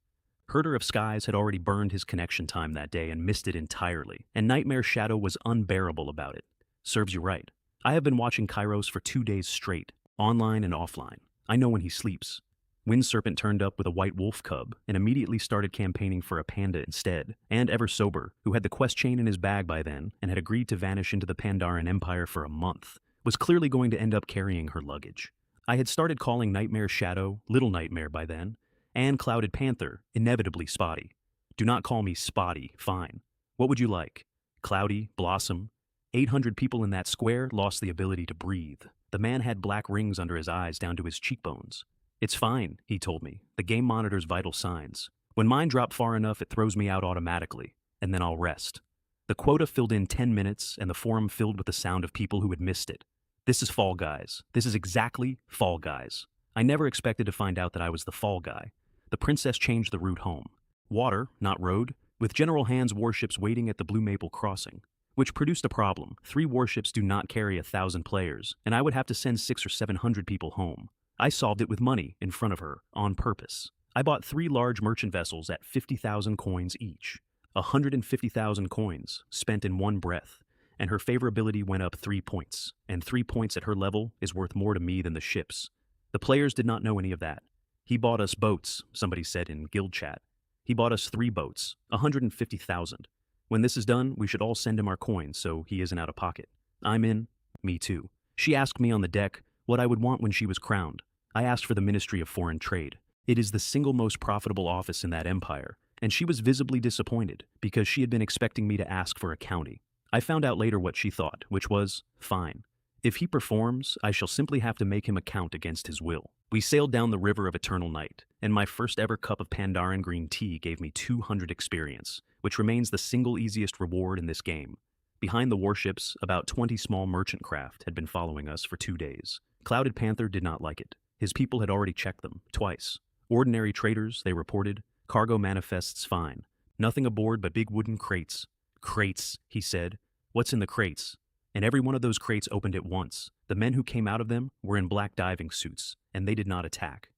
Herder of Skies had already burned his connection time that day and missed it entirely, and Nightmare Shadow was unbearable about it. Serves you right. I have been watching Kairos for 2 days straight, online and offline. I know when he sleeps. Wind Serpent turned up with a white wolf cub and immediately started campaigning for a panda instead, and Ever Sober, who had the quest chain in his bag by then and had agreed to vanish into the Pandaren Empire for a month, was clearly going to end up carrying her luggage. I had started calling Nightmare Shadow Little Nightmare by then, and Clouded Panther inevitably Spotty. Do not call me Spotty, fine. What would you like? Cloudy, Blossom? 800 people in that square lost the ability to breathe. The man had black rings under his eyes down to his cheekbones. It's fine, he told me. The game monitors vital signs. When mine drop far enough, it throws me out automatically, and then I'll rest. The quota filled in 10 minutes, and the forum filled with the sound of people who had missed it. This is Fall Guys. This is exactly Fall Guys. I never expected to find out that I was the Fall Guy. The princess changed the route home. Water, not road, with General Han's warships waiting at the Blue Maple Crossing, which produced a problem. 3 warships do not carry 1,000 players, and I would have to send 600 or 700 people home. I solved it with money in front of her, on purpose. I bought 3 large merchant vessels at 50,000 coins each. 150,000 coins, spent in one breath, and her favorability went up 3 points, and 3 points at her level is worth more to me than the ships. The players did not know any of that. He bought us boats, somebody said in guild chat. He bought us 3 boats, 150,000. When this is done, we should all send him our coins so he isn't out of pocket. I'm in. Me too. She asked me on the deck what I would want when she was crowned. I asked for the Ministry of Foreign Trade. It is the single most profitable office in that empire, and she was visibly disappointed because she had been expecting me to ask for a county. I found out later what she thought, which was, fine. If he performs, I shall simply have to make him account against his will. We sailed down the river of eternal night, and my first ever cup of Pandaren green tea gave me 200 experience, which remains the single easiest reward in this game. Behind the warships, about 20 small merchant craft had been following us for 2 days. Clouded Panther did not like it. His people had already checked them, twice. Ordinary traders, they reported. Cargo manifests fine. Nothing aboard but big wooden crates. Crates, he said. What's in the crates? And every one of those crates opened at once. The men who came out of them were in black diving suits, and they did not attack.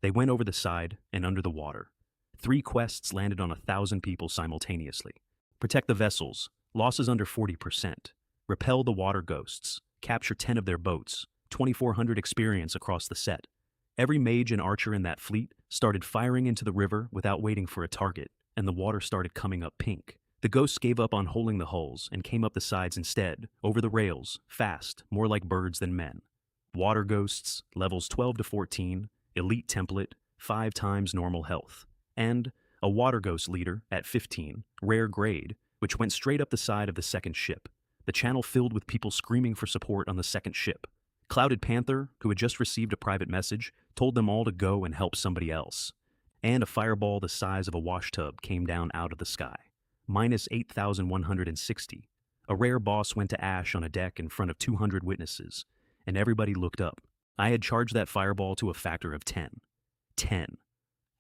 They went over the side and under the water. 3 quests landed on 1,000 people simultaneously. Protect the vessels. Losses under 40%. Repel the water ghosts. Capture 10 of their boats. 2,400 experience across the set. Every mage and archer in that fleet started firing into the river without waiting for a target, and the water started coming up pink. The ghosts gave up on holding the hulls and came up the sides instead, over the rails, fast, more like birds than men. Water ghosts, levels 12 to 14, elite template, 5 times normal health. And a water ghost leader at 15, rare grade, which went straight up the side of the second ship. The channel filled with people screaming for support on the second ship. Clouded Panther, who had just received a private message, told them all to go and help somebody else. And a fireball the size of a washtub came down out of the sky. Minus 8,160. A rare boss went to ash on a deck in front of 200 witnesses, and everybody looked up. I had charged that fireball to a factor of 10. 10.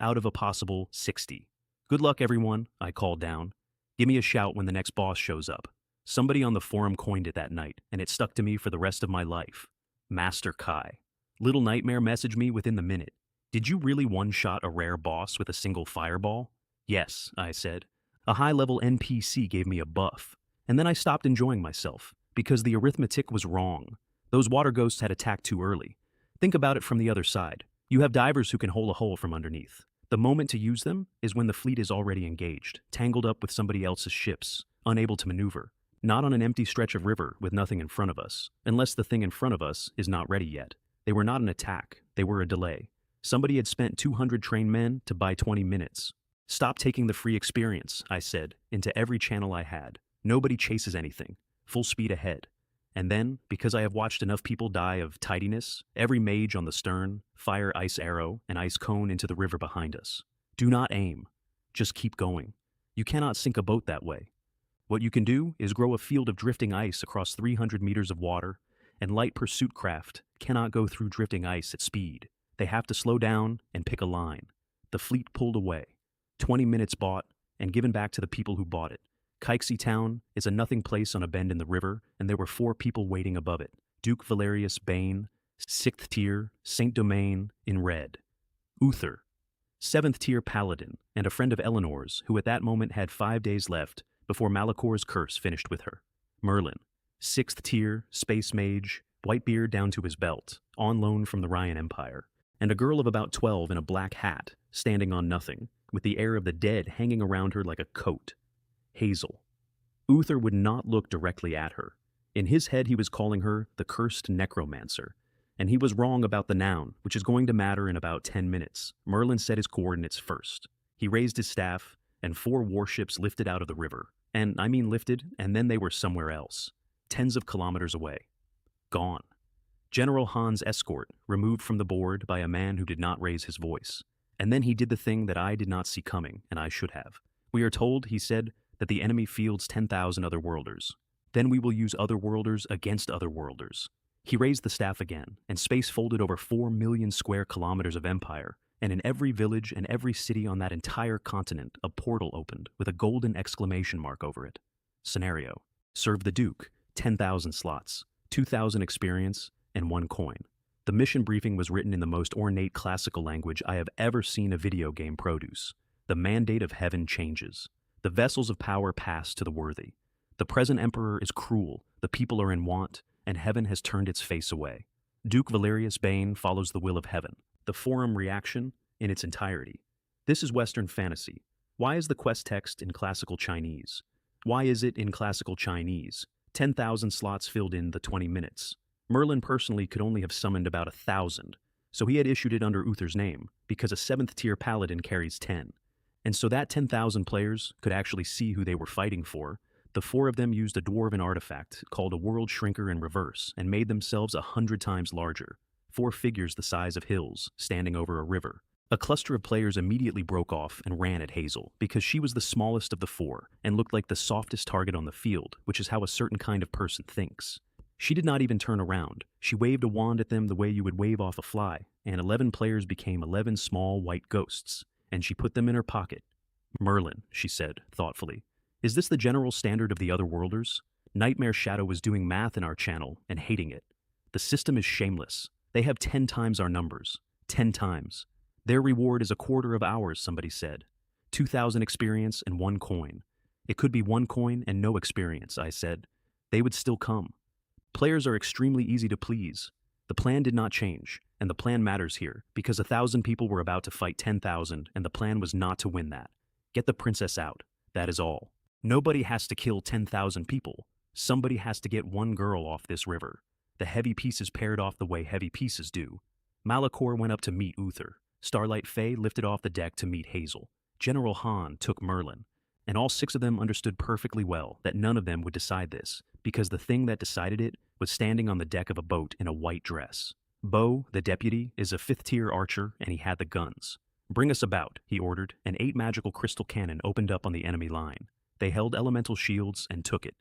Out of a possible 60. Good luck, everyone, I called down. Give me a shout when the next boss shows up. Somebody on the forum coined it that night, and it stuck to me for the rest of my life. Master Kai. Little Nightmare messaged me within the minute. Did you really one-shot a rare boss with a single fireball? Yes, I said. A high-level NPC gave me a buff, and then I stopped enjoying myself, because the arithmetic was wrong. Those water ghosts had attacked too early. Think about it from the other side. You have divers who can hole a hole from underneath. The moment to use them is when the fleet is already engaged, tangled up with somebody else's ships, unable to maneuver. Not on an empty stretch of river with nothing in front of us, unless the thing in front of us is not ready yet. They were not an attack, they were a delay. Somebody had spent 200 trained men to buy 20 minutes. Stop taking the free experience, I said, into every channel I had. Nobody chases anything. Full speed ahead. And then, because I have watched enough people die of tidiness, every mage on the stern, fire ice arrow and ice cone into the river behind us. Do not aim. Just keep going. You cannot sink a boat that way. What you can do is grow a field of drifting ice across 300 meters of water, and light pursuit craft cannot go through drifting ice at speed. They have to slow down and pick a line. The fleet pulled away. 20 minutes bought and given back to the people who bought it. Kykesy Town is a nothing place on a bend in the river, and there were 4 people waiting above it. Duke Valerius Bane, 6th tier, Saint Domain, in red. Uther, 7th tier paladin, and a friend of Eleanor's, who at that moment had 5 days left before Malakor's curse finished with her. Merlin, 6th tier, space mage, white beard down to his belt, on loan from the Ryan Empire, and a girl of about 12 in a black hat, standing on nothing, with the air of the dead hanging around her like a coat. Hazel. Uther would not look directly at her. In his head he was calling her the cursed necromancer, and he was wrong about the noun, which is going to matter in about 10 minutes. Merlin set his coordinates first. He raised his staff, and 4 warships lifted out of the river. And I mean lifted, and then they were somewhere else. Tens of kilometers away. Gone. General Han's escort, removed from the board by a man who did not raise his voice. And then he did the thing that I did not see coming, and I should have. We are told, he said, that the enemy fields 10,000 otherworlders. Then we will use otherworlders against otherworlders. He raised the staff again, and space folded over 4 million square kilometers of empire, and in every village and every city on that entire continent, a portal opened with a golden exclamation mark over it. Scenario. Serve the Duke, 10,000 slots, 2,000 experience, and 1 coin. The mission briefing was written in the most ornate classical language I have ever seen a video game produce. The mandate of heaven changes. The vessels of power pass to the worthy. The present emperor is cruel, the people are in want, and heaven has turned its face away. Duke Valerius Bane follows the will of heaven. The forum reaction in its entirety. This is Western fantasy. Why is the quest text in classical Chinese? Why is it in classical Chinese? 10,000 slots filled in the 20 minutes. Merlin personally could only have summoned about 1,000, so he had issued it under Uther's name, because a 7th tier paladin carries 10. And so that 10,000 players could actually see who they were fighting for. The 4 of them used a dwarven artifact called a world shrinker in reverse and made themselves 100 times larger, 4 figures the size of hills, standing over a river. A cluster of players immediately broke off and ran at Hazel, because she was the smallest of the 4 and looked like the softest target on the field, which is how a certain kind of person thinks. She did not even turn around. She waved a wand at them the way you would wave off a fly, and 11 players became 11 small white ghosts, and she put them in her pocket. "Merlin," she said, thoughtfully, "is this the general standard of the other worlders? Nightmare Shadow was doing math in our channel and hating it. The system is shameless. They have 10 times our numbers. 10 times. Their reward is a quarter of ours," somebody said. 2,000 experience and 1 coin. It could be 1 coin and no experience, I said. They would still come. Players are extremely easy to please. The plan did not change, and the plan matters here, because 1,000 people were about to fight 10,000, and the plan was not to win that. Get the princess out. That is all. Nobody has to kill 10,000 people. Somebody has to get 1 girl off this river. The heavy pieces paired off the way heavy pieces do. Malachor went up to meet Uther. Starlight Faye lifted off the deck to meet Hazel. General Han took Merlin. And all 6 of them understood perfectly well that none of them would decide this, because the thing that decided it was standing on the deck of a boat in a white dress. Bo, the deputy, is a 5th-tier archer, and he had the guns. "Bring us about," he ordered, and 8 magical crystal cannon opened up on the enemy line. They held elemental shields and took it.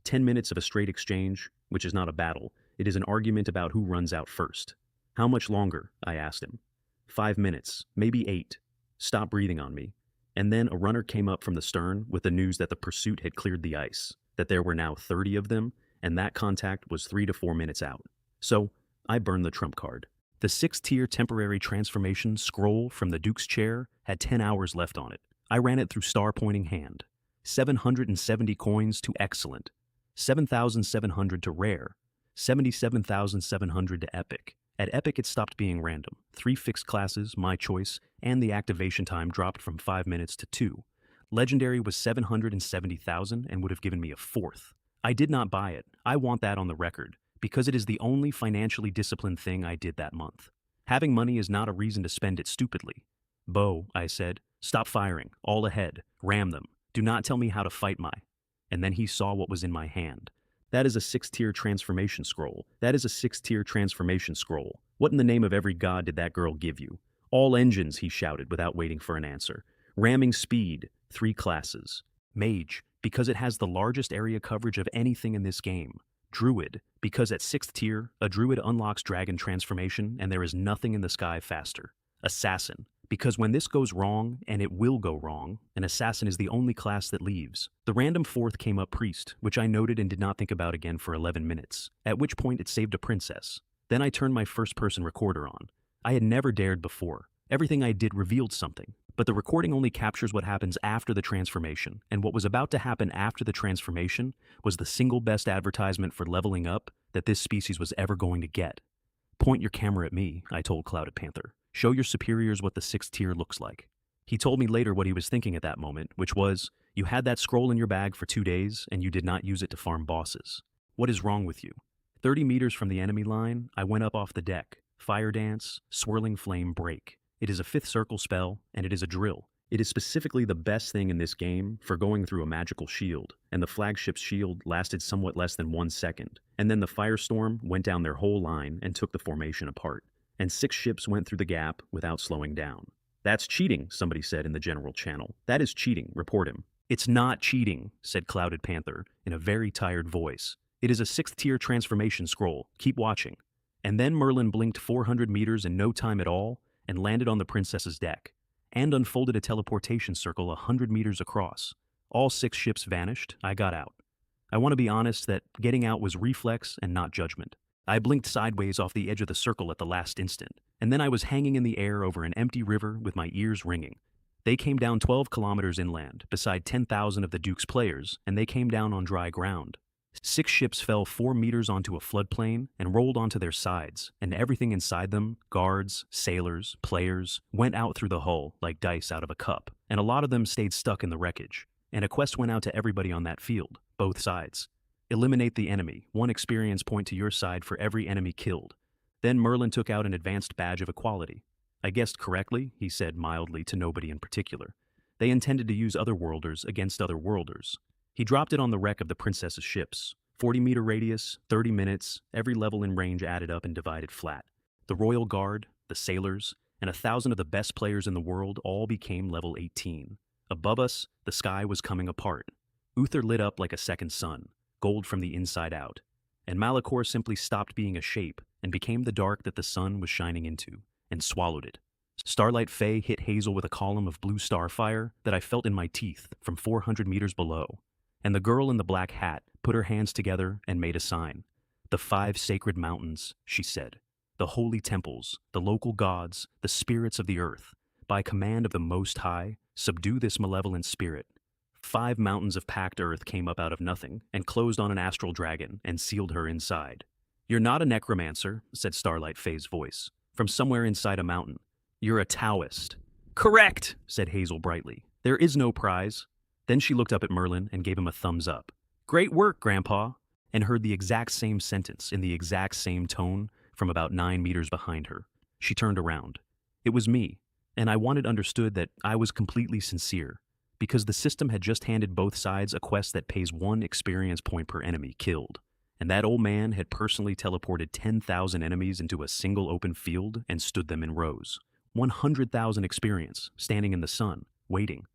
10 minutes of a straight exchange, which is not a battle. It is an argument about who runs out first. "How much longer?" I asked him. 5 minutes, maybe 8. Stop breathing on me. And then a runner came up from the stern with the news that the pursuit had cleared the ice, that there were now 30 of them, and that contact was 3 to 4 minutes out. So I burned the trump card. The 6th-tier temporary transformation scroll from the Duke's chair had 10 hours left on it. I ran it through star-pointing hand. 770 coins to excellent, 7,700 to rare, 77,700 to epic. At epic, it stopped being random. 3 fixed classes, my choice, and the activation time dropped from 5 minutes to 2. Legendary was 770,000 and would have given me a 4th. I did not buy it. I want that on the record, because it is the only financially disciplined thing I did that month. Having money is not a reason to spend it stupidly. "Bo," I said, "stop firing. All ahead. Ram them. Do not tell me how to fight my..." And then he saw what was in my hand. That is a 6th-tier transformation scroll. That is a 6th-tier transformation scroll. What in the name of every god did that girl give you? "All engines," he shouted without waiting for an answer. "Ramming speed, 3 classes. Mage, because it has the largest area coverage of anything in this game. Druid, because at 6th tier, a druid unlocks dragon transformation and there is nothing in the sky faster. Assassin, because when this goes wrong, and it will go wrong, an assassin is the only class that leaves. The random 4th came up priest, which I noted and did not think about again for 11 minutes, at which point it saved a princess. Then I turned my first-person recorder on. I had never dared before. Everything I did revealed something, but the recording only captures what happens after the transformation, and what was about to happen after the transformation was the single best advertisement for leveling up that this species was ever going to get. "Point your camera at me," I told Clouded Panther. "Show your superiors what the 6th tier looks like." He told me later what he was thinking at that moment, which was, "You had that scroll in your bag for 2 days, and you did not use it to farm bosses. What is wrong with you?" 30 meters from the enemy line, I went up off the deck. Fire dance, swirling flame break. It is a 5th circle spell, and it is a drill. It is specifically the best thing in this game for going through a magical shield, and the flagship's shield lasted somewhat less than 1 second, and then the firestorm went down their whole line and took the formation apart, and 6 ships went through the gap without slowing down. "That's cheating," somebody said in the general channel. "That is cheating, report him." "It's not cheating," said Clouded Panther in a very tired voice. "It is a 6th tier transformation scroll. Keep watching." And then Merlin blinked 400 meters in no time at all, and landed on the princess's deck, and unfolded a teleportation circle 100 meters across. All 6 ships vanished. I got out. I want to be honest that getting out was reflex and not judgment. I blinked sideways off the edge of the circle at the last instant, and then I was hanging in the air over an empty river with my ears ringing. They came down 12 kilometers inland, beside 10,000 of the Duke's players, and they came down on dry ground. 6 ships fell 4 meters onto a floodplain and rolled onto their sides, and everything inside them, guards, sailors, players, went out through the hull like dice out of a cup, and a lot of them stayed stuck in the wreckage. And a quest went out to everybody on that field, both sides. Eliminate the enemy, 1 experience point to your side for every enemy killed. Then Merlin took out an advanced badge of equality. I guessed correctly, he said mildly to nobody in particular. They intended to use otherworlders against otherworlders. He dropped it on the wreck of the princess's ships. 40-meter radius, 30 minutes, every level in range added up and divided flat. The Royal Guard, the sailors, and 1,000 of the best players in the world all became level 18. Above us, the sky was coming apart. Uther lit up like a second sun, gold from the inside out. And Malachor simply stopped being a shape and became the dark that the sun was shining into, and swallowed it. Starlight Faye hit Hazel with a column of blue star fire that I felt in my teeth from 400 meters below. And the girl in the black hat put her hands together and made a sign. The 5 sacred mountains, she said. The holy temples, the local gods, the spirits of the earth. By command of the Most High, subdue this malevolent spirit. 5 mountains of packed earth came up out of nothing and closed on an astral dragon and sealed her inside. You're not a necromancer, said Starlight Faye's voice, from somewhere inside a mountain. You're a Taoist. Correct, said Hazel brightly. There is no prize. Then she looked up at Merlin and gave him a thumbs up. Great work, Grandpa, and heard the exact same sentence in the exact same tone from about 9 meters behind her. She turned around. It was me, and I wanted understood that I was completely sincere, because the system had just handed both sides a quest that pays 1 experience point per enemy killed, and that old man had personally teleported 10,000 enemies into a single open field and stood them in rows. 100,000 experience, standing in the sun, waiting.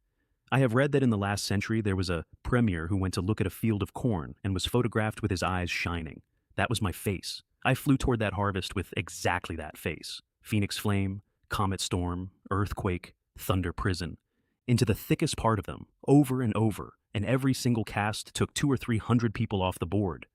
I have read that in the last century there was a premier who went to look at a field of corn and was photographed with his eyes shining. That was my face. I flew toward that harvest with exactly that face. Phoenix flame, comet storm, earthquake, thunder prison. Into the thickest part of them, over and over, and every single cast took 200 or 300 people off the board.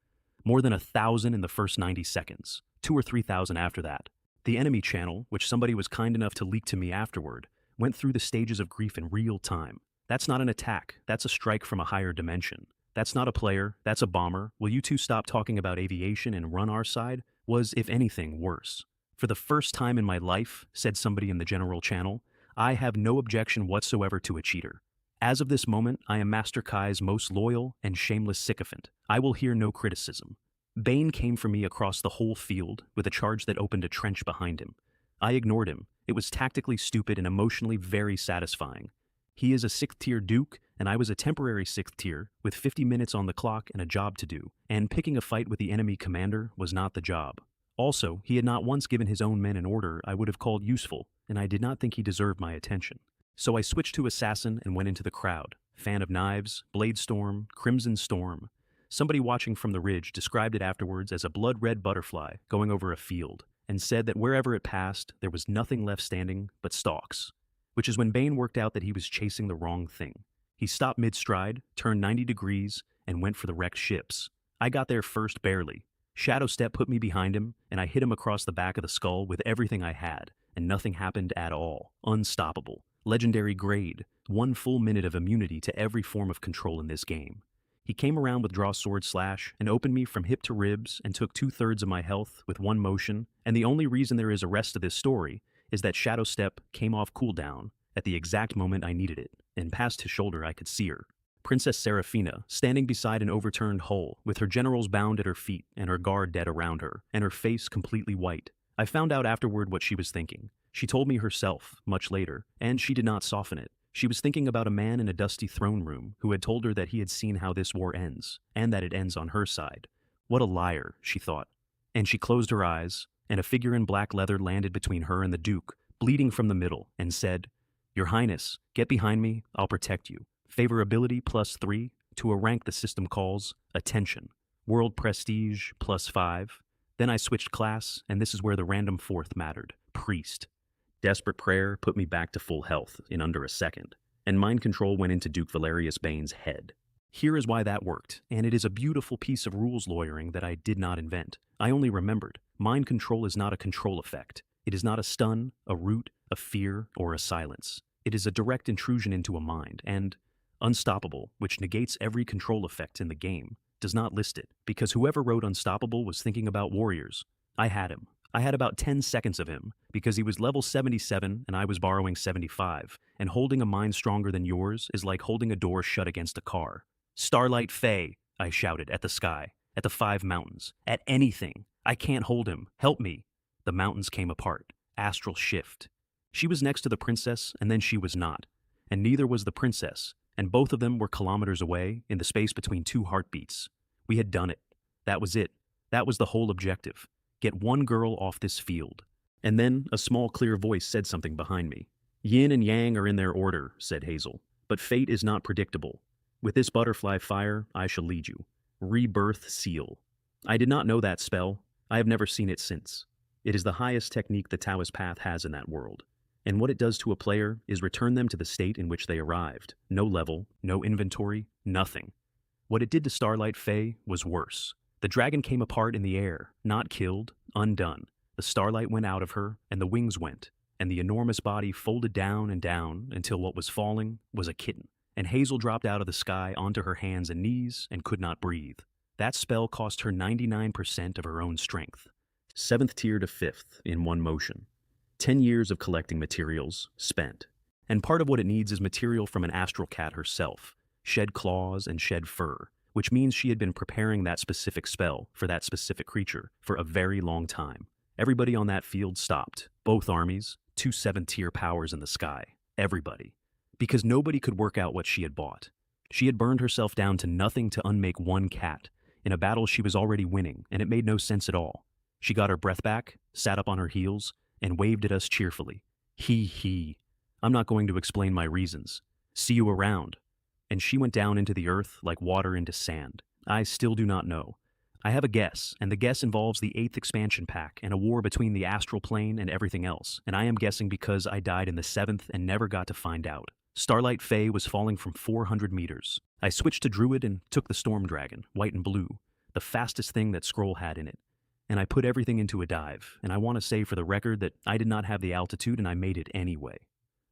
More than 1,000 in the first 90 seconds, 2,000 or 3,000 after that. The enemy channel, which somebody was kind enough to leak to me afterward, went through the stages of grief in real time. That's not an attack, that's a strike from a higher dimension. That's not a player, that's a bomber. Will you two stop talking about aviation and run our side? Was, if anything, worse. For the first time in my life, said somebody in the general channel, I have no objection whatsoever to a cheater. As of this moment, I am Master Kai's most loyal and shameless sycophant. I will hear no criticism. Bane came for me across the whole field with a charge that opened a trench behind him. I ignored him. It was tactically stupid and emotionally very satisfying. He is a 6th tier Duke, and I was a temporary 6th tier with 50 minutes on the clock and a job to do, and picking a fight with the enemy commander was not the job. Also, he had not once given his own men an order I would have called useful, and I did not think he deserved my attention. So I switched to Assassin and went into the crowd. Fan of Knives, Blade Storm, Crimson Storm. Somebody watching from the ridge described it afterwards as a blood-red butterfly going over a field, and said that wherever it passed, there was nothing left standing but stalks. Which is when Bane worked out that he was chasing the wrong thing. He stopped mid-stride, turned 90 degrees, and went for the wrecked ships. I got there first barely. Shadow Step put me behind him, and I hit him across the back of the skull with everything I had, and nothing happened at all. Unstoppable. Legendary grade. 1 full minute of immunity to every form of control in this game. He came around with draw sword slash and opened me from hip to ribs and took 2/3 of my health with 1 motion, and the only reason there is a rest of this story is that Shadow Step came off cooldown at the exact moment I needed it, and past his shoulder I could see her. Princess Seraphina, standing beside an overturned hull, with her generals bound at her feet and her guard dead around her, and her face completely white. I found out afterward what she was thinking. She told me herself, much later, and she did not soften it. She was thinking about a man in a dusty throne room who had told her that he had seen how this war ends, and that it ends on her side. What a liar, she thought. And she closed her eyes, and a figure in black leather landed between her and the Duke, bleeding from the middle, and said, Your Highness, get behind me, I'll protect you. Favorability +3 to a rank the system calls Attention. World Prestige +5. Then I switched class, and this is where the random 4th mattered. Priest. Desperate Prayer put me back to full health in under a second, and Mind Control went into Duke Valerius Bane's head. Here is why that worked, and it is a beautiful piece of rules lawyering that I did not invent. I only remembered. Mind control is not a control effect. It is not a stun, a root, a fear, or a silence. It is a direct intrusion into a mind, and Unstoppable, which negates every control effect in the game, does not list it, because whoever wrote Unstoppable was thinking about warriors. I had him. I had about 10 seconds of him, because he was level 77 and I was borrowing 75, and holding a mind stronger than yours is like holding a door shut against a car. Starlight Fae, I shouted at the sky, at the 5 mountains, at anything. I can't hold him. Help me. The mountains came apart. Astral shift. She was next to the princess, and then she was not. And neither was the princess, and both of them were kilometers away in the space between 2 heartbeats. We had done it. That was it. That was the whole objective. Get one girl off this field. And then a small clear voice said something behind me. Yin and yang are in their order, said Hazel. But fate is not predictable. With this butterfly fire, I shall lead you. Rebirth Seal. I did not know that spell. I have never seen it since. It is the highest technique the Taoist path has in that world. And what it does to a player is return them to the state in which they arrived. No level, no inventory, nothing. What it did to Starlight Fae was worse. The dragon came apart in the air, not killed, undone. The starlight went out of her, and the wings went, and the enormous body folded down and down until what was falling was a kitten. And Hazel dropped out of the sky onto her hands and knees and could not breathe. That spell cost her 99% of her own strength. 7th tier to 5th in one motion. 10 years of collecting materials, spent. And part of what it needs is material from an astral cat herself, shed claws and shed fur, which means she had been preparing that specific spell for that specific creature for a very long time. Everybody on that field stopped. Both armies, 2 7th tier powers in the sky. Everybody. Because nobody could work out what she had bought. She had burned herself down to nothing to unmake one cat, in a battle she was already winning, and it made no sense at all. She got her breath back, sat up on her heels, and waved at us cheerfully. He. I'm not going to explain my reasons. See you around. And she went down into the earth like water into sand. I still do not know. I have a guess, and the guess involves the 8th expansion pack and a war between the astral plane and everything else, and I am guessing because I died in the 7th and never got to find out. Starlight Fae was falling from 400 meters. I switched to Druid and took the Storm Dragon, white and blue, the fastest thing that Scroll had in it. And I put everything into a dive, and I want to say for the record that I did not have the altitude and I made it anyway.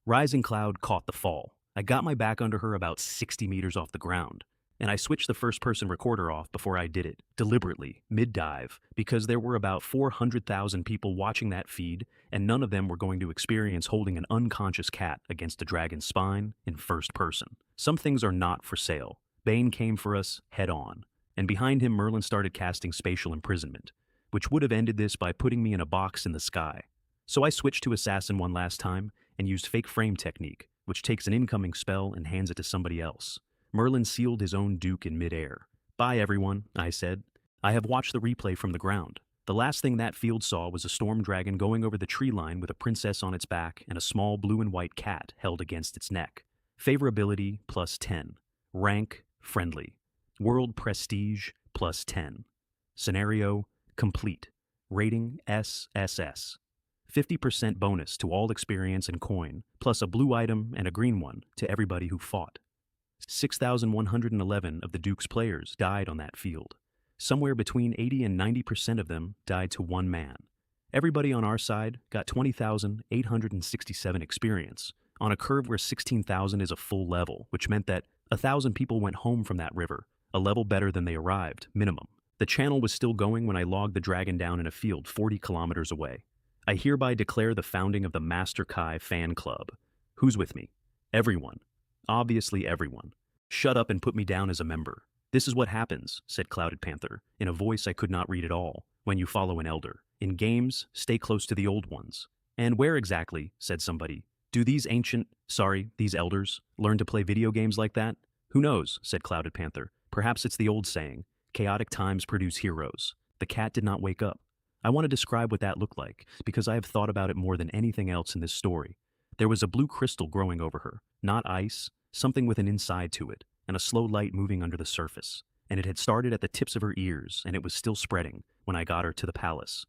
Rising Cloud caught the fall. I got my back under her about 60 meters off the ground, and I switched the first-person recorder off before I did it, deliberately, mid-dive, because there were about 400,000 people watching that feed, and none of them were going to experience holding an unconscious cat against a dragon's spine in first person. Some things are not for sale. Bane came for us head-on, and behind him Merlin started casting Spatial Imprisonment, which would have ended this by putting me in a box in the sky. So I switched to Assassin one last time and used Fake Frame technique, which takes an incoming spell and hands it to somebody else. Merlin sealed his own duke in midair. Bye everyone, I said. I have watched the replay from the ground. The last thing that field saw was a storm dragon going over the tree line with a princess on its back and a small blue and white cat held against its neck. Favorability +10. Rank friendly. World prestige +10. Scenario complete. Rating SSS. 50% bonus to all experience and coin, plus a blue item and a green one to everybody who fought. 6,111 of the Duke's players died on that field. Somewhere between 80 and 90% of them died to one man. Everybody on our side got 20,867 experience, on a curve where 16,000 is a full level, which meant that 1,000 people went home from that river, a level better than they arrived, minimum. The channel was still going when I logged the dragon down in a field 40 kilometers away. I hereby declare the founding of the Master Kai fan club. Who's with me? Everyone. Obviously everyone. Shut up and put me down as a member. This is what happens, said Clouded Panther, in a voice I could not read at all, when you follow an elder. In games, stay close to the old ones. And where exactly, said somebody, do these these elders, learn to play video games like that? Who knows, said Clouded Panther. Perhaps it's the old saying, chaotic times produce heroes. The cat did not wake up. I want to describe what that looked like, because I have thought about it more than anything else in this story. There was a blue crystal growing over her, not ice, something with an inside to it, and a slow light moving under the surface. And it had started at the tips of her ears, and it was still spreading when I got her to the palace.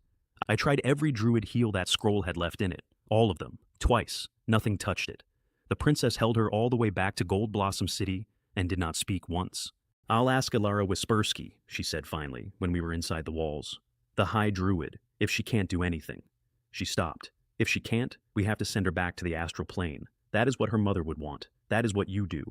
I tried every druid heal that scroll had left in it, all of them, twice. Nothing touched it. The princess held her all the way back to Gold Blossom City and did not speak once. I'll ask Ilara Whispersky, she said finally, when we were inside the walls. The High Druid, if she can't do anything. She stopped. If she can't, we have to send her back to the astral plane. That is what her mother would want. That is what you do.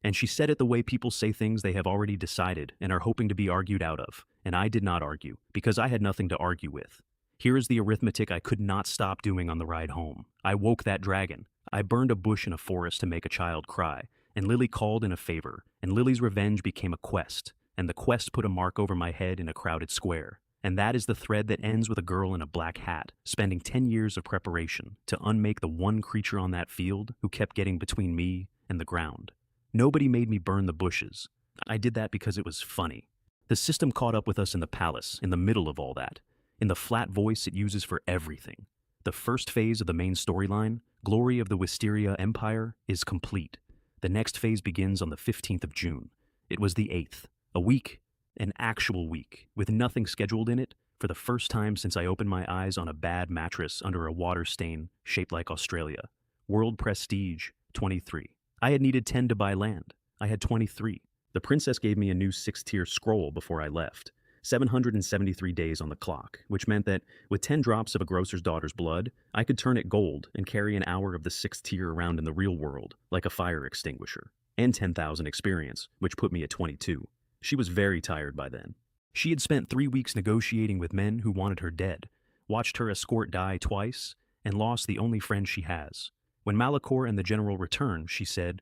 And she said it the way people say things they have already decided and are hoping to be argued out of. And I did not argue, because I had nothing to argue with. Here is the arithmetic I could not stop doing on the ride home. I woke that dragon. I burned a bush in a forest to make a child cry. And Lily called in a favor, and Lily's revenge became a quest, and the quest put a mark over my head in a crowded square. And that is the thread that ends with a girl in a black hat, spending 10 years of preparation to unmake the one creature on that field who kept getting between me and the ground. Nobody made me burn the bushes. I did that because it was funny. The system caught up with us in the palace, in the middle of all that, in the flat voice it uses for everything. The first phase of the main storyline, Glory of the Wisteria Empire, is complete. The next phase begins on the 15th of June. It was the 8th. A week, an actual week, with nothing scheduled in it, for the first time since I opened my eyes on a bad mattress under a water stain shaped like Australia. World Prestige, 23. I had needed 10 to buy land. I had 23. The princess gave me a new 6-tier scroll before I left. 773 days on the clock, which meant that with 10 drops of a grocer's daughter's blood, I could turn it gold and carry an hour of the 6th tier around in the real world, like a fire extinguisher. And 10,000 experience, which put me at 22. She was very tired by then. She had spent 3 weeks negotiating with men who wanted her dead, watched her escort die twice, and lost the only friend she has. When Malachor and the general returned, she said,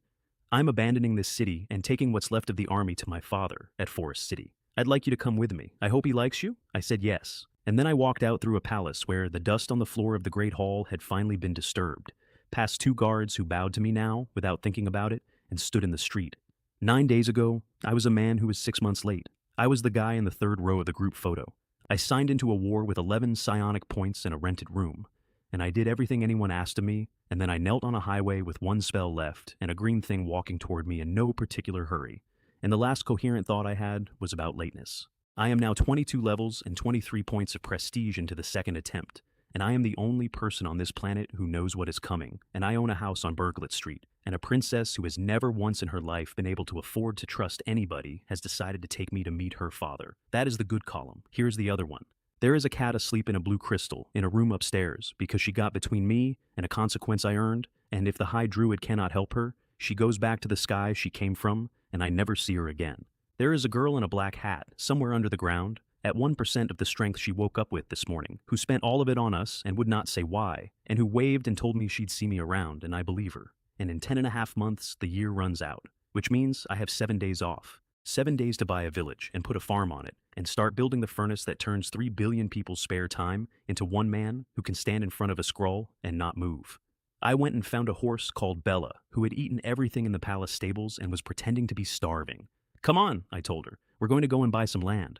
"I'm abandoning this city and taking what's left of the army to my father at Forest City. I'd like you to come with me. I hope he likes you?" I said yes. And then I walked out through a palace where the dust on the floor of the great hall had finally been disturbed, past 2 guards who bowed to me now, without thinking about it, and stood in the street. 9 days ago, I was a man who was 6 months late. I was the guy in the 3rd row of the group photo. I signed into a war with 11 psionic points in a rented room. And I did everything anyone asked of me, and then I knelt on a highway with 1 spell left and a green thing walking toward me in no particular hurry. And the last coherent thought I had was about lateness. I am now 22 levels and 23 points of prestige into the 2nd attempt, and I am the only person on this planet who knows what is coming, and I own a house on Berglet Street, and a princess who has never once in her life been able to afford to trust anybody has decided to take me to meet her father. That is the good column. Here's the other one. There is a cat asleep in a blue crystal in a room upstairs because she got between me and a consequence I earned, and if the High Druid cannot help her, she goes back to the sky she came from, and I never see her again. There is a girl in a black hat, somewhere under the ground, at 1% of the strength she woke up with this morning, who spent all of it on us and would not say why, and who waved and told me she'd see me around, and I believe her. And in 10.5 months, the year runs out, which means I have 7 days off. 7 days to buy a village and put a farm on it, and start building the furnace that turns 3 billion people's spare time into one man who can stand in front of a scroll and not move. I went and found a horse called Bella, who had eaten everything in the palace stables and was pretending to be starving. "Come on," I told her. "We're going to go and buy some land."